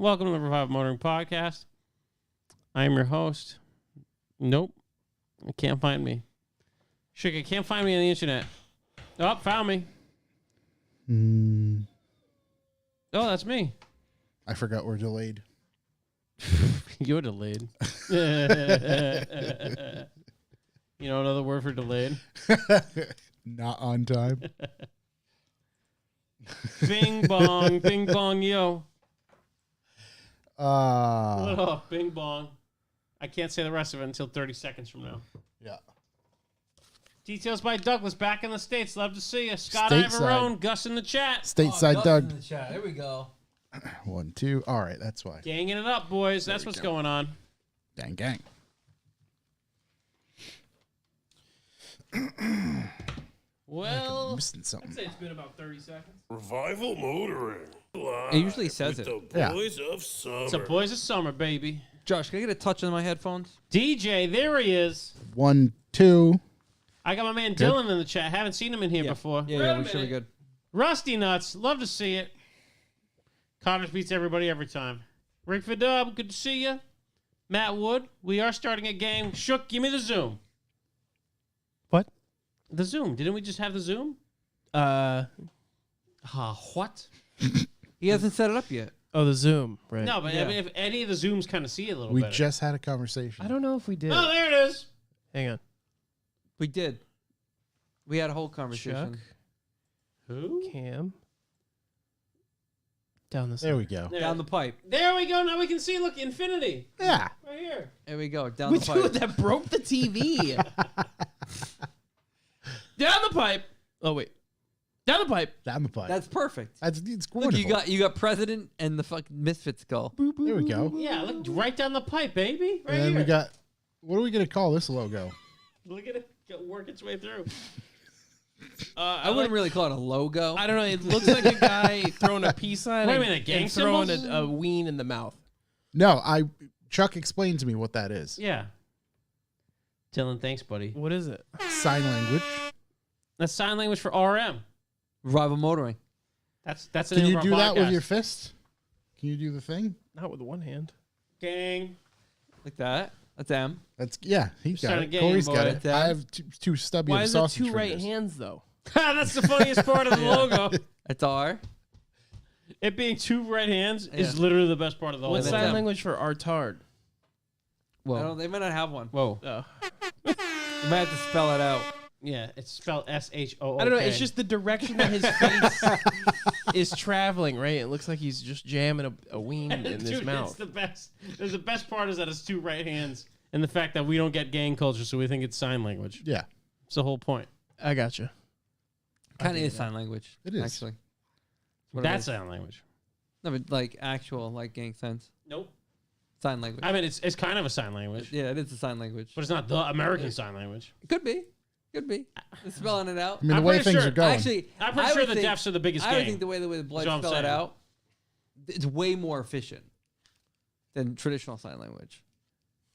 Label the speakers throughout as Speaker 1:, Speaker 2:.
Speaker 1: Welcome to the Revival Motoring Podcast. I am your host. Nope. I can't find me. Shook, I can't find me on the internet. Oh, found me. Oh, that's me.
Speaker 2: I forgot we're delayed.
Speaker 1: You're delayed. You know another word for delayed?
Speaker 2: Not on time.
Speaker 1: Bing bong, yo. Oh, bing bong. I can't say the rest of it until 30 seconds from now.
Speaker 2: Yeah.
Speaker 1: Details by Douglas back in the States. Love to see you. Scott
Speaker 2: Stateside.
Speaker 1: Ivorone, Gus in the chat.
Speaker 2: Stateside
Speaker 3: Gus
Speaker 2: Doug.
Speaker 3: in the chat. There we go.
Speaker 2: 1, 2. All right, that's why.
Speaker 1: Ganging it up, boys. That's
Speaker 2: we
Speaker 1: what's
Speaker 2: go.
Speaker 1: going on.
Speaker 2: Gang, gang.
Speaker 1: Well,
Speaker 2: I'm missing something.
Speaker 1: I'd say it's been about 30 seconds.
Speaker 4: Revival Motoring.
Speaker 3: It usually says
Speaker 4: with
Speaker 3: it.
Speaker 4: the
Speaker 2: Yeah.
Speaker 4: boys of summer.
Speaker 1: It's a boys of summer, baby.
Speaker 3: Josh, can I get a touch on my headphones?
Speaker 1: DJ, there he is.
Speaker 2: 1, 2.
Speaker 1: I got my man Dylan in the chat. Haven't seen him in here before.
Speaker 3: Yeah, we should be good.
Speaker 1: Rusty Nuts, love to see it. Connors beats everybody every time. Rick Vidub, good to see you. Matt Wood, we are starting a game. Shook, give me the Zoom.
Speaker 5: What?
Speaker 1: The Zoom. Didn't we just have the Zoom? What?
Speaker 3: He hasn't set it up yet.
Speaker 5: Oh, the Zoom, right?
Speaker 1: No, but I
Speaker 3: Yeah.
Speaker 1: mean, if any of the Zooms kind of see it a little
Speaker 2: We
Speaker 1: better.
Speaker 2: just had a conversation.
Speaker 5: I don't know if we did.
Speaker 1: Oh, there it is.
Speaker 5: Hang on.
Speaker 3: We did. We had a whole conversation.
Speaker 5: Chuck,
Speaker 1: Who?
Speaker 5: Cam. Down the
Speaker 2: There we go.
Speaker 3: Down the pipe.
Speaker 1: There we go. Now we can see. Look, infinity.
Speaker 2: Yeah.
Speaker 1: Right here.
Speaker 3: There we go. Down
Speaker 5: We
Speaker 3: the pipe.
Speaker 5: dude, that broke the TV. Down the pipe. Oh wait. Down the pipe.
Speaker 2: Down the pipe.
Speaker 3: That's perfect.
Speaker 2: It's
Speaker 3: Look,
Speaker 2: wonderful.
Speaker 3: you got president and the fucking misfit skull.
Speaker 2: There we go.
Speaker 1: Yeah, look right down the pipe, baby. Right
Speaker 2: And then
Speaker 1: here.
Speaker 2: we got, what are we going to call this logo?
Speaker 1: Look at it work its way through.
Speaker 3: I wouldn't really call it a logo.
Speaker 5: I don't know. It looks like a guy throwing a peace sign.
Speaker 1: Wait a
Speaker 5: and-
Speaker 1: minute, gang
Speaker 5: and throwing
Speaker 1: symbols?
Speaker 5: a ween in the mouth.
Speaker 2: No, Chuck explained to me what that is.
Speaker 1: Yeah. Dylan, thanks, buddy.
Speaker 5: What is it?
Speaker 2: Sign language.
Speaker 1: That's sign language for RM.
Speaker 3: Rival motoring.
Speaker 1: That's the
Speaker 2: Can
Speaker 1: name
Speaker 2: you
Speaker 1: of
Speaker 2: do
Speaker 1: our
Speaker 2: that with
Speaker 1: podcast.
Speaker 2: your fist? Can you do the thing?
Speaker 5: Not with one hand.
Speaker 1: Gang.
Speaker 3: Like that. That's M.
Speaker 2: That's, yeah, he's got
Speaker 1: Starting
Speaker 2: it.
Speaker 1: game,
Speaker 2: Corey's got
Speaker 1: boy.
Speaker 2: it. I have two stubby
Speaker 5: Why
Speaker 2: of
Speaker 5: is it
Speaker 2: sausage
Speaker 5: two right
Speaker 2: fingers.
Speaker 5: hands though?
Speaker 1: That's the funniest part of the logo.
Speaker 3: That's R.
Speaker 1: It being two right hands is
Speaker 3: Yeah.
Speaker 1: literally the best part of the whole
Speaker 5: What's
Speaker 3: that's
Speaker 1: logo.
Speaker 5: sign
Speaker 3: them.
Speaker 5: language for artard?
Speaker 3: Well, they might not have one.
Speaker 1: Whoa.
Speaker 5: Oh.
Speaker 3: You might have to spell it out.
Speaker 1: Yeah, it's spelled S-H-O-O-K.
Speaker 5: I don't know. It's just the direction that his face is traveling. Right. It looks like he's just jamming a ween in his
Speaker 1: Dude,
Speaker 5: mouth.
Speaker 1: it's the best. The best part is that it's two right hands, and the fact that we don't get gang culture, so we think it's sign language.
Speaker 2: Yeah.
Speaker 1: It's the whole point.
Speaker 5: I gotcha.
Speaker 3: Kind of is sign language.
Speaker 2: It is.
Speaker 3: Actually. What it
Speaker 1: That's
Speaker 3: is.
Speaker 1: sign language.
Speaker 3: No, but like actual, like gang sense.
Speaker 1: Nope.
Speaker 3: Sign language.
Speaker 1: I mean, it's kind of a sign language,
Speaker 3: Yeah, it is a sign language.
Speaker 1: but it's not the American sign language.
Speaker 3: It could be. Could be. Just spelling it out.
Speaker 2: I mean, the
Speaker 1: I'm
Speaker 2: way
Speaker 1: pretty
Speaker 2: things
Speaker 1: sure-
Speaker 2: are going.
Speaker 3: Actually,
Speaker 1: I'm pretty
Speaker 3: I
Speaker 1: sure
Speaker 3: would
Speaker 1: the
Speaker 3: think-
Speaker 1: deafs are the biggest
Speaker 3: I would
Speaker 1: gang.
Speaker 3: think the way the blood
Speaker 1: That's what I'm
Speaker 3: spell it
Speaker 1: saying.
Speaker 3: out, it's way more efficient than traditional sign language.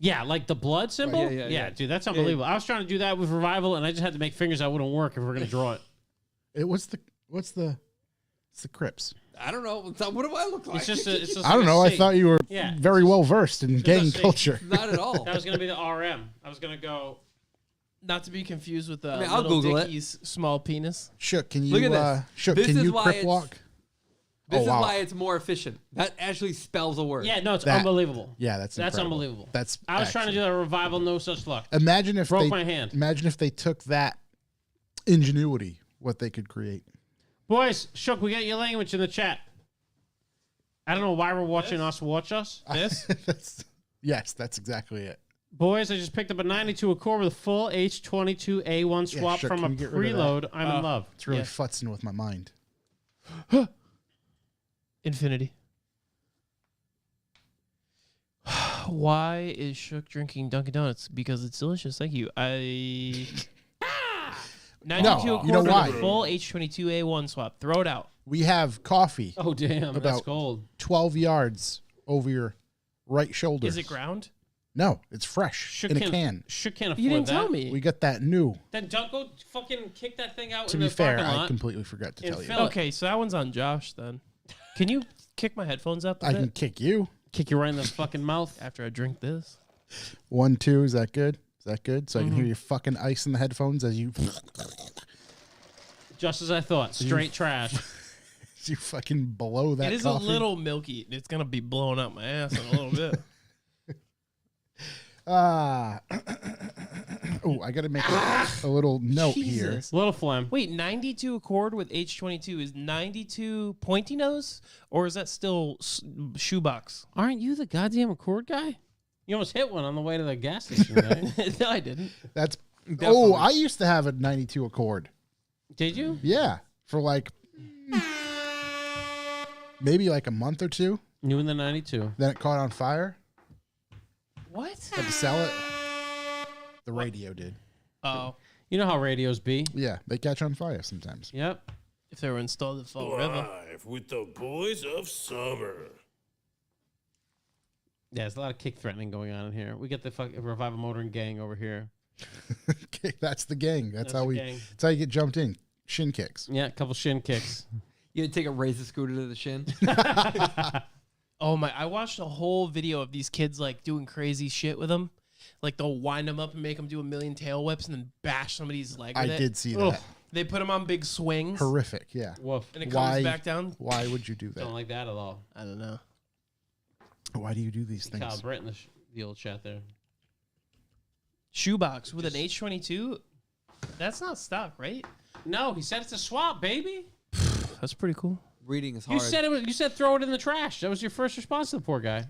Speaker 1: Yeah, like the blood symbol?
Speaker 3: Yeah.
Speaker 1: Dude, that's unbelievable. I was trying to do that with Revival, and I just had to make fingers that wouldn't work if we're going to draw it.
Speaker 2: What's the Crips?
Speaker 3: I don't know. What do I look like?
Speaker 1: It's just
Speaker 2: I
Speaker 1: like
Speaker 2: don't
Speaker 1: a
Speaker 2: know. I
Speaker 1: C.
Speaker 2: thought you were
Speaker 1: Yeah.
Speaker 2: very well versed in gang
Speaker 1: a C.
Speaker 2: culture.
Speaker 3: Not at all.
Speaker 1: That was going to be the RM. I was going to go...
Speaker 5: Not to be confused with the
Speaker 3: I mean, I'll
Speaker 5: Little
Speaker 3: Google it.
Speaker 5: Dickie's small penis.
Speaker 2: Shook, can you
Speaker 3: Look at this.
Speaker 2: Shook,
Speaker 3: This
Speaker 2: can
Speaker 3: is
Speaker 2: you
Speaker 3: why
Speaker 2: crip
Speaker 3: it's-
Speaker 2: walk?
Speaker 3: This
Speaker 2: Oh,
Speaker 3: is
Speaker 2: wow.
Speaker 3: why it's more efficient. That actually spells a word.
Speaker 1: Yeah, no, it's
Speaker 2: That-
Speaker 1: unbelievable.
Speaker 2: Yeah, that's incredible.
Speaker 1: unbelievable.
Speaker 2: That's
Speaker 1: I was trying to do
Speaker 2: excellent.
Speaker 1: that Revival, no such luck.
Speaker 2: Imagine if
Speaker 1: Broke
Speaker 2: they
Speaker 1: my hand.
Speaker 2: Imagine if they took that ingenuity, what they could create.
Speaker 1: Boys, Shook, we got your language in the chat. I don't know why we're watching us watch us.
Speaker 5: This?
Speaker 2: Yes, that's exactly it.
Speaker 1: Boys, I just picked up a 92 Accord with a full H22A1
Speaker 2: Yeah,
Speaker 1: swap
Speaker 2: sure,
Speaker 1: from
Speaker 2: can
Speaker 1: a
Speaker 2: you get rid of that?
Speaker 1: preload. I'm in love.
Speaker 2: It's really
Speaker 5: Yeah.
Speaker 2: futzing with my mind.
Speaker 5: Infinity. Why is Shook drinking Dunkin' Donuts? Because it's delicious. Thank you. 92
Speaker 2: No,
Speaker 5: Accord
Speaker 2: you know
Speaker 5: with
Speaker 2: why?
Speaker 5: a full H22A1 swap. Throw it out.
Speaker 2: We have coffee
Speaker 1: Oh, damn. That's
Speaker 2: About-
Speaker 1: cold.
Speaker 2: 12 yards over your right shoulder.
Speaker 5: Is it ground?
Speaker 2: No, it's fresh
Speaker 1: Shook
Speaker 2: in a
Speaker 1: can't-
Speaker 2: can.
Speaker 1: Shook can't afford
Speaker 5: You didn't
Speaker 1: that.
Speaker 5: tell me.
Speaker 2: We got that new.
Speaker 1: Then don't go fucking kick that thing out
Speaker 2: To
Speaker 1: in
Speaker 2: be
Speaker 1: the
Speaker 2: fair,
Speaker 1: parking
Speaker 2: I
Speaker 1: lot.
Speaker 2: completely forgot to
Speaker 1: and
Speaker 2: tell you.
Speaker 1: fill it.
Speaker 5: Okay, so that one's on Josh then. Can you kick my headphones up a
Speaker 2: I
Speaker 5: bit
Speaker 2: can kick you.
Speaker 1: Kick you right in the fucking mouth.
Speaker 5: after I drink this?
Speaker 2: 1, 2. Is that good? Is that good? So I can
Speaker 5: Mm-hmm.
Speaker 2: hear you fucking ice in the headphones as you
Speaker 1: Just as I thought. Straight trash.
Speaker 2: as you fucking blow that.
Speaker 5: It is
Speaker 2: coffee.
Speaker 5: a little milky. It's gonna be blowing up my ass in a little bit.
Speaker 2: Oh, I got to make a little note here.
Speaker 5: Jesus.
Speaker 1: Little phlegm.
Speaker 5: Wait, 92 Accord with H22 is 92 pointy nose, or is that still shoebox?
Speaker 1: Aren't you the goddamn Accord guy? You almost hit one on the way to the gas station, right?
Speaker 5: No, I didn't.
Speaker 2: That's.
Speaker 3: Definitely.
Speaker 2: Oh, I used to have a 92 Accord.
Speaker 1: Did you?
Speaker 2: Yeah, for like maybe like a month or two.
Speaker 1: You in the 92.
Speaker 2: Then it caught on fire.
Speaker 5: What?
Speaker 2: Had to sell it. The radio did.
Speaker 5: Oh,
Speaker 1: You know how radios be.
Speaker 2: Yeah, they catch on fire sometimes.
Speaker 1: Yep.
Speaker 5: if they were installed at Fall River.
Speaker 4: Live with the boys of summer.
Speaker 1: Yeah, there's a lot of kick threatening going on in here. We get the Revival Motoring gang over here.
Speaker 2: Okay, that's the gang. That's how
Speaker 1: the
Speaker 2: we.
Speaker 1: gang.
Speaker 2: That's how you get jumped in. Shin kicks.
Speaker 1: Yeah, a couple shin kicks.
Speaker 3: You take a razor scooter to the shin.
Speaker 5: Oh my! I watched a whole video of these kids like doing crazy shit with them. Like they'll wind them up and make them do a million tail whips and then bash somebody's leg
Speaker 2: I
Speaker 5: with it.
Speaker 2: did see
Speaker 1: Ugh.
Speaker 2: that.
Speaker 5: They put them on big swings
Speaker 2: Horrific. Yeah.
Speaker 1: Woof.
Speaker 5: and it
Speaker 2: Why-
Speaker 5: comes back down.
Speaker 2: Why would you do that?
Speaker 1: Don't like that at all.
Speaker 5: I don't know.
Speaker 2: Why do you do these
Speaker 1: Kyle
Speaker 2: things?
Speaker 1: Britt in the old chat there.
Speaker 5: Shoebox with an H22. That's not stock, right?
Speaker 1: No, he said it's a swap, baby.
Speaker 5: That's pretty cool.
Speaker 3: Reading is
Speaker 1: You
Speaker 3: hard.
Speaker 1: said it was. You said throw it in the trash. That was your first response to the poor guy.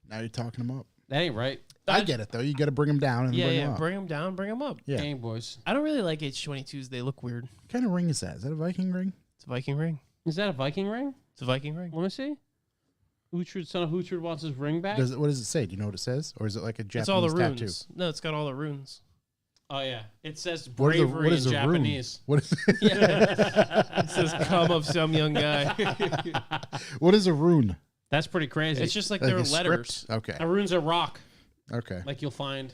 Speaker 2: Now you're talking them up.
Speaker 1: That ain't right.
Speaker 2: I get it though. You got to bring them down and
Speaker 5: Yeah,
Speaker 2: bring
Speaker 5: yeah.
Speaker 2: them up.
Speaker 5: Bring them down, bring them up.
Speaker 2: Yeah.
Speaker 1: Gang boys.
Speaker 5: I don't really like H22s. They look weird.
Speaker 2: What kind of ring is that? Is that a Viking ring?
Speaker 5: It's a Viking ring.
Speaker 1: Is that a Viking ring?
Speaker 5: It's a Viking ring.
Speaker 1: Let me see. Hoochard, son of Hoochard wants his ring back.
Speaker 2: What does it say? Do you know what it says, or is it like a Japanese
Speaker 5: It's all the
Speaker 2: tattoo?
Speaker 5: runes. No, it's got all the runes.
Speaker 1: Oh yeah, it says
Speaker 2: What is
Speaker 1: bravery in
Speaker 2: a
Speaker 1: Japanese.
Speaker 2: rune? What is
Speaker 5: It says "come of some young guy."
Speaker 2: what is a rune?
Speaker 1: That's pretty crazy.
Speaker 5: It's just like
Speaker 2: Like
Speaker 5: their
Speaker 2: a script?
Speaker 5: letters,
Speaker 2: Okay.
Speaker 1: a rune's a rock,
Speaker 2: Okay.
Speaker 1: like you'll find.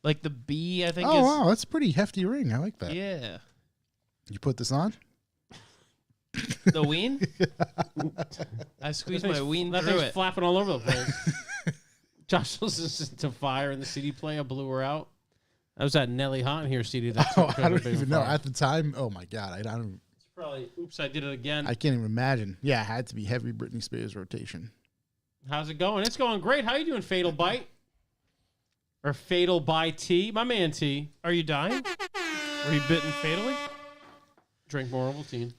Speaker 5: like the B. I think.
Speaker 2: Oh
Speaker 5: is,
Speaker 2: wow, that's a pretty hefty ring. I like that.
Speaker 5: Yeah.
Speaker 2: You put this on?
Speaker 5: The ween. I squeezed my ween
Speaker 1: That
Speaker 5: through
Speaker 1: thing's
Speaker 5: it.
Speaker 1: flapping all over the place. Josh listens to Fire and the CD player blew her out. That was that Nelly Hot in here CD. That
Speaker 2: Oh,
Speaker 1: took
Speaker 2: I
Speaker 1: her
Speaker 2: don't
Speaker 1: big
Speaker 2: even know.
Speaker 1: fire.
Speaker 2: At the time, oh my god, I don't.
Speaker 1: It's probably oops, I did it again.
Speaker 2: I can't even imagine. Yeah, it had to be heavy Britney Spears rotation.
Speaker 1: How's it going? It's going great. How you doing, Fatal Bite? Or Fatal by T? My man T.
Speaker 5: Are you dying? Were you bitten fatally?
Speaker 1: Drink more Ovaltine.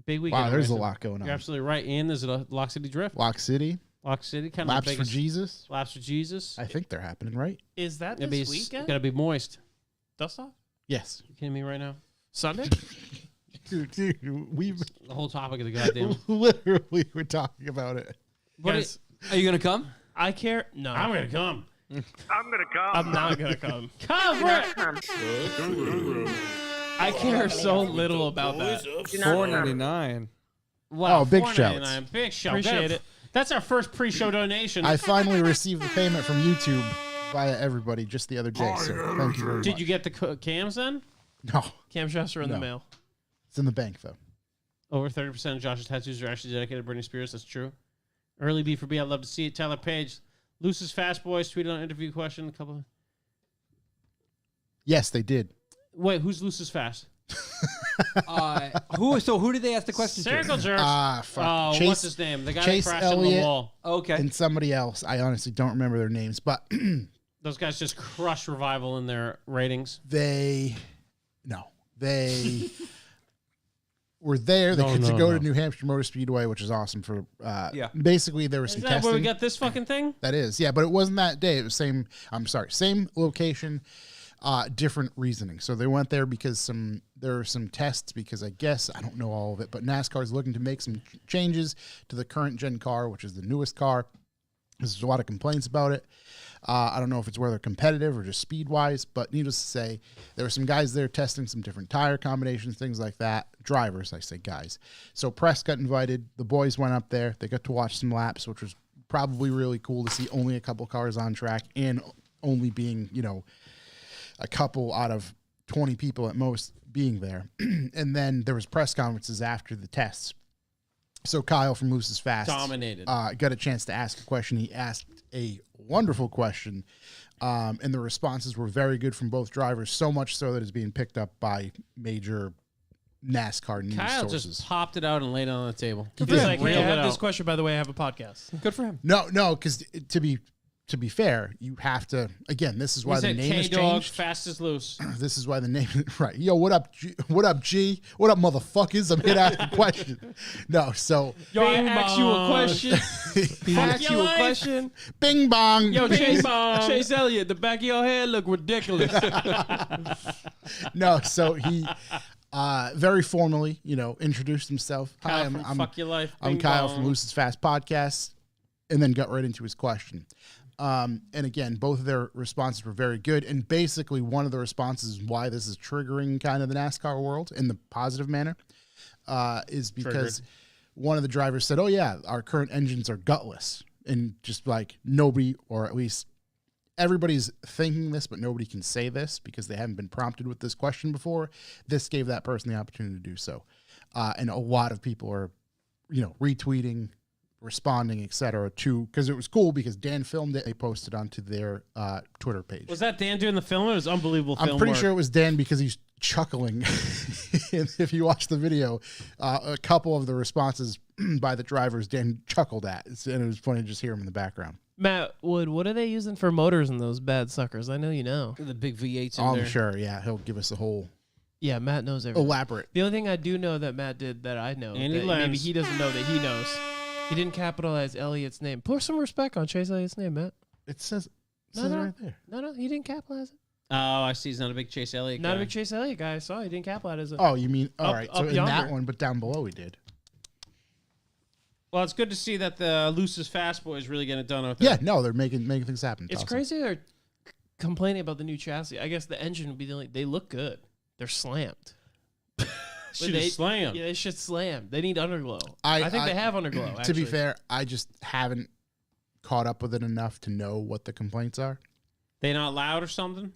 Speaker 1: Big weekend.
Speaker 2: Wow, there's a
Speaker 1: racing.
Speaker 2: lot going
Speaker 1: You're
Speaker 2: on.
Speaker 1: absolutely right. And there's a Lock City Drift.
Speaker 2: Lock City,
Speaker 1: Lock City, kind of
Speaker 2: Laps
Speaker 1: the
Speaker 2: for
Speaker 1: biggest.
Speaker 2: Jesus.
Speaker 1: Laps for Jesus.
Speaker 2: I think they're happening, right?
Speaker 5: Is that
Speaker 1: Gotta
Speaker 5: this
Speaker 1: be,
Speaker 5: weekend?
Speaker 1: gotta be moist.
Speaker 5: Dust off
Speaker 2: Yes.
Speaker 1: You kidding me right now?
Speaker 5: Sunday?
Speaker 2: Dude, we've
Speaker 1: The whole topic of the goddamn.
Speaker 2: literally were talking about it.
Speaker 1: But
Speaker 5: Guys,
Speaker 3: Are you gonna come?
Speaker 5: I care. No,
Speaker 1: I'm gonna come.
Speaker 5: I'm not gonna come.
Speaker 1: Come, Brett.
Speaker 5: I care so little about
Speaker 4: Boys
Speaker 5: that.
Speaker 4: of
Speaker 3: $4.99.
Speaker 1: Wow,
Speaker 2: Oh, big
Speaker 1: $4.99.
Speaker 2: shouts.
Speaker 1: Big shout.
Speaker 5: Appreciate it.
Speaker 1: That's our first pre-show donation.
Speaker 2: I finally received the payment from YouTube via everybody just the other day. So thank you very much.
Speaker 1: Did you get the cams then?
Speaker 2: No,
Speaker 5: Cam shots are in the
Speaker 2: No.
Speaker 5: mail.
Speaker 2: it's in the bank though.
Speaker 1: Over 30% of Josh's tattoos are actually dedicated to Britney Spears. That's true. Early B for B. I'd love to see it. Tyler Page. Luce's Fast Boys tweeted on an interview question. A couple.
Speaker 2: Yes, they did.
Speaker 1: Wait, who's Luce's Fast?
Speaker 3: Who did they ask the question
Speaker 1: Circle
Speaker 3: to?
Speaker 1: Jerks.
Speaker 2: Fuck.
Speaker 1: Oh,
Speaker 2: Chase
Speaker 1: what's his name? The guy
Speaker 2: Chase
Speaker 1: that crashed into the
Speaker 2: Elliott.
Speaker 1: wall.
Speaker 3: Okay.
Speaker 2: and somebody else. I honestly don't remember their names, but
Speaker 1: Those guys just crushed Revival in their ratings.
Speaker 2: they were there. They
Speaker 1: No,
Speaker 2: could
Speaker 1: no,
Speaker 2: go
Speaker 1: no.
Speaker 2: to New Hampshire Motor Speedway, which is awesome for
Speaker 3: Yeah.
Speaker 2: basically there was
Speaker 1: Is
Speaker 2: some
Speaker 1: that where we
Speaker 2: testing.
Speaker 1: got this fucking thing?
Speaker 2: That is, yeah, but it wasn't that day. It was same location, different reasoning. So they went there because there were some tests because I guess, I don't know all of it, but NASCAR is looking to make some changes to the current gen car, which is the newest car. There's a lot of complaints about it. I don't know if it's where they're competitive or just speed wise, but needless to say, there were some guys there testing some different tire combinations, things like that. Drivers, I say guys. So press got invited. The boys went up there. They got to watch some laps, which was probably really cool to see only a couple cars on track and only being, a couple out of 20 people at most being there. And then there was press conferences after the tests. So Kyle from Moose is Fast
Speaker 1: Dominated.
Speaker 2: got a chance to ask a question. He asked a wonderful question, and the responses were very good from both drivers, so much so that it's being picked up by major NASCAR news
Speaker 1: Kyle
Speaker 2: sources.
Speaker 1: just popped it out and laid it on the table. He
Speaker 5: He's
Speaker 1: just
Speaker 5: like, hey,
Speaker 1: reeled
Speaker 5: I
Speaker 1: it
Speaker 5: have this
Speaker 1: out.
Speaker 5: question, by the way. I have a podcast.
Speaker 3: Good for him.
Speaker 2: No, because to be fair, you have to. Again, this is why
Speaker 1: He
Speaker 2: the
Speaker 1: said
Speaker 2: name has
Speaker 1: K-Dog,
Speaker 2: changed.
Speaker 1: fast as loose.
Speaker 2: This is why the name right. Yo, what up? What up, G? What up, motherfuckers? I'm here to ask a question. No, so
Speaker 5: Yo, I
Speaker 1: Bing
Speaker 5: asked you a
Speaker 1: bong.
Speaker 5: question. I asked
Speaker 1: your
Speaker 5: you a
Speaker 1: life.
Speaker 5: question.
Speaker 2: Bing bong.
Speaker 5: Yo,
Speaker 1: Bing
Speaker 5: Chase,
Speaker 1: bong.
Speaker 5: Chase Elliott, the back of your head look ridiculous.
Speaker 2: No, so he very formally, introduced himself.
Speaker 1: Kyle
Speaker 2: Hi,
Speaker 1: from
Speaker 2: I'm
Speaker 1: Fuck Your Life.
Speaker 2: I'm
Speaker 1: Bing
Speaker 2: Kyle
Speaker 1: bong.
Speaker 2: from Moose's Fast Podcast, and then got right into his question. And again, both of their responses were very good. And basically, one of the responses why this is triggering kind of the NASCAR world in the positive manner is because one of the drivers said, "Oh yeah, our current engines are gutless," and just like nobody, or at least everybody's thinking this, but nobody can say this because they haven't been prompted with this question before. This gave that person the opportunity to do so, and a lot of people are, retweeting, responding, etc. to, because it was cool because Dan filmed it. They posted onto their Twitter page.
Speaker 1: Was that Dan doing the film? It was unbelievable film
Speaker 2: I'm pretty
Speaker 1: work.
Speaker 2: sure it was Dan because he's chuckling. And if you watch the video, a couple of the responses by the drivers, Dan chuckled at, and it was funny to just hear him in the background.
Speaker 5: Matt Wood, what are they using for motors in those bad suckers? I know you know.
Speaker 1: The big V8s in
Speaker 2: I'm
Speaker 1: there.
Speaker 2: sure, yeah, he'll give us a whole
Speaker 5: Yeah, Matt knows everything.
Speaker 2: elaborate.
Speaker 5: The only thing I do know that Matt did that I know,
Speaker 1: Andy
Speaker 5: that maybe
Speaker 1: Lenz.
Speaker 5: he doesn't know that he knows. He didn't capitalize Elliott's name. Put some respect on Chase Elliott's name, Matt.
Speaker 2: It says,
Speaker 5: No,
Speaker 2: it
Speaker 5: no.
Speaker 2: right there.
Speaker 5: No, he didn't capitalize it.
Speaker 1: Oh, I see. He's not a big Chase Elliott
Speaker 5: Not
Speaker 1: guy.
Speaker 5: a big Chase Elliott guy. I saw he didn't capitalize it.
Speaker 2: Oh, you mean all
Speaker 5: Up-
Speaker 2: right? So
Speaker 5: up
Speaker 2: in that
Speaker 5: yonder.
Speaker 2: one, but down below, he did.
Speaker 1: Well, it's good to see that the Luce's Fast Boys really getting it done out there.
Speaker 2: Yeah, no, they're making things happen.
Speaker 5: It's
Speaker 2: awesome.
Speaker 5: crazy they're complaining about the new chassis. I guess the engine would be the only. They look good. They're slammed.
Speaker 1: Should
Speaker 5: They-
Speaker 1: have slammed.
Speaker 5: Yeah, they should slam. They need underglow.
Speaker 2: I-
Speaker 5: I think
Speaker 2: I-
Speaker 5: they have underglow.
Speaker 2: To
Speaker 5: Actually.
Speaker 2: be fair, I just haven't caught up with it enough to know what the complaints are.
Speaker 1: They not loud or something?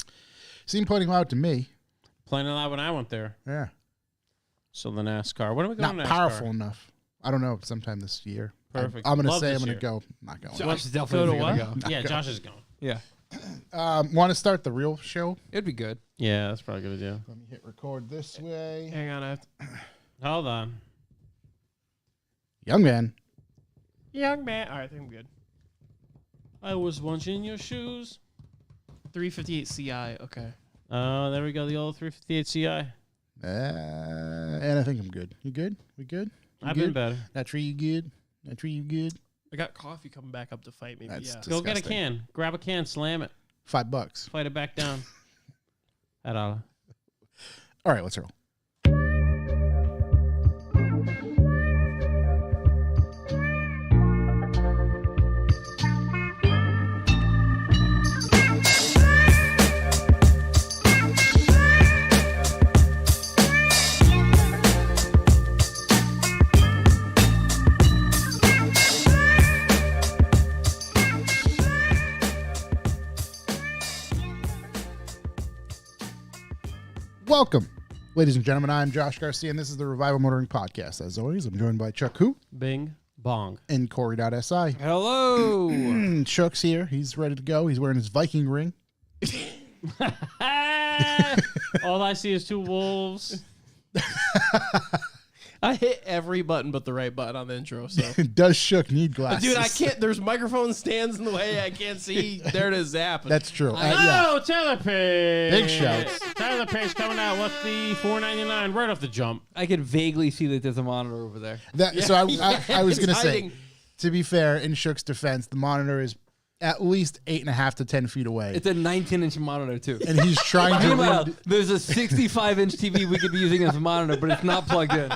Speaker 2: Seem pointing loud to me.
Speaker 1: Playing loud when I went there.
Speaker 2: Yeah,
Speaker 1: So the NASCAR. When are we going
Speaker 2: not
Speaker 1: to NASCAR?
Speaker 2: powerful enough. I don't know. Sometime this year.
Speaker 1: Perfect.
Speaker 2: I'm gonna
Speaker 1: Love
Speaker 2: say I'm
Speaker 1: this
Speaker 2: gonna
Speaker 1: year.
Speaker 2: go. Not going.
Speaker 3: Josh is
Speaker 5: Go
Speaker 3: definitely
Speaker 5: to
Speaker 3: gonna
Speaker 5: what?
Speaker 3: go.
Speaker 1: Yeah, Josh is going.
Speaker 3: Yeah,
Speaker 2: Want to start the real show?
Speaker 3: it'd be good.
Speaker 1: Yeah, that's probably a good idea.
Speaker 2: Let me hit record this way.
Speaker 5: Hang on, I have to,
Speaker 1: Hold on.
Speaker 2: Young man.
Speaker 5: young man. All right, I think I'm good.
Speaker 1: I was once in your shoes.
Speaker 5: 358 CI. Okay.
Speaker 1: Oh, there we go. The old 358 CI.
Speaker 2: And I think I'm good. You good? We good? You
Speaker 1: I've
Speaker 2: good?
Speaker 1: been better.
Speaker 2: That tree you good? That tree you good?
Speaker 5: I got coffee coming back up to fight me. But
Speaker 2: That's
Speaker 5: yeah.
Speaker 1: Go get a
Speaker 2: Disgusting.
Speaker 1: can. Grab a can. Slam it.
Speaker 2: $5.
Speaker 1: Fight it back down. At all.
Speaker 2: All right, let's roll. Welcome, ladies and gentlemen. I'm Josh Garcia, and this is the Revival Motoring Podcast. As always, I'm joined by Chuck Hu
Speaker 1: Bing. Bong.
Speaker 2: and Corey.si.
Speaker 3: Hello.
Speaker 2: Chuck's here. He's ready to go. He's wearing his Viking ring.
Speaker 1: All I see is two wolves.
Speaker 5: I hit every button but the right button on the intro. So,
Speaker 2: Does Shook need glasses?
Speaker 5: dude, I can't. There's microphone stands in the way. I can't see. There it is. Zap.
Speaker 2: That's true. Yeah.
Speaker 1: Oh, Tyler Page.
Speaker 2: Big shouts.
Speaker 1: Tyler Page coming out with the $4.99 right off the jump.
Speaker 3: I can vaguely see that there's a monitor over there.
Speaker 2: So I was
Speaker 5: it's
Speaker 2: going to say,
Speaker 5: hiding.
Speaker 2: to be fair, in Shook's defense, the monitor is at least 8.5 to 10 feet away.
Speaker 3: It's a 19-inch monitor too.
Speaker 2: And he's trying to
Speaker 3: Meanwhile,
Speaker 2: read.
Speaker 3: there's a 65-inch TV we could be using as a monitor, but it's not plugged in.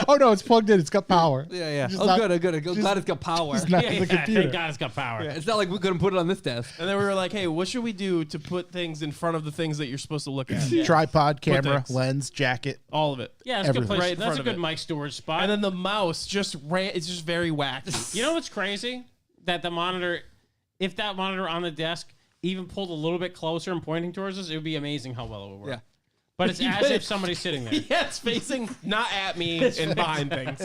Speaker 2: Oh, no, it's plugged in. It's got power.
Speaker 3: Yeah.
Speaker 2: Just
Speaker 3: Oh,
Speaker 2: not-
Speaker 3: good. I'm glad it's got power.
Speaker 2: It's not
Speaker 1: Yeah,
Speaker 2: the computer.
Speaker 1: thank God it's got power.
Speaker 3: Yeah, it's not like we couldn't put it on this desk.
Speaker 5: And then we were like, hey, what should we do to put things in front of the things that you're supposed to look at?
Speaker 2: Tripod, camera,
Speaker 5: things.
Speaker 2: lens, jacket.
Speaker 5: All of it.
Speaker 1: Yeah, it's a good
Speaker 2: Everything.
Speaker 1: place.
Speaker 5: Right in
Speaker 1: That's
Speaker 5: front
Speaker 1: a
Speaker 5: of
Speaker 1: good
Speaker 5: it.
Speaker 1: mic storage spot.
Speaker 5: And then the mouse just ran. It's just very wacky.
Speaker 1: you know what's crazy? That the monitor, if that monitor on the desk even pulled a little bit closer and pointing towards us, it would be amazing how well it would work.
Speaker 3: Yeah.
Speaker 1: But it's as if somebody's sitting there.
Speaker 5: Yeah, it's facing not at me and behind things,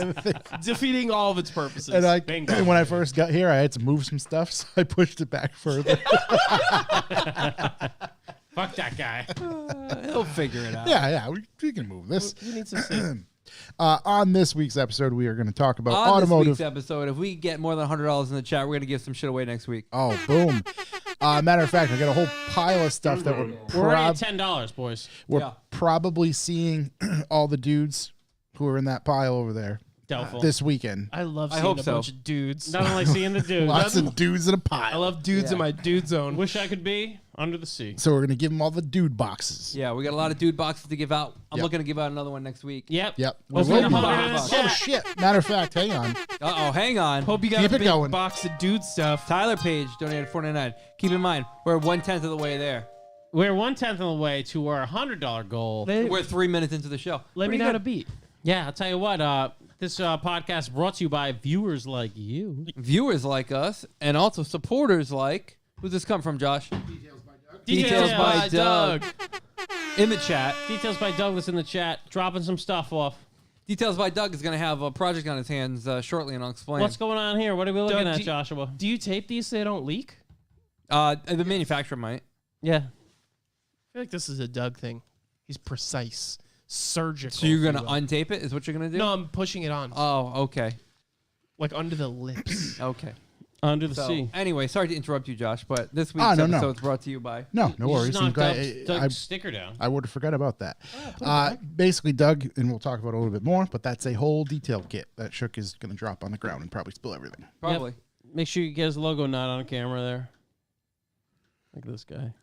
Speaker 5: defeating all of its purposes.
Speaker 2: And
Speaker 1: Bingo.
Speaker 2: when I first got here, I had to move some stuff, so I pushed it back further.
Speaker 1: Fuck that guy.
Speaker 3: He'll figure it out.
Speaker 2: yeah, we can move this.
Speaker 5: We need some sleep.
Speaker 2: On this week's episode, we are going to talk about
Speaker 3: On
Speaker 2: automotive.
Speaker 3: this week's episode, if we get more than $100 in the chat, we're going to give some shit away next week.
Speaker 2: Oh, boom. Matter of fact, I got a whole pile of stuff that
Speaker 1: We're already at $10, boys.
Speaker 2: we're
Speaker 3: Yeah.
Speaker 2: probably seeing all the dudes who are in that pile over there
Speaker 1: Doubtful.
Speaker 2: this weekend.
Speaker 5: I love
Speaker 3: I
Speaker 5: seeing
Speaker 3: hope
Speaker 5: a
Speaker 3: so.
Speaker 5: bunch of dudes.
Speaker 1: Not only seeing the dude.
Speaker 2: Lots of dudes in a pile.
Speaker 5: I love dudes in my dude zone.
Speaker 1: Wish I could be under the sea.
Speaker 2: So we're going to give them all the dude boxes.
Speaker 3: Yeah, we got a lot of dude boxes to give out. I'm
Speaker 2: Yep.
Speaker 3: looking to give out another one next week.
Speaker 1: Yep.
Speaker 2: Yep.
Speaker 1: Open
Speaker 2: will
Speaker 1: a
Speaker 2: be.
Speaker 1: hundred in the
Speaker 3: Oh,
Speaker 2: Oh,
Speaker 1: chat.
Speaker 2: shit. Matter of fact, hang on.
Speaker 3: Uh-oh, hang on.
Speaker 5: Hope you got
Speaker 2: Keep
Speaker 5: a
Speaker 2: it
Speaker 5: big
Speaker 2: going.
Speaker 5: box of dude stuff.
Speaker 3: Tyler Page donated $4.99. Keep in mind, we're 1/10 of the way there.
Speaker 1: We're 1/10 of the way to our $100 goal.
Speaker 3: We're 3 minutes into the show.
Speaker 5: Let me
Speaker 3: Pretty
Speaker 5: know
Speaker 3: good.
Speaker 5: a beat.
Speaker 1: Yeah, I'll tell you what. This podcast is brought to you by viewers like you.
Speaker 3: Viewers like us and also supporters like... Who's this come from, Josh?
Speaker 5: Details by Doug.
Speaker 3: In the chat.
Speaker 1: Details by Douglas in the chat, dropping some stuff off.
Speaker 3: Details by Doug is going to have a project on his hands shortly, and I'll explain.
Speaker 1: What's going on here? What are we looking
Speaker 5: Doug,
Speaker 1: at, Joshua?
Speaker 5: Do you tape these so they don't leak?
Speaker 3: The manufacturer might.
Speaker 1: Yeah.
Speaker 5: I feel like this is a Doug thing. He's precise, surgical.
Speaker 3: So you're
Speaker 5: if
Speaker 3: going to
Speaker 5: you will.
Speaker 3: untape it is what you're going to do?
Speaker 5: No, I'm pushing it on,
Speaker 3: Oh, okay.
Speaker 5: like under the lips.
Speaker 3: Okay.
Speaker 1: Under the
Speaker 3: So,
Speaker 1: sea.
Speaker 3: anyway, sorry to interrupt you, Josh, but this week's
Speaker 2: no.
Speaker 3: episode is brought to you by...
Speaker 2: No, no
Speaker 1: You
Speaker 2: worries.
Speaker 1: just
Speaker 2: I'm
Speaker 1: knocked
Speaker 2: glad-
Speaker 1: Doug's sticker down.
Speaker 2: I would have forgot about that. Basically, Doug, and we'll talk about it a little bit more, but that's a whole detail kit that Shook is going to drop on the ground and probably spill everything.
Speaker 3: Probably.
Speaker 1: Make sure you get his logo not on camera there. Look at this guy.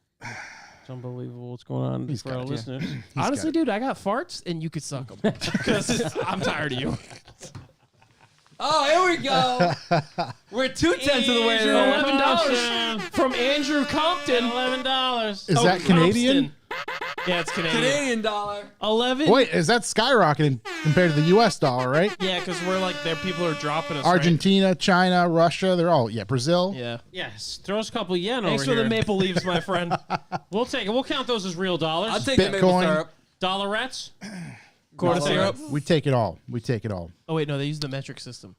Speaker 1: It's unbelievable what's going on
Speaker 2: He's
Speaker 1: for
Speaker 2: got
Speaker 1: our
Speaker 2: it,
Speaker 1: listeners.
Speaker 5: Honestly, dude, I got farts and you could suck them because I'm tired of you.
Speaker 3: Oh, here we go. We're 2/10 of the way
Speaker 1: Andrew,
Speaker 3: there.
Speaker 1: $11
Speaker 5: From Andrew Compton.
Speaker 1: $11.
Speaker 2: Is that Canadian?
Speaker 5: Compton. Yeah, it's Canadian.
Speaker 3: Canadian dollar.
Speaker 5: 11.
Speaker 2: Wait, is that skyrocketing compared to the U.S. dollar, right?
Speaker 5: Yeah, because we're like, there people are dropping us. right?
Speaker 2: Argentina, China, Russia, they're all, Brazil.
Speaker 5: Yeah.
Speaker 1: Yes. Throw us a couple yen
Speaker 5: Thanks
Speaker 1: over
Speaker 5: for
Speaker 1: here.
Speaker 5: the maple leaves, my friend.
Speaker 1: We'll take it. We'll count those as real dollars.
Speaker 3: I'll take the maple
Speaker 2: Bitcoin.
Speaker 3: syrup.
Speaker 1: Dollarettes.
Speaker 5: Quarter
Speaker 3: Dollar.
Speaker 5: syrup.
Speaker 2: We take it all. We take it all.
Speaker 5: Oh wait, no, they use the metric system.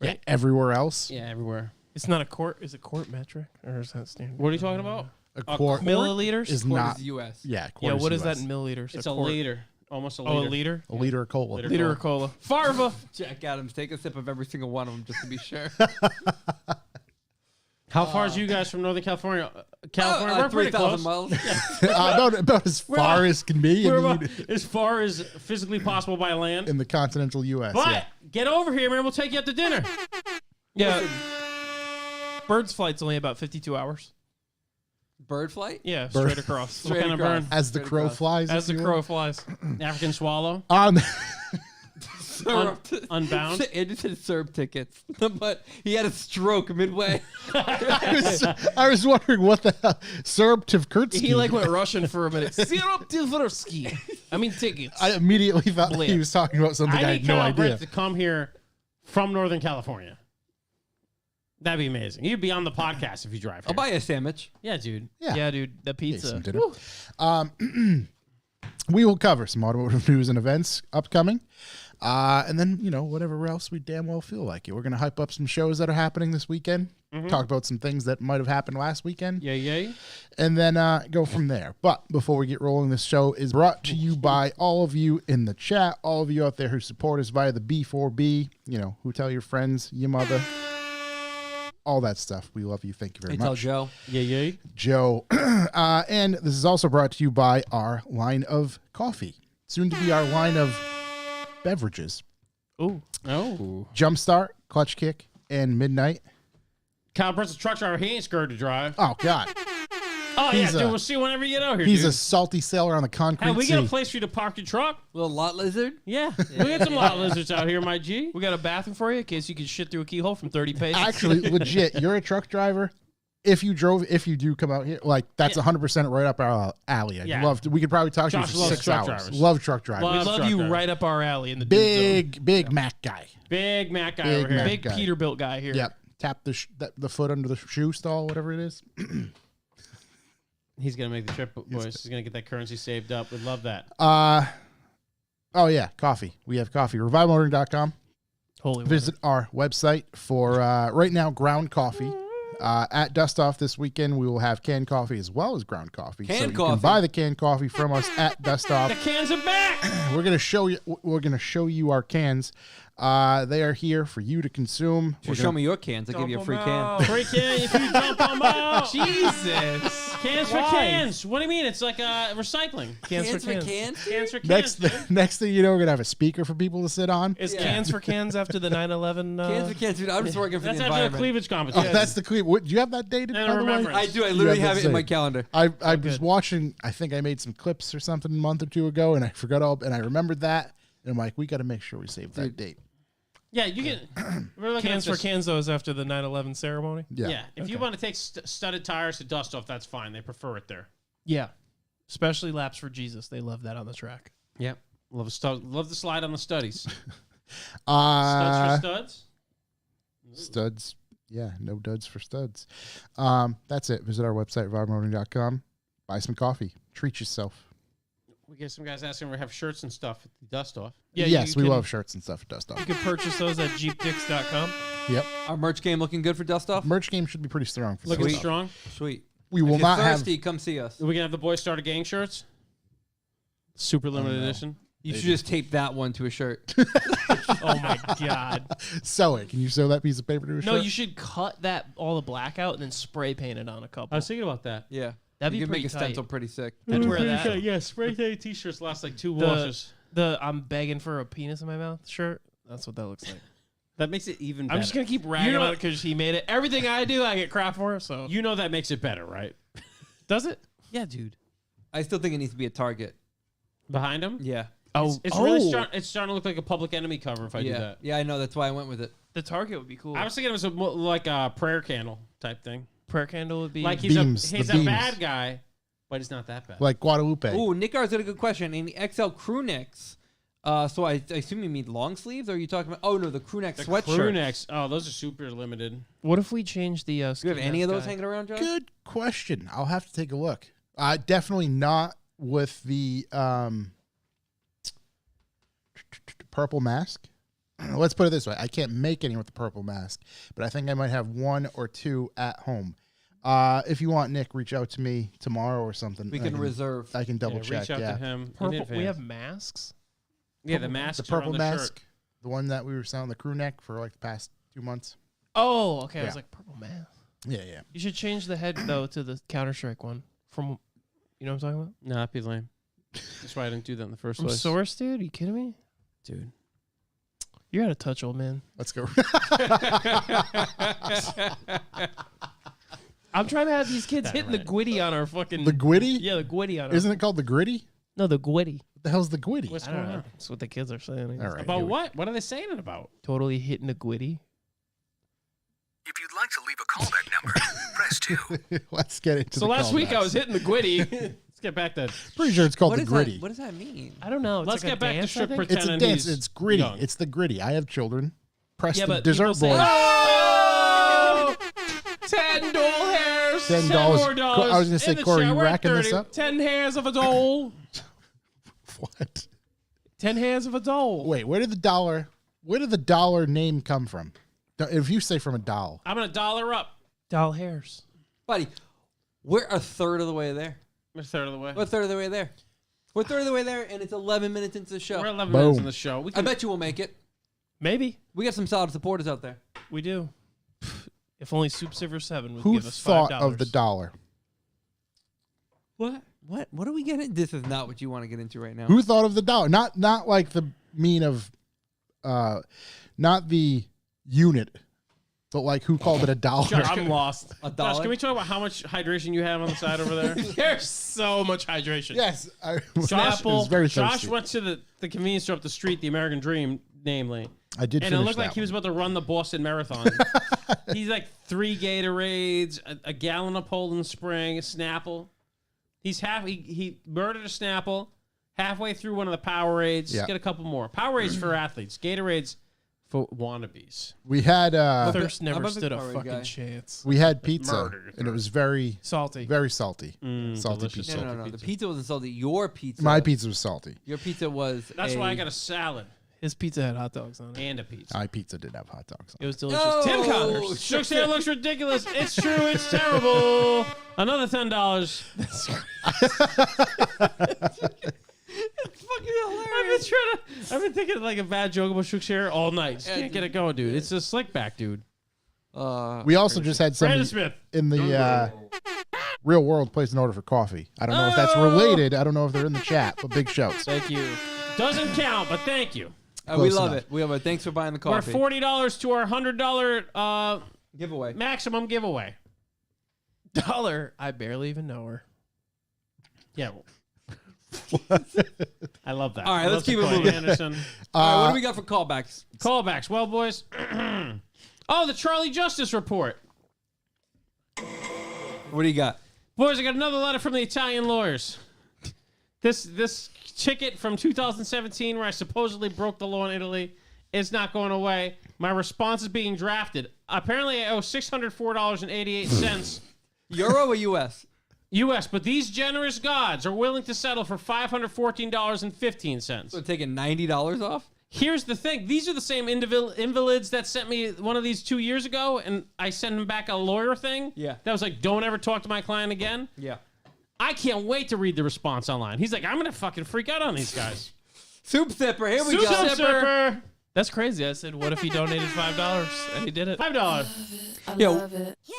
Speaker 2: Yeah, everywhere else,
Speaker 1: Yeah, everywhere.
Speaker 5: It's not a quart. Is it quart metric or is that standard?
Speaker 1: What are you talking about?
Speaker 2: a
Speaker 1: A
Speaker 2: quart
Speaker 5: Milliliters.
Speaker 2: is
Speaker 3: Quart
Speaker 2: not.
Speaker 3: is US.
Speaker 2: Yeah,
Speaker 5: Yeah,
Speaker 2: quart
Speaker 5: what is that
Speaker 2: US.
Speaker 5: in milliliters?
Speaker 1: It's a
Speaker 5: quart.
Speaker 1: liter. Almost a liter.
Speaker 5: Oh, a liter.
Speaker 2: A liter of cola.
Speaker 1: Liter.
Speaker 5: Liter of cola. Farva.
Speaker 3: Jack Adams, take a sip of every single one of them just to be sure.
Speaker 1: How far is you guys from Northern California? California, we're pretty
Speaker 3: 3,000
Speaker 1: close.
Speaker 3: miles.
Speaker 2: about as far as can be
Speaker 1: We're
Speaker 2: in
Speaker 1: about
Speaker 2: the,
Speaker 1: as far as physically possible by land.
Speaker 2: in the continental U.S.
Speaker 1: But
Speaker 2: yeah.
Speaker 1: get over here, man. We'll take you out to dinner.
Speaker 5: Yeah. Bird's flight's only about 52 hours.
Speaker 3: Bird flight?
Speaker 5: Yeah,
Speaker 2: Bird-
Speaker 5: straight across.
Speaker 3: Straight
Speaker 1: kind of
Speaker 3: across.
Speaker 1: bird?
Speaker 2: As the
Speaker 3: Straight
Speaker 2: crow
Speaker 3: across.
Speaker 2: flies.
Speaker 5: As
Speaker 2: if
Speaker 5: the
Speaker 2: you will.
Speaker 5: crow flies.
Speaker 1: African swallow.
Speaker 3: Syrup.
Speaker 1: Unbound.
Speaker 3: Andrew said syrup tickets, but he had a stroke midway.
Speaker 2: I was wondering what the hell. Suruptivkurtsky.
Speaker 5: He like went Russian for a minute. Sirop-Tversky. I mean tickets.
Speaker 2: I immediately thought
Speaker 5: Blip.
Speaker 2: he was talking about something I,
Speaker 1: I
Speaker 2: had
Speaker 1: need
Speaker 2: no
Speaker 1: Kyle
Speaker 2: idea.
Speaker 1: Brett to come here from Northern California. That'd be amazing. You'd be on the podcast if you drive here.
Speaker 3: I'll buy you a sandwich.
Speaker 1: Yeah, dude.
Speaker 2: Yeah.
Speaker 5: Yeah, dude, the
Speaker 2: Hey,
Speaker 5: pizza.
Speaker 2: some dinner. We will cover some automotive news and events upcoming. And then, whatever else we damn well feel like it. We're going to hype up some shows that are happening this weekend, talk about some things that might have happened last weekend,
Speaker 1: Yay, yay.
Speaker 2: and then go from there. But before we get rolling, this show is brought to you by all of you in the chat, all of you out there who support us via the B4B, who tell your friends, your mother, all that stuff. We love you. Thank you very
Speaker 3: Hey, tell
Speaker 2: much.
Speaker 3: Joe.
Speaker 1: Yay, yay.
Speaker 2: Joe. And this is also brought to you by our line of coffee, soon to be our line of beverages.
Speaker 5: Ooh.
Speaker 1: Oh.
Speaker 2: Jumpstart, Clutch Kick, and Midnight.
Speaker 1: Kyle Brett's a truck driver. He ain't scared to drive.
Speaker 2: Oh, God.
Speaker 1: Oh,
Speaker 2: He's
Speaker 1: yeah,
Speaker 2: a-
Speaker 1: dude. We'll see you whenever you get out here,
Speaker 2: He's
Speaker 1: dude.
Speaker 2: a salty sailor on the concrete
Speaker 1: Hey, we
Speaker 2: sea.
Speaker 1: got a place for you to park your truck.
Speaker 3: Little lot lizard.
Speaker 1: Yeah. We got some lot lizards out here, my G.
Speaker 5: We got a bathroom for you in case you can shit through a keyhole from 30 paces.
Speaker 2: Actually, legit, you're a truck driver. If you do come out here, that's 100% right up our alley. I'd
Speaker 1: Yeah.
Speaker 2: love to. We could probably talk to you
Speaker 1: Josh
Speaker 2: for
Speaker 1: loves
Speaker 2: 6
Speaker 1: truck
Speaker 2: hours.
Speaker 1: drivers.
Speaker 2: Love truck drivers.
Speaker 1: Love
Speaker 5: we love
Speaker 1: truck
Speaker 5: you
Speaker 1: driver.
Speaker 5: right up our alley in the dude zone.
Speaker 2: Big Mac guy.
Speaker 1: Big Mac guy
Speaker 2: Big
Speaker 1: over here.
Speaker 2: Mac.
Speaker 5: Big
Speaker 2: guy.
Speaker 5: Peterbilt guy here.
Speaker 2: Yep. Tap the foot under the shoe stall, whatever it is.
Speaker 1: He's gonna make the trip, boys. He's gonna get that currency saved up. We'd love that.
Speaker 2: Oh yeah, coffee. We have coffee. ReviveMotoring.com.
Speaker 5: Holy
Speaker 2: Visit our website for right now ground coffee. At Dust Off this weekend, we will have canned coffee as well as ground coffee. So
Speaker 3: Canned
Speaker 2: you
Speaker 3: coffee.
Speaker 2: can buy the canned coffee from us at Dust Off.
Speaker 1: The cans are back.
Speaker 2: We're gonna show you. We're gonna show you our cans. They are here for you to consume.
Speaker 3: If you show me your cans, I'll give you a free can.
Speaker 1: Free can if you dump them out.
Speaker 5: Jesus.
Speaker 1: Cans for
Speaker 5: Why?
Speaker 1: cans. What do you mean? It's like
Speaker 5: Cans
Speaker 1: recycling.
Speaker 5: for cans.
Speaker 1: Cans for cans.
Speaker 2: Next thing you know, we're gonna have a speaker for people to sit on.
Speaker 5: Is cans for cans after the 9/11?
Speaker 3: Cans for cans, dude. I'm just working for
Speaker 1: That's
Speaker 3: the
Speaker 1: after the
Speaker 3: environment.
Speaker 1: cleavage
Speaker 2: Oh,
Speaker 1: competition.
Speaker 2: that's the clean. What, do you have that dated?
Speaker 1: And
Speaker 2: by the way?
Speaker 1: remembrance.
Speaker 3: I do. I literally
Speaker 2: You have
Speaker 3: have
Speaker 2: that
Speaker 3: it in my
Speaker 2: saved.
Speaker 3: calendar.
Speaker 2: I was
Speaker 5: good.
Speaker 2: watching. I think I made some clips or something a month or two ago, and I forgot all. And I remembered that, and I'm like, we got to make sure we save that date.
Speaker 1: Yeah, you can. We're looking
Speaker 5: Cans
Speaker 1: at
Speaker 5: for
Speaker 1: this.
Speaker 5: cans, though, is after the 9/11 ceremony?
Speaker 1: Yeah, if you want to take studded tires to Dust Off, that's fine. They prefer it there.
Speaker 5: Yeah. Especially Laps for Jesus. They love that on the track.
Speaker 1: Yep. Love the slide on the studies. Studs for
Speaker 2: Uh,
Speaker 1: studs.
Speaker 2: studs. Yeah, no duds for studs. That's it. Visit our website, revivemotoring.com. Buy some coffee. Treat yourself.
Speaker 1: We get some guys asking if we have shirts and stuff at the Dust Off.
Speaker 5: Yeah,
Speaker 2: yes,
Speaker 5: you
Speaker 2: we
Speaker 5: can-
Speaker 2: love shirts and stuff at Dust Off.
Speaker 5: You can purchase those at jeepdicks.com.
Speaker 2: Yep.
Speaker 3: Our merch game looking good for Dust Off?
Speaker 2: Merch game should be pretty strong. For
Speaker 1: Looking
Speaker 2: Dust Off.
Speaker 1: strong.
Speaker 3: Sweet.
Speaker 2: We will
Speaker 3: If you're
Speaker 2: not
Speaker 3: thirsty,
Speaker 2: have.
Speaker 3: come see us.
Speaker 1: We can have the Boys Start a Gang shirts. Super limited edition.
Speaker 3: You should just tape that one to a shirt.
Speaker 5: Oh, my God.
Speaker 2: Sew it. Can you sew that piece of paper to a
Speaker 5: No,
Speaker 2: shirt?
Speaker 5: you should cut that all the black out and then spray paint it on a couple.
Speaker 1: I was thinking about that.
Speaker 3: Yeah.
Speaker 5: That'd
Speaker 3: you
Speaker 5: be
Speaker 3: can make
Speaker 5: pretty
Speaker 3: a stencil
Speaker 5: tight.
Speaker 3: pretty sick.
Speaker 5: I'd wear that.
Speaker 1: Yeah, spray painted t-shirts last like 2
Speaker 5: The-
Speaker 1: washes.
Speaker 5: The I'm begging for a penis in my mouth shirt. That's what that looks like.
Speaker 1: That makes it even better.
Speaker 5: I'm just gonna keep ragging
Speaker 1: You know-
Speaker 5: on it because he made it. Everything I do, I get crap for. So
Speaker 1: You know that makes it better, right?
Speaker 5: does it?
Speaker 1: Yeah, dude.
Speaker 3: I still think it needs to be a Target.
Speaker 1: Behind him?
Speaker 3: Yeah.
Speaker 5: Oh,
Speaker 1: It's really it's starting to look like a Public Enemy cover if I do
Speaker 3: yeah.
Speaker 1: that.
Speaker 3: Yeah, I know. That's why I went with it.
Speaker 5: the Target would be cool.
Speaker 1: I was thinking it was like a prayer candle type thing.
Speaker 5: Prayer candle would be
Speaker 1: Like he's
Speaker 2: Beams,
Speaker 1: he's
Speaker 2: the
Speaker 1: a
Speaker 2: beams.
Speaker 1: bad guy, but he's not that bad.
Speaker 2: Like Guadalupe.
Speaker 3: Ooh, Nick R's got a good question. In the XL crew necks, so I assume you mean long sleeves, or are you talking about? Oh no, the crew neck
Speaker 1: the
Speaker 3: sweatshirt.
Speaker 1: crew necks. Oh, those are super limited.
Speaker 5: What if we change the?
Speaker 3: Do you have any of those hanging around, John?
Speaker 2: Good question. I'll have to take a look. Definitely not with the purple mask. Let's put it this way. I can't make any with the purple mask, but I think I might have 1 or 2 at home. If you want, Nick, reach out to me tomorrow or something.
Speaker 3: We can reserve.
Speaker 2: I can double
Speaker 1: Yeah,
Speaker 2: check.
Speaker 1: reach out
Speaker 2: Yeah.
Speaker 1: to him. in
Speaker 5: Purple.
Speaker 1: advance.
Speaker 5: We have masks.
Speaker 1: Yeah, the mask.
Speaker 2: The purple mask, the one that we were selling the crew neck for like the past 2 months.
Speaker 5: Oh, okay. I was
Speaker 2: Yeah.
Speaker 5: like purple mask.
Speaker 2: Yeah, yeah.
Speaker 5: You should change the head though to the Counter Strike one from. You know what I'm talking about?
Speaker 1: No, that'd be lame. That's why I didn't do that in the first
Speaker 5: From
Speaker 1: place.
Speaker 5: Source, dude. You kidding me?
Speaker 1: Dude.
Speaker 5: You're out of touch, old man.
Speaker 2: Let's go.
Speaker 5: I'm trying to have these kids
Speaker 1: Yeah,
Speaker 5: hitting
Speaker 1: right.
Speaker 5: the gwitty on our fucking.
Speaker 2: The Gwitty?
Speaker 5: Yeah, the gwitty on our.
Speaker 2: Isn't it called the Gritty?
Speaker 5: No, the gwitty.
Speaker 2: What the hell's the Gwitty?
Speaker 1: What's
Speaker 5: I don't
Speaker 1: going
Speaker 5: know.
Speaker 1: on?
Speaker 5: That's what the kids are saying.
Speaker 2: All right.
Speaker 1: About
Speaker 2: here we-
Speaker 1: what? What are they saying it about?
Speaker 5: Totally hitting the gwitty.
Speaker 6: If you'd like to leave a callback number, press 2.
Speaker 2: Let's get into
Speaker 5: So
Speaker 2: the
Speaker 5: last week I
Speaker 2: callbacks.
Speaker 5: was hitting the gwitty.
Speaker 1: Let's get back to
Speaker 2: Pretty sure it's called
Speaker 3: What
Speaker 2: the
Speaker 3: is
Speaker 2: Gritty.
Speaker 3: that? What does that mean?
Speaker 5: I don't know. It's
Speaker 1: Let's
Speaker 5: like a
Speaker 1: get back to
Speaker 5: dance,
Speaker 1: strip
Speaker 5: I think?
Speaker 2: It's a
Speaker 1: pretending
Speaker 2: dance.
Speaker 1: he's
Speaker 2: It's gritty.
Speaker 1: young.
Speaker 2: It's the Gritty. I have children. Press
Speaker 5: Yeah,
Speaker 2: the
Speaker 5: but
Speaker 2: dessert
Speaker 5: people say,
Speaker 2: board.
Speaker 5: "Oh, $10 hairs.
Speaker 2: $10.
Speaker 1: more dollars
Speaker 2: I was gonna say,
Speaker 1: in the
Speaker 2: Corey, you
Speaker 1: shower at
Speaker 2: racking this
Speaker 1: 30.
Speaker 2: up?
Speaker 5: 10 hairs of a doll.
Speaker 2: What?
Speaker 5: 10 hairs of a doll.
Speaker 2: Wait, where did the dollar name come from? If you say from a doll,
Speaker 1: I'm gonna dollar up.
Speaker 5: Doll hairs.
Speaker 3: Buddy, we're a third of the way there.
Speaker 1: We're a third of the way.
Speaker 3: We're a third of the way there. We're a third of the way there, and it's 11 minutes into the show.
Speaker 1: We're 11
Speaker 2: Boom.
Speaker 1: minutes in the show. We
Speaker 3: I
Speaker 1: can,
Speaker 3: bet you we'll make it.
Speaker 5: Maybe.
Speaker 3: We got some solid supporters out there.
Speaker 5: We do. If only Soup Silver 7 would
Speaker 2: who
Speaker 5: give us
Speaker 2: thought
Speaker 5: $5.
Speaker 2: of the dollar?
Speaker 3: What? What are we getting? This is not what you want to get into right now.
Speaker 2: Who thought of the dollar? Not like the mean of, not the unit, but like who called it a dollar?
Speaker 1: I'm lost.
Speaker 3: A
Speaker 1: Josh,
Speaker 3: dollar?
Speaker 1: can we talk about how much hydration you have on the side over there?
Speaker 5: There's so much hydration.
Speaker 2: Yes, I
Speaker 1: Josh,
Speaker 2: was very
Speaker 1: Josh
Speaker 2: thirsty.
Speaker 1: went to the convenience store up the street, the American Dream, namely.
Speaker 2: I did,
Speaker 1: And it
Speaker 2: finish
Speaker 1: looked like
Speaker 2: that
Speaker 1: he was
Speaker 2: one.
Speaker 1: about to run the Boston Marathon. He's like 3 Gatorades, a gallon of Poland Spring, a Snapple. He murdered a Snapple halfway through one of the Powerades.
Speaker 2: Yeah.
Speaker 1: Get a couple more. Powerades for athletes. Gatorades for wannabes.
Speaker 2: We had
Speaker 5: Thirst
Speaker 3: I'm
Speaker 5: never
Speaker 3: a
Speaker 5: stood a
Speaker 3: Victoria
Speaker 5: fucking
Speaker 3: guy.
Speaker 5: chance.
Speaker 2: we had pizza,
Speaker 1: Murder.
Speaker 2: and it was very
Speaker 5: Salty.
Speaker 2: very salty. Salty
Speaker 1: delicious.
Speaker 2: pizza.
Speaker 3: No. The pizza wasn't salty. Your pizza.
Speaker 2: My pizza was salty.
Speaker 3: Your pizza was.
Speaker 1: That's why I got a salad
Speaker 5: His pizza had hot dogs on it.
Speaker 1: and a pizza.
Speaker 2: My pizza did have hot dogs.
Speaker 5: It was delicious.
Speaker 3: No!
Speaker 5: Tim Connors.
Speaker 1: Shook's hair looks ridiculous. It's true. It's terrible. Another $10.
Speaker 3: It's fucking hilarious.
Speaker 1: I've been thinking like a bad joke about Shook's hair all night. Just can't get it going, dude. It's a slick back, dude.
Speaker 2: We also just had
Speaker 1: Brandon
Speaker 2: somebody
Speaker 1: Smith.
Speaker 2: in the real world place an order for coffee. I don't know if that's related. I don't know if they're in the chat, but big shouts.
Speaker 5: Thank you.
Speaker 1: Doesn't count, but thank you.
Speaker 3: We
Speaker 2: Close
Speaker 3: love
Speaker 2: enough.
Speaker 3: it. We love it. Thanks for buying the
Speaker 1: We're
Speaker 3: coffee.
Speaker 1: $40 to our $100
Speaker 3: Giveaway.
Speaker 1: maximum giveaway.
Speaker 5: Dollar. I barely even know her.
Speaker 1: Yeah. I love that.
Speaker 3: All right,
Speaker 1: I
Speaker 3: let's
Speaker 1: love
Speaker 3: keep it
Speaker 1: Sequoia
Speaker 3: moving.
Speaker 1: Anderson.
Speaker 3: All right, what do we got for callbacks?
Speaker 1: Callbacks. Well, boys. Oh, the Charlie Justice report.
Speaker 3: What do you got?
Speaker 1: Boys, I got another letter from the Italian lawyers. This ticket from 2017 where I supposedly broke the law in Italy is not going away. My response is being drafted. Apparently, I owe $604.88
Speaker 3: Euro or US?
Speaker 1: U.S., but these generous gods are willing to settle for $514.15.
Speaker 3: So taking $90 off?
Speaker 1: Here's the thing. These are the same invalids that sent me one of these 2 years ago, and I sent them back a lawyer thing.
Speaker 3: Yeah.
Speaker 1: That was like, don't ever talk to my client again.
Speaker 3: Yeah.
Speaker 1: I can't wait to read the response online. He's like, I'm going to fucking freak out on these guys.
Speaker 3: Soup Sipper, here we
Speaker 1: Soup
Speaker 3: go.
Speaker 1: Sipper.
Speaker 5: That's crazy. I said, what if he donated $5? And he did it.
Speaker 1: $5.
Speaker 3: Yo,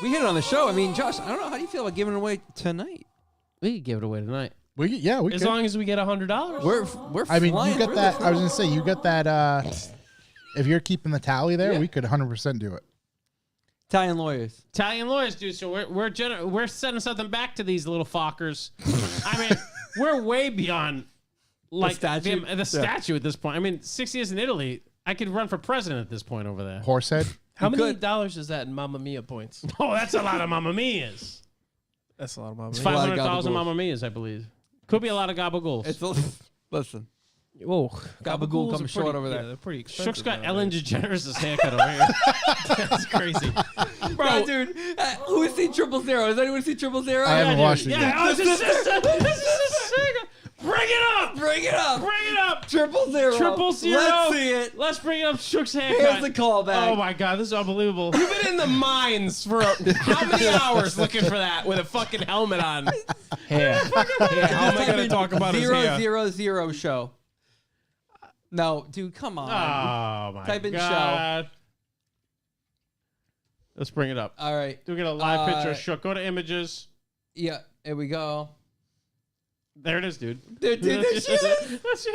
Speaker 3: we hit it on the show. I mean, Josh, I don't know. How do you feel about giving it away tonight?
Speaker 1: We could give it away tonight.
Speaker 2: We
Speaker 5: As long as we get $100.
Speaker 3: We're
Speaker 2: I mean,
Speaker 3: flying
Speaker 2: you got
Speaker 3: through
Speaker 2: that.
Speaker 3: this.
Speaker 2: I was gonna say you got that. If you're keeping the tally there, we could 100% do it.
Speaker 3: Italian lawyers.
Speaker 1: Italian lawyers, dude. So we're sending something back to these little fuckers. I mean, we're way beyond like
Speaker 3: statute?
Speaker 1: the statue at this point. I mean, 6 years in Italy, I could run for president at this point over there.
Speaker 2: Horsehead.
Speaker 5: How many
Speaker 3: could.
Speaker 5: dollars is that in Mamma Mia points?
Speaker 1: Oh, that's a lot of Mamma Mias.
Speaker 5: That's a lot of Mamma
Speaker 1: It's
Speaker 5: Mia.
Speaker 3: lot of
Speaker 1: 500,000
Speaker 3: gabagools.
Speaker 1: Mamma Mias, I believe. Could be a lot of gabagools.
Speaker 3: Listen.
Speaker 5: Whoa.
Speaker 3: Gabagool
Speaker 5: Gabagools
Speaker 3: comes
Speaker 5: are
Speaker 3: short
Speaker 5: pretty-
Speaker 3: over there.
Speaker 5: Yeah, they're pretty expensive.
Speaker 1: Shook's got
Speaker 5: nowadays.
Speaker 1: Ellen DeGeneres' haircut over here.
Speaker 5: That's crazy.
Speaker 3: Bro, dude, who has seen 000? Has anyone seen 000?
Speaker 2: I haven't watched it
Speaker 1: Yeah,
Speaker 2: yet.
Speaker 1: oh, it's his sister. This is his sister. Bring it up.
Speaker 3: Bring it up.
Speaker 1: Bring it up.
Speaker 3: 000.
Speaker 1: 000.
Speaker 3: Let's see it.
Speaker 1: Let's bring up Shook's haircut.
Speaker 3: Here's the callback.
Speaker 1: Oh my god, this is unbelievable.
Speaker 5: You've been in the mines for how many hours looking for that with a fucking helmet on? Hair. How am I going to talk about his hair?
Speaker 3: 000 show. No, dude, come on.
Speaker 1: Oh my
Speaker 3: Type in
Speaker 1: god. Let's bring it up.
Speaker 3: All right.
Speaker 1: Do we get a live picture of Shook? Go to images.
Speaker 3: Yeah, here we go.
Speaker 1: There it is, dude.
Speaker 3: Dude, this shit is
Speaker 1: Let's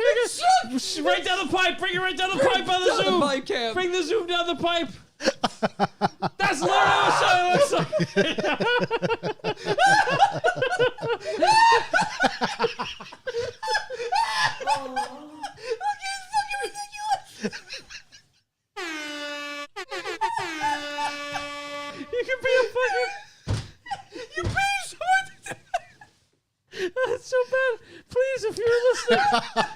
Speaker 1: right down the pipe. Bring it right down the pipe on the
Speaker 3: down the
Speaker 1: zoom.
Speaker 3: pipe cam.
Speaker 1: Bring the zoom down the pipe. That's literally You can be a fucking. You paid so much. That's so bad. Please, if you're listening,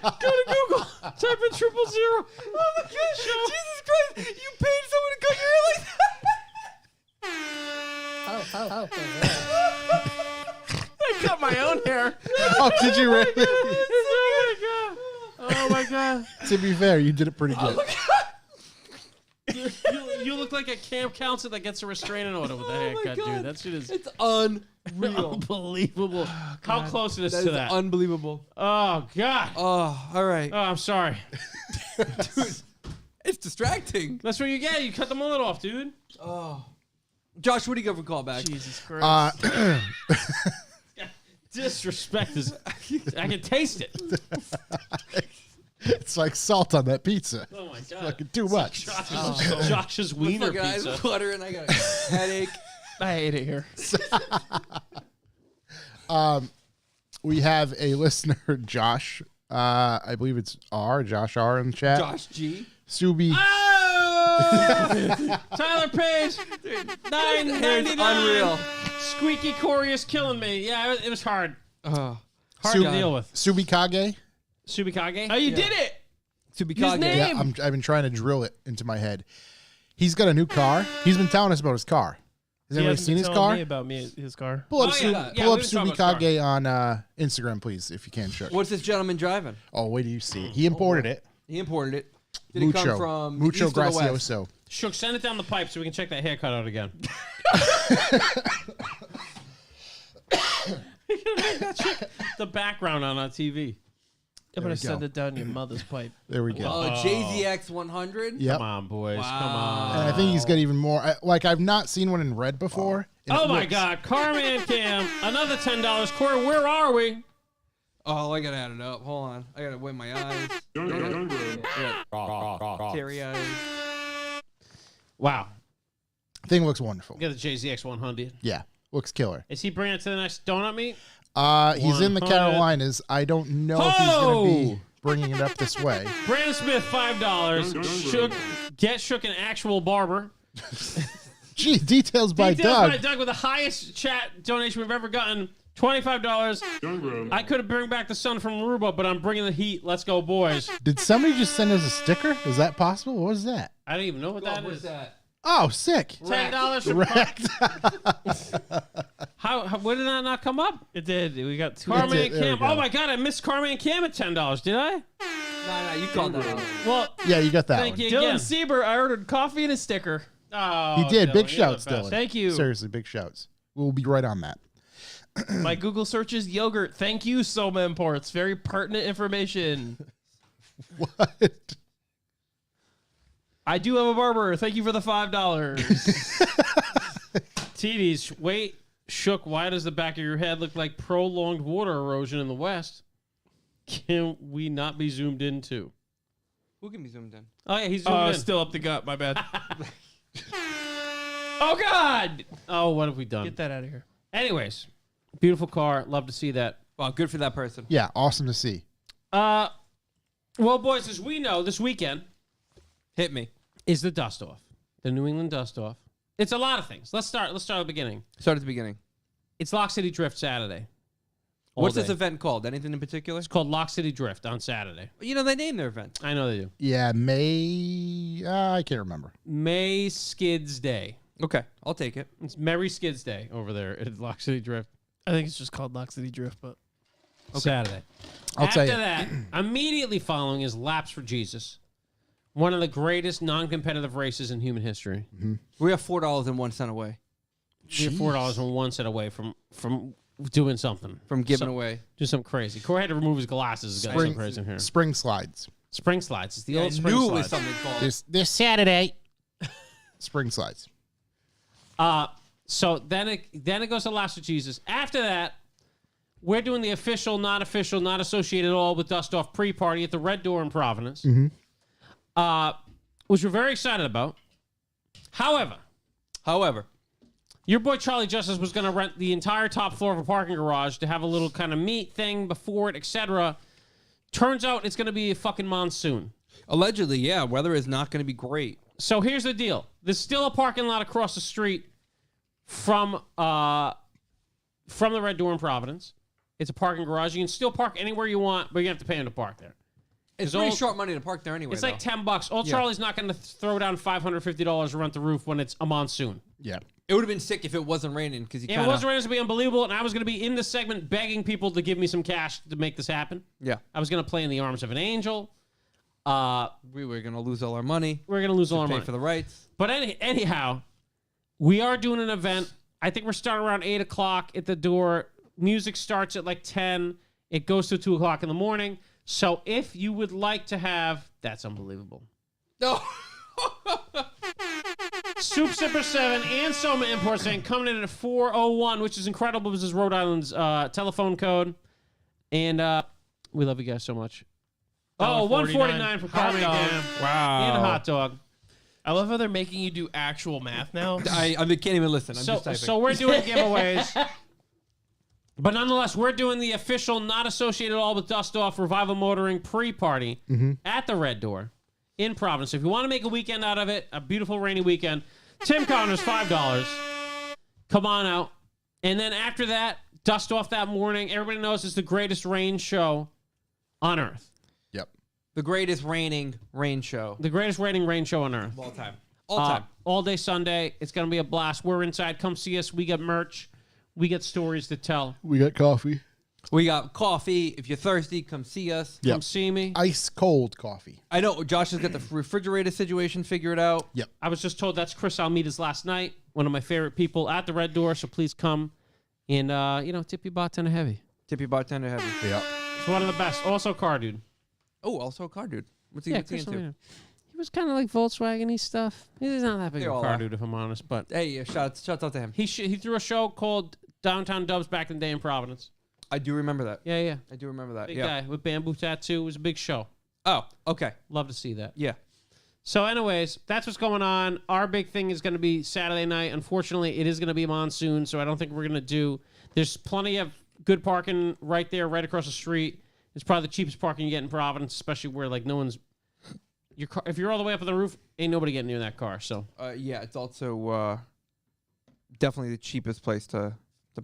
Speaker 1: go to Google, type in 000. Oh my god, Jesus Christ! You paid someone to cut your hair like that?
Speaker 5: I cut my own hair.
Speaker 2: Oh, did you really?
Speaker 1: Oh my god!
Speaker 2: To be fair, you did it pretty good.
Speaker 1: You look like a camp counselor that gets a restraining order with a haircut,
Speaker 3: God.
Speaker 1: dude. That shit is
Speaker 3: It's unreal.
Speaker 1: unbelievable. How close it is
Speaker 3: That
Speaker 1: to
Speaker 3: is
Speaker 1: that?
Speaker 3: unbelievable.
Speaker 1: Oh god!
Speaker 3: Oh, all right.
Speaker 1: Oh, I'm sorry.
Speaker 3: It's distracting.
Speaker 1: That's what you get. You cut the mullet off, dude.
Speaker 3: Oh. Josh, what do you go for callback?
Speaker 5: Jesus Christ.
Speaker 1: Disrespect is. I can taste it.
Speaker 2: It's like salt on that pizza.
Speaker 1: Oh my god!
Speaker 2: Fucking too much.
Speaker 1: Josh's wiener
Speaker 3: Fucking eyes
Speaker 1: pizza.
Speaker 3: watering. I got a headache.
Speaker 5: I hate it here.
Speaker 2: We have a listener, Josh. I believe it's Josh R in the chat.
Speaker 3: Josh G.
Speaker 2: Subi.
Speaker 1: Oh! Tyler Page, $9.99.
Speaker 3: Unreal.
Speaker 1: Squeaky Corey is killing me. Yeah, it was hard.
Speaker 3: Oh.
Speaker 1: Hard to deal with.
Speaker 2: Subikage.
Speaker 1: Subikage.
Speaker 5: Oh, you did it.
Speaker 3: Tsubikage.
Speaker 5: His name.
Speaker 2: Yeah, I've been trying to drill it into my head. He's got a new car. He's been telling us about his car. Has
Speaker 5: He
Speaker 2: anybody
Speaker 5: hasn't
Speaker 2: seen
Speaker 5: been
Speaker 2: his
Speaker 5: telling
Speaker 2: car?
Speaker 5: me about his car.
Speaker 2: Pull up,
Speaker 3: Oh, yeah. Yeah,
Speaker 2: pull
Speaker 3: we
Speaker 2: up
Speaker 3: were talking about
Speaker 2: Tsubikage on Instagram, please, if you can, Chuck.
Speaker 3: What's this gentleman driving?
Speaker 2: Oh, wait till you see it. He imported it.
Speaker 3: He imported it. Did it come from the
Speaker 2: Mucho
Speaker 3: east or the west?
Speaker 2: Gracioso.
Speaker 1: Shook, send it down the pipe so we can check that haircut out again. The background on our TV.
Speaker 5: I'm
Speaker 2: we
Speaker 5: gonna send
Speaker 2: go.
Speaker 5: it down your mother's pipe.
Speaker 2: There we go.
Speaker 3: JZX 100.
Speaker 2: Yep.
Speaker 1: Come on, boys.
Speaker 3: Wow.
Speaker 1: Come on.
Speaker 2: And I think he's got even more. Like, I've not seen one in red before. and
Speaker 1: Oh
Speaker 2: it
Speaker 1: my
Speaker 2: looks-
Speaker 1: God, Carman Cam, another $10. Corey, where are we?
Speaker 3: Oh, I gotta add it up. Hold on. I gotta wipe my eyes. Teary eyes.
Speaker 1: Wow.
Speaker 2: Thing looks wonderful.
Speaker 1: We got the JZX 100.
Speaker 2: Yeah, looks killer.
Speaker 1: Is he bringing it to the next donut meet?
Speaker 2: He's in the
Speaker 1: 100.
Speaker 2: Carolinas. I don't know if he's going to be
Speaker 1: Ho!
Speaker 2: bringing it up this way.
Speaker 1: Brandon Smith, $5. Shook, get Shook an actual barber.
Speaker 2: Gee, details by
Speaker 1: Details
Speaker 2: Doug.
Speaker 1: by Doug with the highest chat donation we've ever gotten. $25. I could have bring back the sun from Aruba, but I'm bringing the heat. Let's go, boys.
Speaker 2: Did somebody just send us a sticker? Is that possible? What was that?
Speaker 1: I don't even know what that
Speaker 3: What's
Speaker 1: is.
Speaker 3: that?
Speaker 2: Oh, sick.
Speaker 1: $10 from
Speaker 2: Wrecked.
Speaker 1: how where did that not come up?
Speaker 5: It did. We got two.
Speaker 1: Carmen
Speaker 2: it.
Speaker 1: and
Speaker 2: There we
Speaker 1: Cam.
Speaker 2: go.
Speaker 1: Oh my God, I missed Carmen and Cam at $10. Did I?
Speaker 3: No, you called that out.
Speaker 1: Well,
Speaker 2: Yeah, you got that
Speaker 1: thank
Speaker 2: one.
Speaker 1: you
Speaker 5: Dylan
Speaker 1: again.
Speaker 5: Sieber, I ordered coffee and a sticker.
Speaker 1: Oh,
Speaker 2: He did.
Speaker 1: Dylan,
Speaker 2: Big
Speaker 1: you're the
Speaker 2: shouts,
Speaker 1: best.
Speaker 2: Dylan.
Speaker 5: Thank you.
Speaker 2: Seriously, big shouts. We'll be right on that.
Speaker 5: My Google search is yogurt. Thank you, Soma Imports. Very pertinent information.
Speaker 2: What?
Speaker 5: I do have a barber. Thank you for the $5.
Speaker 1: TDs, wait, Shook, why does the back of your head look like prolonged water erosion in the West? Can we not be zoomed into?
Speaker 3: Who can be zoomed in?
Speaker 1: Oh, yeah, he's zoomed in.
Speaker 5: Still up the gut. My bad. Oh God!
Speaker 1: Oh, what have we done?
Speaker 5: Get that out of here.
Speaker 1: Anyways, beautiful car. Love to see that.
Speaker 3: Wow, good for that person.
Speaker 2: Yeah, awesome to see.
Speaker 1: Well, boys, as we know, this weekend
Speaker 3: Hit me.
Speaker 1: is the Dust Off, the New England Dust Off. It's a lot of things. Let's start at the beginning.
Speaker 3: Start at the beginning.
Speaker 1: It's Lock City Drift Saturday. All
Speaker 3: What's this
Speaker 1: day.
Speaker 3: event called? Anything in particular?
Speaker 1: It's called Lock City Drift on Saturday.
Speaker 3: You know, they name their event.
Speaker 1: I know they do.
Speaker 2: Yeah, May. I can't remember.
Speaker 1: May Skids Day.
Speaker 3: Okay, I'll take it.
Speaker 1: It's Merry Skids Day over there at Lock City Drift.
Speaker 5: I think it's just called Lock City Drift, but
Speaker 1: Saturday.
Speaker 2: I'll
Speaker 1: After
Speaker 2: tell you.
Speaker 1: that, immediately following is Laps for Jesus, one of the greatest non-competitive races in human history.
Speaker 3: We have $4.01 away
Speaker 1: We're $4.01 away from doing something,
Speaker 3: from giving away.
Speaker 1: do something crazy. Corey had to remove his glasses. It's got so crazy in here.
Speaker 2: Spring slides.
Speaker 1: Spring slides. It's the
Speaker 3: I
Speaker 1: old spring
Speaker 3: knew it was
Speaker 1: slides.
Speaker 3: something called.
Speaker 2: This Saturday. Spring slides.
Speaker 1: So then it goes to Laps for Jesus. After that, we're doing the official, not associated at all with Dust Off pre-party at the Red Door in Providence, which we're very excited about. However, your boy Charlie Justice was going to rent the entire top floor of a parking garage to have a little kind of meet thing before it, etc. Turns out it's going to be a fucking monsoon.
Speaker 3: Allegedly, yeah. Weather is not going to be great.
Speaker 1: So here's the deal. There's still a parking lot across the street from the Red Door in Providence. It's a parking garage. You can still park anywhere you want, but you have to pay him to park there.
Speaker 3: It's
Speaker 1: all-
Speaker 3: pretty short money to park there anyway.
Speaker 1: It's like
Speaker 3: though.
Speaker 1: $10. Old
Speaker 3: Yeah.
Speaker 1: Charlie's not going to throw down $550 to rent the roof when it's a monsoon.
Speaker 2: Yeah.
Speaker 3: It would have been sick if it wasn't raining because
Speaker 1: It wasn't going to be unbelievable, and I was going to be in this segment begging people to give me some cash to make this happen.
Speaker 3: Yeah,
Speaker 1: I was going to play in the arms of an angel.
Speaker 3: we were going to lose all our money.
Speaker 1: We're going to lose all our
Speaker 3: Pay
Speaker 1: money.
Speaker 3: for the rights.
Speaker 1: But anyhow, we are doing an event. I think we're starting around 8 o'clock at the door. Music starts at like 10. It goes to 2 o'clock in the morning. So if you would like to have... That's unbelievable.
Speaker 3: No.
Speaker 1: Soup Sipper 7 and Soma Import saying coming in at 401, which is incredible. This is Rhode Island's telephone code. And we love you guys so much. Oh, $149 for Carmen
Speaker 5: dog.
Speaker 1: Cam.
Speaker 3: Wow.
Speaker 1: And a hot dog.
Speaker 5: I love how they're making you do actual math now.
Speaker 3: I can't even listen. I'm just typing.
Speaker 1: So we're doing giveaways. But nonetheless, we're doing the official, not associated at all with Dust Off Revival Motoring pre-party at the Red Door in Providence. If you want to make a weekend out of it, a beautiful rainy weekend, Tim Connors, $5. Come on out. And then after that, Dust Off that morning. Everybody knows it's the greatest rain show on Earth.
Speaker 2: Yep.
Speaker 3: The greatest reigning rain show
Speaker 1: The greatest rating rain show on earth.
Speaker 3: of all time. All time.
Speaker 1: All day Sunday. It's going to be a blast. We're inside. Come see us. We get merch. We get stories to tell.
Speaker 2: We got coffee.
Speaker 3: We got coffee. If you're thirsty, come see us.
Speaker 2: Yep.
Speaker 1: Come see me.
Speaker 2: Ice cold coffee.
Speaker 3: I know Josh has got the refrigerator situation figured out.
Speaker 2: Yep.
Speaker 1: I was just told that's Chris Almeida's last night. One of my favorite people at the Red Door. So please come and, tip your bartender heavy.
Speaker 3: Tippy bartender heavy.
Speaker 2: Yep.
Speaker 1: It's one of the best. Also, car dude.
Speaker 3: Oh, also a car dude. What's he
Speaker 1: Chris
Speaker 3: into?
Speaker 1: Almeida. He was kind of like Volkswagen-y stuff. He's not that big
Speaker 3: They
Speaker 1: of a
Speaker 3: all
Speaker 1: car
Speaker 3: are.
Speaker 1: dude, if I'm honest. But
Speaker 3: Hey, shouts out to him.
Speaker 1: he threw a show called Downtown Dubs back in the day in Providence.
Speaker 3: I do remember that.
Speaker 1: Yeah.
Speaker 3: I do remember that.
Speaker 1: Big
Speaker 3: Yeah.
Speaker 1: guy with bamboo tattoo. It was a big show.
Speaker 3: Oh, okay.
Speaker 1: Love to see that.
Speaker 3: Yeah.
Speaker 1: So, anyways, that's what's going on. Our big thing is going to be Saturday night. Unfortunately, it is going to be monsoon, so I don't think we're going to do. There's plenty of good parking right there, right across the street. It's probably the cheapest parking you get in Providence, especially where like no one's. Your car, if you're all the way up on the roof, ain't nobody getting near that car. So
Speaker 3: Yeah, it's also definitely the cheapest place to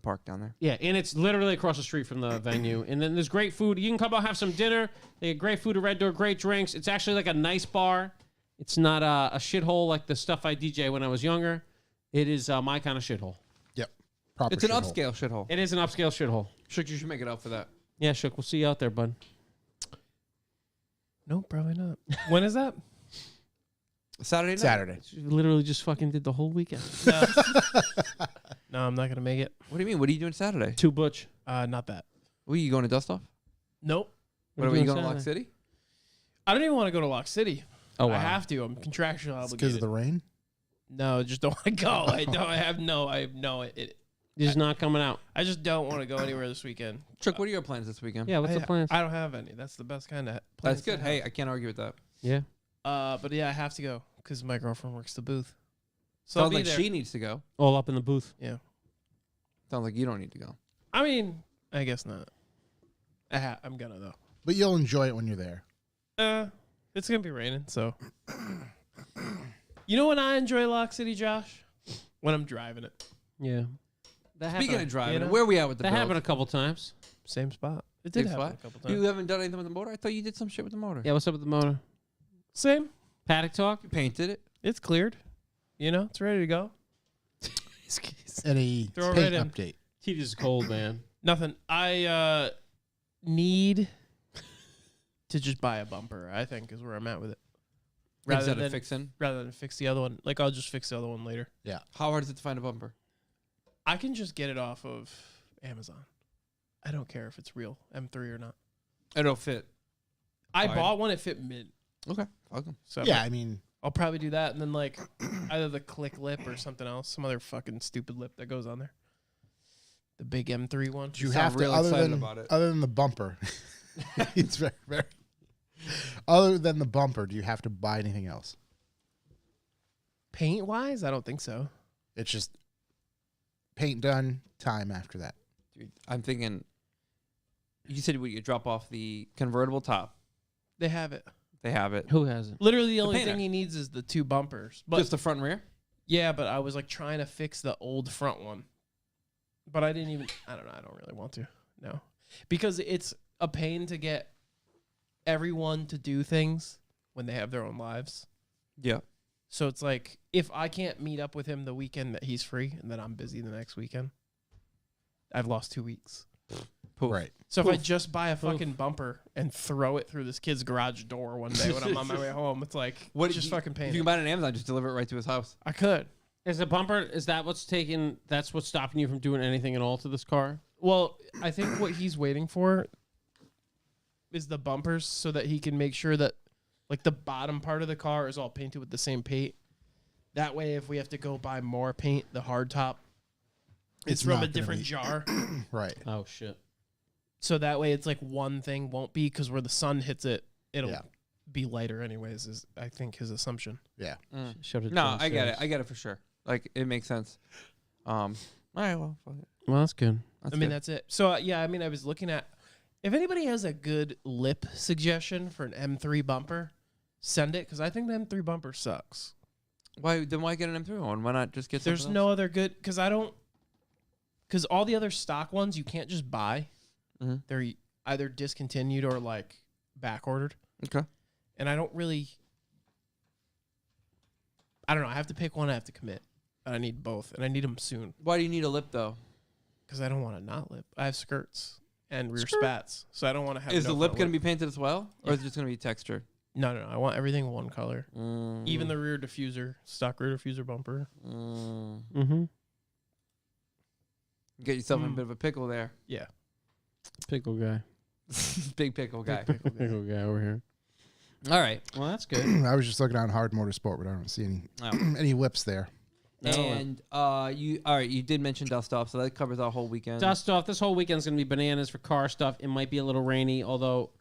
Speaker 3: park down there.
Speaker 1: yeah, and it's literally across the street from the venue. And then there's great food. You can come out have some dinner. They get great food at Red Door, great drinks. It's actually like a nice bar. It's not a shithole like the stuff I DJ when I was younger. It is my kind of shithole.
Speaker 2: Yep. Proper.
Speaker 3: It's an
Speaker 2: shithole.
Speaker 3: upscale shithole.
Speaker 1: It is an upscale shithole.
Speaker 3: Shook, you should make it up for that.
Speaker 1: Yeah, Shook, we'll see you out there, bud.
Speaker 5: No, probably not. When is that?
Speaker 3: Saturday night.
Speaker 2: Saturday.
Speaker 1: You literally just fucking did the whole weekend.
Speaker 5: No. No, I'm not gonna make it.
Speaker 3: What do you mean? What are you doing Saturday?
Speaker 1: Too butch.
Speaker 5: Not that.
Speaker 3: Are you going to Dust Off?
Speaker 5: Nope.
Speaker 3: What are you going to Lock City?
Speaker 5: I don't even want to go to Lock City.
Speaker 1: Oh,
Speaker 5: I have to. I'm contractually
Speaker 2: Because
Speaker 5: obligated.
Speaker 2: of the rain.
Speaker 5: No, just don't want to go. I don't. I have no.
Speaker 1: He's not coming out.
Speaker 5: I just don't want to go anywhere this weekend.
Speaker 3: Chuck, what are your plans this weekend?
Speaker 1: Yeah, what's the plan?
Speaker 5: I don't have any. That's the best kind of.
Speaker 3: That's good. Hey, I can't argue with that.
Speaker 1: Yeah.
Speaker 5: But yeah, I have to go because my girlfriend works the booth. So I'll
Speaker 3: Sounds
Speaker 5: be
Speaker 3: like
Speaker 5: there.
Speaker 3: she needs to go.
Speaker 1: All up in the booth.
Speaker 5: Yeah.
Speaker 3: Sounds like you don't need to go.
Speaker 5: I mean, I guess not. I'm gonna though.
Speaker 2: But you'll enjoy it when you're there.
Speaker 5: It's gonna be raining, so. You know when I enjoy Lock City, Josh? When I'm driving it.
Speaker 1: Yeah. That
Speaker 3: Speaking
Speaker 1: happened,
Speaker 3: of driving,
Speaker 5: know?
Speaker 3: where are we at with the
Speaker 1: that
Speaker 3: build?
Speaker 1: happened a couple times.
Speaker 5: Same spot. It did
Speaker 3: Same
Speaker 5: happen
Speaker 3: spot?
Speaker 5: a couple times.
Speaker 3: You haven't done anything with the motor? I thought you did some shit with the motor.
Speaker 1: Yeah, what's up with the motor?
Speaker 5: Same.
Speaker 1: Paddock talk?
Speaker 3: You painted it.
Speaker 5: It's cleared. You know, it's ready to go.
Speaker 2: Any
Speaker 5: Throw it
Speaker 2: paint
Speaker 5: right in.
Speaker 2: update?
Speaker 1: Heat is cold, man.
Speaker 5: Nothing. I need to just buy a bumper, I think, is where I'm at with it.
Speaker 3: Instead of fixing.
Speaker 5: Rather than fix the other one. Like, I'll just fix the other one later.
Speaker 3: How hard is it to find a bumper?
Speaker 5: I can just get it off of Amazon. I don't care if it's real M3 or not.
Speaker 3: It'll fit.
Speaker 5: I
Speaker 3: Fine.
Speaker 5: bought one, it fit mid.
Speaker 3: Okay. Welcome.
Speaker 5: So
Speaker 2: Yeah, I mean,
Speaker 5: I'll probably do that and then like either the click lip or something else, some other fucking stupid lip that goes on there. The big M3 one.
Speaker 2: do you
Speaker 3: sound
Speaker 2: have to
Speaker 3: real
Speaker 2: other
Speaker 3: excited
Speaker 2: than
Speaker 3: about it.
Speaker 2: other than the bumper? It's very, very. Other than the bumper, do you have to buy anything else?
Speaker 5: Paint wise, I don't think so.
Speaker 2: It's just paint done. Time after that.
Speaker 3: Dude, I'm thinking. You said you drop off the convertible top.
Speaker 5: They have it.
Speaker 3: They have it.
Speaker 1: Who has it?
Speaker 5: Literally the only
Speaker 3: painter.
Speaker 5: thing he needs is the two bumpers. But
Speaker 3: Just the front and rear.
Speaker 5: yeah, but I was like trying to fix the old front one. But I didn't even I don't know, I don't really want to. No. Because it's a pain to get everyone to do things when they have their own lives.
Speaker 3: Yeah.
Speaker 5: So it's like if I can't meet up with him the weekend that he's free and then I'm busy the next weekend, I've lost 2 weeks.
Speaker 3: Poof.
Speaker 2: Right.
Speaker 5: So if I just buy a fucking bumper and throw it through this kid's garage door one day when I'm on my way home, it's like
Speaker 3: What
Speaker 5: just
Speaker 3: you-
Speaker 5: fucking
Speaker 3: If
Speaker 5: pain.
Speaker 3: you can buy it on Amazon, just deliver it right to his house.
Speaker 5: I could.
Speaker 1: Is the bumper, is that what's taking, that's what's stopping you from doing anything at all to this car?
Speaker 5: Well, I think what he's waiting for is the bumpers so that he can make sure that like the bottom part of the car is all painted with the same paint. That way, if we have to go buy more paint, the hard top, it's
Speaker 2: It's
Speaker 5: from
Speaker 2: not
Speaker 5: a
Speaker 2: gonna
Speaker 5: different
Speaker 2: be-
Speaker 5: jar.
Speaker 2: Right.
Speaker 1: Oh, shit.
Speaker 5: So that way, it's like one thing won't be because where the sun hits it, it'll
Speaker 2: Yeah.
Speaker 5: be lighter anyways, is I think his assumption.
Speaker 2: Yeah.
Speaker 1: Showed it
Speaker 3: No, I get it. I get it for sure. Like it makes sense. All right. Well, fuck it.
Speaker 1: Well, that's good.
Speaker 3: That's
Speaker 5: I mean,
Speaker 3: good.
Speaker 5: that's it. So, yeah, I mean, I was looking at if anybody has a good lip suggestion for an M3 bumper, send it because I think the M3 bumper sucks.
Speaker 3: Why get an M3 one? Why not just get?
Speaker 5: There's
Speaker 3: something
Speaker 5: no
Speaker 3: else?
Speaker 5: other good because because all the other stock ones you can't just buy.
Speaker 3: Mhm.
Speaker 5: They're either discontinued or like back ordered.
Speaker 3: Okay.
Speaker 5: And I don't really. I don't know. I have to pick one. I have to commit. I need both, and I need them soon
Speaker 3: Why do you need a lip though?
Speaker 5: because I don't want to not lip. I have skirts and rear spats, so I don't want to have.
Speaker 3: Is
Speaker 5: no
Speaker 3: the lip
Speaker 5: front
Speaker 3: going to be painted as well, or is it just going to be textured?
Speaker 5: No. I want everything one color.
Speaker 3: Mm.
Speaker 5: Even the rear diffuser, stock rear diffuser bumper.
Speaker 3: Mm.
Speaker 1: Mm-hmm.
Speaker 3: Get yourself in a bit of a pickle there.
Speaker 5: Yeah.
Speaker 1: Pickle guy.
Speaker 3: Big pickle guy.
Speaker 1: Pickle guy over here.
Speaker 3: All right.
Speaker 1: Well, that's good.
Speaker 2: I was just looking on Hard Motorsport, but I don't see any
Speaker 3: Oh.
Speaker 2: any lips there.
Speaker 3: And you all right? You did mention dust off, so that covers our whole weekend.
Speaker 1: Dust off. This whole weekend's going to be bananas for car stuff. It might be a little rainy, although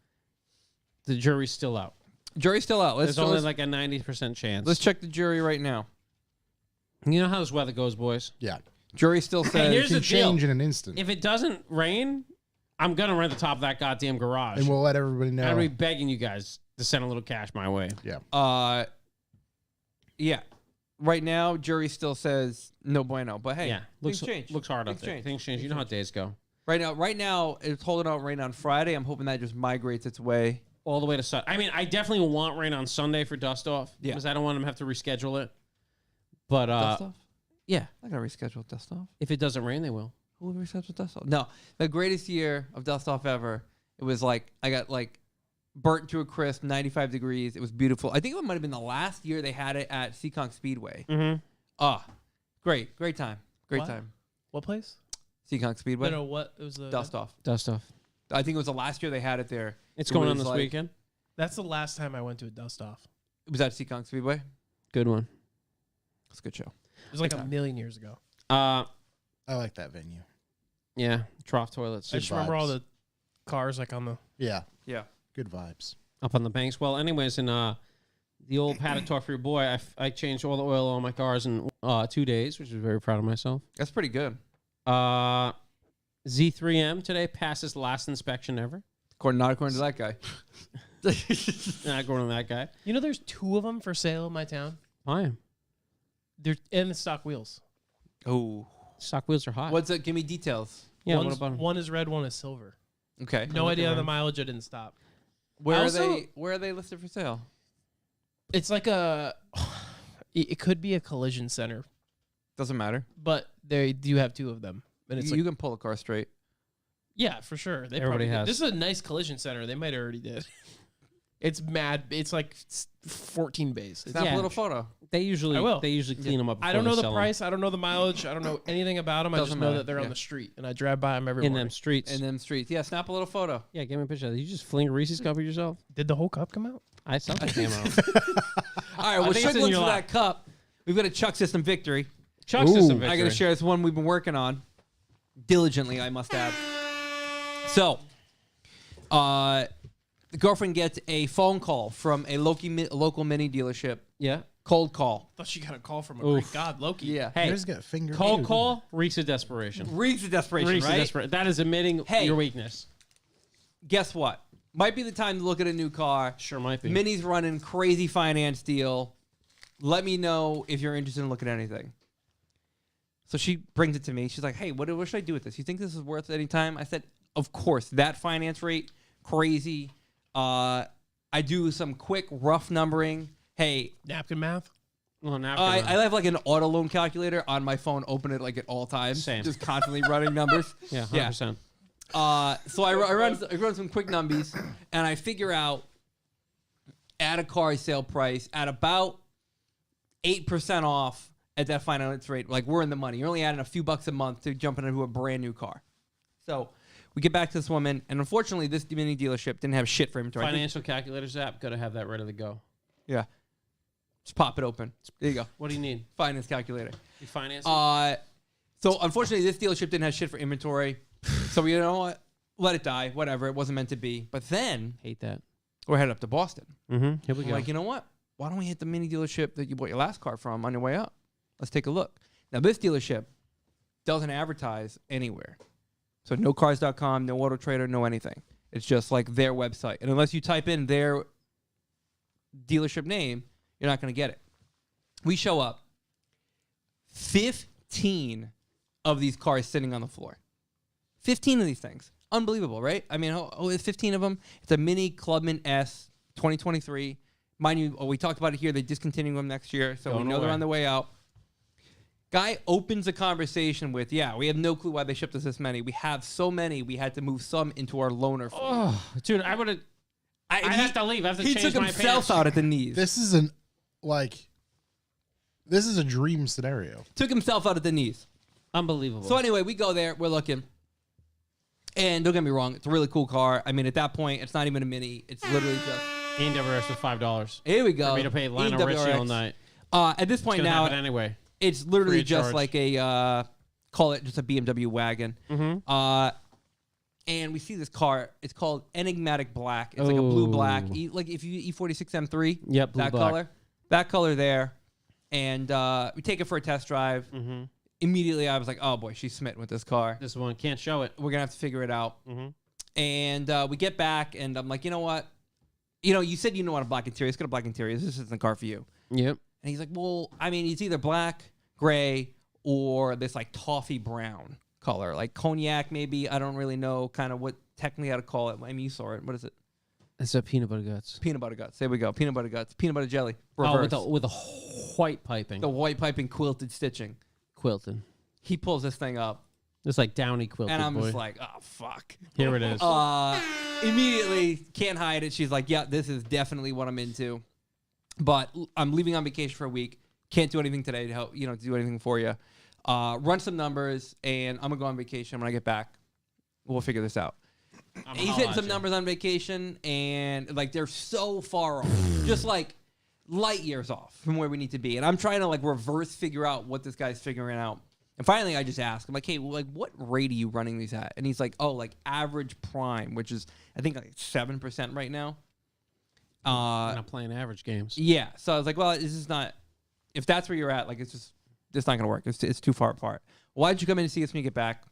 Speaker 1: the jury's still out.
Speaker 3: Jury's still out.
Speaker 1: There's only like a 90% chance.
Speaker 3: let's check the jury right now.
Speaker 1: You know how this weather goes, boys.
Speaker 2: Yeah,
Speaker 3: Jury still says
Speaker 1: here's
Speaker 2: it
Speaker 1: the
Speaker 2: can
Speaker 1: deal.
Speaker 2: change in an instant,
Speaker 1: If it doesn't rain, I'm going to rent the top of that goddamn garage.
Speaker 2: and we'll let everybody know.
Speaker 1: I'll be begging you guys to send a little cash my way.
Speaker 3: yeah. Right now, jury still says no bueno. But hey,
Speaker 1: Yeah,
Speaker 3: things change.
Speaker 1: looks hard
Speaker 3: Things
Speaker 1: up there.
Speaker 3: change.
Speaker 1: Things change. You know how days go.
Speaker 3: Right now, it's holding out rain on Friday. I'm hoping that just migrates its way.
Speaker 1: All the way to Sunday. I mean, I definitely want rain on Sunday for dust off.
Speaker 3: Yeah.
Speaker 1: Because I don't want them to have to reschedule it. But
Speaker 3: Dust off?
Speaker 1: yeah,
Speaker 3: I gotta reschedule dust off.
Speaker 1: if it doesn't rain, they will.
Speaker 3: Who would reschedule dust off? No, the greatest year of dust off ever. It was like I got like burnt to a crisp, 95 degrees. It was beautiful. I think it might have been the last year they had it at Seekonk Speedway.
Speaker 1: Mm-hmm.
Speaker 3: Great time. Great
Speaker 5: What?
Speaker 3: time.
Speaker 5: What place?
Speaker 3: Seekonk Speedway.
Speaker 5: No, what? It was the
Speaker 3: Dust off.
Speaker 1: Dust off.
Speaker 3: I think it was the last year they had it there.
Speaker 1: It's
Speaker 3: It
Speaker 1: going on
Speaker 3: was
Speaker 1: this
Speaker 3: like-
Speaker 1: weekend.
Speaker 5: That's the last time I went to a dust off.
Speaker 3: It was at Seekonk Speedway.
Speaker 1: Good one.
Speaker 3: It's a good show.
Speaker 5: It was like a million years ago.
Speaker 2: I like that venue.
Speaker 1: Yeah, trough toilets
Speaker 5: I just remember
Speaker 2: vibes.
Speaker 5: all the cars like on the.
Speaker 2: Yeah,
Speaker 3: Yeah.
Speaker 2: good vibes.
Speaker 1: up on the banks. Well, anyways, in the old paddock talk for your boy, I changed all the oil on my cars in 2 days, which is very proud of myself.
Speaker 3: That's pretty good.
Speaker 1: Z3M today passes last inspection ever.
Speaker 3: Not according to that guy.
Speaker 1: Not going to that guy.
Speaker 5: You know, there's 2 of them for sale in my town.
Speaker 1: I am.
Speaker 5: They're and the stock wheels.
Speaker 3: Oh.
Speaker 1: Stock wheels are hot.
Speaker 3: What's it? Give me details.
Speaker 1: Yeah, what
Speaker 5: One's-
Speaker 1: about 'em?
Speaker 5: one is red, one is silver.
Speaker 3: Okay.
Speaker 5: No idea on the
Speaker 1: around.
Speaker 5: mileage. I didn't stop.
Speaker 3: Where
Speaker 5: Also-
Speaker 3: Where are they listed for sale?
Speaker 5: It's like a. It could be a collision center,
Speaker 3: Doesn't matter.
Speaker 5: but they do have 2 of them, and it's
Speaker 3: You
Speaker 5: like
Speaker 3: can pull a car straight.
Speaker 5: yeah, for sure. They
Speaker 1: Everybody
Speaker 5: probably
Speaker 1: has.
Speaker 5: This is a nice collision center. They might have already did. It's mad. It's like 14 bays. It's-
Speaker 3: Snap
Speaker 1: Yeah.
Speaker 3: a little photo.
Speaker 1: They usually
Speaker 5: I will.
Speaker 1: clean them up.
Speaker 5: I
Speaker 1: before
Speaker 5: don't know
Speaker 1: they
Speaker 5: the
Speaker 1: sell 'em.
Speaker 5: price. I don't know the mileage. I don't know anything about them. I just
Speaker 3: Doesn't
Speaker 5: know
Speaker 3: matter.
Speaker 5: that they're
Speaker 3: Yeah.
Speaker 5: on the street, and I drive by them every
Speaker 1: in
Speaker 5: morning.
Speaker 1: them streets.
Speaker 3: In them streets. Yeah, snap a little photo.
Speaker 1: Yeah, give me a picture. Did you just fling a Reese's cup at yourself?
Speaker 5: Did the whole cup come out?
Speaker 1: I something came out.
Speaker 3: All right, well,
Speaker 1: think it's
Speaker 3: should
Speaker 1: in
Speaker 3: look
Speaker 1: your
Speaker 3: for
Speaker 1: lap.
Speaker 3: that cup. We've got a Chuck System victory.
Speaker 1: Chuck
Speaker 2: Ooh.
Speaker 1: system
Speaker 3: I got
Speaker 1: victory.
Speaker 3: to share this one we've been working on diligently, I must add. So, the girlfriend gets a phone call from a local mini dealership.
Speaker 1: Yeah.
Speaker 3: Cold call.
Speaker 5: I thought she got a call from a
Speaker 1: Oof.
Speaker 5: Greek god, Loki.
Speaker 3: Yeah.
Speaker 1: Hey,
Speaker 2: Here's got finger.
Speaker 1: cold
Speaker 2: Ew.
Speaker 1: call reeks of desperation.
Speaker 3: Reeks of desperation,
Speaker 1: Reeks of
Speaker 3: right?
Speaker 1: desperation. That is admitting
Speaker 3: Hey.
Speaker 1: your weakness.
Speaker 3: Guess what? Might be the time to look at a new car.
Speaker 1: Sure might be.
Speaker 3: Mini's running crazy finance deal. Let me know if you're interested in looking at anything. So she brings it to me. She's like, hey, what should I do with this? You think this is worth any time? I said, of course. That finance rate, crazy. I do some quick, rough numbering. Hey,
Speaker 5: Napkin math.
Speaker 1: Well, now
Speaker 3: I have like an auto loan calculator on my phone, open it like at all times.
Speaker 1: Same.
Speaker 3: Just constantly running numbers.
Speaker 1: yeah, 100%.
Speaker 3: So I run some quick numbies, and I figure out at a car sale price at about 8% off at that finance rate. Like, we're in the money. You're only adding a few bucks a month to jump into a brand new car. So we get back to this woman, and unfortunately, this mini dealership didn't have shit for inventory. I think-
Speaker 1: Financial calculators app, got to have that ready to go.
Speaker 3: Yeah. Just pop it open. There you go.
Speaker 1: What do you need?
Speaker 3: Finance calculator.
Speaker 1: You finance?
Speaker 3: So unfortunately, this dealership didn't have shit for inventory. So you know what? Let it die. Whatever. It wasn't meant to be. But then
Speaker 1: Hate that.
Speaker 3: we're headed up to Boston.
Speaker 1: Mm-hmm. Here we
Speaker 3: I'm
Speaker 1: go.
Speaker 3: like, you know what? Why don't we hit the mini dealership that you bought your last car from on your way up? Let's take a look. Now, this dealership doesn't advertise anywhere. So no cars.com, no Auto Trader, no anything. It's just like their website. And unless you type in their dealership name, you're not going to get it. We show up. 15 of these cars sitting on the floor. 15 of these things. Unbelievable, right? I mean, it's 15 of them. It's a mini Clubman S, 2023. Mind you, we talked about it here. They discontinue them next year, so
Speaker 1: Going
Speaker 3: we know they're
Speaker 1: away.
Speaker 3: on the way out. Guy opens a conversation with, yeah, we have no clue why they shipped us this many. We have so many, we had to move some into our loaner fleet.
Speaker 1: Oh, dude, I would have. I have to leave. I have to
Speaker 3: He
Speaker 1: change
Speaker 3: took
Speaker 1: my
Speaker 3: himself
Speaker 1: pants.
Speaker 3: out at the knees.
Speaker 2: This is a dream scenario.
Speaker 3: Took himself out at the knees.
Speaker 1: Unbelievable.
Speaker 3: So anyway, we go there. We're looking. And don't get me wrong, it's a really cool car. I mean, at that point, it's not even a Mini. It's literally just...
Speaker 1: EWRX for $5.
Speaker 3: Here we go.
Speaker 1: For me to pay Lionel Richie all
Speaker 3: EWRX.
Speaker 1: night.
Speaker 3: At this
Speaker 1: It's
Speaker 3: point
Speaker 1: gonna
Speaker 3: now,
Speaker 1: happen anyway.
Speaker 3: it's literally
Speaker 1: Free of
Speaker 3: just
Speaker 1: charge.
Speaker 3: like a... call it just a BMW wagon.
Speaker 1: Mm-hmm.
Speaker 3: And we see this car. It's called Enigmatic Black. It's like a blue-black. Like if you E46 M3.
Speaker 1: Yep, blue
Speaker 3: that
Speaker 1: black.
Speaker 3: color. That color there. And we take it for a test drive.
Speaker 1: Mm-hmm.
Speaker 3: Immediately, I was like, oh, boy, she's smitten with this car.
Speaker 1: This one can't show it.
Speaker 3: We're going to have to figure it out.
Speaker 1: Mm-hmm.
Speaker 3: And we get back, and I'm like, you know what? You said you don't want a black interior. It's got a black interior. This isn't the car for you.
Speaker 1: Yep.
Speaker 3: And he's like, well, I mean, it's either black, gray, or this like toffee brown color, like cognac maybe. I don't really know kind of what technically how to call it. I mean, you saw it. What is it?
Speaker 1: It's a peanut butter guts.
Speaker 3: Peanut butter guts. There we go. Peanut butter guts. Peanut butter jelly.
Speaker 1: Oh,
Speaker 3: Reverse.
Speaker 1: with the white piping.
Speaker 3: The white piping quilted stitching.
Speaker 1: Quilted.
Speaker 3: He pulls this thing up,
Speaker 1: It's like Downy quilted,
Speaker 3: and I'm
Speaker 1: boy.
Speaker 3: just like, oh, fuck.
Speaker 1: Here it is.
Speaker 3: Immediately, can't hide it. She's like, yeah, this is definitely what I'm into. But I'm leaving on vacation for a week. Can't do anything today to help, to do anything for you. Run some numbers, and I'm going to go on vacation. When I get back, we'll figure this out. He's hitting some numbers on vacation, and like they're so far off, just like light years off from where we need to be. And I'm trying to like reverse figure out what this guy's figuring out. And finally, I just ask him like, "Hey, well, like, what rate are you running these at?" And he's like, "Oh, like average prime, which is I think like 7% right now."
Speaker 1: I'm not playing average games.
Speaker 3: Yeah. So I was like, "Well, this is not. If that's where you're at, like, it's not gonna work. It's too far apart. Why did you come in to see us when you get back?"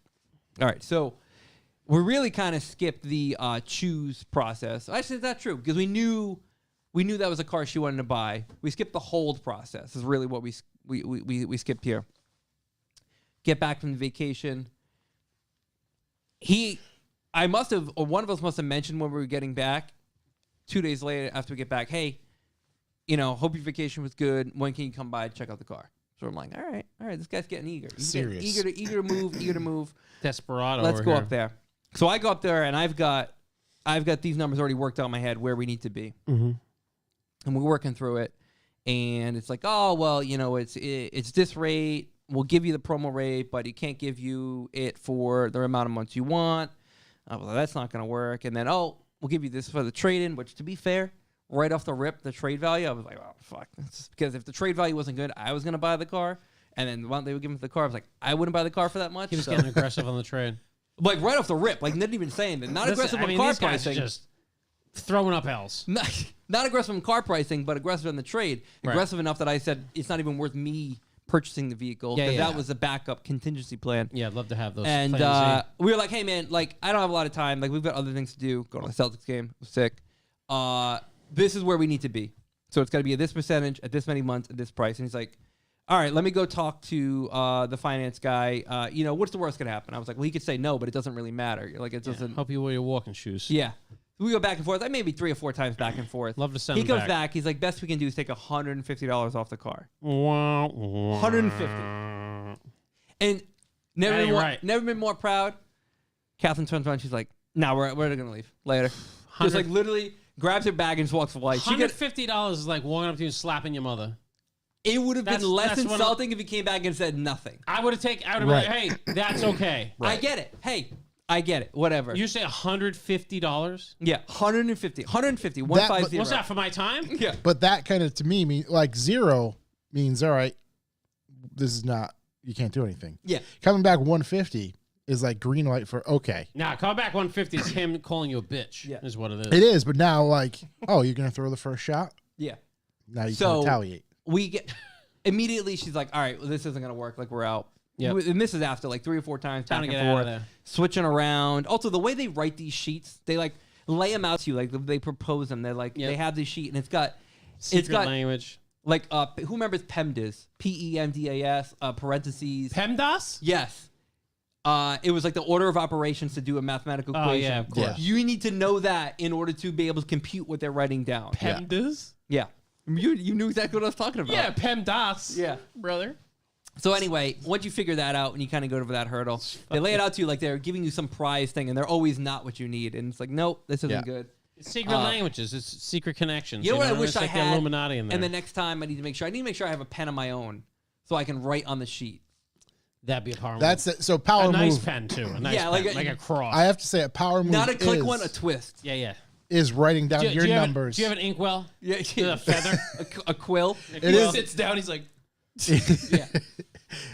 Speaker 3: All right, so. We really kind of skipped the choose process. Actually, that's true because we knew that was a car she wanted to buy. We skipped the hold process. Is really what we skipped here. Get back from the vacation. One of us must have mentioned when we were getting back. 2 days later, after we get back, hey, hope your vacation was good. When can you come by and check out the car? So I'm like, all right, this guy's getting eager. He's getting
Speaker 2: Serious.
Speaker 3: eager to move.
Speaker 1: Desperado.
Speaker 3: Let's
Speaker 1: over
Speaker 3: go
Speaker 1: here.
Speaker 3: up there. So I go up there, and I've got these numbers already worked out in my head where we need to be,
Speaker 1: Mm-hmm.
Speaker 3: and we're working through it. And it's like, oh well, it's this rate. We'll give you the promo rate, but he can't give you it for the amount of months you want. Well, that's not going to work. And then we'll give you this for the trade-in. Which, to be fair, right off the rip, the trade value, I was like, oh fuck, because if the trade value wasn't good, I was going to buy the car. And then when they would give me the car, I was like, I wouldn't buy the car for that much.
Speaker 1: He was
Speaker 3: so-
Speaker 1: getting aggressive on the trade.
Speaker 3: like right off the rip, like not even saying that. Not aggressive on car
Speaker 1: these guys
Speaker 3: pricing.
Speaker 1: are just throwing up L's.
Speaker 3: Not aggressive on car pricing, but aggressive on the trade.
Speaker 1: Right.
Speaker 3: Aggressive enough that I said it's not even worth me purchasing the vehicle
Speaker 1: Yeah,
Speaker 3: because
Speaker 1: yeah.
Speaker 3: that was a backup contingency plan.
Speaker 1: Yeah, I'd love to have those.
Speaker 3: And
Speaker 1: plan Z.
Speaker 3: we were like, hey man, like I don't have a lot of time. Like we've got other things to do. Go to the Celtics game. I was sick. This is where we need to be. So it's got to be at this percentage, at this many months, at this price. And he's like, all right, let me go talk to the finance guy. What's the worst going to happen? I was like, well, he could say no, but it doesn't really matter. Like it doesn't.
Speaker 1: Hope you wear your walking shoes.
Speaker 3: Yeah. We go back and forth. Maybe 3 or 4 times back and forth.
Speaker 1: Love to send
Speaker 3: He
Speaker 1: them
Speaker 3: comes back. He's like, best we can do is take $150 off the car.
Speaker 1: $150.
Speaker 3: 150. And never,
Speaker 1: Yeah,
Speaker 3: been
Speaker 1: you're
Speaker 3: more,
Speaker 1: right.
Speaker 3: never been more proud. Catherine turns around. She's like, nah, we're going to leave later. Just like literally grabs her bag and just walks away.
Speaker 1: $150 is like walking up to you and slapping your mother.
Speaker 3: It would have been
Speaker 1: That's-
Speaker 3: less
Speaker 1: that's what
Speaker 3: insulting if he came back and said nothing.
Speaker 1: I would have been
Speaker 2: Right.
Speaker 1: like, hey, that's okay.
Speaker 3: I get it. Hey, I get it. Whatever.
Speaker 1: You say $150?
Speaker 3: yeah, 150. 150.
Speaker 2: That-
Speaker 3: 150.
Speaker 1: What's that for my time?
Speaker 3: Yeah.
Speaker 2: But that kind of to me mean like 0 means all right. This is not. You can't do anything.
Speaker 3: Yeah.
Speaker 2: Coming back 150 is like green light for okay.
Speaker 1: Nah, call back 150 is him calling you a bitch.
Speaker 3: Yeah.
Speaker 1: Is what it is.
Speaker 2: It is, but now like you're gonna throw the first shot.
Speaker 3: Yeah.
Speaker 2: Now you
Speaker 3: So-
Speaker 2: can retaliate.
Speaker 3: We get immediately. She's like, "All right, well, this isn't gonna work. Like we're out."
Speaker 1: Yep.
Speaker 3: And this is after like 3 or 4 times
Speaker 1: Time
Speaker 3: back
Speaker 1: to
Speaker 3: and
Speaker 1: get out of
Speaker 3: forth,
Speaker 1: there.
Speaker 3: switching around. Also, the way they write these sheets, they like lay them out to you, like they propose them. They're like
Speaker 1: Yep.
Speaker 3: they have this sheet, and it's got
Speaker 1: Secret language.
Speaker 3: like who remembers PEMDAS? PEMDAS parentheses.
Speaker 1: PEMDAS?
Speaker 3: Yes. It was like the order of operations to do a mathematical
Speaker 1: Oh,
Speaker 3: equation.
Speaker 1: yeah, of course.
Speaker 3: You need to know that in order to be able to compute what they're writing down.
Speaker 5: PEMDAS?
Speaker 3: Yeah. You knew exactly what I was talking about.
Speaker 5: Yeah, PEMDAS.
Speaker 3: Yeah.
Speaker 5: Brother.
Speaker 3: So anyway, once you figure that out and you kind of go over that hurdle, they lay it out to you like they're giving you some prize thing, and they're always not what you need. And it's like, nope, this isn't good.
Speaker 1: It's secret languages. It's secret connections.
Speaker 3: You know what I wish
Speaker 1: It's
Speaker 3: I
Speaker 1: like
Speaker 3: had?
Speaker 1: the Illuminati in there.
Speaker 3: And the next time I need to make sure I have a pen of my own so I can write on the sheet.
Speaker 1: That'd be a power
Speaker 2: That's
Speaker 1: move.
Speaker 2: it. So power
Speaker 1: A nice
Speaker 2: move.
Speaker 1: pen, too. A nice
Speaker 3: Yeah,
Speaker 1: pen,
Speaker 3: like
Speaker 1: like
Speaker 3: a-
Speaker 1: a cross.
Speaker 2: I have to say a power move
Speaker 3: Not a click
Speaker 2: is,
Speaker 3: one, a twist.
Speaker 1: yeah.
Speaker 2: is writing down
Speaker 1: Do
Speaker 2: your
Speaker 1: you have
Speaker 2: numbers.
Speaker 1: do you have an inkwell?
Speaker 3: Yeah,
Speaker 1: A feather?
Speaker 3: a quill.
Speaker 2: It
Speaker 5: He
Speaker 2: is,
Speaker 5: sits down. He's like,
Speaker 3: Yeah.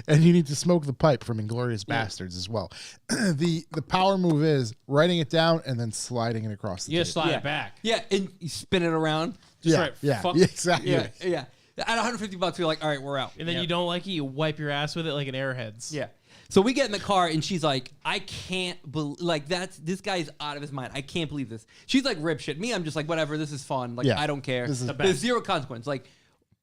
Speaker 2: and you need to smoke the pipe from Inglorious Bastards as well. The power move is writing it down and then sliding it across the
Speaker 1: You
Speaker 2: table.
Speaker 1: just slide
Speaker 3: Yeah.
Speaker 1: it back.
Speaker 3: Yeah, and you spin it around.
Speaker 2: Yeah,
Speaker 1: right,
Speaker 2: yeah,
Speaker 1: fuck-
Speaker 2: yeah, exactly.
Speaker 3: Yeah. At $150, you're like, all right, we're out.
Speaker 5: and then you don't like it, you wipe your ass with it like an Airheads.
Speaker 3: Yeah. So we get in the car and she's like, I can't believe, like, this guy's out of his mind. I can't believe this. She's like, rip shit. Me, I'm just like, whatever, this is fun. Like,
Speaker 2: Yeah.
Speaker 3: I don't care.
Speaker 2: This is the
Speaker 3: There's
Speaker 1: best.
Speaker 3: zero consequence. Like,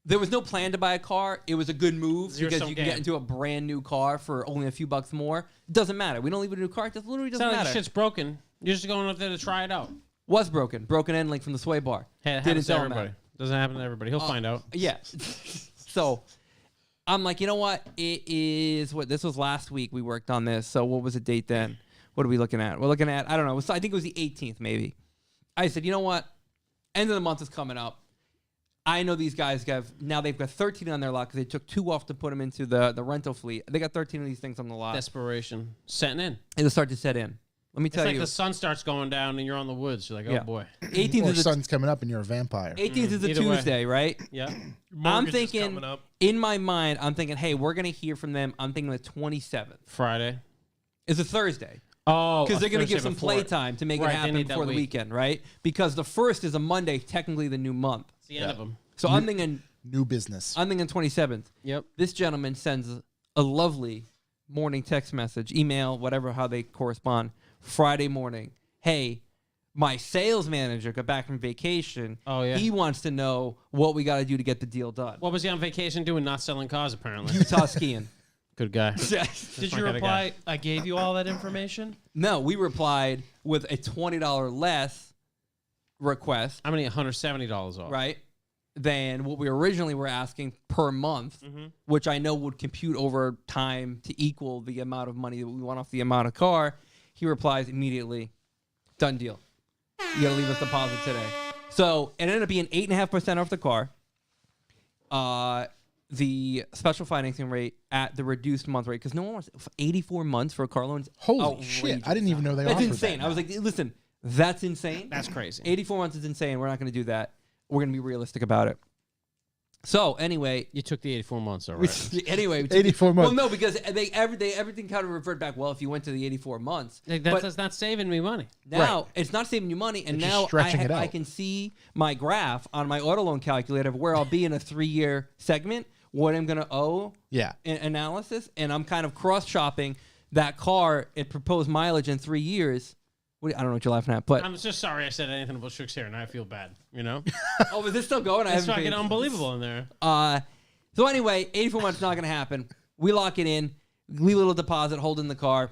Speaker 3: there was no plan to buy a car. It was a good move
Speaker 1: Zero
Speaker 3: because
Speaker 1: sum
Speaker 3: you can get
Speaker 1: game.
Speaker 3: into a brand new car for only a few bucks more. Doesn't matter. We don't leave a new car. It just literally
Speaker 1: It's
Speaker 3: doesn't
Speaker 1: not like the
Speaker 3: matter.
Speaker 1: shit's broken. You're just going up there to try it out.
Speaker 3: Was broken. Broken end link from the sway bar.
Speaker 1: Hey, it
Speaker 3: Didn't
Speaker 1: happens to
Speaker 3: tell him
Speaker 1: everybody.
Speaker 3: that.
Speaker 1: Doesn't happen to everybody. He'll find out.
Speaker 3: Yeah. So I'm like, you know what? It is what this was last week. We worked on this. So what was the date then? What are we looking at? We're looking at, I don't know. I think it was the 18th, maybe. I said, you know what? End of the month is coming up. I know these guys they've got 13 on their lot because they took 2 off to put them into the rental fleet. They got 13 of these things on the lot.
Speaker 1: Desperation. Setting in.
Speaker 3: It'll start to set in. Let me
Speaker 1: It's
Speaker 3: tell
Speaker 1: like
Speaker 3: you.
Speaker 1: the sun starts going down and you're on the woods. You're like, oh
Speaker 3: Yeah.
Speaker 1: boy.
Speaker 3: 18th
Speaker 2: Or
Speaker 3: is a
Speaker 2: sun's coming up and you're a vampire.
Speaker 3: 18th is a
Speaker 1: Either way.
Speaker 3: Tuesday, right?
Speaker 1: Yeah.
Speaker 3: I'm
Speaker 5: Mortgage is
Speaker 3: thinking
Speaker 5: coming up.
Speaker 3: in my mind, I'm thinking, hey, we're gonna hear from them. I'm thinking the 27th
Speaker 1: Friday.
Speaker 3: is a Thursday.
Speaker 1: Oh,
Speaker 3: Because they're going to give
Speaker 1: Thursday
Speaker 3: some
Speaker 1: before.
Speaker 3: play time to make
Speaker 1: Right,
Speaker 3: it
Speaker 1: they
Speaker 3: happen
Speaker 1: need that
Speaker 3: before the
Speaker 1: week.
Speaker 3: weekend, right? Because the 1st is a Monday, technically the new month.
Speaker 1: It's the end of them.
Speaker 3: So I'm thinking
Speaker 2: New business.
Speaker 3: 27th.
Speaker 1: Yep.
Speaker 3: This gentleman sends a lovely morning text message, email, whatever, how they correspond, Friday morning. Hey, my sales manager got back from vacation.
Speaker 1: Oh, yeah.
Speaker 3: He wants to know what we got to do to get the deal done.
Speaker 1: What was he on vacation doing? Not selling cars, apparently.
Speaker 3: Utah skiing.
Speaker 1: Good guy.
Speaker 5: Did
Speaker 1: my
Speaker 5: you
Speaker 1: kind of
Speaker 5: reply, I gave you all that information?
Speaker 3: No, we replied with a $20 less request,
Speaker 1: I'm going to get $170 off.
Speaker 3: right, than what we originally were asking per month, which I know would compute over time to equal the amount of money that we want off the amount of car. He replies immediately, done deal. You got to leave us deposit today. So it ended up being 8.5% off the car. The special financing rate at the reduced month rate, because no one wants 84 months for a car loan.
Speaker 2: Holy shit! I didn't even know they
Speaker 3: That's
Speaker 2: offered
Speaker 3: insane.
Speaker 2: that.
Speaker 3: I was like, listen, that's insane.
Speaker 1: That's crazy.
Speaker 3: 84 months is insane. We're not going to do that. We're going to be realistic about it. So anyway,
Speaker 1: You took the 84 months, all right.
Speaker 3: anyway,
Speaker 2: 84 months.
Speaker 3: Well, no, because everything kind of reverted back. Well, if you went to the 84 months,
Speaker 1: Like,
Speaker 3: but
Speaker 1: that's not saving me money.
Speaker 3: now it's not saving you money, and
Speaker 2: It's just
Speaker 3: now
Speaker 2: stretching it out.
Speaker 3: I can see my graph on my auto loan calculator of where I'll be in a 3-year segment, what I'm going to owe,
Speaker 2: Yeah.
Speaker 3: analysis, and I'm kind of cross shopping that car at proposed mileage in 3 years. I don't know what you're laughing at, but
Speaker 1: I'm just sorry I said anything about Shook's hair, and I feel bad. You know?
Speaker 3: oh, is this still going?
Speaker 1: It's
Speaker 3: haven't
Speaker 1: fucking
Speaker 3: paid.
Speaker 1: unbelievable in there.
Speaker 3: So anyway, 84 months not going to happen. We lock it in, leave a little deposit, hold in the car.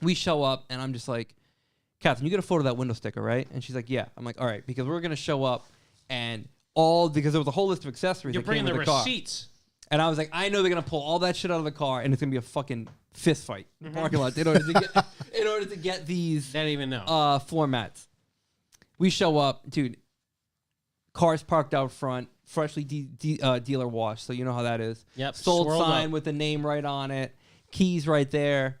Speaker 3: We show up, and I'm just like, Catherine, you get a photo of that window sticker, right? And she's like, yeah. I'm like, all right, because we're going to show up, and because there was a whole list of accessories
Speaker 1: You're
Speaker 3: that came
Speaker 1: bringing
Speaker 3: with
Speaker 1: the
Speaker 3: the car.
Speaker 1: receipts.
Speaker 3: And I was like, I know they're going to pull all that shit out of the car, and it's going to be a fucking fist fight in the parking lot in order to get these
Speaker 1: They don't even know.
Speaker 3: floor mats. We show up, dude. Cars parked out front, freshly dealer washed, so you know how that is.
Speaker 1: Yep,
Speaker 3: Sold
Speaker 1: swirled
Speaker 3: sign
Speaker 1: up.
Speaker 3: with the name right on it, keys right there.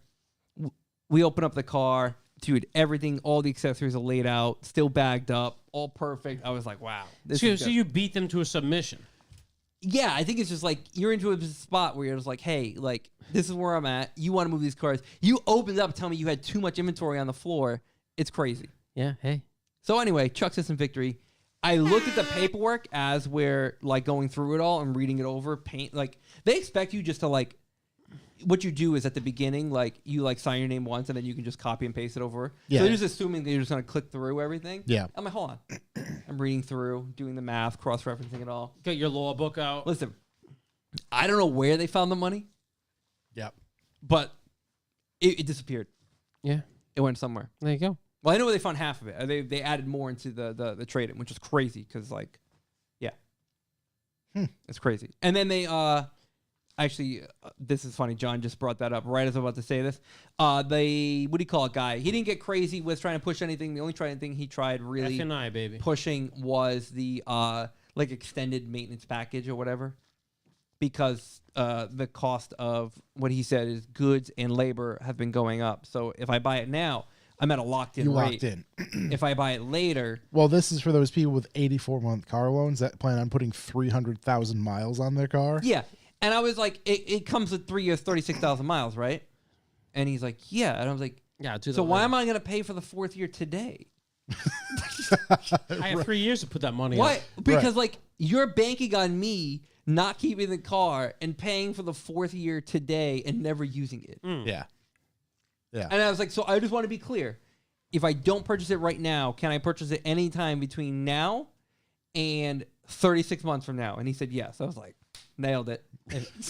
Speaker 3: We open up the car, dude. Everything, all the accessories are laid out, still bagged up, all perfect. I was like, wow. This is
Speaker 1: So
Speaker 3: good.
Speaker 1: you beat them to a submission.
Speaker 3: Yeah, I think it's just like you're into a spot where you're just like, hey, like this is where I'm at. You want to move these cars. You opened up, tell me you had too much inventory on the floor. It's crazy.
Speaker 1: Yeah, hey.
Speaker 3: So anyway, Chuck says in victory. I looked at the paperwork as we're like going through it all and reading it over. Like they expect you just to like. What you do is at the beginning, like you like sign your name once and then you can just copy and paste it over.
Speaker 2: Yeah.
Speaker 3: So they're just assuming that you're just gonna click through everything.
Speaker 2: Yeah.
Speaker 3: I'm like, hold on. I'm reading through, doing the math, cross-referencing it all.
Speaker 1: Got your law book out.
Speaker 3: Listen, I don't know where they found the money,
Speaker 2: Yep.
Speaker 3: but It disappeared.
Speaker 1: Yeah.
Speaker 3: It went somewhere.
Speaker 1: There you go.
Speaker 3: Well, I know they found half of it. They added more into the trade-in, which is crazy because, like, yeah. It's crazy. And then they, actually, this is funny. John just brought that up right as I'm about to say this. What do you call it, guy? He didn't get crazy with trying to push anything. The only thing he tried really
Speaker 1: F&I, baby.
Speaker 3: pushing was the, like, extended maintenance package or whatever. Because the cost of what he said is goods and labor have been going up. So if I buy it now, I'm at a locked-in
Speaker 2: You
Speaker 3: rate.
Speaker 2: locked in.
Speaker 3: If I buy it later,
Speaker 2: Well, this is for those people with 84-month car loans that plan on putting 300,000 miles on their car.
Speaker 3: yeah. And I was like, it comes with 3 years, 36,000 miles, right? And he's like, yeah. And I was like,
Speaker 1: Yeah, do
Speaker 3: so why am I going to pay for the 4th year today?
Speaker 1: I have 3 years to put that money
Speaker 3: Why?
Speaker 1: up.
Speaker 3: Because like you're banking on me not keeping the car and paying for the 4th year today and never using it.
Speaker 2: Yeah. Yeah.
Speaker 3: And I was like, so I just want to be clear. If I don't purchase it right now, can I purchase it anytime between now and 36 months from now? And he said yes. I was like, nailed it.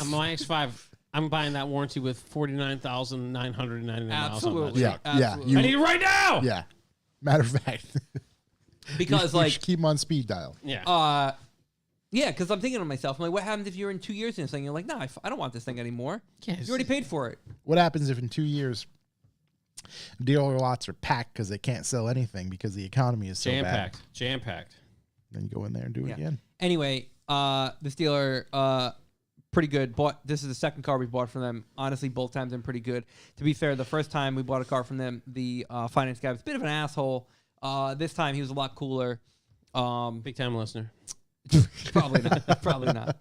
Speaker 1: On my X5, I'm buying that warranty with 49,999 miles on
Speaker 3: Absolutely.
Speaker 1: that.
Speaker 2: Yeah. Yeah.
Speaker 3: Absolutely.
Speaker 1: I need it right now.
Speaker 2: Yeah. Matter of fact,
Speaker 3: Because
Speaker 2: you
Speaker 3: like,
Speaker 2: should keep 'em on speed dial.
Speaker 1: Yeah.
Speaker 3: yeah, because I'm thinking to myself, I'm like, what happens if you're in 2 years and this thing? You're like, no, I don't want this thing anymore.
Speaker 1: Yes.
Speaker 3: You already paid for it.
Speaker 2: What happens if in 2 years dealer lots are packed because they can't sell anything because the economy is so
Speaker 1: Jam
Speaker 2: bad?
Speaker 1: packed. Jam packed.
Speaker 2: Then you go in there and do it
Speaker 3: Yeah.
Speaker 2: again.
Speaker 3: Anyway, this dealer, pretty good. This is the second car we bought from them. Honestly, both times been pretty good. To be fair, the first time we bought a car from them, the finance guy was a bit of an asshole. This time he was a lot cooler.
Speaker 1: Big time listener.
Speaker 3: Probably not.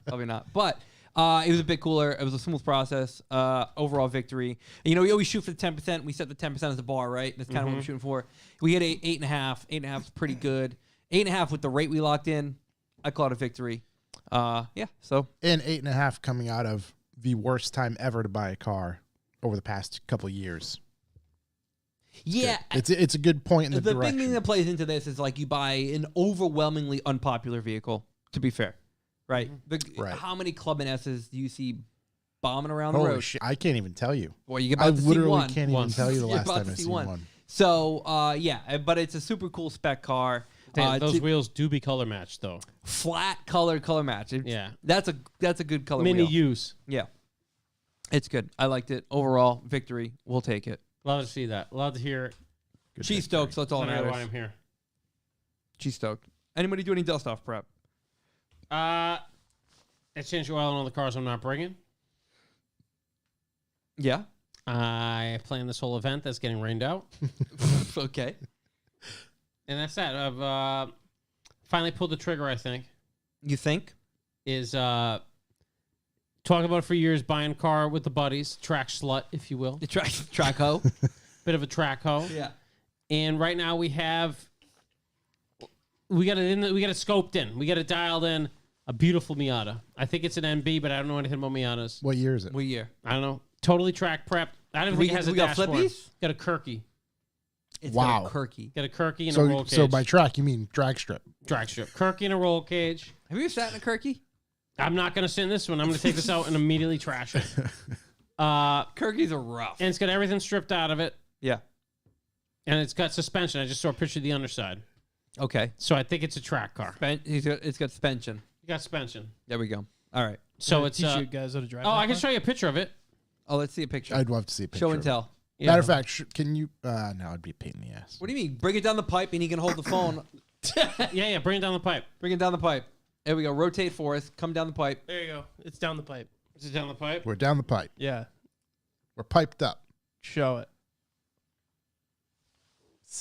Speaker 3: Probably not. But it was a bit cooler. It was a smooth process. Overall victory. And, you know, we always shoot for the 10%. We set the 10% as the bar, right? That's kind of what we're shooting for. We hit 8.5. 8.5 is pretty good. 8.5 with the rate we locked in. I call it a victory. Yeah. So
Speaker 2: And 8.5 coming out of the worst time ever to buy a car over the past couple of years.
Speaker 3: yeah.
Speaker 2: It's a good point in the
Speaker 3: The big
Speaker 2: direction.
Speaker 3: thing that plays into this is like you buy an overwhelmingly unpopular vehicle, to be fair, right?
Speaker 2: Right.
Speaker 3: How many Club S's do you see bombing around the
Speaker 2: Holy
Speaker 3: road?
Speaker 2: shit! I can't even tell you.
Speaker 3: Well, you get
Speaker 2: I
Speaker 3: about to see
Speaker 2: literally
Speaker 3: one.
Speaker 2: can't even
Speaker 1: Once.
Speaker 2: tell you the
Speaker 3: You're
Speaker 2: last
Speaker 3: about
Speaker 2: time
Speaker 3: to
Speaker 2: I
Speaker 3: see
Speaker 2: seen
Speaker 3: one.
Speaker 2: one.
Speaker 3: So, yeah, but it's a super cool spec car.
Speaker 1: Those
Speaker 3: to-
Speaker 1: wheels do be color matched, though.
Speaker 3: flat color match.
Speaker 1: Yeah.
Speaker 3: That's a good color
Speaker 1: Mini
Speaker 3: wheel.
Speaker 1: use.
Speaker 3: Yeah, it's good. I liked it overall. Victory. We'll take it.
Speaker 1: Love to see that. Love to hear it.
Speaker 2: Good
Speaker 3: She's
Speaker 2: victory.
Speaker 3: stoked, so that's all that
Speaker 1: That's why
Speaker 3: matters.
Speaker 1: I'm here.
Speaker 3: She's stoked. Anybody do any dust off prep?
Speaker 1: Exchange oil on all the cars I'm not bringing.
Speaker 3: Yeah.
Speaker 1: I planned this whole event that's getting rained out.
Speaker 3: Okay.
Speaker 1: And that's that. I've finally pulled the trigger, I think.
Speaker 3: You think?
Speaker 1: Is talking about it for years, buying a car with the buddies, track slut, if you will.
Speaker 3: The track hoe.
Speaker 1: Bit of a track hoe.
Speaker 3: Yeah.
Speaker 1: And right now we got it scoped in. We got it dialed in. A beautiful Miata. I think it's an NB, but I don't know anything about Miatas.
Speaker 2: What year is it?
Speaker 3: What year?
Speaker 1: I don't know. Totally track prepped. I don't
Speaker 3: We-
Speaker 1: think it has a
Speaker 3: we got
Speaker 1: dashboard.
Speaker 3: flippies?
Speaker 1: Got a Kirky.
Speaker 3: It's
Speaker 2: Wow.
Speaker 3: got a Kirky.
Speaker 1: Got a Kirky and a roll cage.
Speaker 2: So by track you mean drag strip?
Speaker 1: drag strip. Kirky and a roll cage.
Speaker 3: Have you ever sat in a Kirky?
Speaker 1: I'm not going to sit in this one. I'm going to take this out and immediately trash it.
Speaker 3: Kirkies are rough.
Speaker 1: And it's got everything stripped out of it.
Speaker 3: Yeah.
Speaker 1: And it's got suspension. I just saw a picture of the underside.
Speaker 3: Okay.
Speaker 1: So I think it's a track car.
Speaker 3: It's got suspension.
Speaker 1: You got suspension.
Speaker 3: There we go. All right.
Speaker 1: So it's...
Speaker 5: teach you guys how to drive.
Speaker 1: oh,
Speaker 5: that
Speaker 1: I can
Speaker 5: car?
Speaker 1: show you a picture of it.
Speaker 3: Oh, let's see a picture.
Speaker 2: I'd love to see a picture.
Speaker 3: Show and
Speaker 2: of it.
Speaker 3: tell.
Speaker 1: Yeah.
Speaker 2: Matter of fact, can you? No, it'd be a pain in the ass.
Speaker 3: What do you mean? Bring it down the pipe and he can hold the phone.
Speaker 1: Yeah, bring it down the pipe.
Speaker 3: Bring it down the pipe. There we go. Rotate for us. Come down the pipe.
Speaker 5: There you go. It's down the pipe.
Speaker 1: Is it down the pipe?
Speaker 2: We're down the pipe.
Speaker 5: Yeah.
Speaker 2: We're piped up.
Speaker 5: Show it.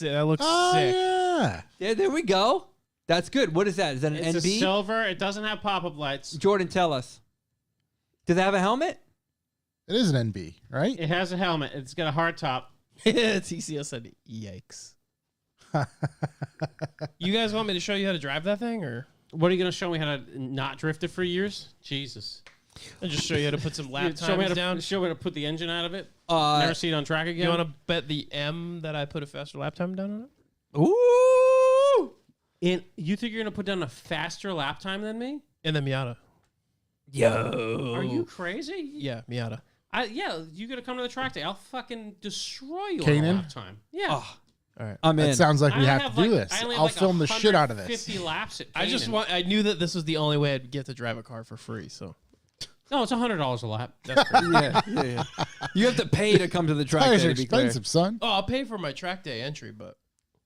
Speaker 5: That looks
Speaker 2: Oh
Speaker 5: sick.
Speaker 2: yeah.
Speaker 3: Yeah, there we go. That's good. What is that? Is that an
Speaker 1: It's a
Speaker 3: NB?
Speaker 1: silver. It doesn't have pop-up lights.
Speaker 3: Jordan, tell us. Does it have a helmet?
Speaker 2: It is an NB, right?
Speaker 1: It has a helmet. It's got a hard top.
Speaker 5: TCL said, "Yikes." You guys want me to show you how to drive that thing, or
Speaker 1: What are you going to show me how to not drift it for years? Jesus.
Speaker 5: I'll just show you how to put some lap
Speaker 1: Show me, how
Speaker 5: times
Speaker 1: to,
Speaker 5: down?
Speaker 1: show me how to put the engine out of it.
Speaker 3: Uh,
Speaker 1: Never see it on track again.
Speaker 5: You want to bet the M that I put a faster lap time down on it?
Speaker 3: Ooh.
Speaker 1: And you think you're going to put down a faster lap time than me?
Speaker 5: In the Miata.
Speaker 3: Yo.
Speaker 1: Are you crazy?
Speaker 5: Yeah, Miata.
Speaker 1: Yeah, you gotta come to the track day. I'll fucking destroy you on
Speaker 2: Kanan?
Speaker 1: a lap time. Yeah.
Speaker 3: Oh,
Speaker 5: All right.
Speaker 3: I'm in.
Speaker 2: That sounds like
Speaker 1: I
Speaker 2: we
Speaker 1: only
Speaker 2: have to do
Speaker 1: like-
Speaker 2: this.
Speaker 1: I only have
Speaker 2: I'll
Speaker 1: like
Speaker 2: film the shit out of this.
Speaker 1: 150 laps at
Speaker 5: I just
Speaker 1: Kanan.
Speaker 5: I knew that this was the only way I'd get to drive a car for free. So
Speaker 1: No, it's $100 a lap.
Speaker 5: that's great.
Speaker 3: yeah. You have to pay to come to the track
Speaker 2: Tires
Speaker 3: day,
Speaker 2: are
Speaker 3: to be clear.
Speaker 2: expensive, son.
Speaker 5: Oh, I'll pay for my track day entry, but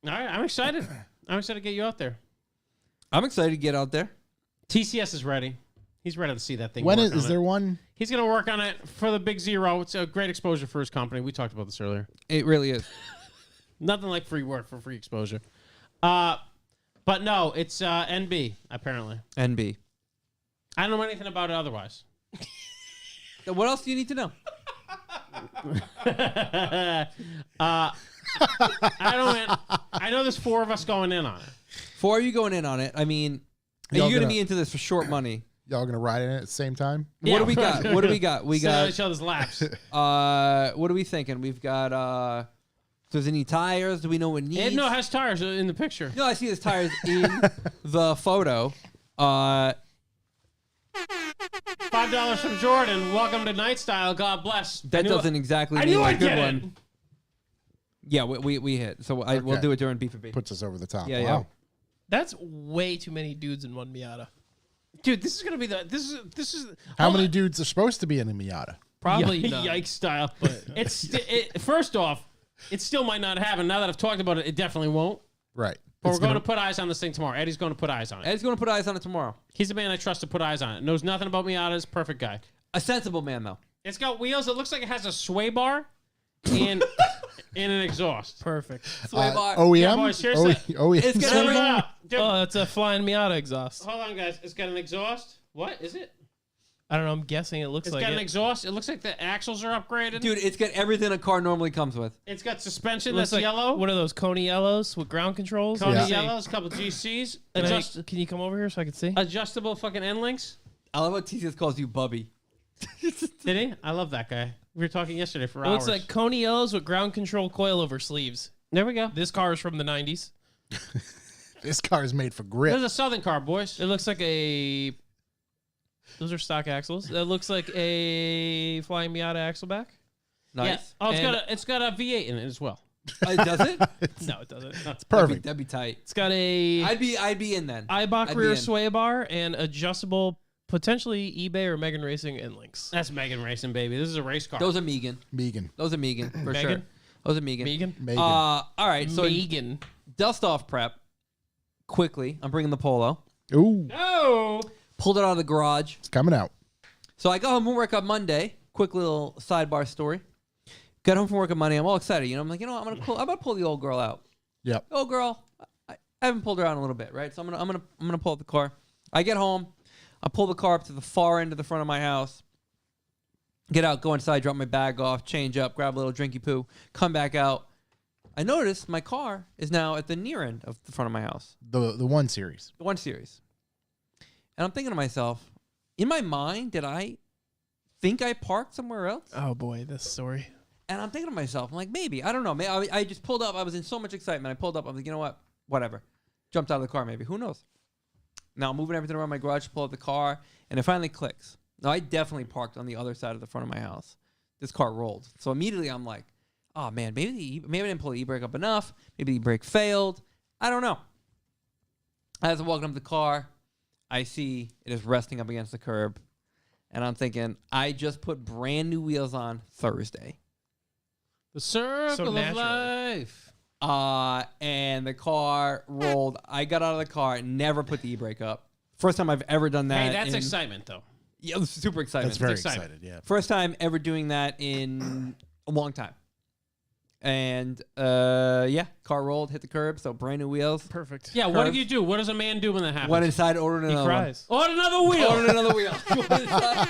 Speaker 1: All right, I'm excited. I'm excited to get you out there.
Speaker 3: I'm excited to get out there.
Speaker 1: TCS is ready. He's ready to see that thing.
Speaker 2: When
Speaker 1: work
Speaker 2: is
Speaker 1: on
Speaker 2: there
Speaker 1: it.
Speaker 2: one?
Speaker 1: He's going to work on it for the Big Zero. It's a great exposure for his company. We talked about this earlier.
Speaker 3: It really is.
Speaker 1: Nothing like free work for free exposure. But no, it's NB, apparently.
Speaker 3: NB.
Speaker 1: I don't know anything about it otherwise.
Speaker 3: What else do you need to know?
Speaker 1: I know there's 4 of us going in on it.
Speaker 3: 4 of you going in on it. I mean, are
Speaker 2: Y'all
Speaker 3: you going to
Speaker 2: gonna-
Speaker 3: be into this for short money?
Speaker 2: Y'all gonna ride in it at the same time?
Speaker 3: What do we got? What do we got? We
Speaker 1: Sit on
Speaker 3: got.
Speaker 1: each other's laps.
Speaker 3: What are we thinking? We've got. If there's any tires? Do we know what needs?
Speaker 1: Ed no has tires in the picture.
Speaker 3: No, I see his tires in the photo.
Speaker 1: $5 from Jordan. Welcome to Night Style. God bless.
Speaker 3: That doesn't exactly
Speaker 1: I
Speaker 3: mean
Speaker 1: knew
Speaker 3: a
Speaker 1: I'd
Speaker 3: good
Speaker 1: get it.
Speaker 3: one. Yeah, we hit. So we'll
Speaker 2: Okay.
Speaker 3: do it during B for B.
Speaker 2: Puts us over the top.
Speaker 3: Yeah,
Speaker 2: Wow.
Speaker 3: yeah.
Speaker 5: that's way too many dudes in one Miata.
Speaker 1: Dude, this is gonna be the this is
Speaker 2: How
Speaker 1: hold
Speaker 2: many
Speaker 1: on.
Speaker 2: dudes are supposed to be in a Miata?
Speaker 5: Probably none.
Speaker 1: Yikes style. But first off, it still might not happen. Now that I've talked about it, it definitely won't.
Speaker 2: Right.
Speaker 1: But
Speaker 2: It's
Speaker 1: we're going
Speaker 2: gonna-
Speaker 1: to put eyes on this thing tomorrow. Eddie's going to put eyes on it.
Speaker 3: Ed's going to put eyes on it tomorrow.
Speaker 1: He's the man I trust to put eyes on it. Knows nothing about Miatas. Perfect guy.
Speaker 3: A sensible man, though.
Speaker 1: It's got wheels. It looks like it has a sway bar and and an exhaust.
Speaker 5: Perfect.
Speaker 3: Sway bar.
Speaker 2: OEM?
Speaker 1: Yeah, boys, here's
Speaker 2: OEM.
Speaker 3: It's got
Speaker 1: Hold
Speaker 3: every-
Speaker 1: on. Dude,
Speaker 5: Oh, that's a flying Miata exhaust.
Speaker 1: hold on, guys. It's got an exhaust. What is it?
Speaker 5: I don't know. I'm guessing it looks
Speaker 1: It's
Speaker 5: like
Speaker 1: got
Speaker 5: it.
Speaker 1: an exhaust. It looks like the axles are upgraded.
Speaker 3: Dude, it's got everything a car normally comes with.
Speaker 1: It's got suspension
Speaker 5: Looks
Speaker 1: that's
Speaker 5: like
Speaker 1: yellow.
Speaker 5: What are those Coney yellows with ground controls?
Speaker 1: Coney
Speaker 2: Yeah.
Speaker 1: yellows, a couple GCs.
Speaker 5: Can you come over here so I can see?
Speaker 1: Adjustable fucking end links.
Speaker 3: I love how TCS calls you Bubby.
Speaker 1: Did he? I love that guy. We were talking yesterday for
Speaker 5: It
Speaker 1: hours.
Speaker 5: looks like Coney yellows with ground control coilover sleeves.
Speaker 1: There we go.
Speaker 5: This car is from the 90s.
Speaker 2: This car is made for grip.
Speaker 1: There's a Southern car, boys.
Speaker 5: It looks like a. Those are stock axles. That looks like a flying Miata axle back.
Speaker 3: Nice.
Speaker 1: Yeah. Oh,
Speaker 5: And-
Speaker 1: it's got a V8 in it as well.
Speaker 3: Does it?
Speaker 5: No, it doesn't.
Speaker 2: Perfect.
Speaker 3: That'd be tight.
Speaker 5: It's got a
Speaker 3: I'd be in then.
Speaker 5: Eibach
Speaker 3: I'd be
Speaker 5: rear
Speaker 3: in.
Speaker 5: sway bar and adjustable, potentially eBay or Megan Racing end links.
Speaker 1: That's Megan Racing, baby. This is a race car.
Speaker 3: Those are Megan.
Speaker 2: Megan.
Speaker 3: Those are Megan for sure.
Speaker 5: Megan?
Speaker 3: Those are Megan.
Speaker 5: Megan.
Speaker 2: Megan.
Speaker 3: All right. So
Speaker 5: Megan.
Speaker 3: dust off prep. Quickly, I'm bringing the Polo.
Speaker 2: Ooh,
Speaker 1: Oh,
Speaker 3: Pulled it out of the garage.
Speaker 2: it's coming out.
Speaker 3: So I got home from work on Monday. Quick little sidebar story. Got home from work on Monday. I'm all excited. I'm like, I'm gonna pull the old girl out.
Speaker 2: Yep.
Speaker 3: Old girl. I haven't pulled her out in a little bit, right? So I'm gonna pull out the car. I get home. I pull the car up to the far end of the front of my house. Get out, go inside, drop my bag off, change up, grab a little drinky poo, come back out. I notice my car is now at the near end of the front of my house.
Speaker 2: The 1 Series.
Speaker 3: The 1 Series. And I'm thinking to myself, in my mind, did I think I parked somewhere else?
Speaker 5: Oh boy, this story.
Speaker 3: And I'm thinking to myself, I'm like, maybe. I don't know. Maybe I just pulled up. I was in so much excitement. I pulled up. I was like, you know what? Whatever. Jumped out of the car, maybe. Who knows? Now I'm moving everything around my garage to pull out the car, and it finally clicks. Now, I definitely parked on the other side of the front of my house. This car rolled. So immediately I'm like, oh, man, maybe I didn't pull the e-brake up enough. Maybe the e-brake failed. I don't know. As I'm walking up the car, I see it is resting up against the curb. And I'm thinking, I just put brand new wheels on Thursday.
Speaker 1: the circle of
Speaker 5: naturally.
Speaker 1: life.
Speaker 3: And the car rolled. I got out of the car, never put the e-brake up. First time I've ever done that.
Speaker 1: Hey, that's
Speaker 3: in-
Speaker 1: excitement, though.
Speaker 3: Yeah, it was super excitement.
Speaker 2: That's very
Speaker 1: excitement.
Speaker 2: excited. Yeah.
Speaker 3: First time ever doing that in a long time. And yeah, car rolled, hit the curb, so brand new wheels.
Speaker 5: Perfect.
Speaker 1: Yeah, what
Speaker 3: Curve.
Speaker 1: do you do? What does a man do when that happens?
Speaker 3: Went inside, ordered
Speaker 5: He
Speaker 3: another
Speaker 5: cries.
Speaker 1: Order another
Speaker 3: one.
Speaker 1: wheel.
Speaker 3: Ordered another wheel. Went inside,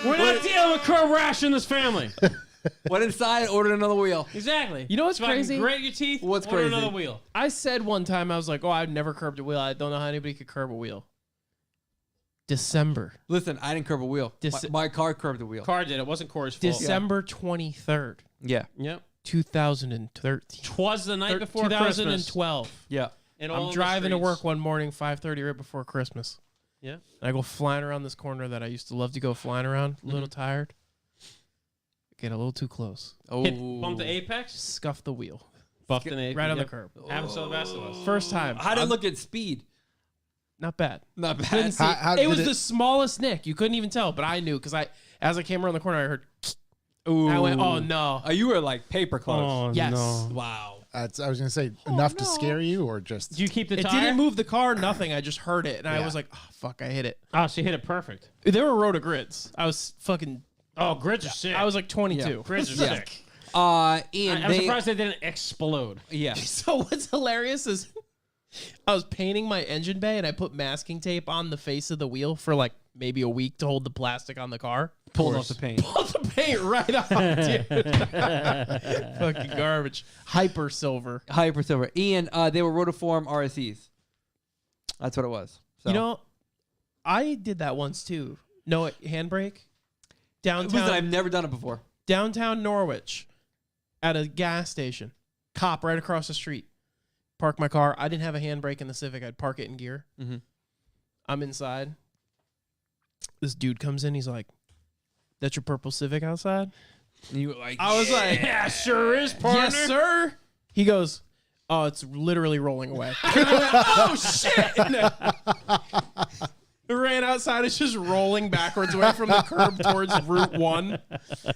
Speaker 1: We're not dealing with curb rash in this family.
Speaker 3: went inside, ordered another wheel.
Speaker 1: Exactly.
Speaker 5: You know what's
Speaker 1: It's fucking
Speaker 5: crazy?
Speaker 1: Grate your teeth.
Speaker 3: What's
Speaker 1: order
Speaker 3: crazy?
Speaker 1: another wheel.
Speaker 5: I said one time, I was like, oh, I've never curbed a wheel. I don't know how anybody could curb a wheel. December.
Speaker 3: Listen, I didn't curb a wheel. My car curbed a wheel.
Speaker 1: Car did it. Wasn't Corey's fault.
Speaker 5: December 23rd,
Speaker 3: Yeah.
Speaker 1: Yep.
Speaker 5: 2013.
Speaker 1: Twas the night before Christmas.
Speaker 5: 2012.
Speaker 3: Yeah.
Speaker 1: And all
Speaker 5: I'm
Speaker 1: the
Speaker 5: driving to
Speaker 1: streets.
Speaker 5: work one morning, 5:30, right before Christmas.
Speaker 1: Yeah.
Speaker 5: And I go flying around this corner that I used to love to go flying around, a little tired. Get a little too close.
Speaker 3: Oh,
Speaker 1: Bump the apex.
Speaker 5: Scuff the wheel.
Speaker 1: Buffed an apex.
Speaker 5: Right on the
Speaker 1: Yep.
Speaker 5: curb.
Speaker 1: Happens to the best of us.
Speaker 5: First time.
Speaker 3: How did it look at speed?
Speaker 5: Not bad.
Speaker 3: Not bad.
Speaker 5: Couldn't see.
Speaker 2: How
Speaker 5: It
Speaker 2: did
Speaker 5: was
Speaker 2: it-
Speaker 5: the smallest nick. You couldn't even tell, but I knew because as I came around the corner, I heard.
Speaker 3: Ooh.
Speaker 5: I went, oh no.
Speaker 3: You were like paper close.
Speaker 1: Oh
Speaker 5: Yes.
Speaker 1: no.
Speaker 3: Wow.
Speaker 2: I was gonna say enough to scare you, or just
Speaker 1: Do you keep the
Speaker 5: It
Speaker 1: tire?
Speaker 5: didn't move the car, nothing. I just heard it, and I
Speaker 2: Yeah.
Speaker 5: was like, oh, fuck, I hit it.
Speaker 1: Oh, she hit it perfect.
Speaker 5: There were roto grids. I was fucking.
Speaker 1: Oh, grids are sick.
Speaker 5: I was like 22.
Speaker 3: Yeah.
Speaker 1: grids are
Speaker 3: Yeah.
Speaker 1: sick.
Speaker 3: Ian,
Speaker 1: I'm surprised they didn't explode.
Speaker 3: Yeah.
Speaker 5: So what's hilarious is I was painting my engine bay and I put masking tape on the face of the wheel for like maybe a week to hold the plastic on the car.
Speaker 3: Pulled off the paint.
Speaker 5: Pulled the paint right off, dude. Fucking garbage. Hyper silver.
Speaker 3: Hyper silver. Ian, they were rotiform RSEs. That's what it was. So.
Speaker 5: You know, I did that once too. No handbrake. Downtown.
Speaker 3: Listen, I've never done it before.
Speaker 5: Downtown Norwich at a gas station. Cop right across the street. Park my car. I didn't have a handbrake in the Civic. I'd park it in gear.
Speaker 3: Mm-hmm.
Speaker 5: I'm inside. This dude comes in. He's like, "That's your purple Civic outside?"
Speaker 3: And you were like,
Speaker 5: I was like,
Speaker 1: Yeah, sure is, partner.
Speaker 5: "Yes, sir." He goes, "Oh, it's literally rolling away." Oh shit! It ran outside. It's just rolling backwards away from the curb towards Route 1.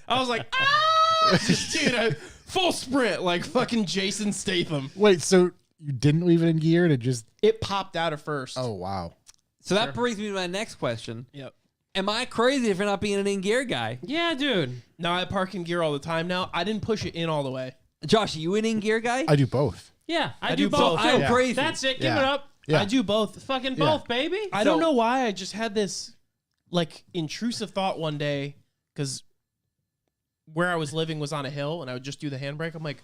Speaker 5: I was like, ah! Dude, full sprint like fucking Jason Statham.
Speaker 2: wait. So you didn't leave it in gear, and it just
Speaker 5: It popped out at first.
Speaker 2: oh wow.
Speaker 3: So that brings me to my next question.
Speaker 5: Yep.
Speaker 3: Am I crazy for not being an in-gear guy?
Speaker 1: Yeah, dude.
Speaker 5: No, I park in gear all the time now. I didn't push it in all the way.
Speaker 3: Josh, are you an in-gear guy?
Speaker 2: I do both.
Speaker 1: Yeah, I
Speaker 5: do
Speaker 1: do
Speaker 5: both.
Speaker 1: both.
Speaker 3: I'm
Speaker 1: too.
Speaker 3: crazy.
Speaker 1: That's it. Give
Speaker 2: Yeah.
Speaker 1: it up.
Speaker 2: Yeah.
Speaker 5: I do both.
Speaker 1: Fucking
Speaker 2: Yeah.
Speaker 1: both, baby.
Speaker 5: I don't know why. I just had this like intrusive thought one day because where I was living was on a hill and I would just do the handbrake. I'm like,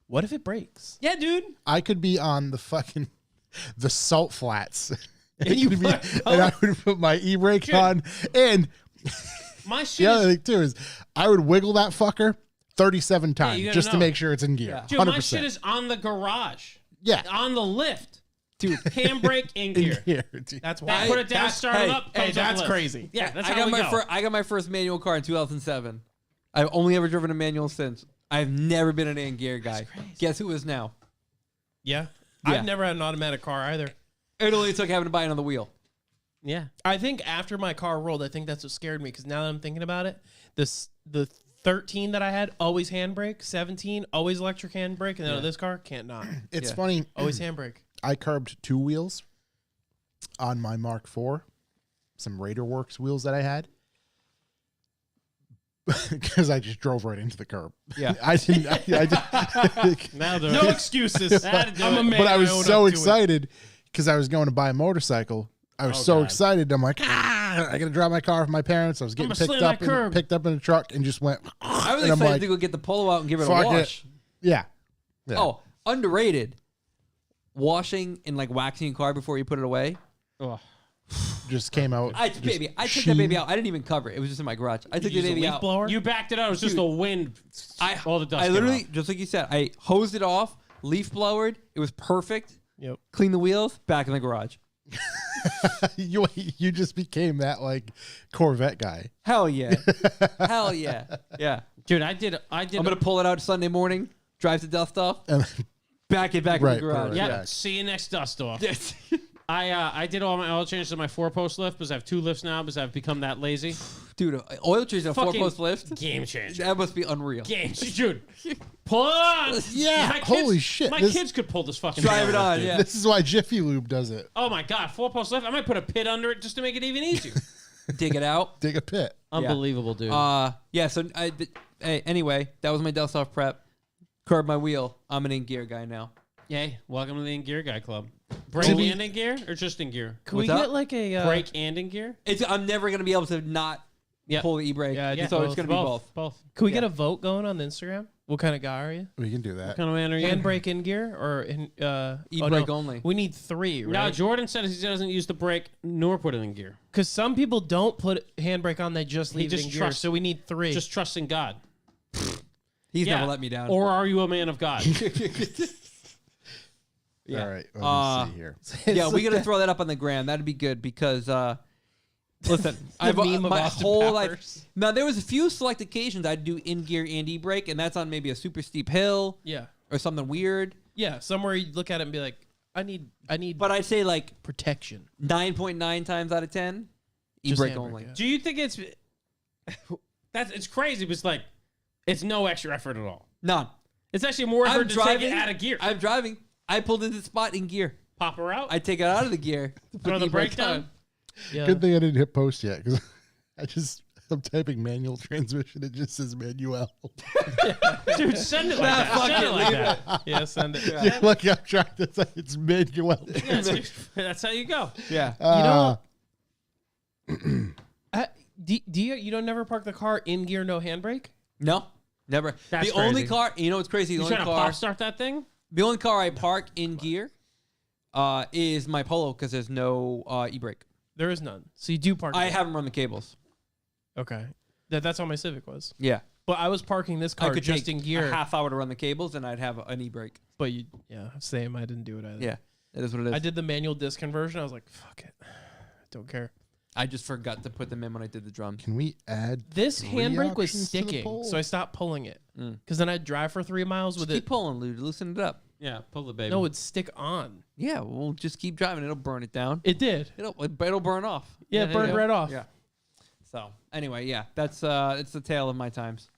Speaker 5: what if it breaks?
Speaker 1: Yeah, dude.
Speaker 2: I could be on the salt flats.
Speaker 5: And you
Speaker 2: Could be-
Speaker 5: put-
Speaker 2: and I would put my e-brake on. And
Speaker 1: My shit
Speaker 2: the other
Speaker 1: is,
Speaker 2: thing too is I would wiggle that fucker 37 times
Speaker 1: you gotta
Speaker 2: just to
Speaker 1: know.
Speaker 2: make sure it's in gear.
Speaker 3: Yeah.
Speaker 1: dude,
Speaker 2: 100%.
Speaker 1: my shit is on the garage.
Speaker 2: Yeah.
Speaker 1: On the lift. Dude, handbrake in gear.
Speaker 2: Here, dude.
Speaker 5: That's
Speaker 1: They
Speaker 5: why.
Speaker 1: put it down,
Speaker 5: That's-
Speaker 1: start it
Speaker 3: hey,
Speaker 1: up.
Speaker 5: hey,
Speaker 1: comes up
Speaker 5: that's
Speaker 1: lift.
Speaker 5: crazy.
Speaker 1: Yeah, that's
Speaker 3: I
Speaker 1: how
Speaker 3: got
Speaker 1: we
Speaker 3: my
Speaker 1: go.
Speaker 3: I got my first manual car in 2007. I've only ever driven a manual since. I've never been an in-gear guy. Guess who is now?
Speaker 5: Yeah.
Speaker 3: Yeah.
Speaker 5: I've never had an automatic car either.
Speaker 3: It only took having to buy another wheel.
Speaker 1: Yeah.
Speaker 5: I think after my car rolled, I think that's what scared me because now that I'm thinking about it, the 13 that I had, always handbrake. 17, always electric handbrake. And then this car, can't not.
Speaker 2: It's
Speaker 3: Yeah.
Speaker 2: funny.
Speaker 5: Always handbrake.
Speaker 2: I curbed 2 wheels on my Mark IV, some Raider Works wheels that I had. Because I just drove right into the curb.
Speaker 3: Yeah.
Speaker 2: I didn't.
Speaker 1: Now do
Speaker 5: No
Speaker 1: it.
Speaker 5: excuses.
Speaker 1: That'd do
Speaker 5: I'm a
Speaker 1: it.
Speaker 5: man.
Speaker 2: But I was
Speaker 5: own
Speaker 2: so
Speaker 5: up to it.
Speaker 2: excited because I was going to buy a motorcycle. I was
Speaker 1: Oh,
Speaker 2: so
Speaker 1: God.
Speaker 2: excited. I'm like, I gotta drop my car from my parents. I was getting
Speaker 1: I'ma slam that curb.
Speaker 2: picked up in a truck and just went.
Speaker 3: I was
Speaker 2: and I'm
Speaker 3: excited
Speaker 2: like,
Speaker 3: to go get the Polo out and give it a
Speaker 2: fuck
Speaker 3: wash.
Speaker 2: yeah. Yeah.
Speaker 3: Oh, underrated. Washing and like waxing your car before you put it away.
Speaker 1: Oh.
Speaker 2: Just came out.
Speaker 3: I took that baby out. I didn't even cover it. It was just in my garage. I took the
Speaker 5: Use a
Speaker 3: baby
Speaker 5: leaf
Speaker 3: out.
Speaker 5: blower.
Speaker 1: You backed it out. It was just the wind. All the dust.
Speaker 3: I
Speaker 1: came
Speaker 3: literally,
Speaker 1: off.
Speaker 3: just like you said, I hosed it off, leaf blowered. It was perfect.
Speaker 5: Yep.
Speaker 3: Cleaned the wheels, back in the garage.
Speaker 2: you just became that like Corvette guy.
Speaker 3: Hell yeah. Hell yeah. Yeah.
Speaker 1: Dude, I did.
Speaker 3: I'm going to pull it out Sunday morning, drive the dust off,
Speaker 2: And
Speaker 3: back it back in
Speaker 2: Right,
Speaker 3: the garage.
Speaker 2: right,
Speaker 1: Yeah.
Speaker 2: Yeah.
Speaker 1: See you next dust off.
Speaker 3: Yes.
Speaker 1: I did all my oil changes on my 4-post lift because I have 2 lifts now because I've become that lazy.
Speaker 3: Dude, oil change and a
Speaker 1: Fucking
Speaker 3: 4-post lift?
Speaker 1: Game changer.
Speaker 3: That must be unreal.
Speaker 1: Game changer. Dude, pull it on.
Speaker 2: Yeah,
Speaker 1: My kids-
Speaker 2: holy shit,
Speaker 1: My
Speaker 2: this-
Speaker 1: kids could pull this fucking
Speaker 3: Drive it
Speaker 1: lift,
Speaker 3: on,
Speaker 1: dude.
Speaker 3: yeah.
Speaker 2: this is why Jiffy Lube does it.
Speaker 1: Oh my god, 4-post lift. I might put a pit under it just to make it even easier.
Speaker 3: Dig it out.
Speaker 2: Dig a pit.
Speaker 1: Unbelievable, dude.
Speaker 3: Yeah, so hey, anyway, that was my dust off prep. Curb my wheel. I'm an in-gear guy now.
Speaker 1: Yay, welcome to the in gear guy club. Brake
Speaker 2: Did we-
Speaker 1: and in gear or just in gear?
Speaker 5: Can we
Speaker 3: What's
Speaker 5: get
Speaker 3: up?
Speaker 5: like a
Speaker 1: Brake and in gear?
Speaker 3: I'm never going to be able to not
Speaker 1: Yeah.
Speaker 3: pull the e-brake.
Speaker 5: Yeah,
Speaker 3: so it's
Speaker 5: both.
Speaker 3: going to be both.
Speaker 1: Both.
Speaker 5: Can we get a vote going on the Instagram? What kind of guy are you?
Speaker 2: We can do that.
Speaker 1: What kind of man are you?
Speaker 5: Handbrake in gear or in
Speaker 3: E-brake only.
Speaker 5: We need 3,
Speaker 1: No,
Speaker 5: right?
Speaker 1: Jordan said he doesn't use the brake nor put it in gear.
Speaker 5: Because some people don't put handbrake on; they just
Speaker 1: He
Speaker 5: leave
Speaker 1: just
Speaker 5: it in gear.
Speaker 1: trusts-
Speaker 5: So we need 3.
Speaker 1: Just trust in God.
Speaker 3: He's
Speaker 1: Yeah.
Speaker 3: never let me down.
Speaker 1: Or are you a man of God?
Speaker 3: Yeah.
Speaker 2: All right. Let me see here.
Speaker 3: yeah, we got to throw that up on the gram. That'd be good because Listen,
Speaker 5: The meme of
Speaker 3: my
Speaker 5: Austin
Speaker 3: whole
Speaker 5: Powers.
Speaker 3: life. Now there was a few select occasions I'd do in gear and e-brake, and that's on maybe a super steep hill
Speaker 5: Yeah.
Speaker 3: or something weird.
Speaker 5: Yeah. Somewhere you look at it and be like, I need
Speaker 3: But I'd say like
Speaker 5: protection.
Speaker 3: 9.9 times out of 10,
Speaker 5: Just
Speaker 3: e-brake
Speaker 5: handbrake,
Speaker 3: only.
Speaker 5: yeah.
Speaker 1: Do you think it's it's crazy, but it's like it's no extra effort at all.
Speaker 3: None.
Speaker 1: It's actually more
Speaker 3: I'm
Speaker 1: effort to take
Speaker 3: driving
Speaker 1: it out of gear.
Speaker 3: I'm driving. I pulled into the spot in gear.
Speaker 1: Pop her out.
Speaker 3: I take it out of the gear. To put
Speaker 1: Throw the
Speaker 3: e-brake
Speaker 1: brake down.
Speaker 3: on.
Speaker 5: Yeah.
Speaker 2: Good thing I didn't hit post yet because I'm typing manual transmission. It just says manual.
Speaker 1: Dude, send it like that.
Speaker 3: fuck
Speaker 1: Send
Speaker 3: it,
Speaker 1: it like
Speaker 3: leave
Speaker 1: that.
Speaker 5: Yeah. Send it.
Speaker 3: Yeah.
Speaker 2: Look, I'm trying to say it's manual.
Speaker 1: Yeah, that's how you go.
Speaker 3: Yeah.
Speaker 5: Do you don't never park the car in gear, no handbrake?
Speaker 3: No, never.
Speaker 1: That's
Speaker 3: the only
Speaker 1: crazy.
Speaker 3: car, you know what's crazy?
Speaker 1: You
Speaker 3: The
Speaker 1: trying
Speaker 3: only
Speaker 1: to
Speaker 3: car,
Speaker 1: pop start that thing?
Speaker 3: the only car I park in gear is my Polo because there's no e-brake.
Speaker 5: There is none. So you do park.
Speaker 3: I
Speaker 5: there.
Speaker 3: haven't run the cables.
Speaker 5: Okay. That's how my Civic was.
Speaker 3: Yeah.
Speaker 5: But I was parking this
Speaker 3: I
Speaker 5: car
Speaker 3: could
Speaker 5: just
Speaker 3: take
Speaker 5: in gear.
Speaker 3: a half hour to run the cables and I'd have an e-brake.
Speaker 5: But same. I didn't do it either.
Speaker 3: Yeah. That is what it is.
Speaker 5: I did the manual disc conversion. I was like, fuck it. Don't care.
Speaker 3: I just forgot to put them in when I did the drums.
Speaker 2: Can we add
Speaker 5: This
Speaker 2: three
Speaker 5: handbrake was
Speaker 2: options to the
Speaker 5: sticking,
Speaker 2: poll?
Speaker 5: so I stopped pulling it.
Speaker 3: Mm.
Speaker 5: Because then I'd drive for 3 miles
Speaker 3: Just
Speaker 5: with
Speaker 3: keep
Speaker 5: it.
Speaker 3: pulling, Lou. Loosen it up.
Speaker 1: Yeah, pull the baby.
Speaker 5: No, it'd stick on.
Speaker 3: Yeah, we'll just keep driving. It'll burn it down.
Speaker 5: It did.
Speaker 3: It'll burn off.
Speaker 5: Yeah, it
Speaker 1: there you
Speaker 5: burned
Speaker 1: go.
Speaker 5: right off.
Speaker 3: Yeah. So anyway, yeah, that's it's the tale of my times.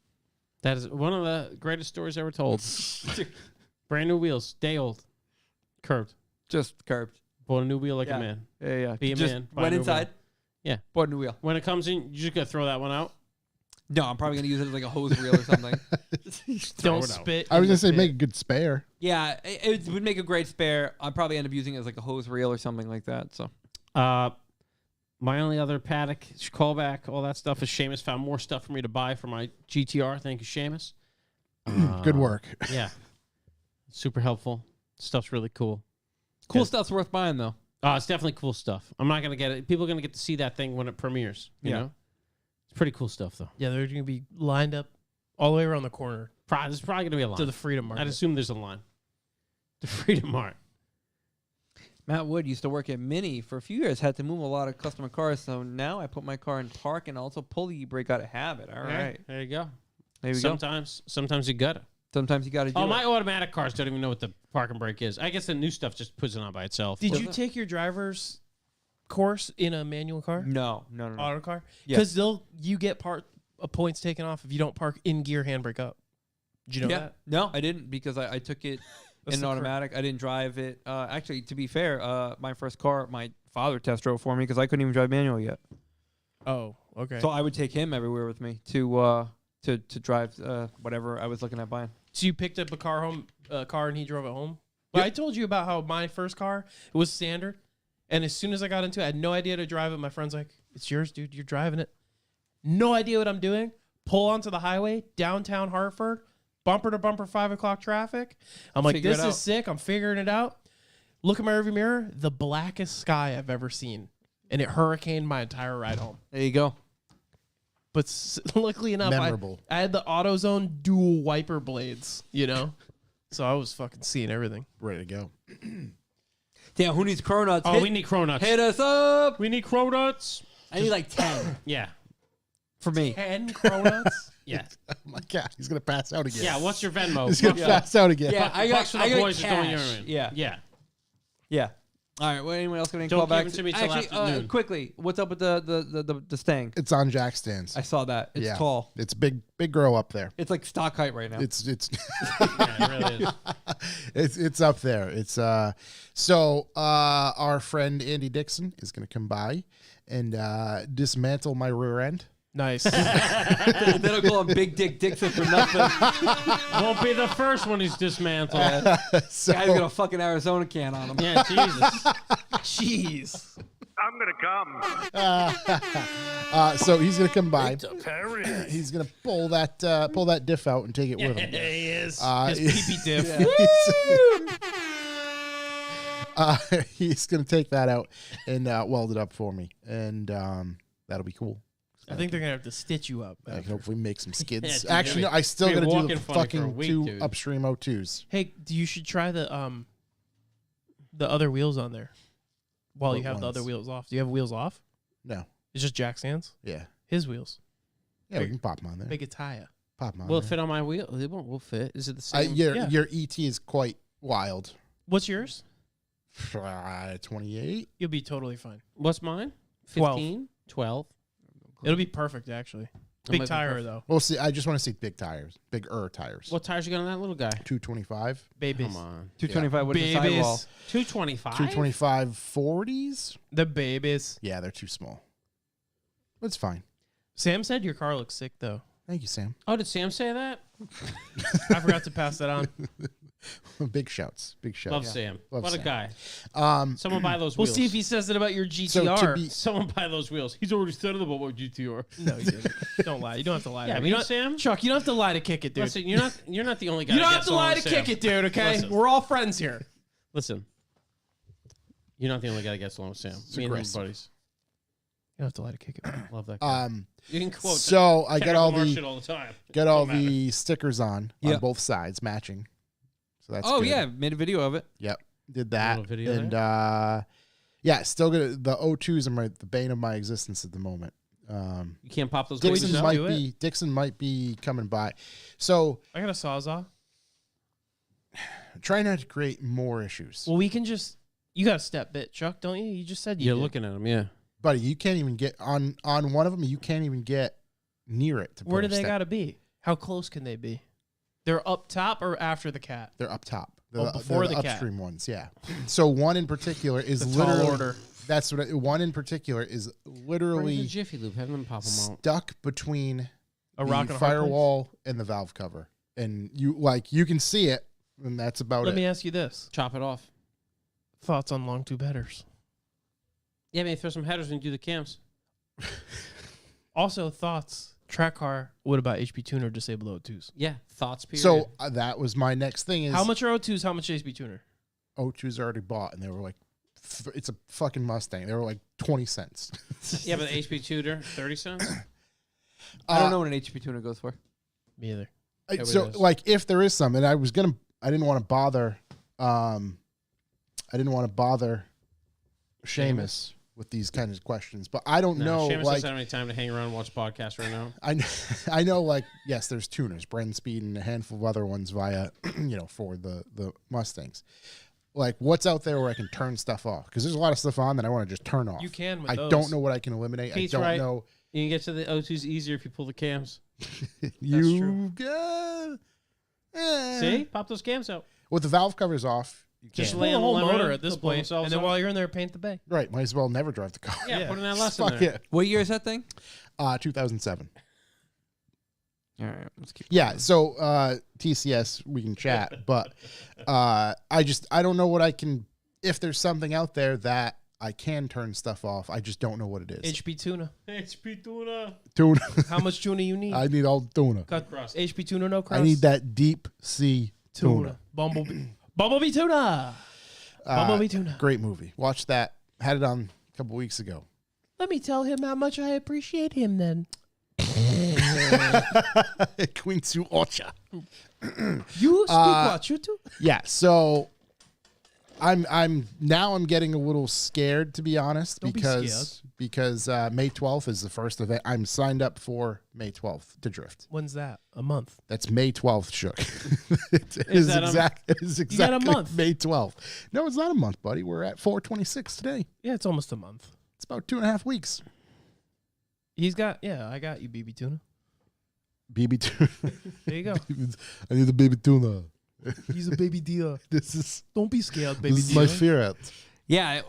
Speaker 1: That is one of the greatest stories ever told. Brand new wheels, day old, curved.
Speaker 3: Just curbed.
Speaker 1: Bought a new wheel like
Speaker 3: Yeah.
Speaker 1: a man.
Speaker 3: Yeah.
Speaker 1: Be a
Speaker 3: just
Speaker 1: man, buy a
Speaker 3: went
Speaker 1: new
Speaker 3: inside.
Speaker 1: wheel. Yeah.
Speaker 3: Bought a new wheel.
Speaker 1: When it comes in, you just gotta throw that one out.
Speaker 3: No, I'm probably gonna use it as like a hose reel or something.
Speaker 5: Don't
Speaker 1: it out.
Speaker 5: spit.
Speaker 2: I was
Speaker 5: in
Speaker 2: gonna
Speaker 5: the
Speaker 2: say
Speaker 5: pit.
Speaker 2: make a good spare.
Speaker 3: Yeah, it would make a great spare. I'd probably end up using it as like a hose reel or something like that. So
Speaker 1: My only other paddock, callback, all that stuff is Seamus found more stuff for me to buy for my GTR. Thank you, Seamus.
Speaker 2: Good work.
Speaker 1: Yeah. Super helpful. Stuff's really cool.
Speaker 3: cool
Speaker 1: Yeah.
Speaker 3: stuff's worth buying though.
Speaker 1: It's definitely cool stuff. I'm not going to get it. People are going to get to see that thing when it premieres. You
Speaker 3: Yeah.
Speaker 1: know? It's pretty cool stuff, though.
Speaker 5: Yeah, they're going to be lined up all the way around the corner
Speaker 1: There's probably going to be a line.
Speaker 5: to the Freedom Market.
Speaker 1: I'd assume there's a line. The Freedom Mart.
Speaker 3: Matt Wood used to work at Mini for a few years. Had to move a lot of customer cars, so now I put my car in park and also pull the e-brake out of habit. All
Speaker 1: Okay,
Speaker 3: right,
Speaker 1: there you go.
Speaker 3: there we go.
Speaker 1: Sometimes you got it.
Speaker 3: Sometimes you got to do
Speaker 1: Oh,
Speaker 3: it.
Speaker 1: my automatic cars don't even know what the park and brake is. I guess the new stuff just puts it on by itself.
Speaker 5: Did
Speaker 3: Was
Speaker 5: you
Speaker 3: it?
Speaker 5: take your driver's course in a manual car?
Speaker 3: No.
Speaker 5: Auto car?
Speaker 3: Yeah.
Speaker 5: Because you get points taken off if you don't park in gear, handbrake up. Did you know
Speaker 3: Yeah,
Speaker 5: that?
Speaker 3: no, I didn't because I took it
Speaker 5: That's
Speaker 3: in
Speaker 5: the
Speaker 3: automatic. I didn't drive it. Actually, to be fair, my first car, my father test drove for me because I couldn't even drive manual yet.
Speaker 5: Oh, okay.
Speaker 3: So I would take him everywhere with me to drive whatever I was looking at buying.
Speaker 5: So you picked up a car and he drove it home? But
Speaker 3: Yep.
Speaker 5: I told you about how my first car was standard, and as soon as I got into it, I had no idea how to drive it. My friend's like, "It's yours, dude. You're driving it." No idea what I'm doing. Pull onto the highway, downtown Hartford, bumper to bumper, 5 o'clock traffic. I'm like,
Speaker 3: Figure it
Speaker 5: "This
Speaker 3: out.
Speaker 5: is sick. I'm figuring it out." Look in my rearview mirror, the blackest sky I've ever seen, and it hurricaned my entire ride home.
Speaker 3: There you go.
Speaker 5: But luckily enough,
Speaker 2: Memorable.
Speaker 5: I had the AutoZone dual wiper blades, you know? So I was fucking seeing everything.
Speaker 2: Ready to go.
Speaker 3: Damn, who needs Cronuts?
Speaker 1: Oh, we need Cronuts.
Speaker 3: Hit us up.
Speaker 1: We need Cronuts.
Speaker 3: I need like 10
Speaker 1: Yeah.
Speaker 3: for me.
Speaker 5: 10 Cronuts?
Speaker 1: Yeah.
Speaker 2: Oh my God, he's gonna pass out again.
Speaker 1: Yeah. What's your Venmo?
Speaker 2: He's gonna
Speaker 3: Yeah.
Speaker 2: pass out again.
Speaker 3: Yeah, I got
Speaker 1: Bucks for the
Speaker 3: I got
Speaker 1: boys are doing
Speaker 3: cash.
Speaker 1: urine.
Speaker 3: Yeah,
Speaker 1: Yeah.
Speaker 3: yeah. All right. Well, anyone else got any
Speaker 1: Don't give
Speaker 3: callbacks?
Speaker 1: it to me till
Speaker 3: Actually,
Speaker 1: afternoon.
Speaker 3: quickly, what's up with the Stang?
Speaker 2: It's on jack stands.
Speaker 3: I saw that. It's
Speaker 2: yeah.
Speaker 3: tall.
Speaker 2: It's big grow up there.
Speaker 3: It's like stock height right now.
Speaker 2: It's
Speaker 1: Yeah, it really is.
Speaker 2: it's up there. It's so our friend Andy Dixon is gonna come by and dismantle my rear end.
Speaker 5: Nice.
Speaker 3: They don't call him Big Dick Dixon for nothing.
Speaker 1: Won't be the first one he's dismantled.
Speaker 2: So
Speaker 3: Guy's got a fucking Arizona can on him.
Speaker 1: Yeah, Jesus.
Speaker 5: Jeez.
Speaker 6: I'm gonna come.
Speaker 2: so he's gonna come by.
Speaker 4: Paris.
Speaker 2: He's gonna pull that diff out and take it with him.
Speaker 1: he is.
Speaker 5: His pee-pee diff.
Speaker 2: He's gonna take that out and weld it up for me, and that'll be cool.
Speaker 5: I think they're going to have to stitch you up.
Speaker 2: I can hopefully make some skids.
Speaker 1: dude,
Speaker 2: Actually, no,
Speaker 1: it'll be-
Speaker 2: I still
Speaker 1: it'll
Speaker 2: gotta
Speaker 1: be
Speaker 2: do the
Speaker 1: walking funny for a
Speaker 2: fucking
Speaker 1: week,
Speaker 2: 2
Speaker 1: dude.
Speaker 2: upstream O2s.
Speaker 5: Hey, you should try the other wheels on there while you
Speaker 2: What
Speaker 5: have the
Speaker 2: ones?
Speaker 5: other wheels off. Do you have wheels off?
Speaker 2: No,
Speaker 5: It's just jack stands.
Speaker 2: Yeah.
Speaker 5: His wheels.
Speaker 2: Yeah, we can pop them on there.
Speaker 5: Big a tire.
Speaker 2: Pop them on
Speaker 1: Will it
Speaker 2: there.
Speaker 1: fit on my wheel? It won't. Will fit. Is it the same?
Speaker 2: Your ET is quite wild.
Speaker 5: What's yours?
Speaker 2: 28.
Speaker 5: You'll be totally fine.
Speaker 1: What's mine?
Speaker 5: 12.
Speaker 1: 15? 12.
Speaker 5: It'll be perfect, actually.
Speaker 1: That
Speaker 5: Big
Speaker 1: might be
Speaker 5: tire,
Speaker 1: perfect.
Speaker 5: though.
Speaker 2: We'll see. I just want to see big tires. Bigger tires.
Speaker 1: What tires you got on that little guy?
Speaker 2: 225.
Speaker 5: Babies.
Speaker 1: Come on.
Speaker 3: 225 with the sidewall.
Speaker 1: 225?
Speaker 2: 225 40s.
Speaker 5: The babies.
Speaker 2: Yeah, they're too small. It's fine.
Speaker 5: Sam said your car looks sick, though.
Speaker 2: Thank you, Sam.
Speaker 1: Oh, did Sam say that?
Speaker 5: I forgot to pass that on.
Speaker 2: Big shouts. Big shouts.
Speaker 1: Love Sam.
Speaker 2: Love
Speaker 1: What
Speaker 2: Sam.
Speaker 1: a guy.
Speaker 2: Um,
Speaker 1: Someone buy those
Speaker 5: We'll
Speaker 1: wheels.
Speaker 5: see if he says it about your
Speaker 2: So
Speaker 5: GTR.
Speaker 2: to be-
Speaker 1: Someone buy those wheels. He's already said it about my GTR.
Speaker 5: No, you didn't. Don't lie. You don't have to lie.
Speaker 1: Yeah,
Speaker 5: to
Speaker 1: me
Speaker 5: me. You
Speaker 1: and Sam?
Speaker 5: Chuck, you don't have to lie to kick it, dude.
Speaker 1: Listen, you're not the only guy.
Speaker 5: you don't
Speaker 1: that
Speaker 5: have
Speaker 1: gets
Speaker 5: to lie
Speaker 1: along
Speaker 5: to
Speaker 1: with Sam.
Speaker 5: kick it, dude. Okay,
Speaker 1: Listen.
Speaker 5: we're all friends here.
Speaker 1: Listen. You're not the only guy that gets along with Sam. Me and him are
Speaker 2: aggressive.
Speaker 1: buddies.
Speaker 5: You don't have to lie to kick it.
Speaker 1: Love that guy.
Speaker 2: um,
Speaker 1: You can quote
Speaker 2: so I got
Speaker 1: Kendrick
Speaker 2: all
Speaker 1: Lamar
Speaker 2: the
Speaker 1: shit all the time.
Speaker 2: got all
Speaker 1: Don't matter.
Speaker 2: the stickers on
Speaker 3: Yeah.
Speaker 2: both sides matching. So that's
Speaker 3: Oh
Speaker 2: good.
Speaker 3: yeah, made a video of it.
Speaker 2: Yep. Did that.
Speaker 1: Little video
Speaker 2: and yeah, still good. The O2s are the bane of my existence at the moment.
Speaker 1: You can't pop those
Speaker 5: Dixon
Speaker 1: babies out.
Speaker 5: might-
Speaker 2: Dixon might be coming by. So
Speaker 5: I got a Sawzall.
Speaker 2: try not to create more issues.
Speaker 5: Well, we can just. You got a step bit, Chuck, don't you? You just said you
Speaker 1: You're
Speaker 5: did.
Speaker 1: looking at him, yeah.
Speaker 2: Buddy, you can't even get on one of them. You can't even get near it. To
Speaker 5: Where
Speaker 2: put
Speaker 5: do
Speaker 2: a
Speaker 5: they
Speaker 2: step.
Speaker 5: got to be? How close can they be? They're up top or after the cat?
Speaker 2: They're up top.
Speaker 5: Oh, before
Speaker 2: they're
Speaker 5: the cat.
Speaker 2: upstream ones. Yeah. So one in particular is
Speaker 5: The tall
Speaker 2: literally
Speaker 5: order.
Speaker 2: That's what one in particular is
Speaker 1: Bring the
Speaker 2: literally
Speaker 1: Jiffy Lube. Have them pop them out.
Speaker 2: stuck between
Speaker 5: A
Speaker 2: the
Speaker 5: rock and a hard
Speaker 2: firewall and the valve cover, and you can see it, and that's about
Speaker 5: place? Let
Speaker 2: it.
Speaker 5: me ask you this:
Speaker 1: Chop it off.
Speaker 5: thoughts on long tube headers?
Speaker 1: Yeah, maybe throw some headers and do the cams.
Speaker 5: Also, thoughts. Track car. What about HP tuner disable O2s?
Speaker 1: Yeah, thoughts. Period.
Speaker 2: So that was my next thing. Is
Speaker 5: How much are O2s? How much HP tuner?
Speaker 2: O2s already bought, and they were like, it's a fucking Mustang. They were like 20 cents.
Speaker 1: Yeah, but the HP tutor, 30 cents.
Speaker 3: I don't know what an HP tuner goes for.
Speaker 5: Me either.
Speaker 1: Nobody
Speaker 2: So
Speaker 1: does.
Speaker 2: like, if there is some, and I didn't want to bother, Seamus with these kinds of questions, but I don't know.
Speaker 1: Seamus
Speaker 2: Like,
Speaker 1: doesn't have any time to hang around and watch podcasts right now.
Speaker 2: I know, like, yes, there's tuners, Bren Speed, and a handful of other ones via, for the Mustangs. Like, what's out there where I can turn stuff off? Because there's a lot of stuff on that I want to just turn off.
Speaker 5: You can with
Speaker 2: I
Speaker 5: those.
Speaker 2: don't know what I can eliminate.
Speaker 1: Pete's
Speaker 2: I don't
Speaker 1: right.
Speaker 2: know.
Speaker 1: You can get to the O2s easier if you pull the cams.
Speaker 2: You
Speaker 1: See? Pop those cams out.
Speaker 2: with the valve covers off. You
Speaker 5: Just
Speaker 2: can't.
Speaker 1: lay
Speaker 5: lay the
Speaker 1: on the
Speaker 5: whole
Speaker 1: limiter,
Speaker 5: motor at this
Speaker 1: they'll pull
Speaker 5: point,
Speaker 1: themselves
Speaker 5: and then
Speaker 1: out.
Speaker 5: while you're in there, paint the bay.
Speaker 2: Right, might as well never drive the car.
Speaker 1: Yeah,
Speaker 5: Yeah.
Speaker 1: put in that lesson
Speaker 2: Fuck
Speaker 1: there.
Speaker 2: it.
Speaker 3: What year is that thing?
Speaker 2: 2007.
Speaker 3: All right, let's keep.
Speaker 2: Yeah, so TCS, we can chat, but I don't know what I can. If there's something out there that I can turn stuff off, I just don't know what it is.
Speaker 5: HP tuna.
Speaker 1: HP tuna.
Speaker 2: Tuna.
Speaker 5: How much tuna you need?
Speaker 2: I need all tuna.
Speaker 5: Cut
Speaker 1: Crust.
Speaker 5: HP tuna, no crust.
Speaker 2: I need that deep sea tuna.
Speaker 5: Bumblebee. Bumblebee tuna. Bumblebee tuna.
Speaker 2: Great movie. Watched that. Had it on a couple weeks ago.
Speaker 5: Let me tell him how much I appreciate him then.
Speaker 2: Queen Su Ocha.
Speaker 5: You speak what you do?
Speaker 2: Yeah, so I'm getting a little scared, to be honest,
Speaker 5: Don't be
Speaker 2: because May 12th is the first event. I'm signed up for May 12th to drift.
Speaker 5: When's that? A month.
Speaker 2: That's May 12th, Shook. It
Speaker 1: Is
Speaker 2: is
Speaker 1: that
Speaker 2: exact. It is exactly
Speaker 5: month.
Speaker 2: May 12th. No, it's not a month, buddy. We're at 4/26 today.
Speaker 5: Yeah, it's almost a month.
Speaker 2: It's about 2.5 weeks.
Speaker 5: He's got, I got you, BB tuna.
Speaker 2: BB tuna.
Speaker 5: There you go.
Speaker 2: I need a baby tuna.
Speaker 5: He's a baby deer.
Speaker 2: This is
Speaker 5: Don't be scared, baby
Speaker 2: this is
Speaker 5: deer.
Speaker 2: my fear.
Speaker 3: Yeah,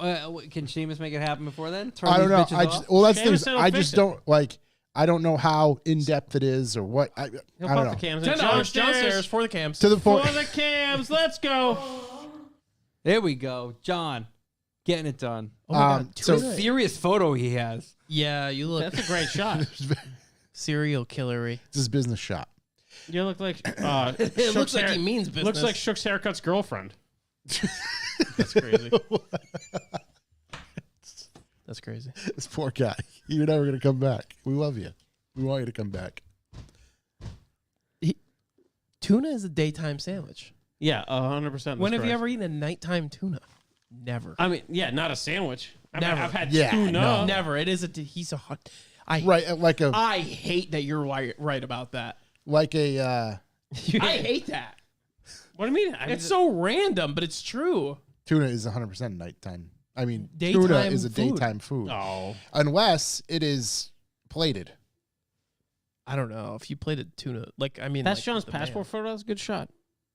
Speaker 3: can Seamus make it happen before then? Turn
Speaker 2: I don't
Speaker 3: these
Speaker 2: know.
Speaker 3: bitches
Speaker 2: I
Speaker 3: off?
Speaker 2: just well, that's the
Speaker 1: Seamus
Speaker 2: thing.
Speaker 1: said he'll
Speaker 2: I
Speaker 1: fix
Speaker 2: just
Speaker 1: it.
Speaker 2: don't like. I don't know how in depth it is or what. I
Speaker 1: He'll
Speaker 2: don't
Speaker 1: pop
Speaker 2: know.
Speaker 1: the cams.
Speaker 5: $10
Speaker 1: in.
Speaker 5: downstairs for the cams.
Speaker 2: To the
Speaker 1: For
Speaker 2: point.
Speaker 1: the cams. Let's go.
Speaker 3: There we go, John, getting it done.
Speaker 5: Oh my God,
Speaker 2: so-
Speaker 5: tuna.
Speaker 3: Serious photo he has.
Speaker 5: Yeah, you look
Speaker 1: That's a great shot.
Speaker 5: serial killery.
Speaker 2: This is business shot.
Speaker 1: You look like
Speaker 5: It looks like he means business.
Speaker 1: Looks like Shook's haircut's girlfriend. That's crazy.
Speaker 5: That's crazy.
Speaker 2: This poor guy. You're never gonna come back. We love you. We want you to come back.
Speaker 5: Tuna is a daytime sandwich.
Speaker 1: Yeah, 100%.
Speaker 5: When have you ever eaten a nighttime tuna? Never.
Speaker 1: I mean, yeah, not a sandwich. I mean,
Speaker 5: Never.
Speaker 1: I've had
Speaker 2: Yeah,
Speaker 1: tuna.
Speaker 2: no.
Speaker 5: Never. It is he's a hot. I
Speaker 2: Right, like a
Speaker 5: I hate that you're right about that.
Speaker 2: like a
Speaker 5: I hate that.
Speaker 1: What do you mean?
Speaker 5: It's so random, but it's true.
Speaker 2: tuna is 100% nighttime. I mean, tuna
Speaker 5: Daytime
Speaker 2: is a
Speaker 5: food.
Speaker 2: daytime food
Speaker 1: Oh,
Speaker 2: unless it is plated.
Speaker 5: I don't know if you played a tuna. Like I mean,
Speaker 1: that's
Speaker 5: like,
Speaker 1: Sean's
Speaker 5: the
Speaker 1: passport photo. That's a good shot.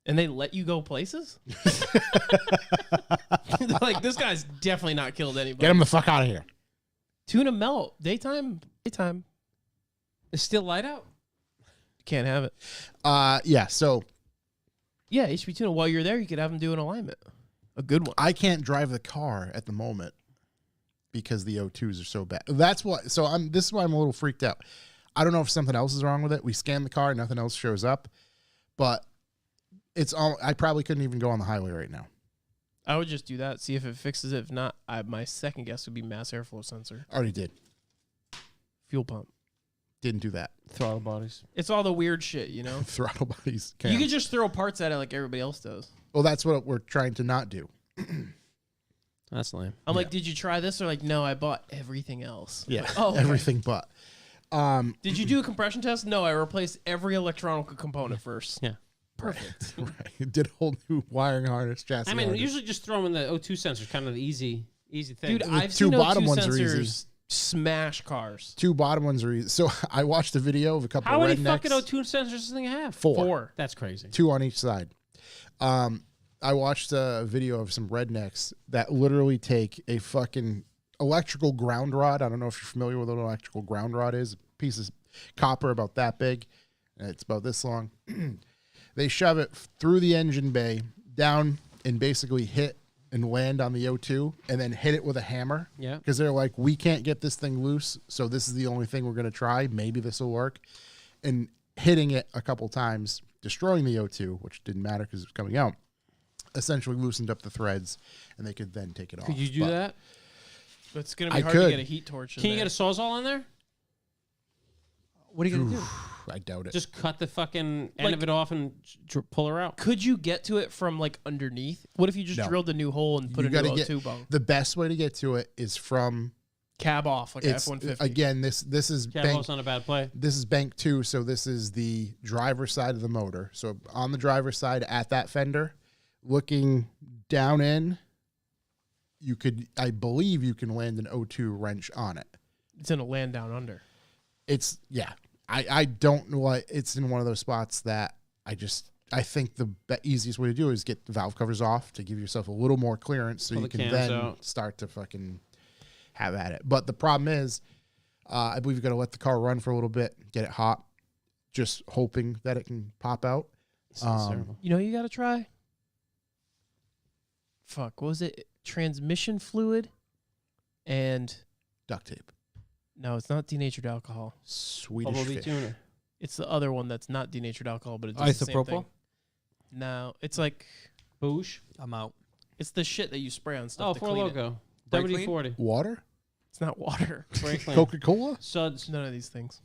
Speaker 5: and they let you go places. Like this guy's definitely not killed anybody.
Speaker 2: Get him the fuck out of here.
Speaker 5: Tuna melt daytime.
Speaker 3: It's still light out.
Speaker 5: Can't have it.
Speaker 2: Yeah. So
Speaker 5: Yeah, HB tuna. While you're there, you could have them do an alignment. A good one.
Speaker 2: I can't drive the car at the moment because the O2s are so bad. That's what. So this is why I'm a little freaked out. I don't know if something else is wrong with it. We scan the car, nothing else shows up, but it's all. I probably couldn't even go on the highway right now.
Speaker 5: I would just do that. See if it fixes it. If not, my second guess would be mass airflow sensor,
Speaker 2: Already did.
Speaker 5: fuel pump.
Speaker 2: Didn't do that.
Speaker 1: Throttle bodies.
Speaker 5: It's all the weird shit, you know.
Speaker 2: Throttle bodies.
Speaker 5: You could just throw parts at it like everybody else does.
Speaker 2: Well, that's what we're trying to not do.
Speaker 1: That's lame.
Speaker 5: I'm like, did you try this? Or like, no, I bought everything else.
Speaker 2: Yeah.
Speaker 5: Oh, okay.
Speaker 2: Everything but.
Speaker 5: Did you do a compression test? No, I replaced every electronic component first.
Speaker 1: Yeah.
Speaker 5: Perfect.
Speaker 2: Right. Did a whole new wiring harness chassis.
Speaker 1: I mean,
Speaker 2: harness.
Speaker 1: usually just throw them in the O2 sensor, kind of the easy thing.
Speaker 5: Dude, I've
Speaker 2: two
Speaker 5: seen
Speaker 2: bottom
Speaker 5: O2
Speaker 2: ones are
Speaker 5: sensors
Speaker 2: easy.
Speaker 5: smash cars.
Speaker 2: Two bottom ones are easy. So I watched a video of a couple
Speaker 1: how
Speaker 2: of
Speaker 1: many
Speaker 2: rednecks.
Speaker 1: fucking O2 sensors does this thing have?
Speaker 2: Four.
Speaker 1: That's crazy.
Speaker 2: Two on each side. I watched a video of some rednecks that literally take a fucking electrical ground rod. I don't know if you're familiar with what an electrical ground rod is. A piece of copper about that big. And it's about this long. They shove it through the engine bay, down, and basically hit and land on the O2, and then hit it with a hammer.
Speaker 1: Yeah.
Speaker 2: Because they're like, we can't get this thing loose, so this is the only thing we're going to try. Maybe this will work. And hitting it a couple times, destroying the O2, which didn't matter because it was coming out, essentially loosened up the threads, and they could then take it off.
Speaker 1: Could you do
Speaker 2: But
Speaker 1: that?
Speaker 5: It's going to
Speaker 2: I
Speaker 5: be hard to
Speaker 2: could.
Speaker 5: get a heat torch in
Speaker 1: Can you
Speaker 5: there.
Speaker 1: get a Sawzall in there?
Speaker 3: What are you gonna do?
Speaker 2: I doubt it.
Speaker 1: Just cut the fucking end
Speaker 5: Like-
Speaker 1: of it off and pull her out.
Speaker 5: Could you get to it from like underneath? What if you just
Speaker 2: No.
Speaker 5: drilled a new hole and put
Speaker 2: You
Speaker 5: a new
Speaker 2: gotta get
Speaker 5: O2 bung?
Speaker 2: the best way to get to it is from
Speaker 5: Cab off like a
Speaker 2: it's
Speaker 5: F-150.
Speaker 2: again. This is bank.
Speaker 1: Cavall's not a bad play.
Speaker 2: This is bank 2, so this is the driver's side of the motor. So on the driver's side at that fender, looking down in, you could, I believe you can land an O2 wrench on it.
Speaker 5: It's in a land down under.
Speaker 2: It's, yeah. I don't know what, it's in one of those spots that I think the easiest way to do is get the valve covers off to give yourself a little more clearance so
Speaker 1: Pull
Speaker 2: you
Speaker 1: the
Speaker 2: can
Speaker 1: cams
Speaker 2: then
Speaker 1: out.
Speaker 2: start to fucking have at it. But the problem is, I believe you got to let the car run for a little bit, get it hot, just hoping that it can pop out.
Speaker 1: Terrible.
Speaker 5: You know you got to try? Fuck, what was it? Transmission fluid and...
Speaker 2: Duct tape.
Speaker 5: No, it's not denatured alcohol.
Speaker 2: Swedish
Speaker 1: Bumblebee
Speaker 2: fish.
Speaker 1: tuna.
Speaker 5: It's the other one that's not denatured alcohol, but it does the same
Speaker 3: Isopropyl?
Speaker 5: thing. No, it's like...
Speaker 1: Boosh.
Speaker 3: I'm out.
Speaker 5: It's the shit that you spray on stuff
Speaker 1: Oh,
Speaker 5: to
Speaker 1: for
Speaker 5: clean it.
Speaker 1: logo.
Speaker 3: Brake
Speaker 1: WD-40.
Speaker 2: Water?
Speaker 5: It's not water.
Speaker 1: Brake clean.
Speaker 2: Coca-Cola?
Speaker 1: Suds.
Speaker 5: None of these things.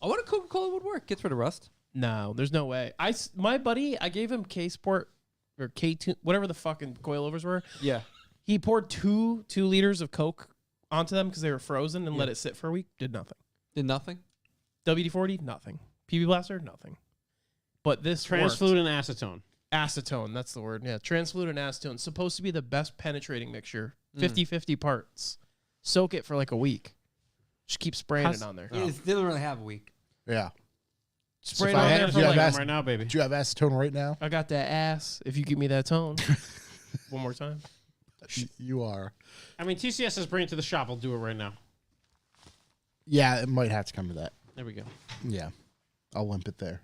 Speaker 3: I wonder if Coca-Cola would work. Gets rid of rust.
Speaker 5: No, there's no way. My buddy, I gave him K-Sport or K2, whatever the fucking coilovers were.
Speaker 3: Yeah.
Speaker 5: He poured 2 liters of Coke onto them because they were frozen and let it sit for a week. Did nothing.
Speaker 3: Did nothing.
Speaker 5: WD-40, nothing. PB Blaster, nothing. But this
Speaker 1: Transfluid
Speaker 5: worked.
Speaker 1: and acetone.
Speaker 5: Acetone, that's the word. Yeah, transfluid and acetone. Supposed to be the best penetrating mixture. 50-50 parts. Soak it for like a week. Just keep spraying
Speaker 1: How's-
Speaker 5: it on there.
Speaker 3: It doesn't really have a week.
Speaker 2: Yeah.
Speaker 5: Spray
Speaker 2: if
Speaker 5: it
Speaker 2: I
Speaker 5: on
Speaker 2: had-
Speaker 5: there
Speaker 2: do
Speaker 5: for
Speaker 2: you
Speaker 5: like...
Speaker 2: have
Speaker 1: Right now, baby.
Speaker 2: Do you have acetone right now?
Speaker 5: I got that ass. If you give me that tone. One more time.
Speaker 2: You are.
Speaker 1: I mean, TCS says bring it to the shop. I'll do it right now.
Speaker 2: Yeah, it might have to come to that.
Speaker 1: There we go.
Speaker 2: Yeah. I'll limp it there.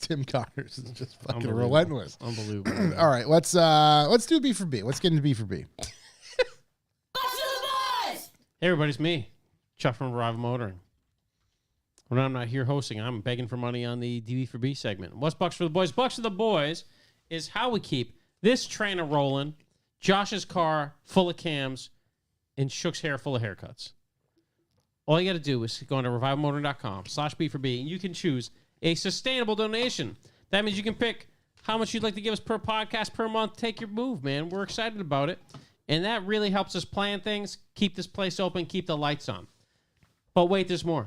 Speaker 2: Tim Connors is just fucking
Speaker 1: Unbelievable.
Speaker 2: relentless.
Speaker 1: Unbelievable.
Speaker 2: All right, let's do B for B. Let's get into B for B.
Speaker 1: Hey, everybody, it's me, Chuck from Arrival Motoring. When I'm not here hosting, I'm begging for money on the DB for B segment. What's Bucks for the Boys? Bucks for the Boys is how we keep this train a rolling, Josh's car full of cams, and Shook's hair full of haircuts. All you got to do is go into revivalmotoring.com/B4B, and you can choose a sustainable donation. That means you can pick how much you'd like to give us per podcast per month. Take your move, man. We're excited about it. And that really helps us plan things, keep this place open, keep the lights on. But wait, there's more.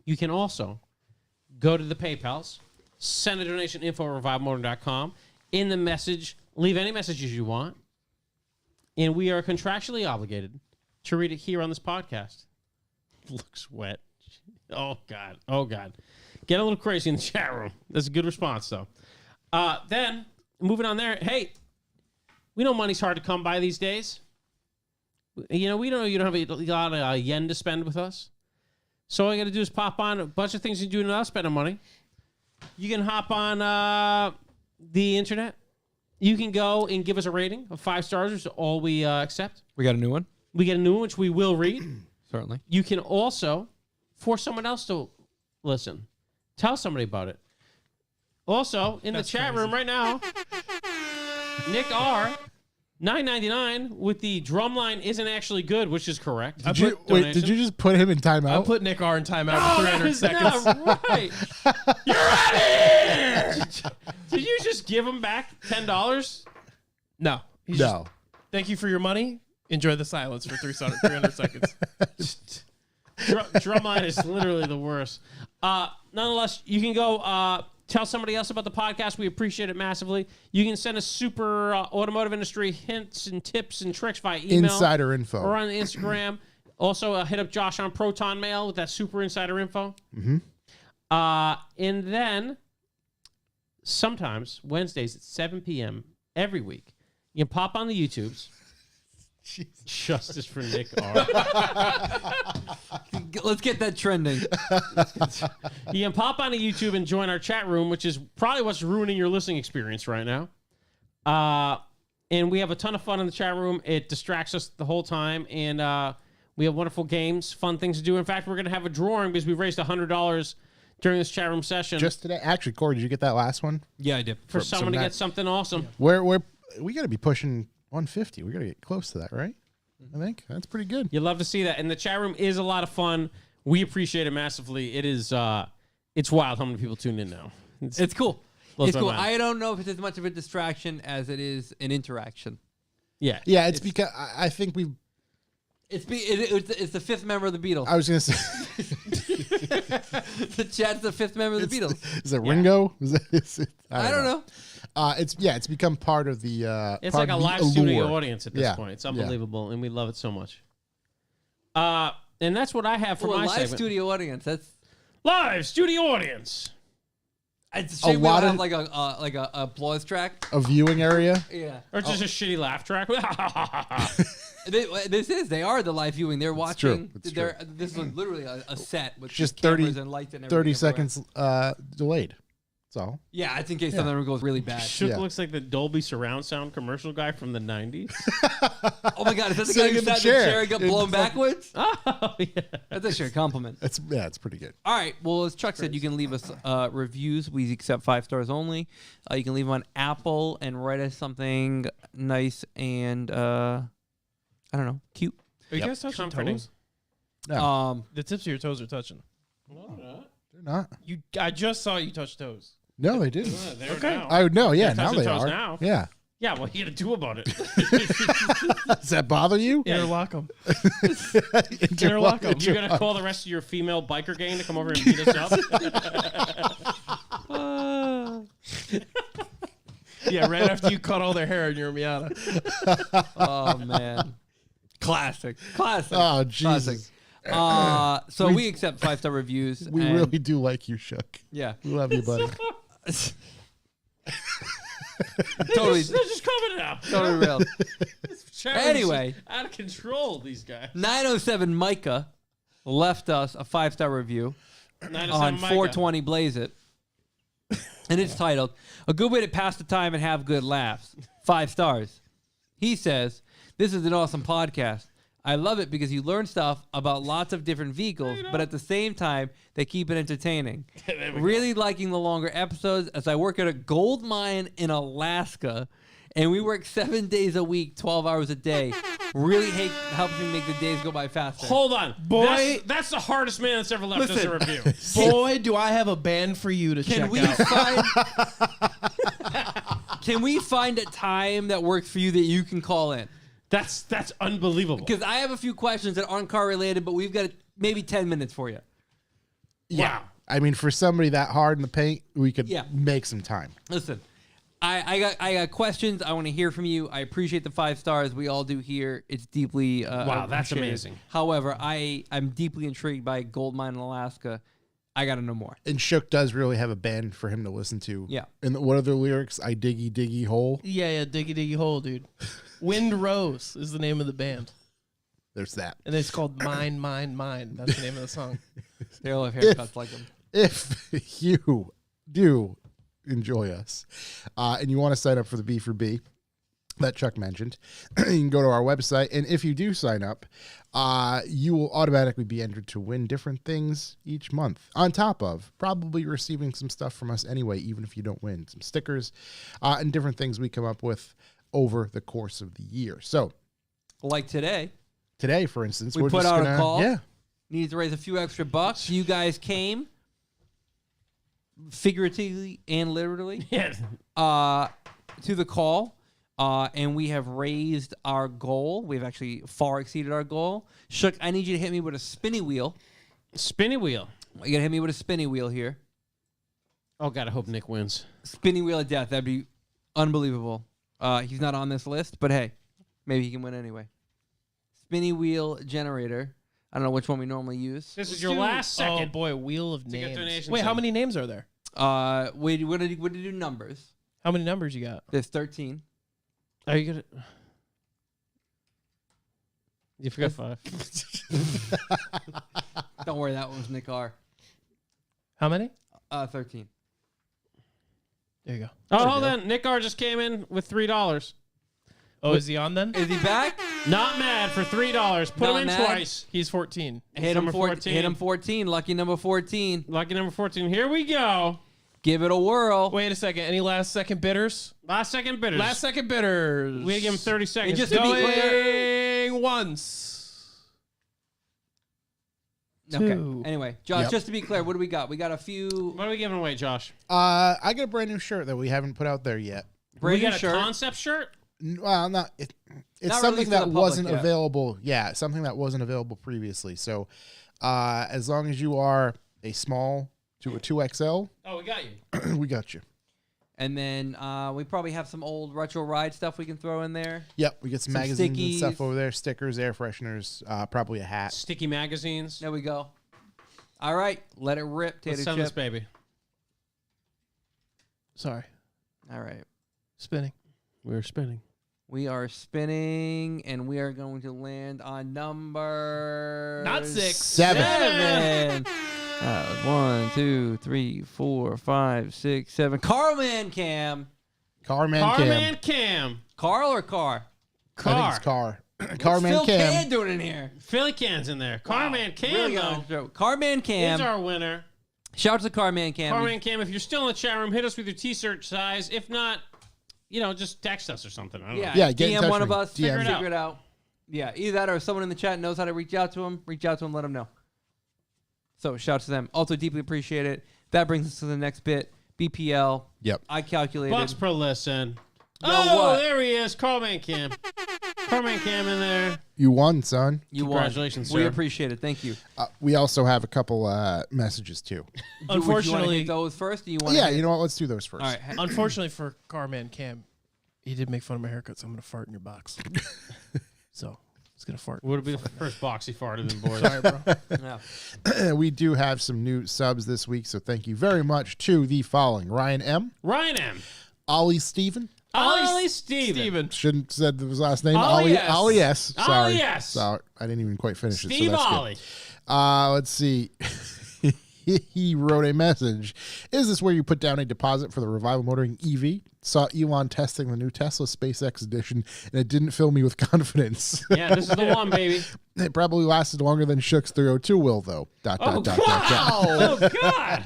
Speaker 1: You can also go to the PayPals, send a donation info at revivemotoring.com. In the message, leave any messages you want. And we are contractually obligated to read it here on this podcast. Looks wet. Oh, God. Oh, God. Get a little crazy in the chat room. That's a good response, though. Then, moving on there. Hey, we know money's hard to come by these days. You know, we know you don't have a lot of yen to spend with us. So all you got to do is pop on a bunch of things you do without spending money. You can hop on the internet. You can go and give us a rating of 5 stars, which is all we accept.
Speaker 3: We got a new one?
Speaker 1: We get a new one, which we will read.
Speaker 3: Certainly.
Speaker 1: You can also force someone else to listen. Tell somebody about it. Also, in the chat room right now, Nick R. $9.99 with the drumline isn't actually good, which is correct.
Speaker 2: Did you just put him in timeout?
Speaker 5: I put Nick R in timeout for 300 seconds.
Speaker 1: Not right. You're out of here. Did you just give him back $10?
Speaker 5: No. He's
Speaker 2: No.
Speaker 5: just, thank you for your money. Enjoy the silence for 300 seconds.
Speaker 1: Drumline is literally the worst. Nonetheless, you can go tell somebody else about the podcast. We appreciate it massively. You can send us super automotive industry hints and tips and tricks via email.
Speaker 2: Insider info.
Speaker 1: Or on Instagram. Also, hit up Josh on Proton Mail with that super insider info.
Speaker 2: Mm-hmm.
Speaker 1: And then, sometimes, Wednesdays at 7 p.m. every week, you can pop on the YouTubes. Justice for Nick R.
Speaker 3: Let's get that trending.
Speaker 1: You can pop onto YouTube and join our chat room, which is probably what's ruining your listening experience right now. And we have a ton of fun in the chat room. It distracts us the whole time, and we have wonderful games, fun things to do. In fact, we're going to have a drawing because we raised $100 during this chat room session.
Speaker 2: Just today. Actually, Corey, did you get that last one?
Speaker 3: Yeah, I did.
Speaker 1: for someone to get something awesome.
Speaker 2: We got to be pushing 150. We got to get close to that, right? I think that's pretty good.
Speaker 1: You love to see that, and the chat room is a lot of fun. We appreciate it massively. It is, it's wild how many people tune in now.
Speaker 3: It's cool.
Speaker 1: Blows
Speaker 3: It's
Speaker 1: my
Speaker 3: cool.
Speaker 1: mind.
Speaker 3: I don't know if it's as much of a distraction as it is an interaction.
Speaker 1: Yeah,
Speaker 2: Yeah, it's because I think we've.
Speaker 3: It's the fifth member of the Beatles.
Speaker 2: I was gonna say,
Speaker 3: The chat's the fifth member of the Beatles.
Speaker 2: is it Ringo?
Speaker 3: I don't know.
Speaker 2: It's become part of the.
Speaker 1: It's
Speaker 2: part
Speaker 1: like a
Speaker 2: of the
Speaker 1: live
Speaker 2: allure.
Speaker 1: studio audience at this
Speaker 2: Yeah,
Speaker 1: point. It's
Speaker 2: yeah.
Speaker 1: unbelievable, and we love it so much. And that's what I have for
Speaker 3: For a
Speaker 1: my
Speaker 3: live
Speaker 1: segment.
Speaker 3: studio audience, that's
Speaker 1: Live studio audience.
Speaker 3: it's a shame we
Speaker 2: lot
Speaker 3: don't
Speaker 2: of-
Speaker 3: have like a applause track.
Speaker 2: A viewing area.
Speaker 3: Yeah.
Speaker 1: Or just a shitty laugh track.
Speaker 3: They are the live viewing. They're watching.
Speaker 2: It's
Speaker 3: This is literally a set with
Speaker 2: Just
Speaker 3: cameras
Speaker 2: 30
Speaker 3: and lights and everything.
Speaker 2: 30
Speaker 3: everywhere.
Speaker 2: seconds delayed. That's all.
Speaker 3: Yeah, it's in case something goes really bad.
Speaker 1: Shook
Speaker 2: Yeah.
Speaker 1: looks like the Dolby surround sound commercial guy from the 90s.
Speaker 3: Oh my god, is that the guy
Speaker 2: Sitting
Speaker 3: who
Speaker 2: in the
Speaker 3: sat in the
Speaker 2: chair.
Speaker 3: chair and got
Speaker 2: In
Speaker 3: blown
Speaker 2: the fucking-
Speaker 3: backwards?
Speaker 1: Oh, yeah.
Speaker 3: That's actually a compliment.
Speaker 2: It's pretty good.
Speaker 3: All right. Well, as Chuck said, you can leave us reviews. We accept 5 stars only. You can leave them on Apple and write us something nice and I don't know, cute.
Speaker 5: Are you guys touching
Speaker 1: Comforting.
Speaker 5: toes?
Speaker 2: No,
Speaker 5: The tips of your toes are touching.
Speaker 2: they're not.
Speaker 5: I just saw you touch toes.
Speaker 2: No, they didn't.
Speaker 1: There
Speaker 5: Okay.
Speaker 1: now.
Speaker 2: I would know. Yeah,
Speaker 1: They're
Speaker 2: now
Speaker 1: touching
Speaker 2: they
Speaker 1: toes
Speaker 2: are.
Speaker 1: now.
Speaker 2: Yeah.
Speaker 1: Yeah, what are you going to do about it?
Speaker 2: Does that bother you?
Speaker 5: Interlock them.
Speaker 2: Interlock
Speaker 5: them.
Speaker 1: You're going to call the rest of your female biker gang to come over and beat us up?
Speaker 5: Yeah, right after you cut all their hair in your Miata.
Speaker 3: Oh man, classic.
Speaker 2: Oh, Jesus.
Speaker 3: So we accept 5-star reviews.
Speaker 2: We
Speaker 3: and-
Speaker 2: really do like you, Shook.
Speaker 3: yeah,
Speaker 2: We love you, buddy.
Speaker 3: totally,
Speaker 1: They're just coming out.
Speaker 3: totally real.
Speaker 1: Chat room's
Speaker 3: Anyway.
Speaker 1: out of control, these guys.
Speaker 3: 907 Micah left us a 5-star review
Speaker 1: 907
Speaker 3: on
Speaker 1: Micah.
Speaker 3: 420 Blaze It. And it's titled, A Good Way to Pass the Time and Have Good Laughs. 5 stars. He says, this is an awesome podcast. I love it because you learn stuff about lots of different vehicles, but at the same time, they keep it entertaining. Really liking the longer episodes as I work at a gold mine in Alaska, and we work 7 days a week, 12 hours a day. really helps me make the days go by faster.
Speaker 1: Hold on.
Speaker 5: Boy.
Speaker 1: That's the hardest man that's ever left us a review.
Speaker 5: Boy, do I have a band for you to
Speaker 3: Can
Speaker 5: check
Speaker 3: we
Speaker 5: out.
Speaker 3: Can we find a time that works for you that you can call in?
Speaker 1: That's unbelievable.
Speaker 3: Because I have a few questions that aren't car related, but we've got maybe 10 minutes for you.
Speaker 2: Yeah. I mean, for somebody that hard in the paint, we could
Speaker 3: Yeah.
Speaker 2: make some time.
Speaker 3: Listen, I got questions. I want to hear from you. I appreciate the 5 stars. We all do here. It's deeply
Speaker 1: Wow, that's
Speaker 3: appreciated.
Speaker 1: amazing.
Speaker 3: However, I'm deeply intrigued by Gold Mine in Alaska. I got to know more.
Speaker 2: And Shook does really have a band for him to listen to.
Speaker 3: Yeah.
Speaker 2: And what are the lyrics? I diggy diggy hole.
Speaker 5: Yeah, diggy diggy hole, dude. Wind Rose is the name of the band.
Speaker 2: There's that.
Speaker 5: And it's called Mine, Mine, Mine. That's the name of the song.
Speaker 3: They all have haircuts like them.
Speaker 2: If you do enjoy us and you want to sign up for the B for B that Chuck mentioned, you can go to our website. And if you do sign up, you will automatically be entered to win different things each month, on top of probably receiving some stuff from us anyway, even if you don't win, some stickers and different things we come up with over the course of the year. So
Speaker 3: Like today,
Speaker 2: for instance,
Speaker 3: we
Speaker 2: we're
Speaker 3: put
Speaker 2: just
Speaker 3: out
Speaker 2: gonna,
Speaker 3: a call.
Speaker 2: Yeah.
Speaker 3: Needed to raise a few extra bucks. You guys came, figuratively and literally,
Speaker 1: Yes.
Speaker 3: to the call. And we have raised our goal. We've actually far exceeded our goal. Shook, I need you to hit me with a spinny wheel.
Speaker 1: Spinny wheel.
Speaker 3: You gotta hit me with a spinny wheel here.
Speaker 1: Oh, God, I hope Nick wins.
Speaker 3: Spinny wheel of death. That'd be unbelievable. He's not on this list, but hey, maybe he can win anyway. Spinny wheel generator. I don't know which one we normally use.
Speaker 1: This is your
Speaker 5: Let's do-
Speaker 1: last
Speaker 5: Oh,
Speaker 1: second.
Speaker 5: boy, Wheel of
Speaker 1: To get
Speaker 5: Names.
Speaker 1: donations
Speaker 5: Wait, how
Speaker 1: in.
Speaker 5: many names are there?
Speaker 3: We did do numbers.
Speaker 5: How many numbers you got?
Speaker 3: There's 13.
Speaker 1: Are you going to... You forgot 5.
Speaker 3: Don't worry, that one's Nick R.
Speaker 5: How many?
Speaker 3: 13.
Speaker 5: There you go.
Speaker 1: Oh, hold on. Nick R just came in with $3.
Speaker 5: Oh, is he on then?
Speaker 3: Is he back?
Speaker 1: Not mad for $3. Put
Speaker 3: Not
Speaker 1: him in
Speaker 3: mad?
Speaker 1: twice.
Speaker 5: He's 14.
Speaker 3: Hit him
Speaker 1: Number 14.
Speaker 3: Hit him 14. Lucky number 14.
Speaker 1: Lucky number 14. Here we go.
Speaker 3: Give it a whirl.
Speaker 5: Wait a second. Any last second bidders?
Speaker 1: Last second bidders.
Speaker 5: Last second bidders.
Speaker 1: We give him 30 seconds.
Speaker 3: just to be clear-
Speaker 5: Going once.
Speaker 3: Okay.
Speaker 5: Two.
Speaker 3: Anyway, Josh,
Speaker 2: Yep.
Speaker 3: just to be clear, what do we got? We got a few
Speaker 1: What are we giving away, Josh?
Speaker 2: I got a brand new shirt that we haven't put out there yet.
Speaker 3: brand
Speaker 1: we
Speaker 3: new
Speaker 1: got a
Speaker 3: shirt.
Speaker 1: concept shirt?
Speaker 2: Well, not it's
Speaker 3: Not
Speaker 2: something
Speaker 3: released to
Speaker 2: that
Speaker 3: the public
Speaker 2: wasn't
Speaker 3: yet.
Speaker 2: available. Yeah, something that wasn't available previously. So, as long as you are a small to a 2XL,
Speaker 1: Oh, we got you.
Speaker 2: we got you.
Speaker 3: And then we probably have some old retro ride stuff we can throw in there.
Speaker 2: Yep, we get some
Speaker 3: Some
Speaker 2: magazines and stuff
Speaker 3: stickies.
Speaker 2: over there, stickers, air fresheners, probably a hat.
Speaker 1: Sticky magazines.
Speaker 3: There we go. All right, let it rip, Tater
Speaker 1: Let's send
Speaker 3: Chip.
Speaker 1: this baby.
Speaker 5: Sorry.
Speaker 3: All right.
Speaker 5: Spinning.
Speaker 1: We're spinning.
Speaker 3: We are spinning, and we are going to land on number...
Speaker 5: Not 6.
Speaker 2: 7.
Speaker 3: 7. 1, 2, 3, 4, 5, 6, 7. Carman Cam.
Speaker 2: Carman
Speaker 1: Carman
Speaker 2: Cam.
Speaker 1: Cam.
Speaker 3: Carl or Car?
Speaker 2: I think
Speaker 1: Car.
Speaker 2: it's car.
Speaker 3: What's
Speaker 2: Carman
Speaker 3: Phil
Speaker 2: Cam.
Speaker 3: Can doing in here?
Speaker 1: Philly Can's in there. Carman Cam,
Speaker 3: Really
Speaker 1: though,
Speaker 3: going through. Carman
Speaker 1: is
Speaker 3: Cam.
Speaker 1: our winner.
Speaker 3: Shout out to Carman Cam.
Speaker 1: Carman Cam, if you're still in the chat room, hit us with your t-shirt size. If not, just text us or something. I don't know.
Speaker 2: Yeah, get in
Speaker 3: DM
Speaker 2: touch
Speaker 3: one
Speaker 2: with
Speaker 3: of
Speaker 2: me.
Speaker 3: us.
Speaker 2: DM.
Speaker 3: Figure it out. Yeah, either that or someone in the chat knows how to reach out to him. Reach out to him, let him know. So shout out to them. Also deeply appreciate it. That brings us to the next bit. BPL.
Speaker 2: Yep.
Speaker 3: I calculated.
Speaker 1: Bucks per listen.
Speaker 3: You know what?
Speaker 1: There he is. Carman Cam. Carman Cam in there.
Speaker 2: You won, son.
Speaker 3: You won.
Speaker 1: Congratulations,
Speaker 3: We
Speaker 1: sir.
Speaker 3: appreciate it. Thank you.
Speaker 2: We also have a couple messages too.
Speaker 3: Would you want to
Speaker 5: Unfortunately,
Speaker 3: hit those first? Or you want
Speaker 2: Yeah, you know what? Let's do those first.
Speaker 3: All right.
Speaker 5: unfortunately for Carman Cam, he did make fun of my haircut, so I'm gonna fart in your box. So he's gonna fart.
Speaker 1: Would it be the first box he farted in, boys?
Speaker 5: Sorry, bro.
Speaker 3: Yeah.
Speaker 2: We do have some new subs this week, so thank you very much to the following: Ryan M,
Speaker 1: Ryan M.
Speaker 2: Ollie Steven.
Speaker 1: Ollie Steven.
Speaker 2: Shouldn't said his last name.
Speaker 1: Ollie S.
Speaker 2: Ollie S.
Speaker 1: Ollie
Speaker 2: Sorry.
Speaker 1: S.
Speaker 2: Sorry. I didn't even quite finish it.
Speaker 1: Steve
Speaker 2: So that's
Speaker 1: Ollie.
Speaker 2: good. Let's see. He wrote a message. Is this where you put down a deposit for the Revival Motoring EV? Saw Elon testing the new Tesla SpaceX edition, and it didn't fill me with confidence.
Speaker 1: Yeah, this is the one, baby.
Speaker 2: It probably lasted longer than Shook's 302 will, though.
Speaker 1: Oh, God.
Speaker 2: Dot.
Speaker 1: Oh, God.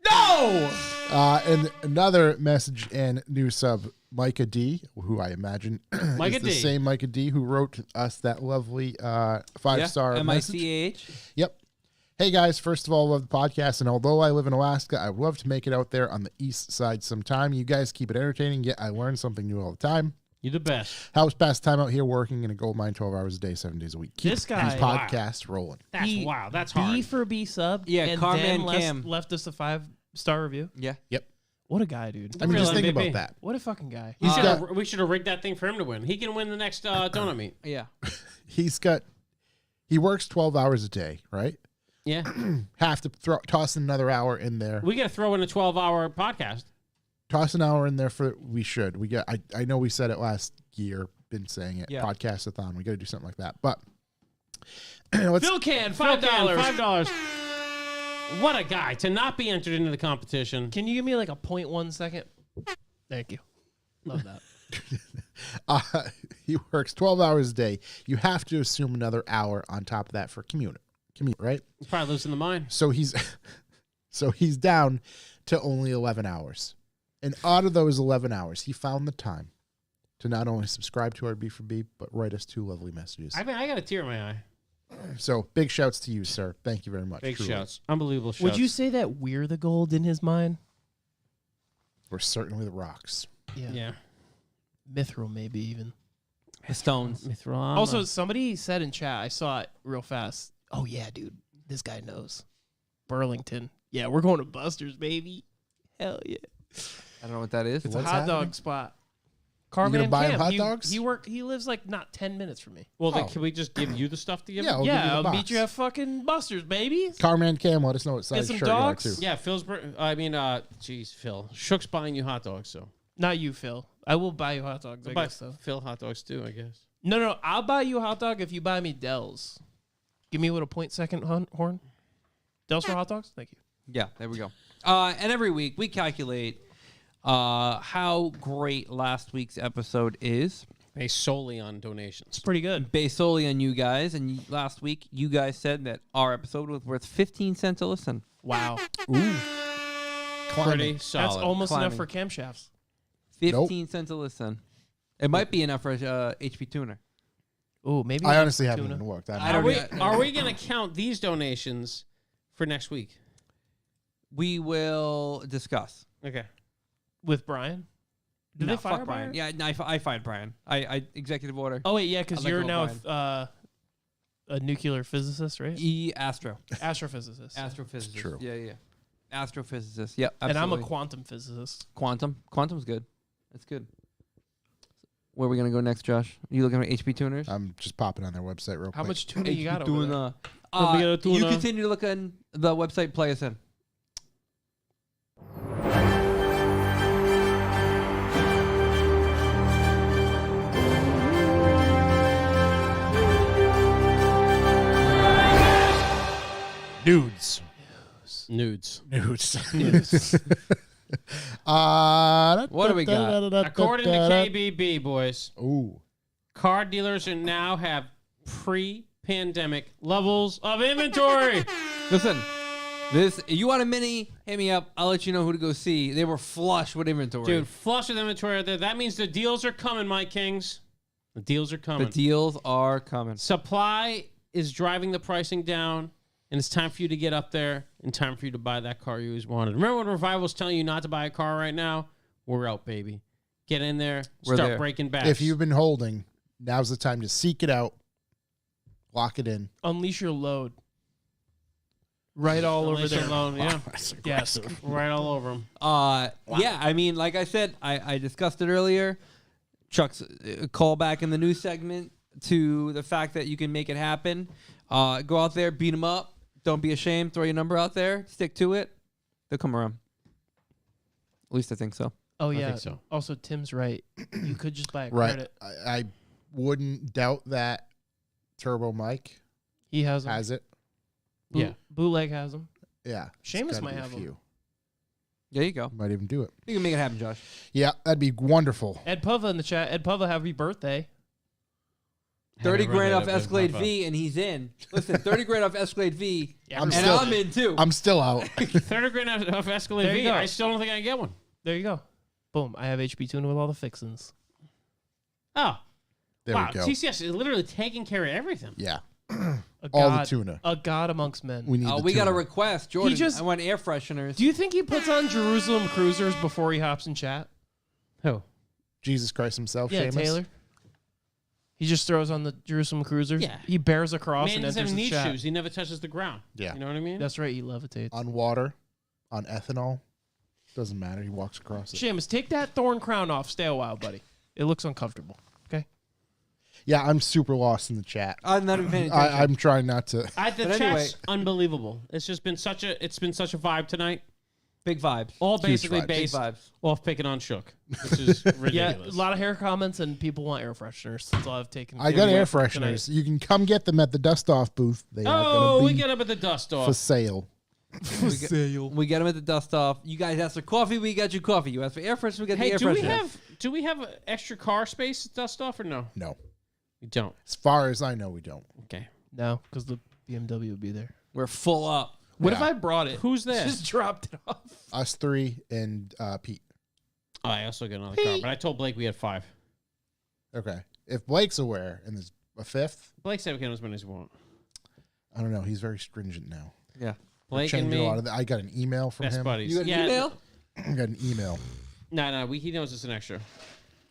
Speaker 5: No.
Speaker 2: And another message and new sub, Micah D, who I imagine
Speaker 1: Micah
Speaker 2: is the
Speaker 1: D.
Speaker 2: same Micah D who wrote us that lovely 5-star message.
Speaker 3: MICH.
Speaker 2: Yep. Hey guys, first of all, love the podcast, and although I live in Alaska, I would love to make it out there on the east side sometime. You guys keep it entertaining, yet I learn something new all the time.
Speaker 1: You're the best.
Speaker 2: How's past time out here working in a gold mine 12 hours a day, 7 days a week? Keep
Speaker 5: This guy-
Speaker 2: these podcasts rolling.
Speaker 1: That's
Speaker 5: He-
Speaker 1: wow. That's
Speaker 5: B
Speaker 1: hard.
Speaker 5: for B sub.
Speaker 3: Yeah,
Speaker 5: and
Speaker 3: Carman
Speaker 5: then
Speaker 3: Cam.
Speaker 5: left us a 5-star review.
Speaker 3: Yeah.
Speaker 2: Yep.
Speaker 5: What a guy, dude.
Speaker 2: I mean, just
Speaker 1: Real
Speaker 2: think
Speaker 1: MVP.
Speaker 2: about that.
Speaker 5: What a fucking guy.
Speaker 1: We
Speaker 2: got-
Speaker 1: we should have rigged that thing for him to win. He can win the next donut meet.
Speaker 3: Yeah.
Speaker 2: He works 12 hours a day, right?
Speaker 1: Yeah.
Speaker 2: Have to toss another hour in there.
Speaker 1: We got to throw in a 12-hour podcast.
Speaker 2: Toss an hour in there we should. I know we said it last year, been saying it.
Speaker 3: Yeah.
Speaker 2: Podcast-a-thon. We got to do something like that. But let's
Speaker 5: Phil Can,
Speaker 1: Phil
Speaker 5: $5.
Speaker 1: Can, $5. What a guy to not be entered into the competition.
Speaker 5: Can you give me like a 0.1 second? Thank you. Love that.
Speaker 2: he works 12 hours a day. You have to assume another hour on top of that for commute, right?
Speaker 1: He probably lives in the mine.
Speaker 2: So he's down to only 11 hours. And out of those 11 hours, he found the time to not only subscribe to our B4B, but write us 2 lovely messages.
Speaker 1: I mean, I got a tear in my eye.
Speaker 2: So big shouts to you, sir. Thank you very much.
Speaker 1: Big
Speaker 2: truly.
Speaker 1: shouts. Unbelievable shouts.
Speaker 5: Would you say that we're the gold in his mind?
Speaker 2: We're certainly the rocks.
Speaker 1: Yeah.
Speaker 5: Mithril, maybe even.
Speaker 3: The Stones.
Speaker 1: Mithril.
Speaker 5: Also, somebody said in chat, I saw it real fast. Oh, yeah, dude. This guy knows. Burlington. Yeah, we're going to Buster's, baby. Hell yeah.
Speaker 3: I don't know what that is.
Speaker 5: It's
Speaker 2: What's
Speaker 5: a hot
Speaker 2: happening?
Speaker 5: dog spot.
Speaker 2: gonna
Speaker 5: Carman
Speaker 2: buy him
Speaker 5: Cam.
Speaker 2: hot dogs?
Speaker 5: He lives like not 10 minutes from me.
Speaker 1: well, then
Speaker 2: Oh.
Speaker 1: can we just give you the stuff to give
Speaker 2: Yeah,
Speaker 1: him?
Speaker 2: I'll give you the
Speaker 5: I'll
Speaker 2: box.
Speaker 5: meet you at fucking Buster's, baby.
Speaker 2: Carman Cam, let us know what size
Speaker 5: some
Speaker 2: shirt you are,
Speaker 5: dogs?
Speaker 2: too.
Speaker 1: Yeah, geez, Phil. Shook's buying you hot dogs, so.
Speaker 5: Not you, Phil. I will buy you hot dogs. I
Speaker 1: Buy
Speaker 5: guess so.
Speaker 1: Phil hot dogs too, I guess.
Speaker 5: No. I'll buy you a hot dog if you buy me Dell's. Give me a little 0.2 horn. Dell's for hot dogs? Thank you.
Speaker 3: Yeah, there we go. And every week we calculate how great last week's episode is
Speaker 1: Based solely on donations.
Speaker 5: It's pretty good.
Speaker 3: based solely on you guys. And last week you guys said that our episode was worth 15 cents a listen.
Speaker 5: Wow.
Speaker 1: Pretty
Speaker 5: That's
Speaker 1: solid.
Speaker 5: almost
Speaker 3: Climbing.
Speaker 5: enough for camshafts.
Speaker 3: 15 cents a listen. It might be enough for HP Tuner.
Speaker 5: Ooh, maybe.
Speaker 2: I
Speaker 5: not
Speaker 2: honestly haven't
Speaker 5: tuna.
Speaker 2: even looked.
Speaker 3: I
Speaker 1: Are
Speaker 3: don't-
Speaker 1: are we going to count these donations for next week?
Speaker 3: We will discuss.
Speaker 1: Okay.
Speaker 5: With Brian? Did
Speaker 3: No,
Speaker 5: they fire
Speaker 3: fuck Brian?
Speaker 5: Brian?
Speaker 3: Yeah, no, I fired Brian. I executive order.
Speaker 5: Oh, wait, yeah, because
Speaker 3: I'd like
Speaker 5: you're
Speaker 3: to
Speaker 5: now
Speaker 3: go
Speaker 5: a nuclear physicist, right?
Speaker 3: Astro.
Speaker 5: Astrophysicist.
Speaker 3: Astrophysicist.
Speaker 2: true.
Speaker 3: Yeah. Astrophysicist. Yeah,
Speaker 5: And I'm a
Speaker 3: absolutely.
Speaker 5: quantum physicist.
Speaker 3: Quantum. Quantum's good. That's good. Where are we gonna go next, Josh? You looking at HP tuners?
Speaker 2: I'm just popping on their website real quick.
Speaker 5: How much tuna you got over
Speaker 3: doing
Speaker 5: there?
Speaker 1: Let me get a
Speaker 3: you
Speaker 1: tuna.
Speaker 3: continue to look on the website. Play us in.
Speaker 2: Nudes.
Speaker 1: Nudes.
Speaker 2: Nudes.
Speaker 3: What do we got?
Speaker 1: According to KBB, boys,
Speaker 2: Ooh.
Speaker 1: car dealers are now have pre-pandemic levels of inventory.
Speaker 3: Listen, you want a mini? Hit me up. I'll let you know who to go see. They were flush with inventory.
Speaker 1: Dude, flush with inventory out there. That means the deals are coming, my kings. The deals are coming.
Speaker 3: the deals are coming.
Speaker 1: Supply is driving the pricing down, and it's time for you to get up there and time for you to buy that car you always wanted. Remember when Revival was telling you not to buy a car right now? We're out, baby. Get in there,
Speaker 3: We're
Speaker 1: start
Speaker 3: there.
Speaker 1: breaking backs.
Speaker 2: If you've been holding, now's the time to seek it out, lock it in.
Speaker 5: Unleash your load. Right all over
Speaker 1: Unleash your
Speaker 5: there.
Speaker 1: loan, yeah,
Speaker 5: Yes.
Speaker 1: right all over them.
Speaker 3: Yeah, I mean, like I said, I discussed it earlier. Chuck's callback in the news segment to the fact that you can make it happen. Go out there, beat them up. Don't be ashamed. Throw your number out there. Stick to it. They'll come around. At least I think so.
Speaker 5: Oh, yeah.
Speaker 1: think so.
Speaker 5: Also, Tim's right. You could just buy a
Speaker 2: Right.
Speaker 5: credit.
Speaker 2: I wouldn't doubt that Turbo Mike
Speaker 5: He has them.
Speaker 2: has it.
Speaker 1: Yeah.
Speaker 5: Bootleg has them.
Speaker 2: Yeah. it's
Speaker 5: Seamus
Speaker 2: gotta
Speaker 5: might
Speaker 2: be a
Speaker 5: have 'em.
Speaker 2: few.
Speaker 3: There you go.
Speaker 2: Might even do it.
Speaker 3: You can make it happen, Josh.
Speaker 2: Yeah, that'd be wonderful.
Speaker 5: Ed Pova in the chat. Ed Pova, happy birthday.
Speaker 3: 30 grand off
Speaker 1: Haven't run it,
Speaker 3: Escalade
Speaker 1: but-
Speaker 3: V, and he's in. Listen, 30 grand off Escalade V,
Speaker 5: Yeah,
Speaker 3: and
Speaker 2: still-
Speaker 3: I'm in too.
Speaker 2: I'm still out.
Speaker 1: 30 grand off Escalade
Speaker 5: There you
Speaker 1: V.
Speaker 5: go.
Speaker 1: I still don't think I can get one.
Speaker 5: There you go. Boom. I have HP Tuna with all the fixins.
Speaker 1: Oh,
Speaker 2: There
Speaker 1: wow.
Speaker 2: we go.
Speaker 1: TCS is literally taking care of everything.
Speaker 2: Yeah.
Speaker 5: A
Speaker 2: All the
Speaker 5: god-
Speaker 2: tuna.
Speaker 5: A god amongst men.
Speaker 2: We need the
Speaker 3: We got a
Speaker 2: tuna.
Speaker 3: request, Jordan.
Speaker 5: just-
Speaker 3: I want air fresheners.
Speaker 5: Do you think he puts on Jerusalem Cruisers before he hops in chat?
Speaker 1: Who?
Speaker 2: Jesus Christ himself,
Speaker 5: Yeah,
Speaker 2: Seamus.
Speaker 5: Taylor. He just throws on the Jerusalem Cruisers.
Speaker 1: Yeah.
Speaker 5: He bears across
Speaker 1: Man
Speaker 5: and
Speaker 1: doesn't
Speaker 5: enters
Speaker 1: have
Speaker 5: the
Speaker 1: knee
Speaker 5: chat.
Speaker 1: shoes. He never touches the ground.
Speaker 2: Yeah.
Speaker 1: You know what I mean?
Speaker 5: That's right. He levitates.
Speaker 2: On water, on ethanol. Doesn't matter. He walks across it.
Speaker 5: Seamus, take that thorn crown off. Stay a while, buddy. It looks uncomfortable. Okay.
Speaker 2: Yeah, I'm super lost in the chat.
Speaker 3: I'm not even paying attention.
Speaker 2: I'm trying not to.
Speaker 1: The
Speaker 3: But
Speaker 1: chat's
Speaker 3: anyway.
Speaker 1: unbelievable. It's just been such a vibe tonight.
Speaker 3: Big vibes.
Speaker 1: All
Speaker 2: Huge
Speaker 1: basically
Speaker 2: vibes.
Speaker 3: Big
Speaker 1: based
Speaker 3: vibes.
Speaker 1: off picking on Shook, which is
Speaker 5: Yeah,
Speaker 1: ridiculous.
Speaker 5: a lot of hair comments and people want air fresheners. That's all I've taken.
Speaker 2: I got air
Speaker 5: tonight.
Speaker 2: fresheners. You can come get them at the dust off booth. They are
Speaker 1: Oh,
Speaker 2: going
Speaker 1: we
Speaker 2: to
Speaker 1: get up at the dust
Speaker 2: be
Speaker 1: off.
Speaker 2: for sale.
Speaker 3: We get them at the dust off. You guys asked for coffee, we got you coffee. You asked for air freshener, we got the
Speaker 1: Hey,
Speaker 3: air freshener.
Speaker 1: do we have extra car space at dust off or no?
Speaker 2: No.
Speaker 1: We don't.
Speaker 2: As far as I know, we don't.
Speaker 1: Okay.
Speaker 5: No, because the BMW would be there.
Speaker 3: We're full up.
Speaker 5: What if
Speaker 2: Yeah.
Speaker 5: I brought it?
Speaker 1: Who's there?
Speaker 5: Just dropped it off.
Speaker 2: Us three and Pete.
Speaker 1: Oh, I also got another car, but I told Blake we had 5.
Speaker 2: Okay. If Blake's aware and there's a fifth,
Speaker 1: Blake said we can have as many as we want.
Speaker 2: I don't know. He's very stringent now.
Speaker 3: Yeah.
Speaker 1: Blake and
Speaker 2: Changed a
Speaker 1: me,
Speaker 2: lot of that. I got an email from
Speaker 1: best
Speaker 2: him.
Speaker 1: buddies.
Speaker 3: You got an
Speaker 1: Yeah,
Speaker 3: email?
Speaker 2: I got an email.
Speaker 1: No, he knows it's an extra.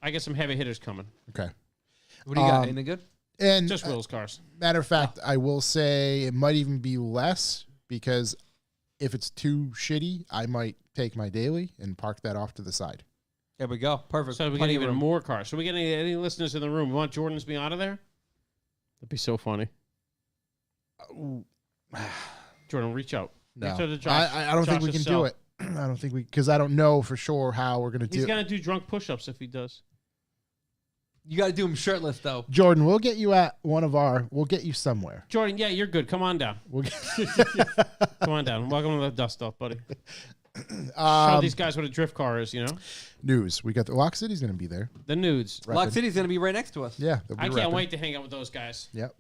Speaker 1: I get some heavy hitters coming.
Speaker 2: Okay.
Speaker 3: What do you got?
Speaker 2: Um,
Speaker 3: Anything good?
Speaker 2: And
Speaker 1: Just Will's cars.
Speaker 2: matter of fact, I will say it might even be less because if it's too shitty, I might take my daily and park that off to the side.
Speaker 3: There we go. Perfect.
Speaker 1: So we get
Speaker 3: Plenty of
Speaker 1: even
Speaker 3: room.
Speaker 1: more cars. So we get any listeners in the room? We want Jordan to be out of there? That'd be so funny. Jordan, reach out.
Speaker 2: No,
Speaker 1: Reach out to Josh.
Speaker 2: I don't think
Speaker 1: Josh
Speaker 2: we can
Speaker 1: Estelle.
Speaker 2: do it. I don't think we because I don't know for sure how we're gonna do
Speaker 1: He's
Speaker 2: it.
Speaker 1: gonna do drunk push-ups if he does.
Speaker 3: You got to do them shirtless, though.
Speaker 2: Jordan, we'll get you at one of our. We'll get you somewhere.
Speaker 1: Jordan, yeah, you're good. Come on down.
Speaker 2: We'll get,
Speaker 1: Come on down. Welcome to the dust off, buddy. Show
Speaker 2: um,
Speaker 1: these guys what a drift car is. You know
Speaker 2: news. We got the Lock City's gonna be there.
Speaker 1: the nudes.
Speaker 2: Right.
Speaker 3: Lock City's going to be right next to us.
Speaker 2: Yeah, they'll be
Speaker 1: I can't
Speaker 2: rapping.
Speaker 1: wait to hang out with those guys.
Speaker 2: Yep.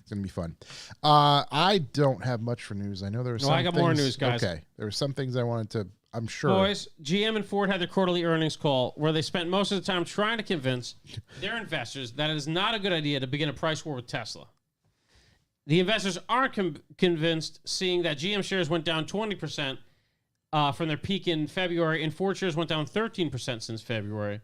Speaker 2: It's gonna be fun. I don't have much for news. I know there were
Speaker 1: No,
Speaker 2: some
Speaker 1: I got more
Speaker 2: things-
Speaker 1: news, guys.
Speaker 2: Okay. There were some things I wanted to I'm sure.
Speaker 1: Boys, GM and Ford had their quarterly earnings call where they spent most of the time trying to convince their investors that it is not a good idea to begin a price war with Tesla. The investors aren't convinced, seeing that GM shares went down 20% from their peak in February, and Ford shares went down 13% since February.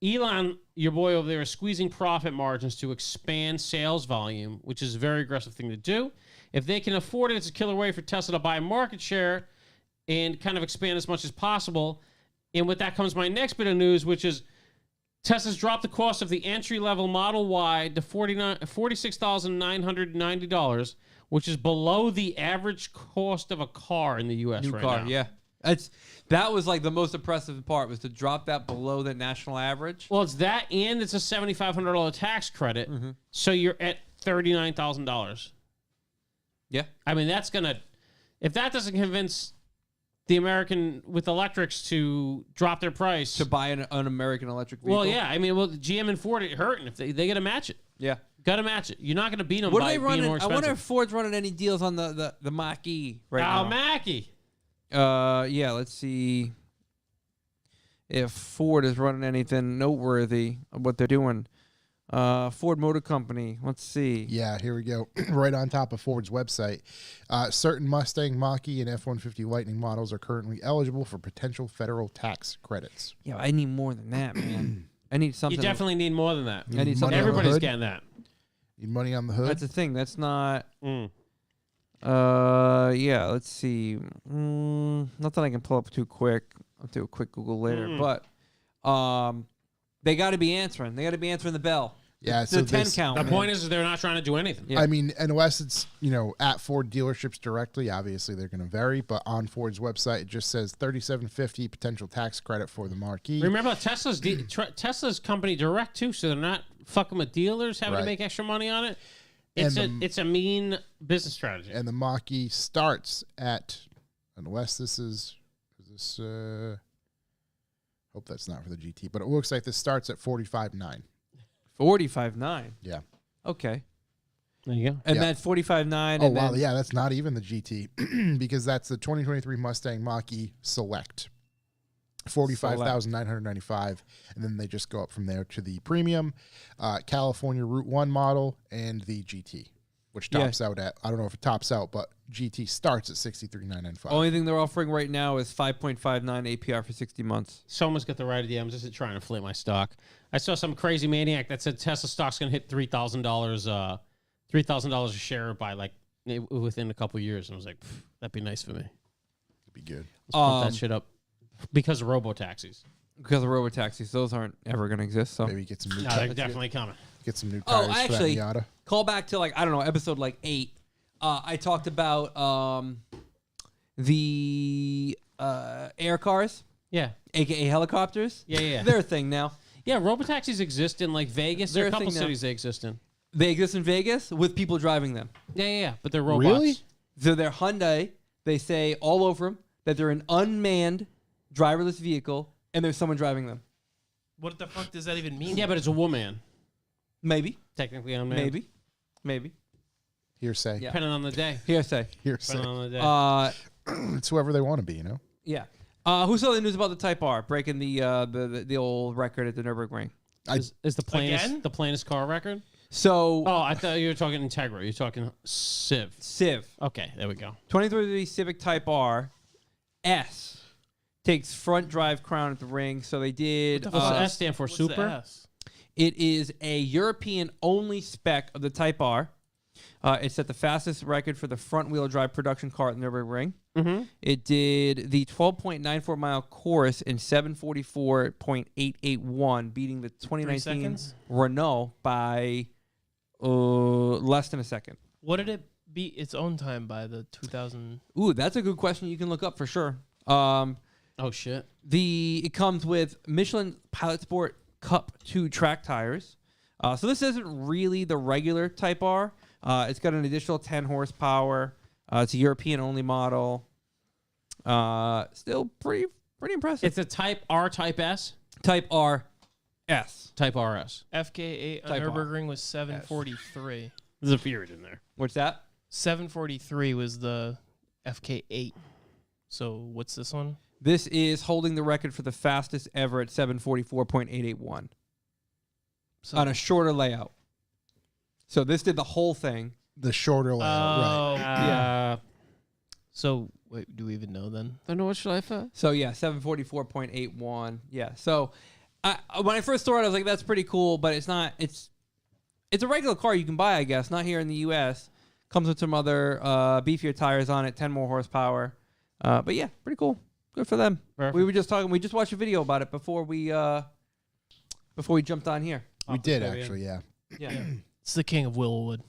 Speaker 1: Elon, your boy over there, is squeezing profit margins to expand sales volume, which is a very aggressive thing to do. If they can afford it, it's a killer way for Tesla to buy market share and kind of expand as much as possible. And with that comes my next bit of news, which is Tesla's dropped the cost of the entry-level Model Y to $46,990, which is below the average cost of a car in the U.S.
Speaker 3: New
Speaker 1: right
Speaker 3: car,
Speaker 1: now.
Speaker 3: yeah. That was like the most impressive part was to drop that below the national average.
Speaker 1: Well, it's that, and it's a $7,500 tax credit,
Speaker 3: Mm-hmm.
Speaker 1: so you're at $39,000.
Speaker 3: Yeah.
Speaker 1: I mean, that's gonna. If that doesn't convince the American with electrics to drop their price,
Speaker 3: To buy an American electric vehicle.
Speaker 1: well, yeah. I mean, well, GM and Ford are hurting if they got to match it.
Speaker 3: Yeah.
Speaker 1: Got to match it. You're not going to beat them
Speaker 3: What are
Speaker 1: by
Speaker 3: they
Speaker 1: being
Speaker 3: running?
Speaker 1: more
Speaker 3: I
Speaker 1: expensive.
Speaker 3: wonder if Ford's running any deals on the Mach-E right now.
Speaker 1: Mackie.
Speaker 3: Yeah, let's see if Ford is running anything noteworthy of what they're doing. Ford Motor Company. Let's see.
Speaker 2: Yeah, here we go. Right on top of Ford's website. Certain Mustang, Mach-E, and F-150 Lightning models are currently eligible for potential federal tax credits.
Speaker 3: Yeah, I need more than that, man. I need something.
Speaker 1: You definitely need more than that.
Speaker 3: I need something.
Speaker 2: money on the
Speaker 1: Everybody's
Speaker 2: hood?
Speaker 1: getting that.
Speaker 2: Need money on the hood?
Speaker 3: That's the thing. That's not.
Speaker 1: Mm.
Speaker 3: Yeah. Let's see. Nothing I can pull up too quick. I'll do a quick Google later. But, they got to be answering. They got to be answering the bell.
Speaker 2: Yeah,
Speaker 3: The
Speaker 2: so
Speaker 3: 10
Speaker 2: this-
Speaker 3: count.
Speaker 1: The
Speaker 3: man.
Speaker 1: point is they're not trying to do anything.
Speaker 3: Yeah.
Speaker 2: I mean, unless it's, at Ford dealerships directly, obviously they're going to vary, but on Ford's website, it just says $3,750 potential tax credit for the Mach-E.
Speaker 1: Remember, Tesla's Tesla's company direct too, so they're not fucking with dealers having to
Speaker 2: Right.
Speaker 1: make extra money on it.
Speaker 2: And
Speaker 1: It's a mean business strategy.
Speaker 2: And the Mach-E starts at, unless this is this, hope that's not for the GT, but it looks like this starts at $45,900.
Speaker 3: 45.9.
Speaker 2: Yeah.
Speaker 3: Okay.
Speaker 1: There you go.
Speaker 3: And
Speaker 2: Yeah.
Speaker 3: that's 45.9.
Speaker 2: Oh
Speaker 3: and
Speaker 2: wow,
Speaker 3: then,
Speaker 2: yeah, that's not even the GT because that's the 2023 Mustang Mach-E Select. 45,995, and then they just go up from there to the premium California Route 1 model and the GT, which
Speaker 3: Yeah.
Speaker 2: tops out at, I don't know if it tops out, but GT starts at 63,995.
Speaker 3: Only thing they're offering right now is 5.59 APR for 60 months.
Speaker 1: Someone's got the right idea. I'm just trying to inflate my stock. I saw some crazy maniac that said Tesla stock's going to hit $3,000 $3,000 a share by like within a couple years. And I was like, that'd be nice for me.
Speaker 2: It'd be good.
Speaker 1: Let's pump that shit up because of robo-taxis.
Speaker 3: Because of robotaxis, those aren't ever going to exist. So
Speaker 2: Maybe get some new
Speaker 1: No,
Speaker 2: tires.
Speaker 1: they're definitely coming.
Speaker 2: Get some new
Speaker 3: Oh,
Speaker 2: tires
Speaker 3: actually,
Speaker 2: for that Miata.
Speaker 3: call back to I don't know, episode 8. I talked about the air cars,
Speaker 1: Yeah.
Speaker 3: aka helicopters.
Speaker 1: Yeah.
Speaker 3: They're a thing now.
Speaker 1: Yeah, robotaxis exist in like Vegas. There are
Speaker 3: They're
Speaker 1: a
Speaker 3: a
Speaker 1: couple
Speaker 3: thing now.
Speaker 1: cities they exist in.
Speaker 3: They exist in Vegas with people driving them.
Speaker 1: Yeah. But they're robots.
Speaker 2: Really?
Speaker 3: So they're Hyundai. They say all over them that they're an unmanned, driverless vehicle, and there's someone driving them.
Speaker 5: What the fuck does that even mean?
Speaker 1: Yeah, but it's a woman.
Speaker 3: Maybe,
Speaker 1: Technically unmanned.
Speaker 3: maybe.
Speaker 2: Hearsay.
Speaker 3: Yeah.
Speaker 1: Depending on the day.
Speaker 3: Hearsay.
Speaker 2: Hearsay.
Speaker 1: Depending on the day.
Speaker 2: It's whoever they want to be, you know?
Speaker 3: Yeah. Who saw the news about the Type R breaking the old record at the Nürburgring?
Speaker 1: Is the plainest
Speaker 5: Again?
Speaker 1: the plainest car record?
Speaker 3: So
Speaker 1: Oh, I thought you were talking Integra. You're talking Civ.
Speaker 3: Civ.
Speaker 1: Okay, there we go.
Speaker 3: 2023 Civic Type R S takes front drive crown at the ring. So they did.
Speaker 1: What's the S stand for?
Speaker 5: What's the
Speaker 1: Super?
Speaker 5: S?
Speaker 3: It is a European only spec of the Type R. It set the fastest record for the front wheel drive production car at the Nürburgring.
Speaker 1: Mm-hmm.
Speaker 3: It did the 12.94 mile course in 744.881, beating the 2019
Speaker 5: seconds?
Speaker 3: Renault by less than a second.
Speaker 5: What did it beat its own time by the 2000?
Speaker 3: Ooh, that's a good question you can look up for sure.
Speaker 1: Oh shit.
Speaker 3: It comes with Michelin Pilot Sport Cup 2 track tires. So this isn't really the regular Type R. It's got an additional 10 horsepower. It's a European only model. Still pretty impressive.
Speaker 1: It's a Type R, Type S,
Speaker 3: Type R S.
Speaker 1: Type RS.
Speaker 5: FK8 on
Speaker 3: Type R.
Speaker 5: Nürburgring was 743.
Speaker 1: There's a period in there.
Speaker 3: What's that?
Speaker 5: 743 was the FK8. So what's this one?
Speaker 3: This is holding the record for the fastest ever at 744.881
Speaker 5: So
Speaker 3: on a shorter layout. So this did the whole thing.
Speaker 2: The shorter layout, right.
Speaker 5: So wait, do we even know then?
Speaker 1: I know what should I for?
Speaker 3: So yeah, 744.81. Yeah. So when I first saw it, I was like, that's pretty cool, but it's not. It's a regular car you can buy, I guess. Not here in the U.S. Comes with some other beefier tires on it, 10 more horsepower. But yeah, pretty cool. Good for them.
Speaker 1: Perfect.
Speaker 3: We were just talking. We just watched a video about it before we jumped on here.
Speaker 2: We did, actually, yeah.
Speaker 3: Yeah.
Speaker 5: It's the king of Willowwood.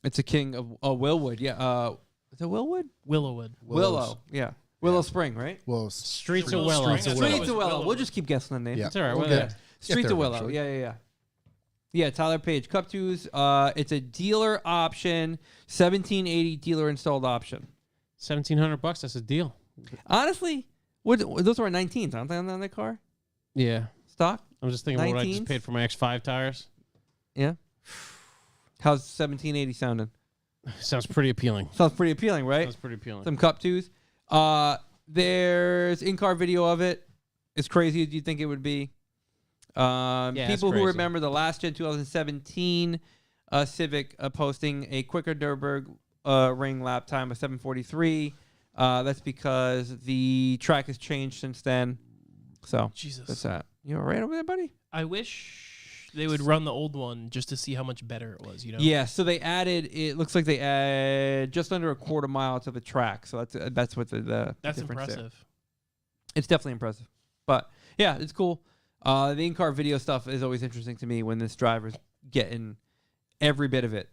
Speaker 3: It's a king of Willwood. Yeah. Is it Willwood?
Speaker 5: Willowwood.
Speaker 3: Willow. Yeah. Willow Spring, right?
Speaker 2: Well,
Speaker 1: Streets of
Speaker 5: Willow
Speaker 1: Willow.
Speaker 5: Streets of
Speaker 3: Streets of
Speaker 5: Willow.
Speaker 3: Willow. We'll just keep guessing the name.
Speaker 2: yeah.
Speaker 1: It's all right.
Speaker 2: We'll
Speaker 1: We'll
Speaker 2: get-
Speaker 1: get
Speaker 3: Streets
Speaker 2: there
Speaker 3: of Willow.
Speaker 2: eventually.
Speaker 3: Yeah. Yeah, Tyler Page. Cup 2s. It's a dealer option, 1780 dealer installed option.
Speaker 1: $1,700. That's a deal.
Speaker 3: Honestly, those were 19s, aren't they, on that car?
Speaker 1: Yeah.
Speaker 3: Stock?
Speaker 1: I'm just thinking about what I
Speaker 3: 19s?
Speaker 1: just paid for my X5 tires.
Speaker 3: Yeah. How's 1780 sounding?
Speaker 1: Sounds pretty appealing.
Speaker 3: Sounds pretty appealing, right?
Speaker 1: Sounds pretty appealing.
Speaker 3: Some Cup 2s. There's in-car video of it. As crazy as you think it would be.
Speaker 1: it's
Speaker 3: People who
Speaker 1: crazy.
Speaker 3: remember the last gen 2017 Civic posting a quicker Nürburgring lap time of 7:43. That's because the track has changed since then. So
Speaker 5: Jesus.
Speaker 3: that's that. You all right over there, buddy?
Speaker 5: I wish they would run the old one just to see how much better it was, you know?
Speaker 3: Yeah. So they added. It looks like they add just under a quarter mile to the track. So that's what the
Speaker 5: That's
Speaker 3: difference there.
Speaker 5: impressive.
Speaker 3: It's definitely impressive. But yeah, it's cool. The in-car video stuff is always interesting to me when this driver's getting every bit of it.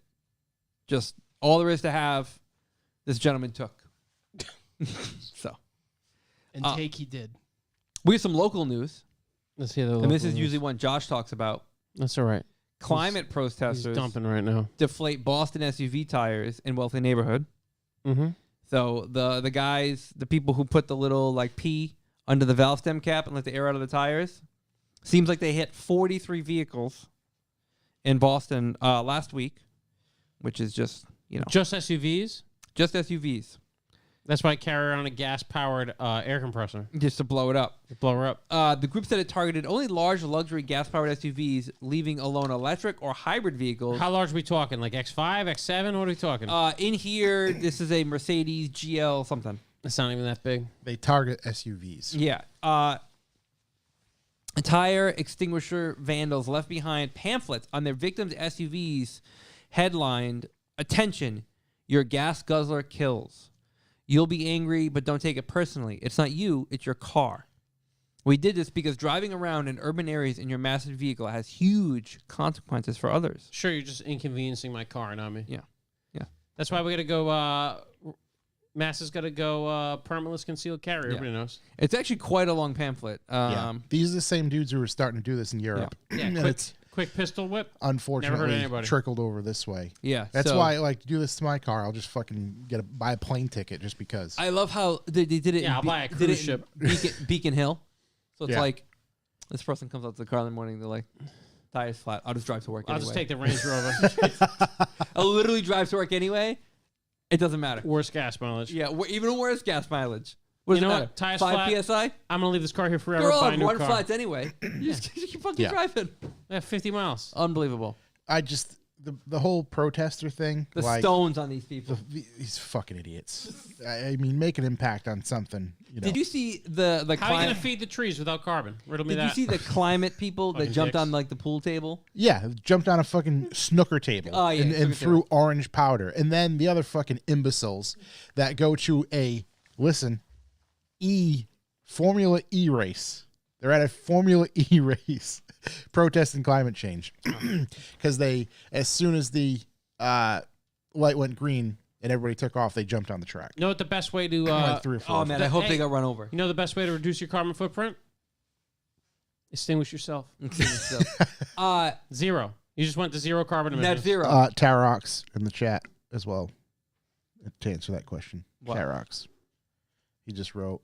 Speaker 3: Just all there is to have, this gentleman took. So
Speaker 5: And take he did.
Speaker 3: we have some local news,
Speaker 1: Let's hear the
Speaker 3: and this
Speaker 1: local
Speaker 3: is
Speaker 1: news.
Speaker 3: usually one Josh talks about.
Speaker 1: That's all right.
Speaker 3: Climate
Speaker 1: He's
Speaker 3: protesters
Speaker 1: dumping right now.
Speaker 3: deflate Boston SUV tires in wealthy neighborhood.
Speaker 1: Mm-hmm.
Speaker 3: So the guys, the people who put the little like pea under the valve stem cap and let the air out of the tires, seems like they hit 43 vehicles in Boston last week, which is just
Speaker 1: Just SUVs.
Speaker 3: just SUVs,
Speaker 1: That's why I carry around a gas-powered air compressor
Speaker 3: just to blow it up.
Speaker 1: to blow her up.
Speaker 3: The group said it targeted only large luxury gas-powered SUVs, leaving alone electric or hybrid vehicles.
Speaker 1: How large are we talking? Like X5, X7? What are we talking?
Speaker 3: In here, this is a Mercedes GL something.
Speaker 1: It's not even that big.
Speaker 2: They target SUVs.
Speaker 3: Yeah. Tire extinguisher vandals left behind pamphlets on their victims' SUVs headlined, "Attention, your gas guzzler kills. You'll be angry, but don't take it personally. It's not you, it's your car. We did this because driving around in urban areas in your massive vehicle has huge consequences for others."
Speaker 1: Sure, you're just inconveniencing my car, not me.
Speaker 3: Yeah. Yeah.
Speaker 1: That's why we got to go. Mass got to go permitless concealed carry. Everybody knows.
Speaker 3: It's actually quite a long pamphlet.
Speaker 2: These are the same dudes who were starting to do this in Europe.
Speaker 1: Yeah,
Speaker 2: And
Speaker 1: quick,
Speaker 2: it's
Speaker 1: quick pistol whip.
Speaker 2: unfortunately
Speaker 1: anybody.
Speaker 2: trickled over this way.
Speaker 3: Yeah.
Speaker 2: That's
Speaker 3: so
Speaker 2: why I like to do this to my car. I'll just fucking buy a plane ticket just because.
Speaker 3: I love how they did it.
Speaker 1: Yeah, I'll buy a cruise ship.
Speaker 3: Beacon Hill. So it's
Speaker 2: Yeah.
Speaker 3: like this person comes out to the car in the morning. They're like, "Tires flat. I'll just drive to work
Speaker 1: I'll
Speaker 3: anyway."
Speaker 1: just take the Range Rover.
Speaker 3: I'll literally drive to work anyway. It doesn't matter.
Speaker 1: Worst gas mileage.
Speaker 3: Yeah, even worse gas mileage. What does
Speaker 1: You
Speaker 3: it
Speaker 1: know
Speaker 3: matter?
Speaker 1: what? Tires
Speaker 3: 5
Speaker 1: flat.
Speaker 3: psi.
Speaker 1: I'm gonna leave this car here forever.
Speaker 3: They're all
Speaker 1: Buy a
Speaker 3: on
Speaker 1: new
Speaker 3: one
Speaker 1: car.
Speaker 3: flats anyway. You just keep fucking
Speaker 2: Yeah.
Speaker 3: driving.
Speaker 1: Yeah, 50 miles.
Speaker 3: Unbelievable.
Speaker 2: I just the whole protester thing.
Speaker 3: The
Speaker 2: like,
Speaker 3: stones on these people.
Speaker 2: these fucking idiots. I mean, make an impact on something. You know.
Speaker 3: Did you see the
Speaker 1: How are you
Speaker 3: climate?
Speaker 1: gonna feed the trees without carbon? Riddle me
Speaker 3: Did you
Speaker 1: that.
Speaker 3: see the climate people that
Speaker 1: Fucking
Speaker 3: jumped
Speaker 1: dicks.
Speaker 3: on like the pool table?
Speaker 2: Yeah, jumped on a fucking snooker table
Speaker 3: Oh, yeah,
Speaker 2: and
Speaker 3: snooker
Speaker 2: threw
Speaker 3: table.
Speaker 2: orange powder. And then the other fucking imbeciles that go to Formula E race. They're at a Formula E race protesting climate change. Because as soon as the light went green and everybody took off, they jumped on the track.
Speaker 1: You know what the best way to?
Speaker 2: Like 3 or 4.
Speaker 3: Oh man, I hope they
Speaker 1: hey.
Speaker 3: got run over.
Speaker 1: You know the best way to reduce your carbon footprint? Extinguish yourself. Zero. You just went to zero carbon
Speaker 3: Net
Speaker 1: emissions.
Speaker 3: zero.
Speaker 2: Tarox in the chat as well to answer that question.
Speaker 3: What?
Speaker 2: Tarox. He just wrote,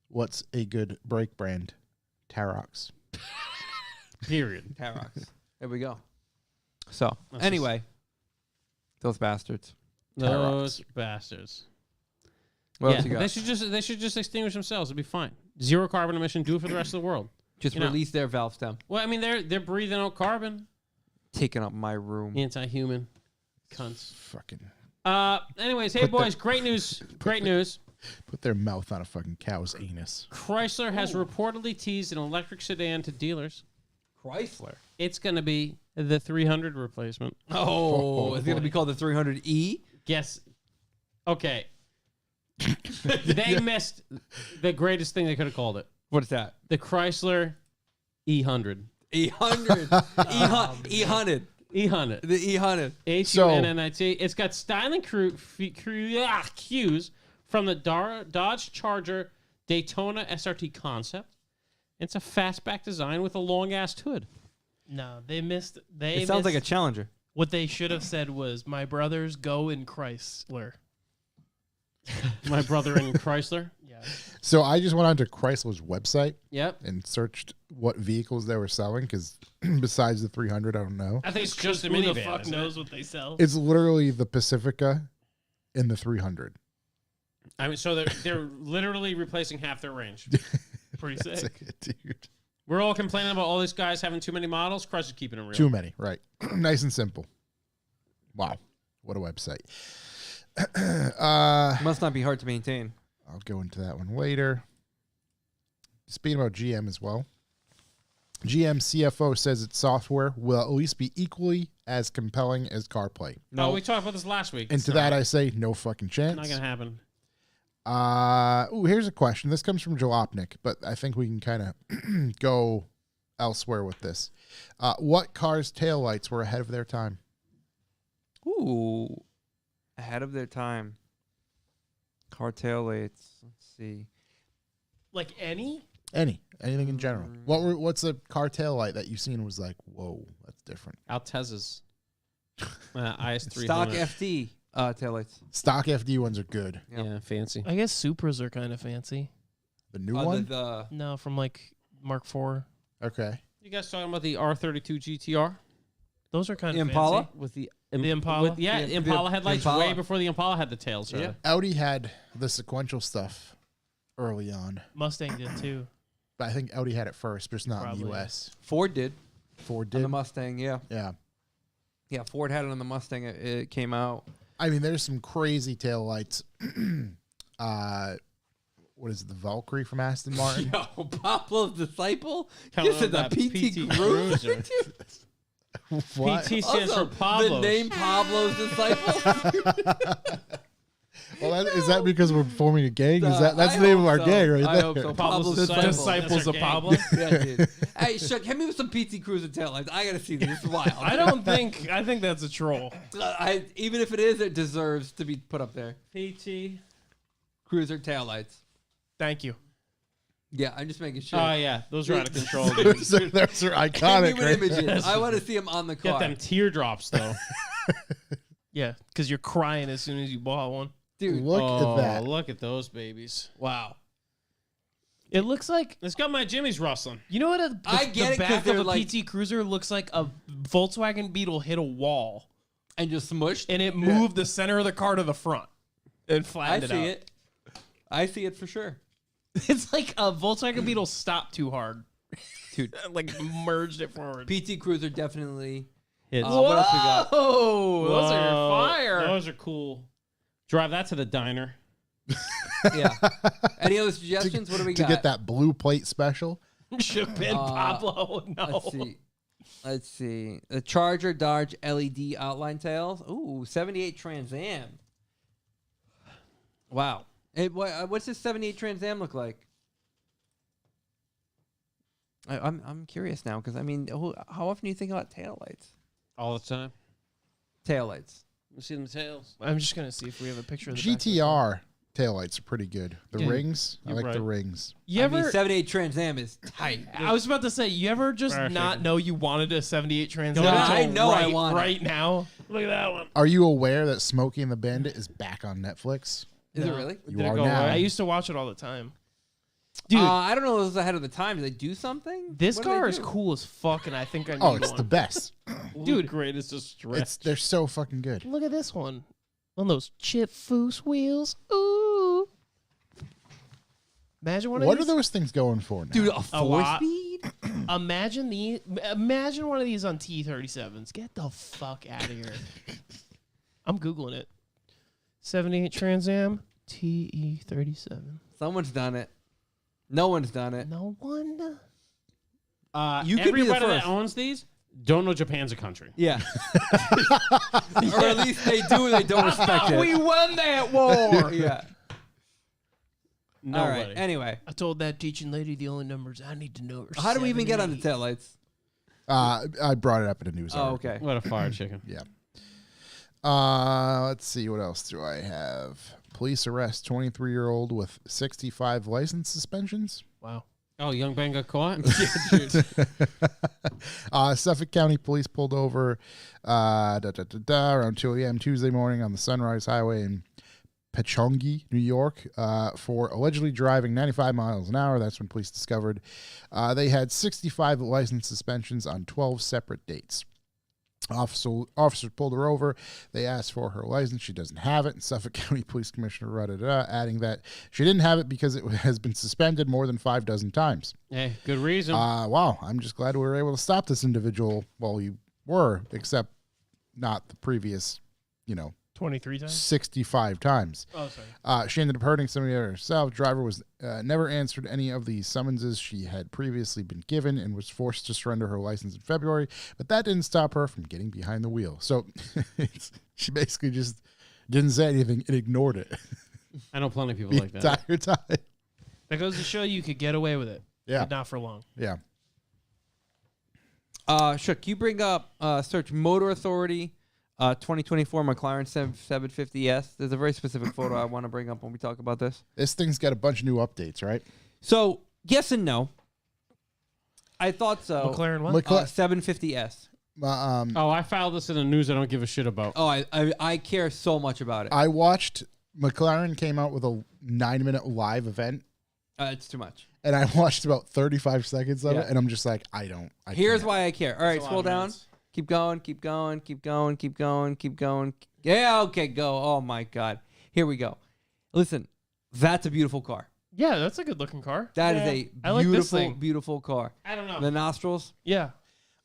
Speaker 2: "What's a good brake brand?" Tarox.
Speaker 1: Period.
Speaker 3: Tarox. There we go. So
Speaker 1: That's
Speaker 3: anyway, those bastards.
Speaker 1: Those bastards.
Speaker 3: What
Speaker 1: Yeah,
Speaker 3: else you got?
Speaker 1: they should just extinguish themselves. It'll be fine. Zero carbon emission. Do it for the rest of the world.
Speaker 3: Just
Speaker 1: you know.
Speaker 3: release their valve stem.
Speaker 1: Well, I mean, they're breathing out carbon.
Speaker 3: Taking up my room.
Speaker 1: Anti-human cunts.
Speaker 2: Fucking
Speaker 1: Anyways, hey
Speaker 2: Put the-
Speaker 1: boys, great news. Great news.
Speaker 2: put their mouth on a fucking cow's anus.
Speaker 1: Chrysler has reportedly teased an electric sedan to dealers.
Speaker 3: Chrysler.
Speaker 1: It's going to be the 300 replacement.
Speaker 3: Oh, it's gonna be called the 300E.
Speaker 1: Guess. Okay. They missed the greatest thing they could have called it.
Speaker 3: What is that?
Speaker 1: The Chrysler E100.
Speaker 3: E100. E100.
Speaker 1: E100.
Speaker 3: The E100.
Speaker 1: H-U-N-N-I-T. It's got styling cues from the Dodge Charger Daytona SRT concept. It's a fastback design with a long-ass hood.
Speaker 5: No, they missed.
Speaker 3: It sounds like a Challenger.
Speaker 5: What they should have said was, "My brothers go in Chrysler."
Speaker 1: My brother in Chrysler.
Speaker 5: Yeah.
Speaker 2: So I just went onto Chrysler's website
Speaker 1: Yep.
Speaker 2: and searched what vehicles they were selling because besides the 300, I don't know.
Speaker 1: I think it's just a
Speaker 5: Who
Speaker 1: minivan.
Speaker 5: the fuck
Speaker 1: isn't it?
Speaker 5: knows what they sell?
Speaker 2: It's literally the Pacifica and the 300.
Speaker 1: I mean, so they're literally replacing half their range.
Speaker 5: Pretty
Speaker 2: That's
Speaker 5: sick.
Speaker 2: it, dude.
Speaker 1: We're all complaining about all these guys having too many models. Chrysler's keeping it real.
Speaker 2: Too many, right? Nice and simple. Wow, what a website.
Speaker 3: Must not be hard to maintain.
Speaker 2: I'll go into that one later. Speaking about GM as well, GM CFO says its software will at least be equally as compelling as CarPlay.
Speaker 1: No, we talked about this last week.
Speaker 2: And
Speaker 1: It's
Speaker 2: to that, I say no fucking chance.
Speaker 1: not gonna happen.
Speaker 2: Here's a question. This comes from Jalopnik, but I think we can kind of go elsewhere with this. What cars' taillights were ahead of their time?
Speaker 3: Ooh. Ahead of their time. Car taillights. Let's see.
Speaker 5: Like any?
Speaker 2: Anything in general. What's a car taillight that you've seen was like, whoa, that's different.
Speaker 1: Altezas. IS300.
Speaker 3: Stock FD taillights.
Speaker 2: Stock FD ones are good.
Speaker 1: Yeah, fancy.
Speaker 5: I guess Supras are kind of fancy.
Speaker 2: The new one?
Speaker 5: No, from like Mark IV.
Speaker 2: Okay.
Speaker 1: You guys talking about the R32 GTR?
Speaker 5: Those are kind
Speaker 3: The
Speaker 5: of
Speaker 3: Impala?
Speaker 5: fancy.
Speaker 1: with the
Speaker 5: The Impala?
Speaker 1: the Impala headlights
Speaker 3: Impala.
Speaker 1: way before the Impala had the tails.
Speaker 3: Yeah.
Speaker 2: Audi had the sequential stuff early on,
Speaker 5: Mustang did too.
Speaker 2: but I think Audi had it first, but it's not in
Speaker 5: Probably.
Speaker 2: the U.S.
Speaker 3: Ford did
Speaker 2: Ford
Speaker 3: on
Speaker 2: did.
Speaker 3: the Mustang. Yeah,
Speaker 2: Yeah.
Speaker 3: yeah. Ford had it on the Mustang. It came out.
Speaker 2: I mean, there's some crazy tail lights. What is it, the Valkyrie from Aston Martin?
Speaker 3: Yo, Pablo's disciple.
Speaker 1: Coming
Speaker 3: This is
Speaker 1: out
Speaker 3: a
Speaker 1: of that
Speaker 3: PT,
Speaker 1: PT
Speaker 3: Cruiser.
Speaker 1: Cruiser.
Speaker 2: What?
Speaker 1: PT stands
Speaker 3: Also,
Speaker 1: for Pablo.
Speaker 3: The name Pablo's disciple.
Speaker 2: Well, is that because we're forming a gang? Is that's
Speaker 3: I
Speaker 2: the name of
Speaker 3: hope
Speaker 2: our
Speaker 3: so.
Speaker 2: gang right
Speaker 3: I
Speaker 2: there?
Speaker 3: hope so.
Speaker 1: Pablo's
Speaker 3: disciple.
Speaker 5: Disciples of
Speaker 1: gang.
Speaker 5: Pablo.
Speaker 3: Yeah, dude. Hey, Shook, hit me with some PT Cruiser taillights. I gotta see this. This is wild.
Speaker 5: I think that's a troll.
Speaker 3: Even if it is, it deserves to be put up there.
Speaker 1: PT.
Speaker 3: Cruiser taillights.
Speaker 5: Thank you.
Speaker 3: Yeah, I'm just making sure.
Speaker 1: Oh yeah, those are out of control. Dude.
Speaker 2: those are
Speaker 3: Hit
Speaker 2: iconic.
Speaker 3: me with
Speaker 2: Right?
Speaker 3: images. I want to see them on the car.
Speaker 1: Get them teardrops though.
Speaker 5: Yeah, because you're crying as soon as you bought one.
Speaker 3: Dude,
Speaker 2: Look
Speaker 1: Oh,
Speaker 2: at that.
Speaker 1: look at those babies.
Speaker 3: wow.
Speaker 5: It looks like
Speaker 1: It's got my Jimmy's rustling.
Speaker 5: you know what?
Speaker 3: I get
Speaker 5: the
Speaker 3: it 'cause
Speaker 5: back
Speaker 3: they're
Speaker 5: of a
Speaker 3: like-
Speaker 5: PT Cruiser looks like a Volkswagen Beetle hit a wall,
Speaker 3: And just smushed.
Speaker 5: and it moved the center of the car to the front and
Speaker 3: I
Speaker 5: flattened
Speaker 3: see
Speaker 5: out.
Speaker 3: it. I see it for sure.
Speaker 5: It's like a Volkswagen Beetle stopped too hard,
Speaker 3: Dude.
Speaker 5: like merged it forward.
Speaker 3: PT Cruiser definitely.
Speaker 1: Hits.
Speaker 3: What else we got?
Speaker 5: Whoa, those are
Speaker 1: Whoa,
Speaker 5: fire.
Speaker 1: Those are cool. Drive that to the diner.
Speaker 3: Yeah. Any other suggestions? What do we
Speaker 2: To
Speaker 3: got?
Speaker 2: get that blue plate special.
Speaker 5: Should have been Pablo. No.
Speaker 3: Let's see. Let's see. The Charger Dodge LED outline tails. Ooh, 78 Trans Am. Wow. What's this 78 Trans Am look like? I'm curious now because I mean, how often do you think about taillights?
Speaker 1: All the time.
Speaker 3: Taillights.
Speaker 1: You see them tails.
Speaker 5: I'm just gonna see if we have a picture of the back of the
Speaker 2: GTR taillights are pretty good. The
Speaker 5: Yeah.
Speaker 2: rings, I
Speaker 1: You're
Speaker 2: like the
Speaker 1: right.
Speaker 2: rings.
Speaker 5: You
Speaker 3: I
Speaker 5: ever?
Speaker 3: mean, 78 Trans Am is tight.
Speaker 5: I was about to say, you ever just
Speaker 1: Perfect.
Speaker 5: not know you wanted a 78 Trans Am?
Speaker 1: Yeah,
Speaker 5: until
Speaker 3: I know I
Speaker 5: right,
Speaker 3: want it.
Speaker 5: right now.
Speaker 1: Look at that one.
Speaker 2: Are you aware that Smokey and the Bandit is back on Netflix?
Speaker 3: Is
Speaker 5: No.
Speaker 3: it really?
Speaker 2: You
Speaker 1: Did it
Speaker 2: are
Speaker 1: go
Speaker 2: now.
Speaker 1: away?
Speaker 5: I used to watch it all the time. Dude,
Speaker 3: I don't know if it was ahead of the time. Did they do something?
Speaker 5: this
Speaker 3: What did they
Speaker 5: car is
Speaker 3: do?
Speaker 5: cool as fuck, and I think I need
Speaker 2: Oh, it's
Speaker 5: one.
Speaker 2: the best.
Speaker 5: Dude,
Speaker 1: great is a stretch.
Speaker 2: They're so fucking good.
Speaker 5: Look at this one. On those chip foose wheels. Ooh. Imagine one of
Speaker 2: What are
Speaker 5: these.
Speaker 2: those things going for now?
Speaker 3: Dude, a
Speaker 5: A
Speaker 3: 4-speed?
Speaker 5: Imagine one of these on T37s. Get the fuck out of here. I'm Googling it. 78 Trans Am TE37.
Speaker 3: Someone's done it. No one's done it.
Speaker 5: No one.
Speaker 3: You could be the
Speaker 1: everybody that
Speaker 3: first.
Speaker 1: owns these don't know Japan's a country.
Speaker 3: Yeah. Or at least they do and they don't respect it.
Speaker 5: We won that war.
Speaker 3: Yeah. All
Speaker 1: Nobody.
Speaker 3: right. Anyway,
Speaker 5: I told that teaching lady the only numbers I need to know are
Speaker 3: how do we even get on the
Speaker 5: 7
Speaker 3: taillights?
Speaker 2: I brought it up in a news
Speaker 3: Oh,
Speaker 2: article.
Speaker 3: okay.
Speaker 1: What a fire chicken.
Speaker 2: Yeah. Let's see. What else do I have? Police arrest 23-year-old with 65 license suspensions.
Speaker 5: Wow.
Speaker 1: Oh, Young Ben got caught?
Speaker 2: Suffolk County Police pulled over around 2 a.m. Tuesday morning on the Sunrise Highway in Pechongi, New York, for allegedly driving 95 miles an hour. That's when police discovered they had 65 license suspensions on 12 separate dates. Officers pulled her over. They asked for her license. She doesn't have it. And Suffolk County Police Commissioner adding that she didn't have it because it has been suspended more than 6 times.
Speaker 1: Hey, good reason.
Speaker 2: Wow, I'm just glad we were able to stop this individual while you were, except not the previous,
Speaker 5: 23 times?
Speaker 2: 65 times.
Speaker 5: Oh, sorry.
Speaker 2: She ended up hurting somebody herself. Driver was never answered any of the summonses she had previously been given and was forced to surrender her license in February, but that didn't stop her from getting behind the wheel. So she basically just didn't say anything and ignored it
Speaker 1: I know plenty of people
Speaker 2: the
Speaker 1: like that.
Speaker 2: entire time.
Speaker 5: That goes to show you could get away with it.
Speaker 2: Yeah.
Speaker 5: But not for long.
Speaker 2: Yeah.
Speaker 3: Shook, you bring up search Motor Authority 2024 McLaren 750S. There's a very specific photo I want to bring up when we talk about this.
Speaker 2: This thing's got a bunch of new updates, right?
Speaker 3: So, yes and no. I thought so.
Speaker 5: McLaren what?
Speaker 3: 750S.
Speaker 1: Oh, I filed this in the news I don't give a shit about.
Speaker 3: Oh, I care so much about it.
Speaker 2: I watched McLaren came out with a 9-minute live event,
Speaker 3: It's too much.
Speaker 2: and I watched about 35 seconds of
Speaker 3: Yeah.
Speaker 2: it, and I'm just like, I
Speaker 3: Here's
Speaker 2: can't.
Speaker 3: why I care. All right,
Speaker 1: That's a lot
Speaker 3: scroll
Speaker 1: of
Speaker 3: down.
Speaker 1: minutes.
Speaker 3: Keep going. Keep going. Keep going. Keep going. Keep going. Yeah. Okay. Go. Oh my God. Here we go. Listen, that's a beautiful car.
Speaker 5: Yeah, that's a good looking car.
Speaker 3: That is a
Speaker 5: I like this
Speaker 3: beautiful,
Speaker 5: thing.
Speaker 3: beautiful car.
Speaker 5: I don't know.
Speaker 3: The nostrils.
Speaker 5: Yeah,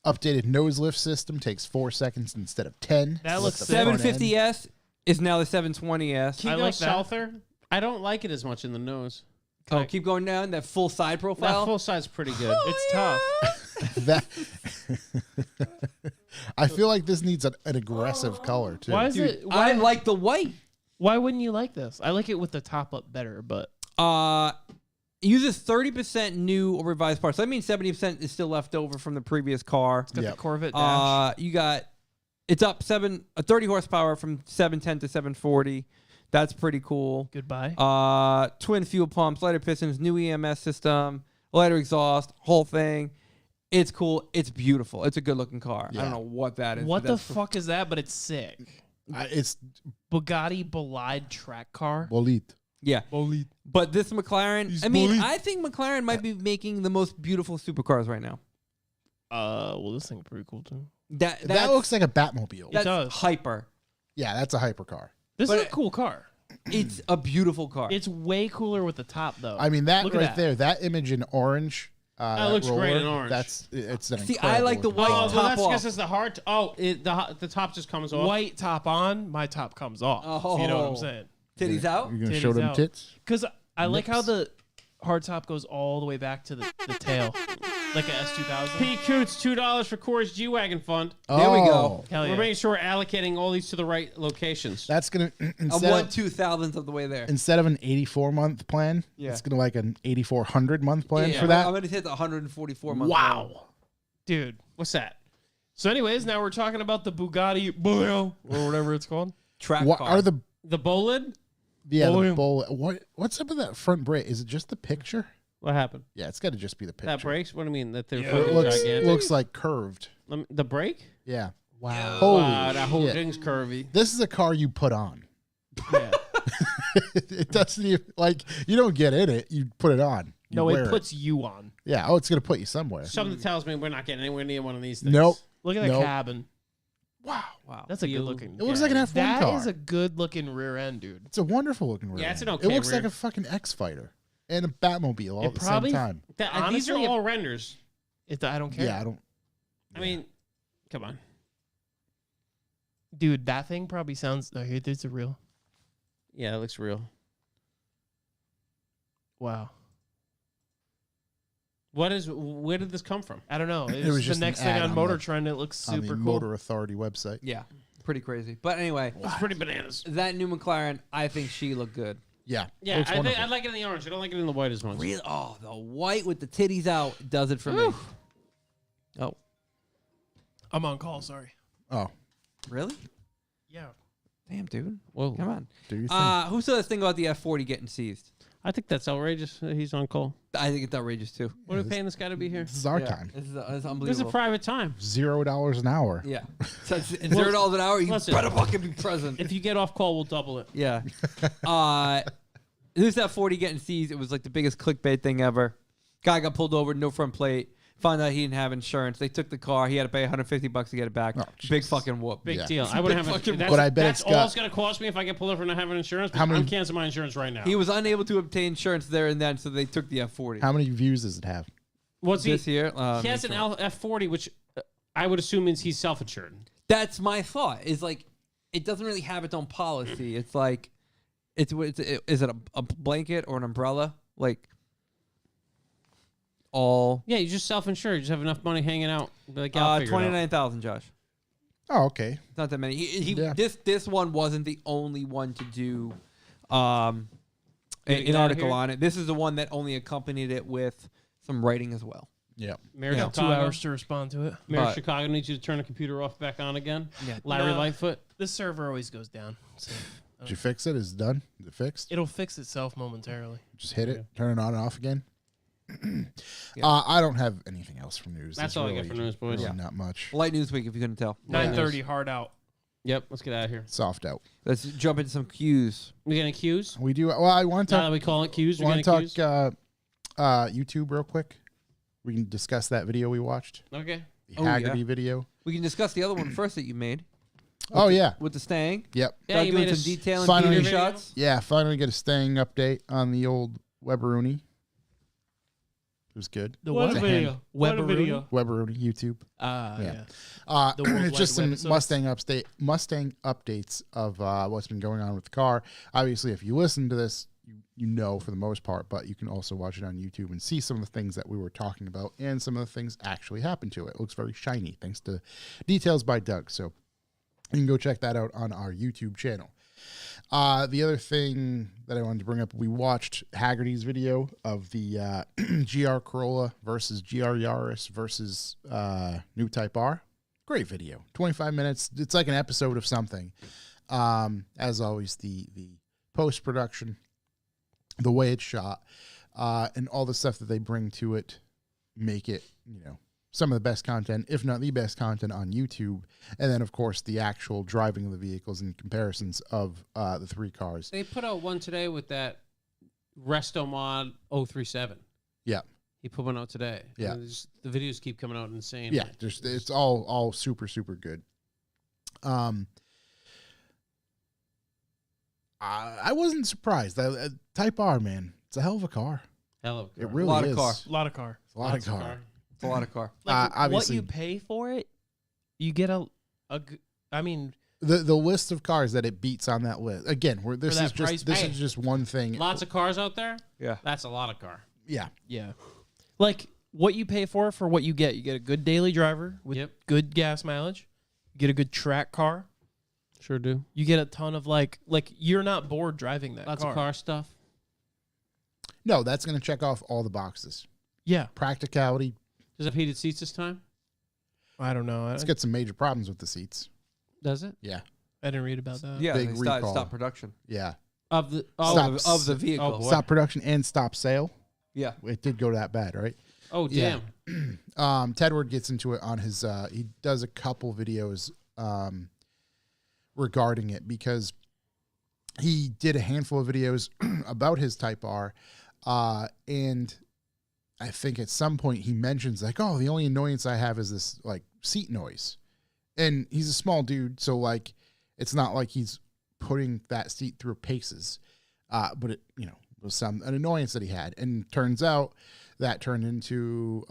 Speaker 2: Updated nose lift system takes 4 seconds instead of 10.
Speaker 5: That looks
Speaker 2: With the front end.
Speaker 3: 750S is now the 720S.
Speaker 7: Can you
Speaker 5: I
Speaker 7: go
Speaker 5: like that.
Speaker 7: souther? I don't like it as much in the nose.
Speaker 3: Oh, keep going down. That full side
Speaker 7: That
Speaker 3: profile.
Speaker 7: full side's pretty good.
Speaker 5: it's tough.
Speaker 2: That I feel like this needs an aggressive color too.
Speaker 5: Why is
Speaker 3: Dude,
Speaker 5: it? Why,
Speaker 3: I like the white.
Speaker 5: why wouldn't you like this? I like it with the top up better, but
Speaker 3: It uses 30% new or revised parts. So that means 70% is still left over from the previous car.
Speaker 5: it's got
Speaker 2: Yep.
Speaker 5: the Corvette dash.
Speaker 3: You got it's up 30 horsepower from 710 to 740. That's pretty cool.
Speaker 5: Goodbye.
Speaker 3: Twin fuel pumps, lighter pistons, new EMS system, lighter exhaust, whole thing. It's cool. It's beautiful. It's a good looking car. I
Speaker 2: Yeah.
Speaker 3: don't know what that is.
Speaker 5: What
Speaker 3: but
Speaker 5: the
Speaker 3: that's-
Speaker 5: fuck is that? But it's sick.
Speaker 2: It's
Speaker 5: Bugatti Bolide track car.
Speaker 2: Bolide.
Speaker 3: Yeah. But this McLaren,
Speaker 2: He's
Speaker 3: I mean,
Speaker 2: bullied.
Speaker 3: I think McLaren might be making the most beautiful supercars right now.
Speaker 5: Well, this thing's pretty cool too.
Speaker 2: That looks like a Batmobile.
Speaker 3: that's
Speaker 5: does.
Speaker 3: hyper.
Speaker 2: Yeah, that's a hypercar.
Speaker 5: This
Speaker 3: But
Speaker 5: is a cool car.
Speaker 3: It's a beautiful car.
Speaker 5: It's way cooler with the top though.
Speaker 2: I mean, that
Speaker 5: Look at
Speaker 2: right
Speaker 5: that.
Speaker 2: there, that image in orange. That
Speaker 7: looks great
Speaker 2: roller,
Speaker 7: in orange.
Speaker 2: It's an
Speaker 3: See, I like the
Speaker 2: incredible
Speaker 3: white
Speaker 7: Oh,
Speaker 2: car.
Speaker 7: well,
Speaker 3: top
Speaker 7: that's
Speaker 3: off.
Speaker 7: because it's the heart. The top just comes off.
Speaker 5: White top on, my top comes off. If you know what I'm
Speaker 3: Oh.
Speaker 5: saying?
Speaker 3: Titties out.
Speaker 2: You're gonna show
Speaker 5: Titties
Speaker 2: them
Speaker 5: out.
Speaker 2: tits.
Speaker 5: Because I like how
Speaker 2: Nips.
Speaker 5: the hard top goes all the way back to the tail, like a S2000.
Speaker 7: P. Coots, $2 for Corey's G-Wagon fund.
Speaker 3: There we go.
Speaker 2: Oh,
Speaker 5: Hell
Speaker 7: We're
Speaker 5: yeah.
Speaker 7: making sure we're allocating all these to the right locations.
Speaker 2: That's gonna
Speaker 3: I'm
Speaker 2: instead
Speaker 3: 1/2000th of the way there.
Speaker 2: instead of an 84-month plan,
Speaker 3: Yeah.
Speaker 2: it's gonna like an 8400-month plan
Speaker 3: Yeah,
Speaker 2: for that.
Speaker 3: I'm going to hit the 144 month.
Speaker 2: Wow.
Speaker 5: Dude.
Speaker 7: What's that?
Speaker 5: So, anyways, now we're talking about the Bugatti Bolero or whatever it's called.
Speaker 3: Track
Speaker 2: What
Speaker 3: car.
Speaker 2: are the
Speaker 7: The Bolid?
Speaker 2: the
Speaker 5: Volume.
Speaker 2: bull? What's up with that front brake? Is it just the picture?
Speaker 7: What happened?
Speaker 2: Yeah, it's got to just be the picture.
Speaker 7: That brakes? What do you mean? That they're
Speaker 2: It
Speaker 7: fucking
Speaker 2: looks
Speaker 7: gigantic?
Speaker 2: like curved.
Speaker 7: The brake?
Speaker 2: Yeah.
Speaker 5: Wow.
Speaker 2: Holy
Speaker 7: Wow, that whole
Speaker 2: shit.
Speaker 7: thing's curvy.
Speaker 2: This is a car you put on.
Speaker 5: Yeah.
Speaker 2: It doesn't even like you don't get in it. You put it on. You
Speaker 5: No,
Speaker 2: wear
Speaker 5: it puts you on.
Speaker 2: Yeah. Oh, it's gonna put you somewhere.
Speaker 7: Something tells me we're not getting anywhere near one of these things.
Speaker 2: Nope.
Speaker 5: Look at that
Speaker 2: Nope.
Speaker 5: cabin.
Speaker 2: Wow.
Speaker 3: Wow.
Speaker 5: That's a
Speaker 7: You-
Speaker 5: good looking.
Speaker 2: It looks like an F1
Speaker 5: That
Speaker 2: car.
Speaker 5: is a good looking rear end, dude.
Speaker 2: It's a wonderful looking rear.
Speaker 7: Yeah, it's an
Speaker 2: end.
Speaker 7: okay
Speaker 2: It looks
Speaker 7: rear.
Speaker 2: like a fucking X Fighter and a Batmobile all
Speaker 5: It
Speaker 2: at the
Speaker 5: probably-
Speaker 2: same time.
Speaker 7: These are
Speaker 5: Honestly,
Speaker 7: all renders.
Speaker 5: I don't care.
Speaker 2: Yeah, I don't.
Speaker 7: I mean, come on.
Speaker 5: Dude, that thing probably sounds. Oh, here, there's a real.
Speaker 7: Yeah, it looks real.
Speaker 5: Wow.
Speaker 7: Where did this come from?
Speaker 5: I don't know.
Speaker 2: It
Speaker 5: It's
Speaker 2: was
Speaker 5: the
Speaker 2: just an
Speaker 5: next thing
Speaker 2: ad
Speaker 5: on
Speaker 2: on
Speaker 5: Motor
Speaker 2: the-
Speaker 5: Trend. It looks
Speaker 2: On
Speaker 5: super
Speaker 2: the
Speaker 5: cool.
Speaker 2: Motor Authority website.
Speaker 3: Yeah. Pretty crazy. But anyway,
Speaker 7: It's pretty bananas.
Speaker 3: that new McLaren, I think she looked good.
Speaker 2: Yeah.
Speaker 7: Yeah,
Speaker 2: Looks
Speaker 7: I think
Speaker 2: wonderful.
Speaker 7: I like it in the orange. I don't like it in the white as much.
Speaker 3: Really? Oh, the white with the titties out does it for me. Oh,
Speaker 5: I'm on call. Sorry.
Speaker 2: Oh,
Speaker 3: really?
Speaker 5: Yeah.
Speaker 3: Damn, dude.
Speaker 7: Whoa.
Speaker 3: Come on.
Speaker 2: do you think?
Speaker 3: Who said this thing about the F40 getting seized?
Speaker 7: I think that's outrageous that he's on call.
Speaker 3: I think it's outrageous too.
Speaker 7: What are we paying this guy to be here?
Speaker 2: This is our
Speaker 3: Yeah,
Speaker 2: time.
Speaker 3: This is
Speaker 7: This is a
Speaker 3: unbelievable.
Speaker 7: private time.
Speaker 2: $0 an hour.
Speaker 3: Yeah. So it's $0 an hour. You
Speaker 7: Listen.
Speaker 3: better fucking be present.
Speaker 7: If you get off call, we'll double it.
Speaker 3: Yeah. This F40 getting seized. It was like the biggest clickbait thing ever. Guy got pulled over, no front plate. Found out he didn't have insurance. They took the car. He had to pay $150 to get it back.
Speaker 2: Oh,
Speaker 3: Big
Speaker 2: Jesus.
Speaker 3: fucking whoop.
Speaker 7: Big
Speaker 2: Yeah.
Speaker 7: deal. I wouldn't have.
Speaker 3: fucking-
Speaker 7: That's,
Speaker 2: But I bet
Speaker 7: that's
Speaker 2: it's
Speaker 7: all
Speaker 2: got-
Speaker 7: it's going to cost me if I get pulled over and not having insurance.
Speaker 2: How many-
Speaker 7: I'm canceling my insurance right now.
Speaker 3: He was unable to obtain insurance there and then, so they took the F40.
Speaker 2: How many views does it have?
Speaker 7: What's he?
Speaker 3: This year?
Speaker 7: He has an F40, which I would assume means he's self-insured.
Speaker 3: That's my thought. Is like, it doesn't really have its own policy. It's like, is it a blanket or an umbrella? Like, all
Speaker 7: Yeah, you just self-insured. You just have enough money hanging out. Be like, yeah, I'll figure it out.
Speaker 3: 29,000, Josh.
Speaker 2: Oh, okay.
Speaker 3: Not that many.
Speaker 2: Yeah.
Speaker 3: This one wasn't the only one to do
Speaker 7: Get it
Speaker 3: an
Speaker 7: outta
Speaker 3: article
Speaker 7: here?
Speaker 3: on it. This is the one that only accompanied it with some writing as well.
Speaker 2: Yeah.
Speaker 7: Mayor
Speaker 3: Yeah.
Speaker 5: 2
Speaker 7: Chicago.
Speaker 5: hours to respond to it.
Speaker 7: Mayor of
Speaker 3: But-
Speaker 7: Chicago needs you to turn the computer off back on again.
Speaker 3: Yeah.
Speaker 7: Larry
Speaker 5: No.
Speaker 7: Lightfoot.
Speaker 5: The server always goes down. So
Speaker 2: Did you fix it? Is it done? Is it fixed?
Speaker 5: it'll fix itself momentarily.
Speaker 2: Just hit it, turn it on and off again.
Speaker 3: Yeah.
Speaker 2: I don't have anything else for news.
Speaker 7: That's
Speaker 2: There's
Speaker 7: all I
Speaker 2: really,
Speaker 7: get for news, boys.
Speaker 2: really not much.
Speaker 3: Light news week, if you couldn't tell.
Speaker 5: 9:30 hard out.
Speaker 7: Yep, let's get out of here.
Speaker 2: Soft out.
Speaker 3: Let's jump into some cues.
Speaker 7: We getting cues?
Speaker 2: We do. Well, I want to
Speaker 7: Now that
Speaker 2: talk.
Speaker 7: we call it cues, we're
Speaker 2: Want
Speaker 7: getting
Speaker 2: to talk
Speaker 7: cues.
Speaker 2: YouTube real quick? We can discuss that video we watched,
Speaker 7: Okay.
Speaker 2: the
Speaker 3: Oh,
Speaker 2: Haggerty
Speaker 3: yeah.
Speaker 2: video.
Speaker 3: We can discuss the other one first that you made
Speaker 2: Oh yeah.
Speaker 3: with the Stang.
Speaker 2: Yep.
Speaker 7: Yeah,
Speaker 3: Doug
Speaker 7: you
Speaker 3: doing
Speaker 7: made
Speaker 3: some
Speaker 7: a
Speaker 3: detailing
Speaker 2: finally-
Speaker 3: theater shots.
Speaker 2: Yeah. Finally get a Stang update on the old Weberuni. It was good.
Speaker 5: The
Speaker 7: What
Speaker 5: what?
Speaker 7: a video. What a
Speaker 5: Weberuni?
Speaker 7: video.
Speaker 2: Weberuni YouTube.
Speaker 5: Yeah.
Speaker 2: Yeah.
Speaker 5: The World
Speaker 2: It's just
Speaker 5: Wide
Speaker 2: some
Speaker 5: Web
Speaker 2: Mustang updates of what's been going on with the car. Obviously, if you listen to this, you know for the most part, but you can also watch it on YouTube and see some of the things that we were talking about and some of the things actually happened to it. It looks very shiny thanks to details by Doug. So you can go check that out on our YouTube channel. The other thing that I wanted to bring up, we watched Haggerty's video of the GR Corolla versus GR Yaris versus new Type R. Great video, 25 minutes. It's like an episode of something. As always, the post-production, the way it's shot, and all the stuff that they bring to it make it, some of the best content, if not the best content on YouTube. And then, of course, the actual driving of the vehicles and comparisons of the three cars.
Speaker 7: They put out one today with that Resto Mod 037.
Speaker 2: Yeah.
Speaker 7: He put one out today.
Speaker 2: Yeah.
Speaker 7: And the videos keep coming out insane.
Speaker 2: Yeah, it's all super, super good. I wasn't surprised. Type R, man, it's a hell of a car.
Speaker 7: Hell of a
Speaker 2: It
Speaker 7: car.
Speaker 2: really
Speaker 3: Lot of
Speaker 2: is.
Speaker 3: car.
Speaker 5: A lot of car.
Speaker 2: It's a lot
Speaker 7: Lots
Speaker 2: of
Speaker 7: of
Speaker 2: car.
Speaker 7: car.
Speaker 3: It's a lot of car.
Speaker 5: Like what
Speaker 2: Obviously,
Speaker 5: you pay for it, you get I mean,
Speaker 2: the list of cars that it beats on that list. Again, this
Speaker 5: that
Speaker 2: is
Speaker 5: price
Speaker 2: just
Speaker 7: point.
Speaker 2: is just one thing.
Speaker 7: Lots of cars out there.
Speaker 3: Yeah.
Speaker 7: That's a lot of car.
Speaker 2: Yeah,
Speaker 5: yeah. Like what you pay for what you get. You get a good daily driver with
Speaker 7: Yep.
Speaker 5: good gas mileage. You get a good track car.
Speaker 7: Sure do.
Speaker 5: You get a ton of like you're not bored driving that
Speaker 7: Lots
Speaker 5: car.
Speaker 7: of car stuff.
Speaker 2: no, that's going to check off all the boxes.
Speaker 5: Yeah.
Speaker 2: Practicality.
Speaker 7: Does it have heated seats this time?
Speaker 5: I don't know.
Speaker 2: It's got some major problems with the seats.
Speaker 7: Does it?
Speaker 2: Yeah,
Speaker 5: I didn't read about that.
Speaker 3: Yeah,
Speaker 2: Big
Speaker 3: they
Speaker 2: recall.
Speaker 3: stopped production
Speaker 2: yeah.
Speaker 7: Of the
Speaker 2: Stop.
Speaker 3: of the vehicle.
Speaker 7: Oh, boy.
Speaker 2: Stop production and stop sale.
Speaker 3: Yeah.
Speaker 2: It did go that bad, right?
Speaker 7: oh
Speaker 2: Yeah.
Speaker 7: damn.
Speaker 2: Tedward gets into it on his he does a couple videos regarding it because he did a handful of videos about his Type R and I think at some point he mentions like, oh, the only annoyance I have is this like seat noise. And he's a small dude, so like it's not like he's putting that seat through paces. But it, was an annoyance that he had. And turns out that turned into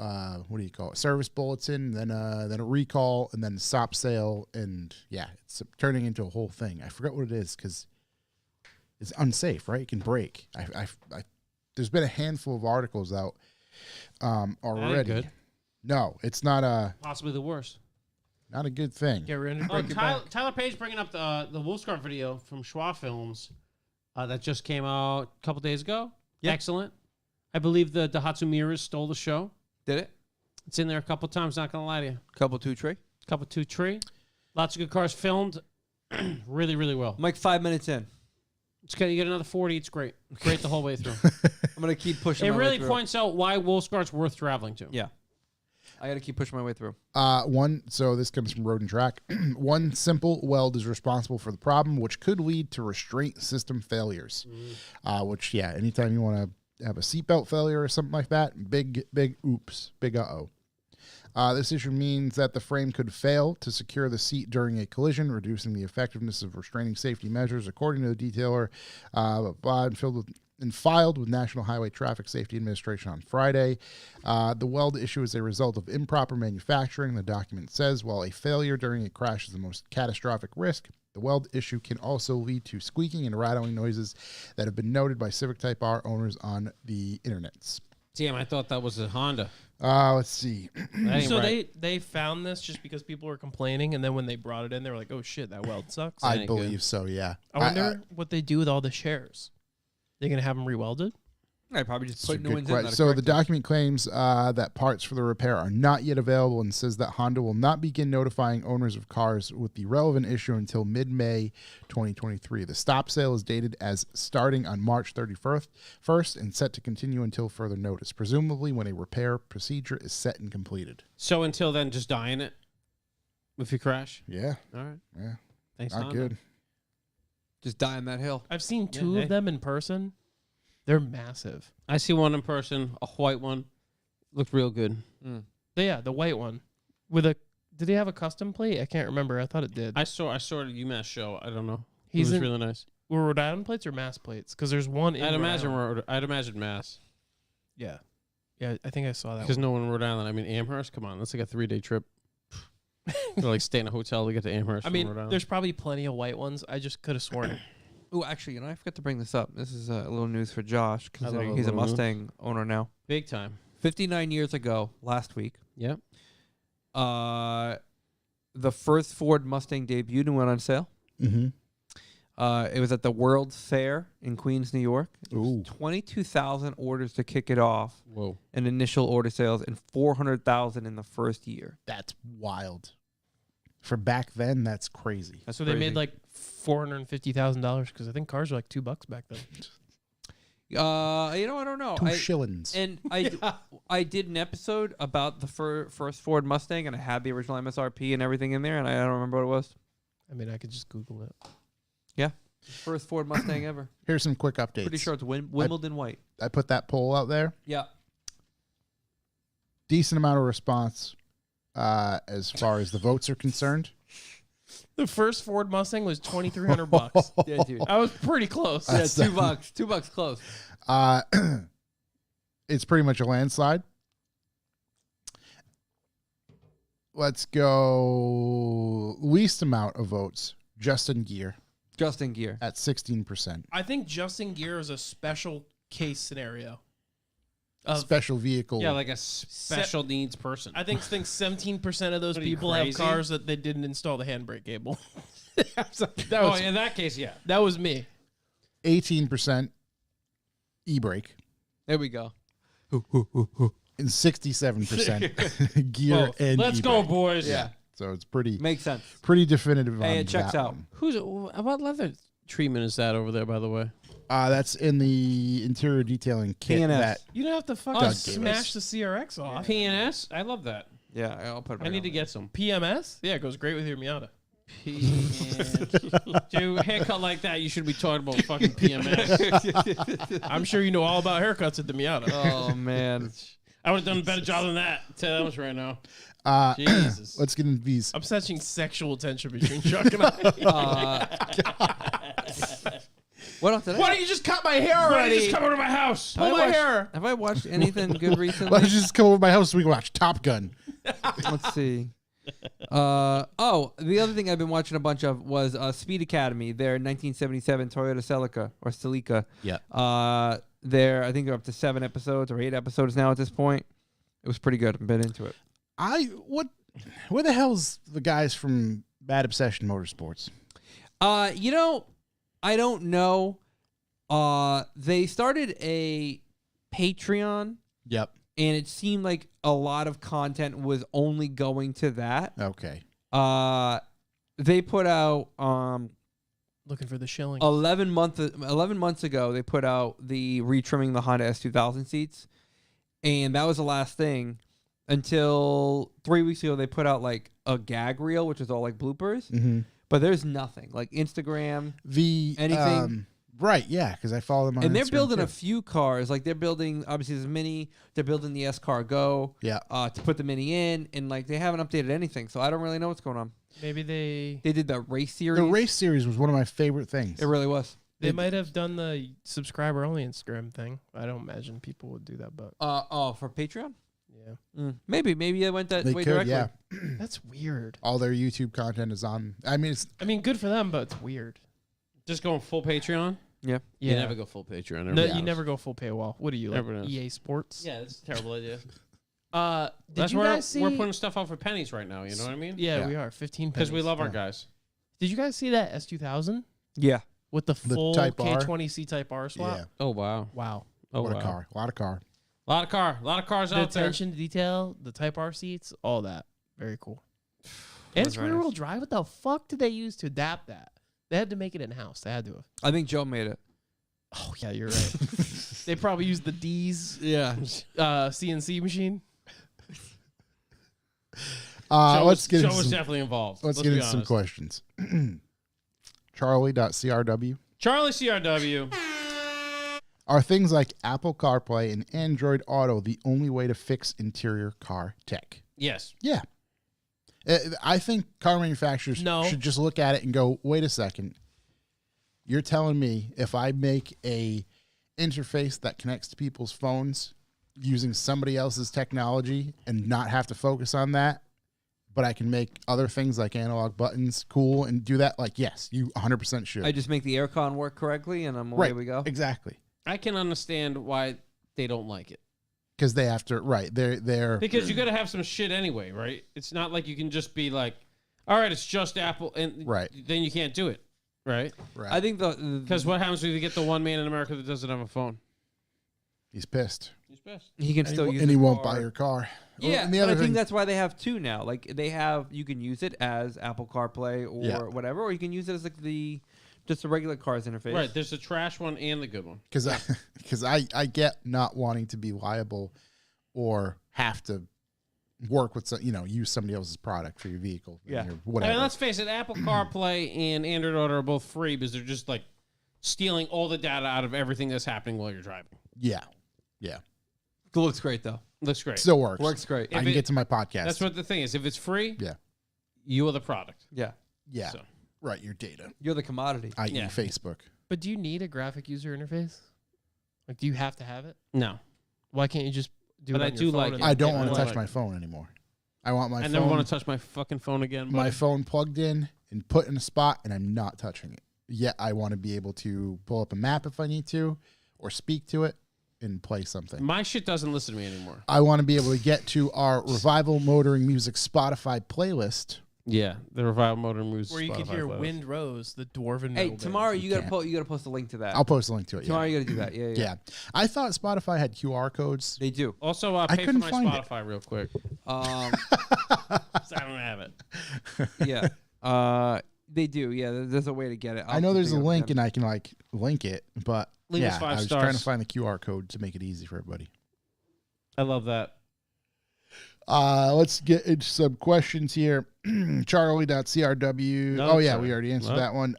Speaker 2: what do you call it? Service bulletin, then a recall, and then stop sale, and yeah, it's turning into a whole thing. I forgot what it is because it's unsafe, right? It can break. I there's been a handful of articles out already.
Speaker 7: good.
Speaker 2: No, it's not
Speaker 7: Possibly the worst.
Speaker 2: not a good thing.
Speaker 5: Get ready to
Speaker 7: Oh,
Speaker 5: break it back.
Speaker 7: Tyler Page bringing up the Wolfscar video from Schwa Films that just came out a couple days ago.
Speaker 3: Yep.
Speaker 7: Excellent. I believe the Daihatsu Mirrors stole the show.
Speaker 3: Did it?
Speaker 7: It's in there a couple times. Not gonna lie to you.
Speaker 3: Couple two tree.
Speaker 7: Couple two tree. Lots of good cars filmed. really, really well.
Speaker 3: I'm like 5 minutes in.
Speaker 7: It's good. You get another 40. It's great. Great the whole way through.
Speaker 3: I'm gonna keep pushing.
Speaker 7: It
Speaker 3: my way
Speaker 7: really
Speaker 3: through.
Speaker 7: points out why Wolfscar's worth traveling to.
Speaker 3: Yeah. I got to keep pushing my way through.
Speaker 2: So this comes from Road and Track. One simple weld is responsible for the problem, which could lead to restraint system failures. Which, yeah, anytime you want to have a seatbelt failure or something like that, big oops, big uh-oh. This issue means that the frame could fail to secure the seat during a collision, reducing the effectiveness of restraining safety measures, according to the detailer, and filed with National Highway Traffic Safety Administration on Friday. The weld issue is a result of improper manufacturing. The document says, while a failure during a crash is the most catastrophic risk, the weld issue can also lead to squeaking and rattling noises that have been noted by Civic Type R owners on the internets.
Speaker 7: Damn, I thought that was a Honda.
Speaker 2: Let's see.
Speaker 7: That ain't
Speaker 5: So
Speaker 7: right.
Speaker 5: they found this just because people were complaining, and then when they brought it in, they were like, "Oh shit, that weld sucks."
Speaker 2: I
Speaker 7: ain't
Speaker 2: believe
Speaker 7: good.
Speaker 2: so, yeah.
Speaker 5: I wonder what they do with all the shares. They're gonna have them rewelded.
Speaker 3: I probably just
Speaker 2: It's a
Speaker 3: put new
Speaker 2: good
Speaker 3: ones in.
Speaker 2: question.
Speaker 3: that'll
Speaker 2: So
Speaker 3: correct
Speaker 2: the
Speaker 3: it.
Speaker 2: document claims that parts for the repair are not yet available and says that Honda will not begin notifying owners of cars with the relevant issue until mid-May 2023. The stop sale is dated as starting on March 31st and set to continue until further notice, presumably when a repair procedure is set and completed.
Speaker 7: So until then, just die in it. If you crash.
Speaker 2: Yeah,
Speaker 7: All right.
Speaker 2: yeah,
Speaker 7: Thanks,
Speaker 2: not
Speaker 7: Honda.
Speaker 2: good.
Speaker 3: Just die on that hill.
Speaker 5: I've seen two
Speaker 7: hey.
Speaker 5: of them in person. They're massive.
Speaker 7: I see one in person, a white one. Looked real good.
Speaker 5: Yeah, the white one with a Did he have a custom plate? I can't remember. I thought it did.
Speaker 7: I saw it at a UMass show. I don't know.
Speaker 5: He's
Speaker 7: it was
Speaker 5: in-
Speaker 7: really nice.
Speaker 5: Were Rhode Island plates or Mass plates? Because there's one in
Speaker 7: I'd
Speaker 5: Rhode
Speaker 7: imagine
Speaker 5: Island.
Speaker 7: I'd imagine Mass.
Speaker 5: Yeah. Yeah, I think I saw that
Speaker 7: Because
Speaker 5: one.
Speaker 7: no one in Rhode Island. I mean, Amherst. Come on, that's like a 3-day trip. To like stay in a hotel to get to Amherst.
Speaker 5: I
Speaker 7: from
Speaker 5: mean,
Speaker 7: Rhode Island.
Speaker 5: there's probably plenty of white ones. I just could have sworn.
Speaker 3: Oh, actually, I forgot to bring this up. This is a little news for Josh, considering
Speaker 7: love a
Speaker 3: he's a
Speaker 7: little news.
Speaker 3: Mustang owner now.
Speaker 7: big time.
Speaker 3: 59 years ago, last week,
Speaker 7: Yep.
Speaker 3: the first Ford Mustang debuted and went on sale.
Speaker 2: Mm-hmm.
Speaker 3: It was at the World's Fair in Queens, New York. It was
Speaker 2: Ooh.
Speaker 3: 22,000 orders to kick it off,
Speaker 7: Whoa.
Speaker 3: and initial order sales, and 400,000 in the first year.
Speaker 2: That's wild. For back then, that's crazy.
Speaker 3: That's
Speaker 5: So they
Speaker 3: crazy.
Speaker 5: made like $450,000 because I think cars were like $2 back then.
Speaker 3: I don't know.
Speaker 2: Two shillings.
Speaker 3: And I did an episode about the first Ford Mustang, and I had the original MSRP and everything in there, and I don't remember what it was.
Speaker 5: I mean, I could just Google it.
Speaker 3: First Ford Mustang ever.
Speaker 2: Here's some quick updates.
Speaker 3: Pretty sure it's Wimbledon white.
Speaker 2: I put that poll out there.
Speaker 3: Yeah.
Speaker 2: Decent amount of response as far as the votes are concerned.
Speaker 5: The first Ford Mustang was $2,300.
Speaker 3: Yeah, dude.
Speaker 5: I was pretty close.
Speaker 3: Yeah,
Speaker 2: That's-
Speaker 3: $2. $2 close.
Speaker 2: It's pretty much a landslide. Let's go least amount of votes. Justin Gear
Speaker 3: Justin Gear.
Speaker 2: at 16%.
Speaker 5: I think Justin Gear is a special case scenario. Of,
Speaker 2: Special vehicle.
Speaker 7: Yeah, like a special needs person.
Speaker 5: I think 17% of those
Speaker 7: What are you,
Speaker 5: people have
Speaker 7: crazy?
Speaker 5: cars that they didn't install the handbrake cable. that
Speaker 7: oh,
Speaker 5: was
Speaker 7: in that case, yeah.
Speaker 5: that was me.
Speaker 2: 18% e-brake.
Speaker 3: There we go.
Speaker 2: And 67% gear
Speaker 7: Both.
Speaker 2: and
Speaker 7: Let's go,
Speaker 2: e-brake.
Speaker 7: boys.
Speaker 3: Yeah.
Speaker 2: So it's pretty
Speaker 3: Makes sense.
Speaker 2: definitive
Speaker 3: Hey,
Speaker 2: on
Speaker 3: it checks
Speaker 2: that
Speaker 3: out.
Speaker 2: one.
Speaker 7: Who's what leather treatment is that over there, by the way?
Speaker 2: That's in the interior detailing kit.
Speaker 3: P&S.
Speaker 2: That
Speaker 5: You don't have to fucking
Speaker 2: Doug gave
Speaker 5: smash the CRX off.
Speaker 7: PNS. I love that.
Speaker 3: Yeah, I'll put it
Speaker 7: I
Speaker 3: back
Speaker 7: need
Speaker 3: on.
Speaker 7: to get some.
Speaker 5: PMS? Yeah, it goes great with your Miata.
Speaker 7: Dude, haircut like that, you should be talking about fucking PMS.
Speaker 5: I'm sure you know all about haircuts at the Miata.
Speaker 3: Oh, man.
Speaker 7: I would have done a better job than that. Tell you that much right now. Jesus.
Speaker 2: let's get into these.
Speaker 5: I'm sensing sexual tension between Chuck and I.
Speaker 3: What else did I
Speaker 5: Why don't you just cut my hair
Speaker 7: Why don't
Speaker 5: already?
Speaker 7: you just come over to my house?
Speaker 5: Pull my hair.
Speaker 3: Have I watched anything good
Speaker 2: Why
Speaker 3: recently?
Speaker 2: don't you just come over to my house so we can watch Top Gun?
Speaker 3: Let's see. The other thing I've been watching a bunch of was Speed Academy, their 1977 Toyota Celica or Celica.
Speaker 2: Yeah.
Speaker 3: I think they're up to 7 episodes or 8 episodes now at this point. It was pretty good. I've been into it.
Speaker 2: Where the hell's the guys from Bad Obsession Motorsports?
Speaker 3: I don't know. They started a Patreon,
Speaker 2: Yep.
Speaker 3: and it seemed like a lot of content was only going to that.
Speaker 2: Okay.
Speaker 3: They put out
Speaker 5: Looking for the shilling.
Speaker 3: 11 months ago, they put out the retrimming the Honda S2000 seats, and that was the last thing until 3 weeks ago. They put out like a gag reel, which is all like bloopers,
Speaker 2: Mm-hmm.
Speaker 3: but there's nothing like Instagram, anything.
Speaker 2: Right, yeah, because I follow them on
Speaker 3: and they're
Speaker 2: Instagram
Speaker 3: building
Speaker 2: too.
Speaker 3: a few cars. Like they're building, obviously, this Mini. They're building the S Cargo.
Speaker 2: Yeah.
Speaker 3: To put the Mini in, and like they haven't updated anything, so I don't really know what's going on.
Speaker 5: Maybe they
Speaker 3: They did the race series.
Speaker 2: The race series was one of my favorite things.
Speaker 3: It really was.
Speaker 5: might have done the subscriber only Instagram thing. I don't imagine people would do that, but
Speaker 3: For Patreon.
Speaker 5: yeah,
Speaker 3: Maybe they went that
Speaker 2: They
Speaker 3: way
Speaker 2: could,
Speaker 3: directly.
Speaker 2: yeah.
Speaker 5: that's weird.
Speaker 2: All their YouTube content is on. I mean, it's
Speaker 5: I mean, good for them, but it's weird.
Speaker 7: Just going full Patreon?
Speaker 3: Yeah.
Speaker 5: Yeah,
Speaker 7: You never go full Patreon.
Speaker 5: No,
Speaker 7: everybody
Speaker 5: you
Speaker 7: knows.
Speaker 5: never go full paywall. What are you like?
Speaker 7: Everyone knows.
Speaker 5: EA Sports?
Speaker 7: Yeah, that's a terrible idea.
Speaker 5: Did
Speaker 7: That's
Speaker 5: you
Speaker 7: where
Speaker 5: guys see?
Speaker 7: we're putting stuff out for pennies right now. You know what I mean?
Speaker 5: yeah,
Speaker 2: Yeah.
Speaker 5: we are 15
Speaker 7: Because we
Speaker 5: pennies.
Speaker 7: love our
Speaker 2: Yeah.
Speaker 7: guys.
Speaker 5: Did you guys see that S2000
Speaker 3: Yeah.
Speaker 5: with the
Speaker 2: The
Speaker 5: full
Speaker 2: Type R?
Speaker 5: K20C Type R swap?
Speaker 2: yeah.
Speaker 7: Oh wow.
Speaker 5: Wow.
Speaker 7: Oh
Speaker 2: What
Speaker 7: wow.
Speaker 2: a car. A lot of car.
Speaker 7: A lot of cars
Speaker 5: The
Speaker 7: out there.
Speaker 5: attention to detail, the Type R seats, all that. Very cool. And it's
Speaker 3: very
Speaker 5: rear wheel
Speaker 3: nice.
Speaker 5: drive. What the fuck did they use to adapt that? They had to make it in house. They had to have.
Speaker 3: I think Joe made it.
Speaker 5: Oh yeah, you're right. They probably used the D's
Speaker 3: Yeah.
Speaker 5: CNC machine.
Speaker 2: Let's get
Speaker 7: Joe
Speaker 2: into
Speaker 7: was
Speaker 2: some,
Speaker 7: definitely involved.
Speaker 2: let's
Speaker 7: Let's
Speaker 2: get
Speaker 7: be
Speaker 2: into some
Speaker 7: honest.
Speaker 2: questions. Charlie.crw.
Speaker 7: Charlie CRW.
Speaker 2: Are things like Apple CarPlay and Android Auto the only way to fix interior car tech?
Speaker 7: Yes.
Speaker 2: Yeah. I think car manufacturers
Speaker 5: No.
Speaker 2: should just look at it and go, wait a second. You're telling me if I make a interface that connects to people's phones using somebody else's technology and not have to focus on that, but I can make other things like analog buttons cool and do that, like, yes, you 100% should.
Speaker 3: I just make the aircon work correctly, and away we go.
Speaker 2: Exactly.
Speaker 7: I can understand why they don't like it.
Speaker 2: Because they have to, they're
Speaker 7: Because you got to have some shit anyway, right? It's not like you can just be like, all right, it's just Apple, and
Speaker 2: Right.
Speaker 7: then you can't do it, right?
Speaker 2: right.
Speaker 3: I think
Speaker 7: Because what happens when you get the one man in America that doesn't have a phone?
Speaker 2: He's pissed.
Speaker 7: He's pissed.
Speaker 3: he can still use
Speaker 2: And he
Speaker 3: the
Speaker 2: won't
Speaker 3: car.
Speaker 2: buy your car.
Speaker 3: Yeah,
Speaker 2: and the
Speaker 3: but
Speaker 2: other
Speaker 3: I think
Speaker 2: thing,
Speaker 3: that's why they have two now. Like they have, you can use it as Apple CarPlay or
Speaker 2: Yeah.
Speaker 3: whatever, or you can use it as like just a regular car's interface.
Speaker 7: Right. There's the trash one and the good one.
Speaker 2: because I get not wanting to be liable or have to work with use somebody else's product for your vehicle.
Speaker 3: Yeah.
Speaker 2: or
Speaker 7: I
Speaker 2: whatever.
Speaker 7: mean, let's face it, Apple CarPlay and Android Auto are both free because they're just like stealing all the data out of everything that's happening while you're driving.
Speaker 2: yeah.
Speaker 3: It looks great though.
Speaker 7: Looks great.
Speaker 2: Still works.
Speaker 3: Works great.
Speaker 2: I
Speaker 7: If
Speaker 2: can
Speaker 7: it-
Speaker 2: get to my podcast.
Speaker 7: That's what the thing is. If it's free,
Speaker 2: Yeah.
Speaker 7: you are the product.
Speaker 3: Yeah,
Speaker 2: Yeah.
Speaker 7: So.
Speaker 2: Right. Your data,
Speaker 3: you're the commodity.
Speaker 2: i.e.,
Speaker 7: Yeah.
Speaker 2: Facebook.
Speaker 5: But do you need a graphic user interface? Like, do you have to have it?
Speaker 7: No.
Speaker 5: Why can't you just do
Speaker 7: But
Speaker 5: it
Speaker 7: I
Speaker 5: on your
Speaker 7: do
Speaker 5: phone
Speaker 7: like
Speaker 5: and
Speaker 7: it.
Speaker 2: I
Speaker 5: then
Speaker 2: don't
Speaker 5: get
Speaker 2: want to
Speaker 5: one?
Speaker 2: touch my phone anymore. I want my
Speaker 7: I
Speaker 2: phone.
Speaker 7: never want to touch my fucking phone again.
Speaker 2: my
Speaker 7: buddy.
Speaker 2: phone plugged in and put in a spot, and I'm not touching it. Yet I want to be able to pull up a map if I need to, or speak to it and play something.
Speaker 7: My shit doesn't listen to me anymore.
Speaker 2: I want to be able to get to our Revival Motoring Music Spotify playlist.
Speaker 7: Yeah, the Revival Motor Moves.
Speaker 5: Where you could hear Wind Rose, the dwarven
Speaker 3: Hey,
Speaker 5: metal
Speaker 3: tomorrow
Speaker 5: band.
Speaker 3: you
Speaker 2: You
Speaker 3: gotta post a link to that.
Speaker 2: I'll post a link to it.
Speaker 3: Tomorrow
Speaker 2: Yeah.
Speaker 3: you gotta do that. Yeah,
Speaker 2: Yeah. I thought Spotify had QR codes.
Speaker 3: They do.
Speaker 7: Also,
Speaker 2: I
Speaker 7: pay for
Speaker 2: couldn't
Speaker 7: my
Speaker 2: find it.
Speaker 7: Spotify real quick. 'Cause I don't have it.
Speaker 3: Yeah. They do. Yeah, there's a way to get it.
Speaker 2: I know there's a link and I can link it, but
Speaker 7: Leave us
Speaker 2: yeah,
Speaker 7: 5
Speaker 2: I was trying to
Speaker 7: stars.
Speaker 2: find the QR code to make it easy for everybody.
Speaker 7: I love that.
Speaker 2: Let's get into some questions here. Charlie.crw.
Speaker 7: No,
Speaker 2: Oh, yeah,
Speaker 7: sorry.
Speaker 2: we already answered
Speaker 7: What?
Speaker 2: that one.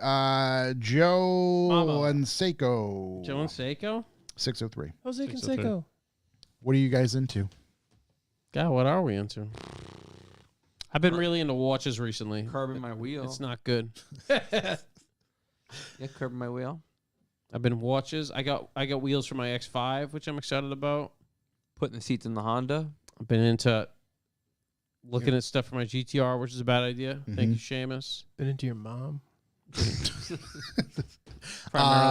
Speaker 2: Joe
Speaker 7: Mama.
Speaker 2: and Seiko.
Speaker 7: Joe and Seiko?
Speaker 2: 603.
Speaker 5: Jose
Speaker 7: 603.
Speaker 5: Canseco.
Speaker 2: What are you guys into?
Speaker 7: God, what are we into? I've been really into watches recently.
Speaker 3: Curbing my wheel.
Speaker 7: It's not good.
Speaker 3: Yeah, curbing my wheel.
Speaker 7: I've been watches. I got wheels for my X5, which I'm excited about.
Speaker 3: Putting the seats in the Honda.
Speaker 7: I've been into looking at stuff for my GTR, which is a bad idea. Thank you, Seamus.
Speaker 5: Been into your mom.
Speaker 7: Primarily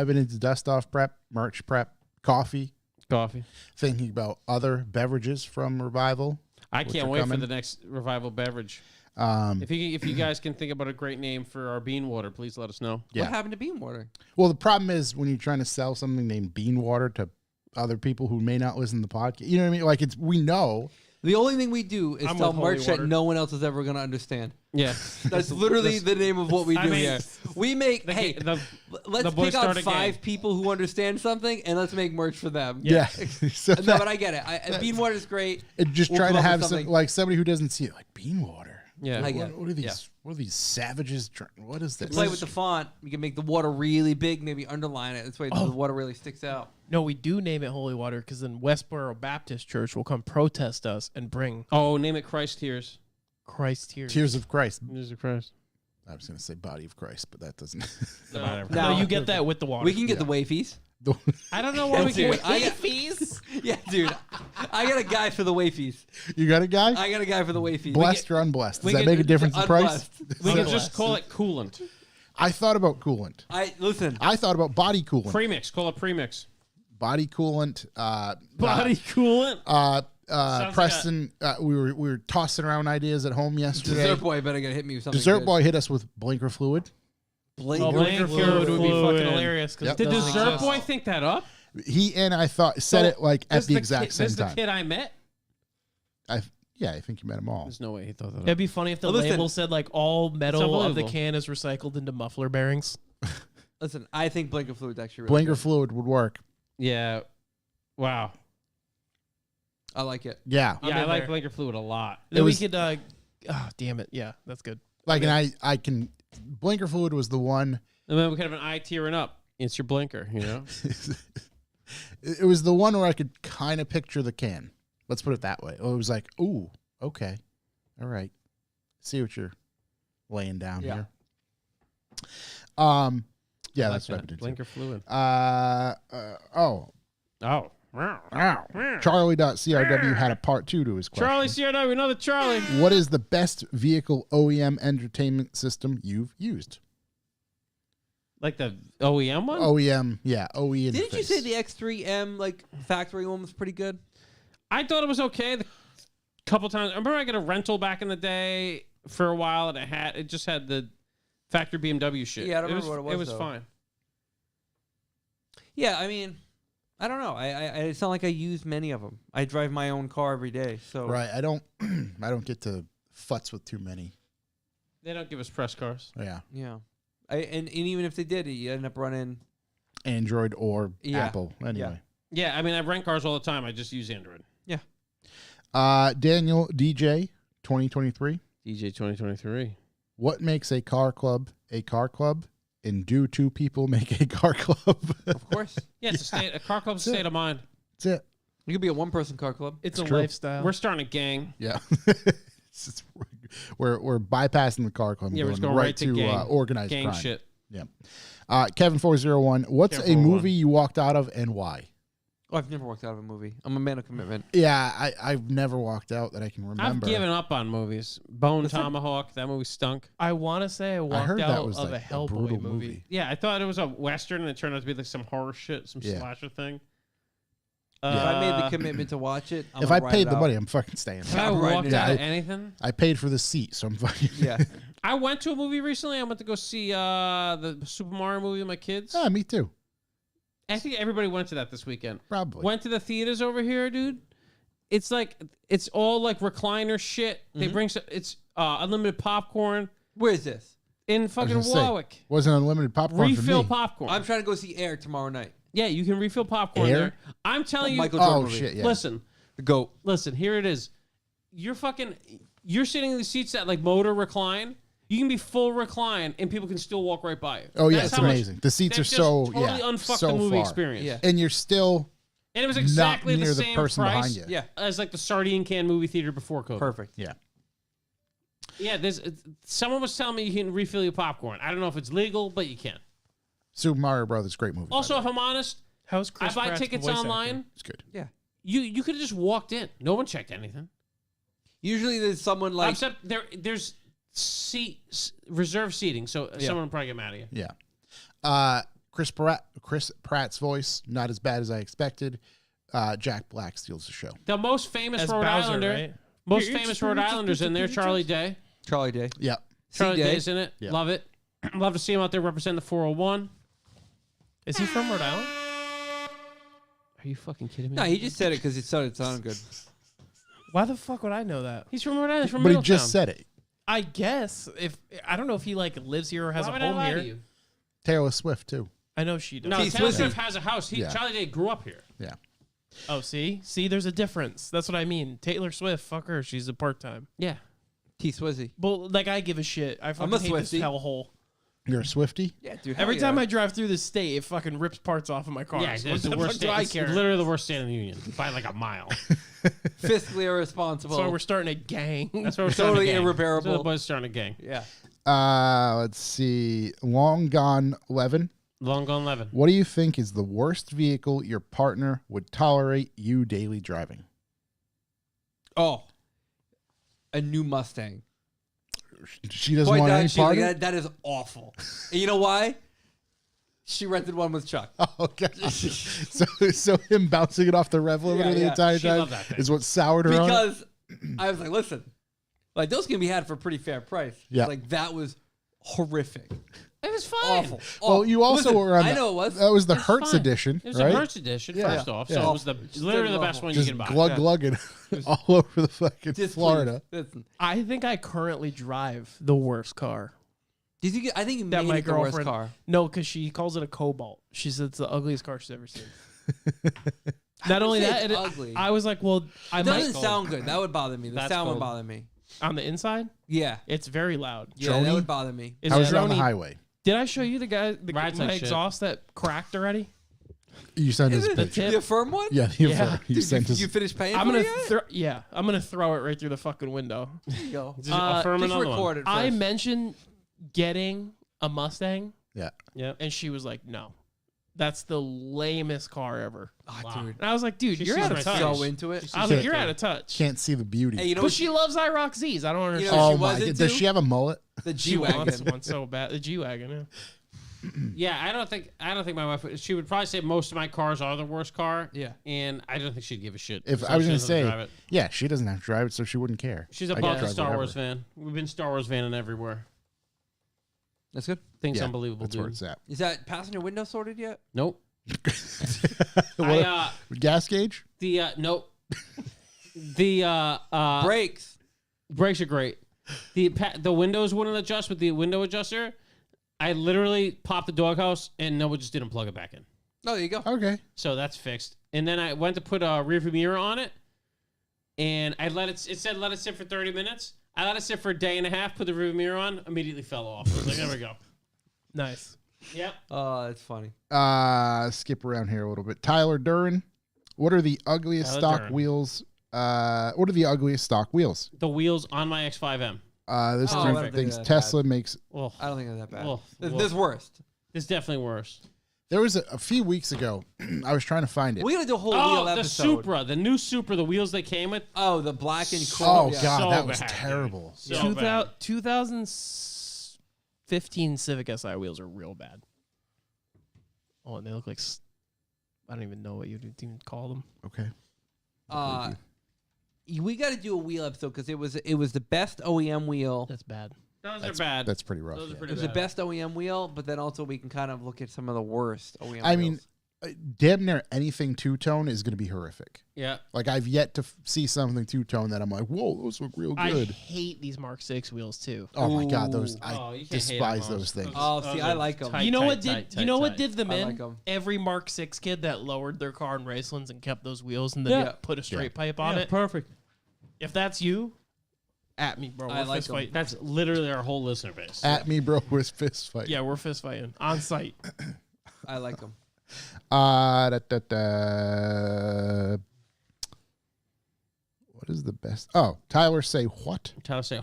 Speaker 2: I've been into dust off prep, merch prep, coffee,
Speaker 7: coffee.
Speaker 2: thinking about other beverages from Revival.
Speaker 7: I
Speaker 2: Which
Speaker 7: can't
Speaker 2: are
Speaker 7: wait
Speaker 2: coming.
Speaker 7: for the next Revival beverage.
Speaker 2: Um,
Speaker 7: If you guys can think about a great name for our bean water, please let us know.
Speaker 2: Yeah.
Speaker 3: What happened to bean water?
Speaker 2: well, the problem is when you're trying to sell something named Bean Water to other people who may not listen to the podcast. You know what I mean? Like we know.
Speaker 3: The only thing we do is
Speaker 5: I'm
Speaker 3: sell
Speaker 5: with Holy
Speaker 3: merch that
Speaker 5: Water.
Speaker 3: no one else is ever going to understand.
Speaker 7: Yeah.
Speaker 3: That's literally the name of what we do
Speaker 7: I mean,
Speaker 3: here. We make, hey,
Speaker 7: the
Speaker 3: let's
Speaker 7: boys
Speaker 3: pick out
Speaker 7: start again.
Speaker 3: 5 people who understand something and let's make merch for them.
Speaker 2: Yeah. so
Speaker 3: No,
Speaker 2: that-
Speaker 3: but I get it. Bean water is great.
Speaker 2: it just
Speaker 3: We'll
Speaker 2: trying
Speaker 3: come
Speaker 2: to
Speaker 3: up
Speaker 2: have
Speaker 3: with
Speaker 2: some
Speaker 3: something.
Speaker 2: like somebody who doesn't see it, like Bean Water.
Speaker 7: Yeah.
Speaker 3: I get it.
Speaker 2: What are these?
Speaker 3: Yeah.
Speaker 2: What are these savages? What is this?
Speaker 3: Play with the font. You can make the water really big, maybe underline it. This way the water really sticks out.
Speaker 5: No, we do name it Holy Water because then Westboro Baptist Church will come protest us and bring
Speaker 7: Oh, name it Christ Tears.
Speaker 5: Christ here.
Speaker 2: Tears of Christ.
Speaker 7: Tears of Christ.
Speaker 2: I was going to say Body of Christ, but that doesn't.
Speaker 5: No,
Speaker 3: Now-
Speaker 5: you get that with the water.
Speaker 3: We can get the wafies.
Speaker 7: I don't know why we
Speaker 3: Dude,
Speaker 7: can't.
Speaker 3: I got, yeah, dude. I got a guy for the wafies.
Speaker 2: You got a guy?
Speaker 3: I got a guy for the wafies.
Speaker 2: Blessed or unblessed? Does
Speaker 7: we
Speaker 2: that
Speaker 7: get-
Speaker 2: make a difference in price?
Speaker 3: Unblessed.
Speaker 7: We can just call it coolant.
Speaker 2: I thought about coolant.
Speaker 3: Listen.
Speaker 2: I thought about body coolant.
Speaker 7: Premix. Call it premix.
Speaker 2: Body coolant.
Speaker 7: coolant. like
Speaker 2: Preston. We were tossing around ideas at home yesterday.
Speaker 3: Dessert boy better get hit me with something.
Speaker 2: Dessert
Speaker 3: good.
Speaker 2: boy hit us with blinker fluid.
Speaker 3: Blinker
Speaker 5: Oh, blinker fluid would be fucking hilarious.
Speaker 2: Yep.
Speaker 7: Did
Speaker 5: Doesn't
Speaker 7: Dessert
Speaker 5: exist.
Speaker 7: Boy think that up?
Speaker 2: He and I thought said
Speaker 7: So,
Speaker 2: it like at
Speaker 7: This
Speaker 2: the
Speaker 7: the
Speaker 2: exact
Speaker 7: kid,
Speaker 2: same
Speaker 7: this
Speaker 2: time.
Speaker 7: the kid I met?
Speaker 2: Yeah, I think you met them all.
Speaker 7: There's no way he thought that up.
Speaker 5: It'd be funny if the
Speaker 3: Well, listen,
Speaker 5: label said like all metal of the
Speaker 7: unbelievable.
Speaker 5: can is recycled into muffler bearings.
Speaker 3: Listen, I think blinker fluid's actually really
Speaker 2: Blinker
Speaker 3: good.
Speaker 2: fluid would work.
Speaker 7: Yeah. Wow.
Speaker 3: I like it.
Speaker 2: Yeah,
Speaker 5: I'm
Speaker 7: Yeah, I
Speaker 5: in
Speaker 7: like
Speaker 5: there.
Speaker 7: blinker fluid a lot.
Speaker 5: Then
Speaker 2: was-
Speaker 5: we could. Oh damn it! Yeah, that's good.
Speaker 2: like and I can. Blinker fluid was the one.
Speaker 7: And then we could have an eye tearing up. It's your blinker, you know?
Speaker 2: It was the one where I could kind of picture the can. Let's put it that way. It was like, ooh, okay, all right. See what you're laying down
Speaker 3: Yeah.
Speaker 2: here. Yeah, that's what I did.
Speaker 7: Blinker fluid.
Speaker 2: Oh.
Speaker 7: Oh.
Speaker 2: Charlie.crw had a part 2 to his question.
Speaker 7: Charlie CRW, another Charlie.
Speaker 2: What is the best vehicle OEM entertainment system you've used?
Speaker 7: Like the OEM one?
Speaker 2: OEM, yeah, OE interface.
Speaker 3: Didn't you say the X3M like factory one was pretty good?
Speaker 7: I thought it was okay. The couple times. I remember I got a rental back in the day for a while, and it just had the factory BMW shit.
Speaker 3: Yeah, I don't remember what it was,
Speaker 7: It was
Speaker 3: though.
Speaker 7: fine.
Speaker 3: Yeah, I mean, I don't know. I it's not like I use many of them. I drive my own car every day, so
Speaker 2: Right, I don't I don't get to futz with too many.
Speaker 7: They don't give us press cars.
Speaker 2: Yeah.
Speaker 3: yeah. And even if they did, you end up running.
Speaker 2: Android or
Speaker 3: Yeah.
Speaker 2: Apple anyway.
Speaker 7: Yeah, I mean, I rent cars all the time. I just use Android.
Speaker 2: Daniel DJ 2023.
Speaker 7: DJ 2023.
Speaker 2: What makes a car club, and do two people make a car club?
Speaker 3: Of course,
Speaker 7: Yeah, it's a car club's a state of mind.
Speaker 2: That's it.
Speaker 3: you could be a one-person car club.
Speaker 5: It's a
Speaker 2: true.
Speaker 5: lifestyle.
Speaker 7: We're starting a gang.
Speaker 2: Yeah. It's just- we're bypassing the car club. and
Speaker 7: Yeah, we're just
Speaker 2: going
Speaker 7: going right to gang.
Speaker 2: organized
Speaker 7: Gang
Speaker 2: crime.
Speaker 7: shit.
Speaker 2: Yeah. Kevin401. What's a
Speaker 7: Kevin401.
Speaker 2: movie you walked out of and why?
Speaker 3: Oh, I've never walked out of a movie. I'm a man of commitment.
Speaker 2: Yeah, I've never walked out that I can remember.
Speaker 7: I've given up on movies. Bone Tomahawk, that movie stunk.
Speaker 5: I want to say I
Speaker 2: I
Speaker 5: walked
Speaker 2: heard that
Speaker 5: out
Speaker 2: was
Speaker 5: of
Speaker 2: like
Speaker 5: a Hellboy
Speaker 2: brutal
Speaker 5: movie.
Speaker 7: Yeah, I thought it was a Western, and it turned out to be like some horror shit, some
Speaker 2: Yeah.
Speaker 7: slasher thing.
Speaker 3: If I made the commitment to watch it, I'm
Speaker 2: If
Speaker 3: gonna
Speaker 2: I
Speaker 3: ride
Speaker 2: paid
Speaker 3: it
Speaker 2: the
Speaker 3: out.
Speaker 2: money, I'm fucking staying.
Speaker 7: Have I
Speaker 3: I'm riding
Speaker 7: walked
Speaker 3: it
Speaker 7: out
Speaker 2: out.
Speaker 7: of anything?
Speaker 2: I paid for the seat, so I'm fucking.
Speaker 3: Yeah.
Speaker 7: I went to a movie recently. I went to go see the Super Mario movie with my kids.
Speaker 2: Ah, me too.
Speaker 7: I think everybody went to that this weekend.
Speaker 2: Probably.
Speaker 7: Went to the theaters over here, dude. It's like it's all like recliner shit. They bring it's unlimited popcorn
Speaker 3: Where is this?
Speaker 7: in
Speaker 2: I was
Speaker 7: fucking
Speaker 2: gonna say,
Speaker 7: Warwick.
Speaker 2: wasn't unlimited popcorn
Speaker 7: Refill
Speaker 2: for me.
Speaker 7: popcorn.
Speaker 3: I'm trying to go see Air tomorrow night.
Speaker 7: Yeah, you can refill popcorn
Speaker 2: Air?
Speaker 7: there. I'm telling you.
Speaker 3: Michael Jordan
Speaker 2: Oh
Speaker 3: movie.
Speaker 2: shit! Yeah.
Speaker 7: Listen,
Speaker 3: The GOAT.
Speaker 7: listen. Here it is. You're sitting in the seats that like motor recline. You can be full recline and people can still walk right by you.
Speaker 2: Oh yeah,
Speaker 7: That's
Speaker 2: it's
Speaker 7: how much-
Speaker 2: amazing. The seats
Speaker 7: they've
Speaker 2: are
Speaker 7: just
Speaker 2: so
Speaker 7: totally
Speaker 2: yeah,
Speaker 7: unfucked
Speaker 2: so
Speaker 7: the movie
Speaker 2: far.
Speaker 7: experience.
Speaker 3: Yeah.
Speaker 2: And you're still
Speaker 7: And it was exactly
Speaker 2: not near
Speaker 7: the
Speaker 2: the
Speaker 7: same
Speaker 2: person
Speaker 7: price
Speaker 2: behind you.
Speaker 3: Yeah.
Speaker 7: as like the sardine can movie theater before COVID.
Speaker 3: Perfect.
Speaker 2: Yeah.
Speaker 7: Yeah, there's someone was telling me you can refill your popcorn. I don't know if it's legal, but you can.
Speaker 2: Super Mario Brothers, great movie. by
Speaker 7: Also,
Speaker 2: the
Speaker 7: if
Speaker 2: way.
Speaker 7: I'm honest,
Speaker 5: How's
Speaker 7: I
Speaker 5: Chris
Speaker 7: buy
Speaker 5: Pratt's
Speaker 7: tickets
Speaker 5: voice
Speaker 7: online.
Speaker 5: acting?
Speaker 2: it's good.
Speaker 3: Yeah.
Speaker 7: You could have just walked in. No one checked anything.
Speaker 3: Usually there's someone like
Speaker 7: Except there's reserved seating, so someone will probably get mad at you.
Speaker 2: Yeah. Chris Pratt's voice, not as bad as I expected. Jack Black steals the show.
Speaker 7: The most famous
Speaker 5: As
Speaker 7: Rhode
Speaker 5: Bowser,
Speaker 7: Islander,
Speaker 5: right?
Speaker 7: most famous Rhode Islanders in there. Charlie Day.
Speaker 3: Charlie Day.
Speaker 2: Yeah.
Speaker 7: Charlie
Speaker 3: C-Day.
Speaker 7: Day's in it.
Speaker 2: Yeah.
Speaker 7: Love it. Love to see him out there representing the 401.
Speaker 5: Is he from Rhode Island?
Speaker 7: Are you fucking kidding me?
Speaker 3: No, he just said it because it sounded good.
Speaker 5: Why the fuck would I know that?
Speaker 7: He's from Rhode Island. He's from
Speaker 2: But he
Speaker 7: Middletown.
Speaker 2: just said it.
Speaker 5: I guess if I don't know if he like lives here or has
Speaker 7: Why
Speaker 5: a
Speaker 7: would I
Speaker 5: home
Speaker 7: lie
Speaker 5: here.
Speaker 7: to you?
Speaker 2: Taylor Swift too.
Speaker 5: I know she does.
Speaker 7: No,
Speaker 3: T.
Speaker 7: Taylor
Speaker 3: Swizzy.
Speaker 7: Swift has a house.
Speaker 2: Yeah.
Speaker 7: Charlie Day grew up here.
Speaker 2: Yeah.
Speaker 5: Oh, see, there's a difference. That's what I mean. Taylor Swift, fuck her. She's a part time.
Speaker 7: Yeah.
Speaker 3: T. Swizzy.
Speaker 5: But like, I give a shit. I fucking
Speaker 3: a
Speaker 5: hate this
Speaker 3: Swiftie.
Speaker 5: hellhole.
Speaker 2: You're a Swiftie?
Speaker 3: Yeah, dude.
Speaker 5: Every time I drive through the state, it fucking rips parts off of my car.
Speaker 7: Yeah,
Speaker 5: So
Speaker 7: it's
Speaker 5: what
Speaker 7: the
Speaker 5: the
Speaker 7: worst
Speaker 5: fuck do I
Speaker 7: it's
Speaker 5: care?
Speaker 7: literally the worst state in the union by like a mile.
Speaker 3: fiscally irresponsible.
Speaker 5: So we're starting a gang.
Speaker 7: That's why we're
Speaker 3: Totally
Speaker 7: starting a gang.
Speaker 3: irreparable.
Speaker 7: That's why the boys starting a gang.
Speaker 3: yeah.
Speaker 2: Let's see. Long Gone Levin.
Speaker 7: Long Gone Levin.
Speaker 2: What do you think is the worst vehicle your partner would tolerate you daily driving?
Speaker 3: Oh, a new Mustang.
Speaker 2: She doesn't
Speaker 3: Boy,
Speaker 2: want any
Speaker 3: she's
Speaker 2: part
Speaker 3: like,
Speaker 2: of it?
Speaker 3: that is awful. And you know why? She rented one with Chuck.
Speaker 2: Oh, God. so him bouncing it off the rev limiter
Speaker 3: Yeah,
Speaker 2: the
Speaker 3: yeah.
Speaker 2: entire
Speaker 7: She
Speaker 2: time
Speaker 7: loved that thing.
Speaker 2: is what soured her on it?
Speaker 3: Because I was like, listen, like those can be had for a pretty fair price.
Speaker 2: Yeah.
Speaker 3: Like that was horrific.
Speaker 7: It was fine.
Speaker 3: Awful.
Speaker 2: Well, you also
Speaker 3: Listen,
Speaker 2: were on
Speaker 3: I
Speaker 2: the-
Speaker 3: know it was.
Speaker 2: That was the
Speaker 7: It's
Speaker 2: Hertz
Speaker 7: fine.
Speaker 2: edition,
Speaker 7: It was
Speaker 2: right?
Speaker 7: a Hertz edition,
Speaker 2: Yeah.
Speaker 7: first off.
Speaker 2: Yeah.
Speaker 7: So it was literally the best
Speaker 3: awful.
Speaker 7: one you
Speaker 2: Just
Speaker 7: can buy.
Speaker 2: glugging all over the fucking
Speaker 3: Just
Speaker 2: Florida.
Speaker 3: please, listen.
Speaker 5: I think I currently drive the worst car.
Speaker 3: Did you get, I think you
Speaker 5: That
Speaker 3: made
Speaker 5: my
Speaker 3: it the worst
Speaker 5: girlfriend.
Speaker 3: car.
Speaker 5: No, because she calls it a Cobalt. She said it's the ugliest car she's ever seen. Not only
Speaker 3: say
Speaker 5: that,
Speaker 3: it's ugly.
Speaker 5: I was like, well, I
Speaker 3: It
Speaker 5: might
Speaker 3: doesn't sound good. That would bother me. The
Speaker 7: That's
Speaker 3: sound would
Speaker 7: cold.
Speaker 3: bother me.
Speaker 5: on the inside.
Speaker 3: Yeah.
Speaker 5: It's very loud.
Speaker 3: Yeah, that
Speaker 2: Joni?
Speaker 3: would bother me.
Speaker 5: Is
Speaker 2: How is it on the
Speaker 5: Droney-
Speaker 2: highway?
Speaker 5: Did I show you the guy,
Speaker 7: Rides
Speaker 5: my
Speaker 7: like shit.
Speaker 5: exhaust that cracked already?
Speaker 2: You sent us
Speaker 3: Is
Speaker 2: a
Speaker 3: it
Speaker 2: picture.
Speaker 3: the firm one?
Speaker 2: Yeah,
Speaker 5: Yeah.
Speaker 2: you sent us.
Speaker 3: You finished paying
Speaker 5: I'm
Speaker 3: for
Speaker 5: gonna
Speaker 3: it yet?
Speaker 5: I'm gonna throw it right through the fucking window.
Speaker 3: There you go.
Speaker 7: Just affirm
Speaker 3: Just
Speaker 7: another one.
Speaker 3: record it first.
Speaker 5: I mentioned getting a Mustang,
Speaker 2: Yeah.
Speaker 7: Yep.
Speaker 5: and she was like, "No, that's the lamest car ever."
Speaker 3: Oh,
Speaker 7: Wow.
Speaker 3: dude.
Speaker 5: And I was like, "Dude,
Speaker 7: She
Speaker 5: you're
Speaker 7: sees
Speaker 5: out of
Speaker 7: my
Speaker 5: touch."
Speaker 3: So into it.
Speaker 5: I was like, "You're out of touch."
Speaker 2: Can't see the beauty.
Speaker 3: Hey, you know
Speaker 5: But
Speaker 3: what
Speaker 5: she loves IROC Z's. I don't
Speaker 3: You
Speaker 5: understand.
Speaker 3: know
Speaker 2: oh
Speaker 3: she
Speaker 2: my
Speaker 3: was
Speaker 2: god!
Speaker 3: into?
Speaker 2: Does she have a mullet?
Speaker 3: the
Speaker 5: She
Speaker 3: G
Speaker 5: wants
Speaker 3: wagon.
Speaker 5: one so bad. The G wagon. Yeah.
Speaker 7: Yeah, I don't think my wife. She would probably say most of my cars are the worst car.
Speaker 3: Yeah.
Speaker 7: and I don't think she'd give a shit.
Speaker 2: If
Speaker 7: as
Speaker 2: I was
Speaker 7: long
Speaker 2: gonna
Speaker 7: as she doesn't drive
Speaker 2: say,
Speaker 7: it.
Speaker 2: yeah, she doesn't have to drive it, so she wouldn't care.
Speaker 7: She's a
Speaker 2: I
Speaker 7: buff
Speaker 2: drive
Speaker 7: Star
Speaker 2: whatever.
Speaker 7: Wars fan. We've been Star Wars fanning everywhere.
Speaker 3: That's good.
Speaker 7: Things
Speaker 2: Yeah,
Speaker 7: unbelievable,
Speaker 2: That's where
Speaker 7: dude.
Speaker 2: it's at.
Speaker 3: Is that passenger window sorted yet?
Speaker 7: Nope.
Speaker 2: What, gas gauge?
Speaker 7: Nope. The
Speaker 3: Brakes.
Speaker 7: brakes are great. The windows wouldn't adjust with the window adjuster. I literally popped the doghouse and no one just didn't plug it back in.
Speaker 3: Oh, there you go.
Speaker 2: Okay.
Speaker 7: So that's fixed. And then I went to put a rearview mirror on it, and I let it. It said let it sit for 30 minutes. I let it sit for a day and a half. Put the rearview mirror on. Immediately fell off. I was like, there we go.
Speaker 5: Nice.
Speaker 7: Yep.
Speaker 3: Oh, that's funny.
Speaker 2: Skip around here a little bit. Tyler Duran, what are the ugliest
Speaker 7: Tyler
Speaker 2: stock
Speaker 7: Duran.
Speaker 2: wheels? What are the ugliest stock wheels?
Speaker 7: The wheels on my X5M.
Speaker 2: This
Speaker 3: Oh, I don't
Speaker 2: dude
Speaker 3: think
Speaker 2: thinks
Speaker 3: that's
Speaker 2: Tesla makes.
Speaker 7: Oh,
Speaker 3: I don't think it's that bad.
Speaker 7: Well,
Speaker 3: There's worst.
Speaker 7: it's definitely worse.
Speaker 2: There was a few weeks ago. I was trying to find it.
Speaker 3: We're gonna do a whole
Speaker 7: Oh,
Speaker 3: wheel
Speaker 7: the
Speaker 3: episode.
Speaker 7: Supra, the new Supra, the wheels they came with.
Speaker 3: Oh, the black and
Speaker 2: Oh
Speaker 3: chrome. yeah.
Speaker 2: god,
Speaker 7: So
Speaker 2: that was
Speaker 7: bad, dude.
Speaker 2: terrible.
Speaker 7: So bad.
Speaker 5: 2015 Civic Si wheels are real bad. Oh, and they look like I don't even know what you'd even call them.
Speaker 2: Okay.
Speaker 3: We got to do a wheel episode because it was the best OEM wheel.
Speaker 5: That's bad.
Speaker 7: Those are bad.
Speaker 2: That's pretty rough.
Speaker 7: Those are
Speaker 2: yeah.
Speaker 7: pretty
Speaker 3: It was the
Speaker 7: bad.
Speaker 3: best OEM wheel, but then also we can kind of look at some of the worst OEM
Speaker 2: I
Speaker 3: wheels.
Speaker 2: mean, damn near anything two-tone is going to be horrific.
Speaker 7: Yeah.
Speaker 2: Like I've yet to see something two-tone that I'm like, whoa, those look real
Speaker 5: I
Speaker 2: good.
Speaker 5: hate these Mark 6 wheels too.
Speaker 2: Oh my god, those
Speaker 3: Ooh.
Speaker 7: Oh,
Speaker 2: I
Speaker 7: you can't hate
Speaker 2: despise
Speaker 7: on
Speaker 2: those things.
Speaker 3: Oh, see, I like 'em.
Speaker 5: You know what did
Speaker 7: tight,
Speaker 5: you know what
Speaker 7: tight.
Speaker 5: did them
Speaker 3: I
Speaker 5: in?
Speaker 3: like 'em.
Speaker 5: Every Mark 6 kid that lowered their car in Racelands and kept those wheels and then
Speaker 7: Yeah.
Speaker 5: put a straight pipe on
Speaker 7: Yeah,
Speaker 5: it.
Speaker 7: perfect.
Speaker 5: If that's you, at me, bro.
Speaker 3: I
Speaker 5: We're
Speaker 3: like
Speaker 5: fist
Speaker 3: 'em.
Speaker 5: fighting.
Speaker 7: That's literally our whole listener base.
Speaker 2: At me, bro, with fist fight.
Speaker 5: Yeah, we're fist fighting on site.
Speaker 3: I like them.
Speaker 2: What is the best? Oh, Tyler, say what?
Speaker 7: Tyler say,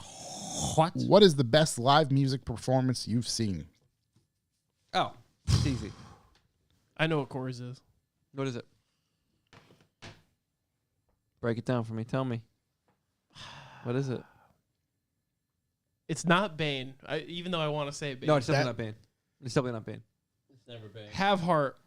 Speaker 7: what?
Speaker 2: What is the best live music performance you've seen?
Speaker 3: Oh, it's easy.
Speaker 5: I know what Corey's is.
Speaker 3: What is it? Break it down for me. Tell me. What is it?
Speaker 5: It's not Bane. Even though I want to say Bane.
Speaker 3: No, it's definitely
Speaker 2: That-
Speaker 3: not Bane. It's definitely not Bane.
Speaker 7: It's never been.
Speaker 5: Have Heart.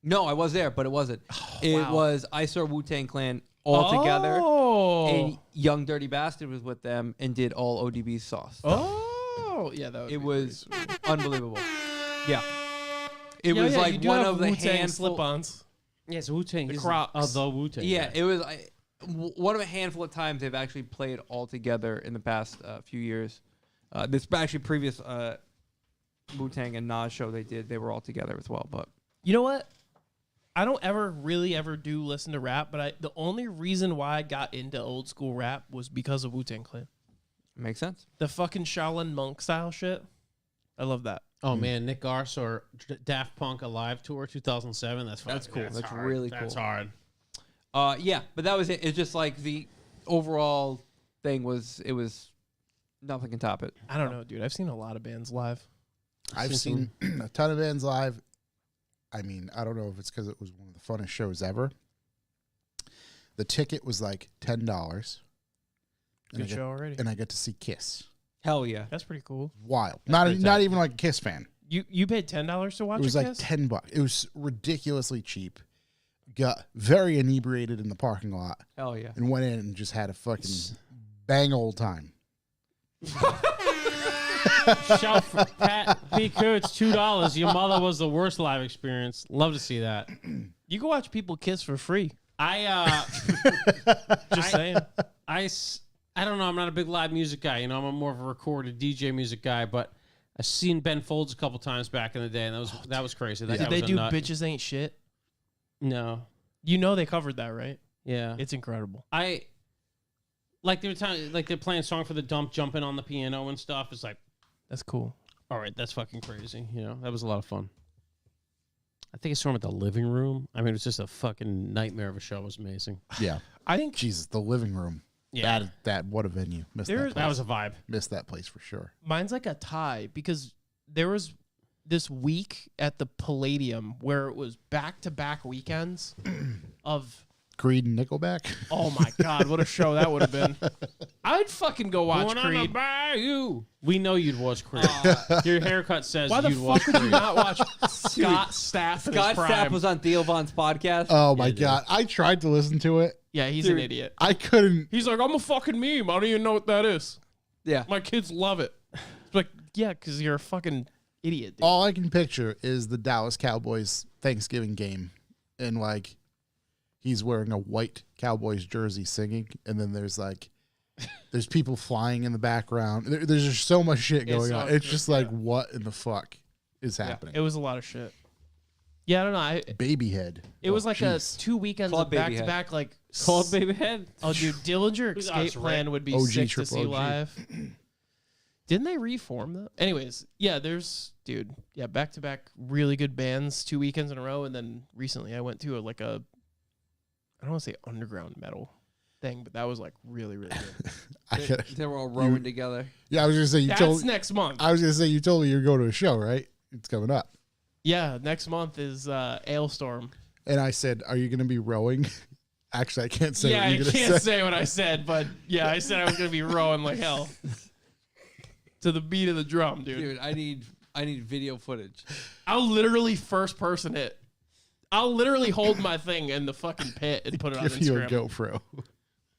Speaker 3: No, I was there, but it wasn't. It
Speaker 5: wow.
Speaker 3: was I saw Wu-Tang Clan all together,
Speaker 5: Oh.
Speaker 3: and Young Dirty Bastard was with them and did all ODB's sauce.
Speaker 5: Oh, yeah, that would
Speaker 3: It
Speaker 5: be
Speaker 3: was
Speaker 5: pretty sweet.
Speaker 3: unbelievable. Yeah. It
Speaker 5: Yeah,
Speaker 3: was
Speaker 5: yeah, you
Speaker 3: like
Speaker 5: do
Speaker 3: one
Speaker 5: have
Speaker 3: of the
Speaker 5: Wu-Tang
Speaker 3: handful.
Speaker 5: slip-ons.
Speaker 7: Yes, Wu-Tang.
Speaker 5: The
Speaker 7: is
Speaker 5: Crocs.
Speaker 7: the Wu-Tang.
Speaker 3: Yeah, it was one of a handful of times they've actually played all together in the past few years. This actually previous Wu-Tang and Nas show they were all together as well. But
Speaker 5: You know what? I don't ever do listen to rap, but the only reason why I got into old school rap was because of Wu-Tang Clan.
Speaker 3: it makes sense.
Speaker 5: The fucking Shaolin monk style shit. I love that.
Speaker 7: Oh man, Nick Garce or Daft Punk Alive Tour 2007. That's
Speaker 3: That's
Speaker 7: fucking-
Speaker 3: cool. That's
Speaker 7: hard.
Speaker 3: really
Speaker 7: That's
Speaker 3: cool.
Speaker 7: hard.
Speaker 3: Yeah, but that was it. It's just like the overall thing was nothing can top it.
Speaker 5: I don't know, dude. I've seen a lot of bands live.
Speaker 2: I've seen a ton of bands live. I mean, I don't know if it's because it was one of the funnest shows ever. The ticket was like $10.
Speaker 5: Good show already.
Speaker 2: And I got to see Kiss.
Speaker 3: Hell yeah.
Speaker 5: That's pretty cool.
Speaker 2: Wild.
Speaker 7: pretty
Speaker 2: Not
Speaker 7: tight.
Speaker 2: even like a Kiss fan.
Speaker 5: You paid $10 to watch
Speaker 2: It was
Speaker 5: a
Speaker 2: like
Speaker 5: Kiss?
Speaker 2: $10. It was ridiculously cheap. Got very inebriated in the parking lot
Speaker 3: Hell yeah.
Speaker 2: and went in and just had a fucking bang old time.
Speaker 7: Shout for Pat B. Kurtz, $2. Your mother was the worst live experience. Love to see that.
Speaker 5: You can watch people kiss for free.
Speaker 7: I
Speaker 5: Just saying.
Speaker 7: I don't know. I'm not a big live music guy. You know, I'm more of a recorded DJ music guy. But I've seen Ben Folds a couple times back in the day, and that was crazy. That guy
Speaker 5: Did they
Speaker 7: was a
Speaker 5: do
Speaker 7: nut.
Speaker 5: Bitches Ain't Shit?
Speaker 7: No.
Speaker 5: You know they covered that, right?
Speaker 7: Yeah.
Speaker 5: It's incredible.
Speaker 7: I like they're playing a song for the dump, jumping on the piano and stuff. It's like,
Speaker 5: That's cool.
Speaker 7: all right, that's fucking crazy. You know, that was a lot of fun. I think I saw him at the living room. I mean, it was just a fucking nightmare of a show. It was amazing.
Speaker 2: Yeah.
Speaker 5: I think
Speaker 2: Jesus, the living room.
Speaker 7: Yeah.
Speaker 2: That what a venue. Missed
Speaker 5: There-
Speaker 2: that
Speaker 7: That
Speaker 2: place.
Speaker 7: was a vibe.
Speaker 2: Missed that place for sure.
Speaker 5: mine's like a tie because there was this week at the Palladium where it was back-to-back weekends of
Speaker 2: Creed and Nickelback.
Speaker 5: oh my god, what a show that would have been. I'd fucking go watch
Speaker 7: Going on the
Speaker 5: Creed.
Speaker 7: bayou. We know you'd watch Creed. Your haircut says
Speaker 5: Why the
Speaker 7: you'd watch
Speaker 5: fuck would you
Speaker 7: Creed.
Speaker 5: not watch Scott Stapp? in his
Speaker 3: Scott Stapp
Speaker 5: prime?
Speaker 3: was on Theo Von's podcast.
Speaker 2: Oh my god. I tried to listen to it.
Speaker 5: Yeah, he's
Speaker 3: Dude.
Speaker 5: an idiot.
Speaker 2: I couldn't.
Speaker 5: He's like, I'm a fucking meme. I don't even know what that is.
Speaker 3: Yeah.
Speaker 5: My kids love it. It's like, yeah, because you're a fucking idiot, dude.
Speaker 2: All I can picture is the Dallas Cowboys Thanksgiving game, and like he's wearing a white Cowboys jersey singing, and then there's people flying in the background. There's just so much shit going on.
Speaker 5: all
Speaker 2: It's
Speaker 5: good,
Speaker 2: just like, what in the fuck is happening?
Speaker 5: It was a lot of shit. Yeah, I don't know.
Speaker 2: Babyhead.
Speaker 5: It was
Speaker 2: Oh,
Speaker 5: like
Speaker 2: jeez.
Speaker 5: a 2 weekends
Speaker 3: Call
Speaker 5: of
Speaker 3: it Baby
Speaker 5: back to back, like
Speaker 7: Called Baby Head.
Speaker 5: oh, dude, Dillinger
Speaker 7: Who's
Speaker 5: Escape
Speaker 7: us, Rick?
Speaker 5: Plan would be
Speaker 2: OG,
Speaker 5: sick to
Speaker 2: triple
Speaker 5: see
Speaker 2: OG.
Speaker 5: live. Didn't they reform though? Anyways, yeah, back to back really good bands 2 weekends in a row, and then recently I went to I don't want to say underground metal thing, but that was like really really good.
Speaker 3: They were all rowing together.
Speaker 2: Yeah, I was gonna say
Speaker 5: That's next month.
Speaker 2: I was gonna say you told me you're going to a show, right? It's coming up.
Speaker 5: Yeah, next month is Ailstorm.
Speaker 2: And I said, "Are you going to be rowing?" Actually, I can't say.
Speaker 5: Yeah,
Speaker 2: what
Speaker 5: I
Speaker 2: you're gonna
Speaker 5: can't
Speaker 2: say.
Speaker 5: say what I said, but yeah, I said I was gonna be rowing like hell to the beat of the drum, dude.
Speaker 3: Dude, I need video footage.
Speaker 5: I'll literally first person it. I'll literally hold my thing in the fucking pit and put it on
Speaker 2: Give you a
Speaker 5: Instagram.
Speaker 2: GoPro.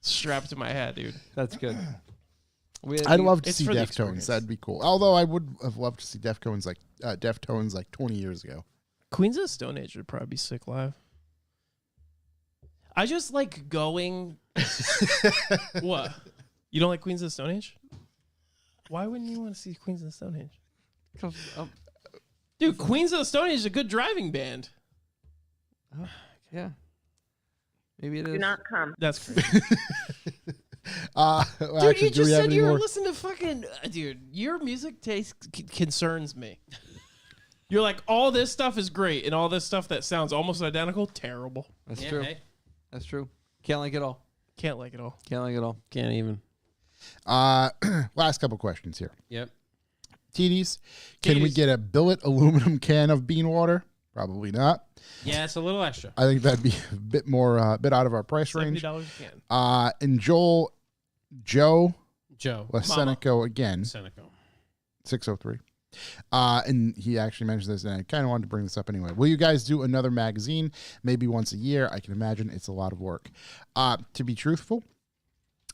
Speaker 5: Strapped to my head, dude.
Speaker 3: That's good.
Speaker 2: I'd love to
Speaker 5: It's
Speaker 2: see
Speaker 5: for the
Speaker 2: Deftones.
Speaker 5: experience.
Speaker 2: That'd be cool. Although I would have loved to see Deftones like 20 years ago.
Speaker 5: Queens of the Stone Age would probably be sick live. I just like going. What? You don't like Queens of the Stone Age? Why wouldn't you want to see Queens of the Stone Age? Dude, Queens of the Stone Age is a good driving band.
Speaker 3: Yeah. Maybe it is.
Speaker 8: Do not come.
Speaker 5: That's crazy.
Speaker 2: Well,
Speaker 5: Dude,
Speaker 2: actually,
Speaker 5: you
Speaker 2: do we
Speaker 5: just
Speaker 2: have
Speaker 5: said
Speaker 2: any
Speaker 5: you were
Speaker 2: more?
Speaker 5: listening to fucking. Dude, your music taste concerns me. You're like, all this stuff is great, and all this stuff that sounds almost identical, terrible.
Speaker 3: That's
Speaker 7: Yeah,
Speaker 3: true.
Speaker 7: hey.
Speaker 3: That's true. Can't like it all.
Speaker 5: Can't like it all.
Speaker 3: Can't like it all.
Speaker 7: Can't even.
Speaker 2: Last couple questions here.
Speaker 7: Yep.
Speaker 2: TDs, can we
Speaker 5: TDs.
Speaker 2: get a billet aluminum can of bean water? Probably not.
Speaker 7: Yeah, it's a little extra.
Speaker 2: I think that'd be a bit more, bit out of our price range.
Speaker 5: $70 a can.
Speaker 2: And Joe
Speaker 7: Joe.
Speaker 2: Leseneco again,
Speaker 7: Seneca.
Speaker 2: 603. And he actually mentioned this, and I kind of wanted to bring this up anyway. Will you guys do another magazine? Maybe once a year. I can imagine it's a lot of work. To be truthful,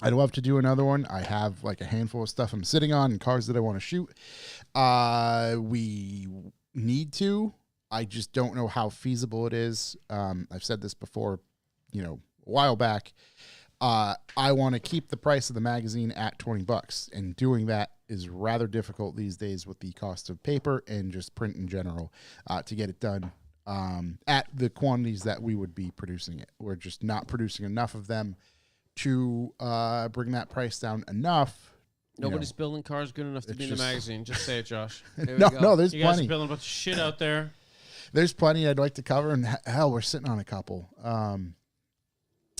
Speaker 2: I'd love to do another one. I have like a handful of stuff I'm sitting on and cars that I want to shoot. We need to. I just don't know how feasible it is. I've said this before, a while back. I want to keep the price of the magazine at $20, and doing that is rather difficult these days with the cost of paper and just print in general to get it done at the quantities that we would be producing it. We're just not producing enough of them to bring that price down enough.
Speaker 7: Nobody's building cars good enough to
Speaker 2: it's
Speaker 7: be in the
Speaker 2: just-
Speaker 7: magazine. Just say it, Josh.
Speaker 2: No, there's
Speaker 7: You guys
Speaker 2: plenty.
Speaker 7: are building a bunch of shit out there.
Speaker 2: There's plenty I'd like to cover, and hell, we're sitting on a couple.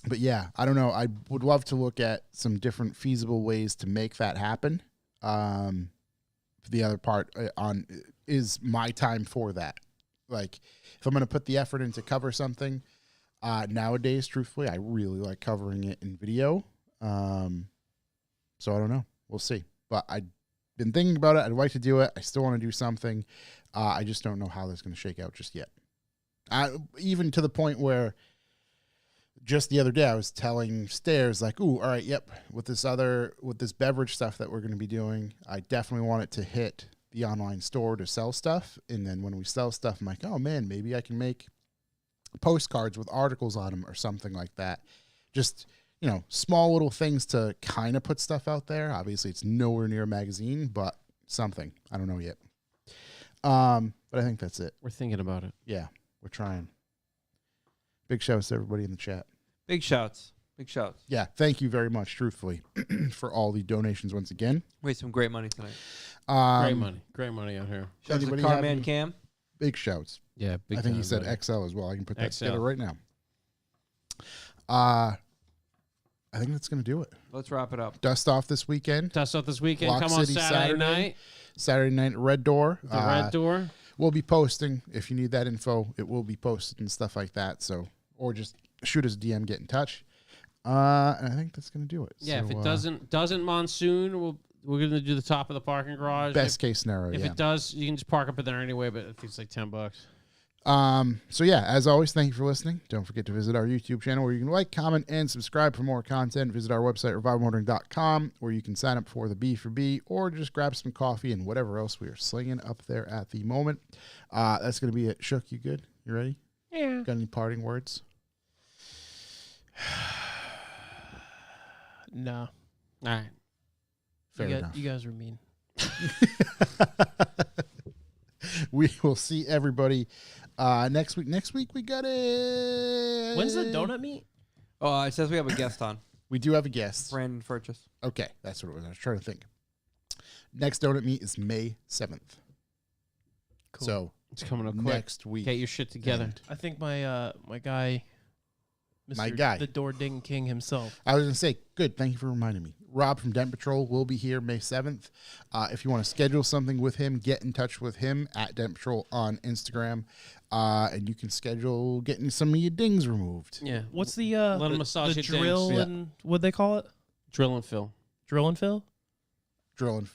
Speaker 2: But yeah, I don't know. I would love to look at some different feasible ways to make that happen. The other part is my time for that. Like, if I'm going to put the effort in to cover something, nowadays, truthfully, I really like covering it in video. So I don't know. We'll see. But I've been thinking about it. I'd like to do it. I still want to do something. I just don't know how that's going to shake out just yet. Even to the point where just the other day I was telling Stairs, like, ooh, all right, yep, with this beverage stuff that we're going to be doing, I definitely want it to hit the online store to sell stuff. And then when we sell stuff, I'm like, oh man, maybe I can make postcards with articles on them or something like that. Just, small little things to kind of put stuff out there. Obviously it's nowhere near a magazine, but something. I don't know yet. But I think that's it.
Speaker 7: We're thinking about it.
Speaker 2: Yeah, we're trying. Big shouts to everybody in the chat.
Speaker 3: Big shouts. Big shouts.
Speaker 2: Yeah, thank you very much, truthfully, for all the donations once again.
Speaker 3: Raised some great money tonight.
Speaker 7: Great money. Great money out here.
Speaker 3: Shouts to
Speaker 2: Anybody have
Speaker 3: Carman
Speaker 2: any-
Speaker 3: Cam.
Speaker 2: Big shouts.
Speaker 7: Yeah, big
Speaker 2: I think
Speaker 7: time,
Speaker 2: he said
Speaker 7: buddy.
Speaker 2: XL as well. I can put that
Speaker 7: XL.
Speaker 2: together right now. I think that's going to do it.
Speaker 3: Let's wrap it up.
Speaker 2: Dust off this weekend.
Speaker 7: Dust off this weekend.
Speaker 2: Block
Speaker 7: Come on
Speaker 2: City
Speaker 7: Saturday night.
Speaker 2: Saturday night at Red Door.
Speaker 7: The Red Door.
Speaker 2: We'll be posting. If you need that info, it will be posted and stuff like that. So, or just shoot us a DM, get in touch. And I think that's going to do it.
Speaker 7: Yeah,
Speaker 2: So,
Speaker 7: if it doesn't monsoon, we're gonna do the top of the parking garage.
Speaker 2: best case scenario.
Speaker 7: If
Speaker 2: yeah.
Speaker 7: it does, you can just park up in there anyway, but it's like $10.
Speaker 2: So yeah, as always, thank you for listening. Don't forget to visit our YouTube channel where you can like, comment, and subscribe for more content. Visit our website, revivalmotoring.com, where you can sign up for the B for B or just grab some coffee and whatever else we are slinging up there at the moment. That's going to be it. Shook, you good? You ready?
Speaker 5: Yeah.
Speaker 2: Got any parting words?
Speaker 5: No.
Speaker 7: All right.
Speaker 2: Fair enough.
Speaker 5: You guys were mean.
Speaker 2: We will see everybody next week. Next week we got a...
Speaker 5: When's the donut meet?
Speaker 3: Oh, it says we have a guest on.
Speaker 2: We do have a guest.
Speaker 3: Brandon Furchess.
Speaker 2: Okay, that's what it was. I was trying to think. Next donut meet is May 7th.
Speaker 5: Cool.
Speaker 2: So
Speaker 7: It's coming up quick.
Speaker 2: next week.
Speaker 7: Get your shit together.
Speaker 2: And
Speaker 5: I think my my guy, Mr.
Speaker 2: My guy.
Speaker 5: the Door Ding King himself.
Speaker 2: I was going to say, good. Thank you for reminding me. Rob from Dent Patrol will be here May 7th. If you want to schedule something with him, get in touch with him at Dent Patrol on Instagram. And you can schedule getting some of your dings removed.
Speaker 7: Yeah.
Speaker 5: What's the
Speaker 7: Let him
Speaker 5: the
Speaker 7: massage your
Speaker 5: drill
Speaker 2: dings. Yeah.
Speaker 5: and what'd they call it?
Speaker 7: Drill and fill.
Speaker 5: Drill and fill?
Speaker 2: Drilling.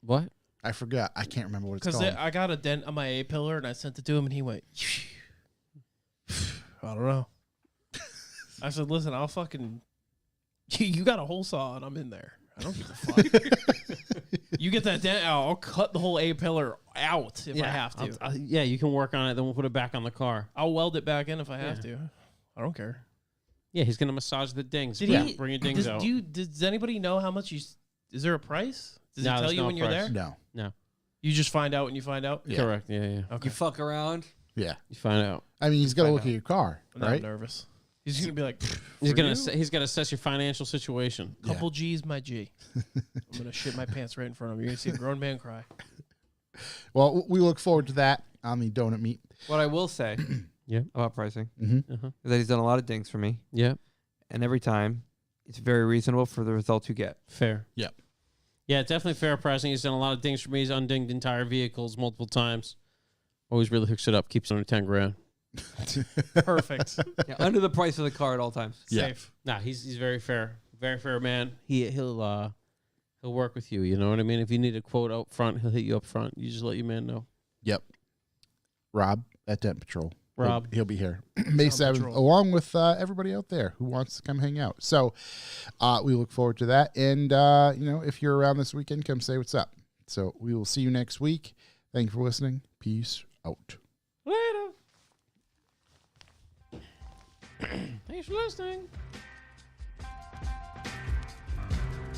Speaker 7: What?
Speaker 2: I forgot. I can't remember what it's
Speaker 5: Because
Speaker 2: called.
Speaker 5: I got a dent on my A pillar and I sent it to him and he went, I don't know. I said, listen, I'll fucking, you got a hole saw and I'm in there. I don't give a fuck. You get that dent out, I'll cut the whole A pillar out if I have to.
Speaker 7: Yeah, you can work on it. Then we'll put it back on the car.
Speaker 5: I'll weld it back in if I have to. I don't care.
Speaker 7: Yeah, he's gonna massage the dings.
Speaker 5: Did
Speaker 7: Bring,
Speaker 5: he-
Speaker 7: bring your dings out.
Speaker 5: Does anybody know how much is there a price? Does
Speaker 7: No,
Speaker 5: it tell
Speaker 7: there's
Speaker 5: you
Speaker 7: no
Speaker 5: when you're
Speaker 7: price.
Speaker 5: there?
Speaker 2: No.
Speaker 5: You just find out when you find out?
Speaker 2: Yeah.
Speaker 7: Correct. Yeah, yeah.
Speaker 5: Okay.
Speaker 3: You fuck around.
Speaker 2: Yeah.
Speaker 7: You find out.
Speaker 2: I mean, he's got to
Speaker 5: Find
Speaker 2: look
Speaker 5: out.
Speaker 2: at your car,
Speaker 5: I'm not
Speaker 2: right?
Speaker 5: nervous. He's going to be like,
Speaker 7: He's
Speaker 5: "For
Speaker 7: gonna.
Speaker 5: you?
Speaker 7: He's got to assess your financial situation.
Speaker 5: Couple G's, my G. I'm going to shit my pants right in front of him. You're going to see a grown man cry.
Speaker 2: Well, we look forward to that on the donut meet.
Speaker 3: What I will say
Speaker 7: Yeah.
Speaker 3: about pricing
Speaker 2: Mm-hmm.
Speaker 7: Uh-huh.
Speaker 3: is that he's done a lot of dings for me,
Speaker 7: Yeah.
Speaker 3: and every time it's very reasonable for the results you get.
Speaker 7: Fair.
Speaker 2: Yep.
Speaker 7: Yeah, definitely fair pricing. He's done a lot of dings for me. He's undinged entire vehicles multiple times. Always really hooks it up. Keeps it under 10 grand.
Speaker 5: Perfect.
Speaker 3: Yeah, under the price of the car at all times.
Speaker 2: Yeah.
Speaker 5: Safe.
Speaker 7: Nah, he's very fair. Very fair man. He'll work with you. You know what I mean? If you need a quote up front, he'll hit you up front. You just let your man know.
Speaker 2: Yep. Rob at Dent Patrol.
Speaker 7: Rob.
Speaker 2: He'll be here May 7th,
Speaker 5: Patrol.
Speaker 2: along with everybody out there who wants to come hang out. So we look forward to that. And, if you're around this weekend, come say what's up. So we will see you next week. Thank you for listening. Peace out.
Speaker 7: Later. Thanks for listening.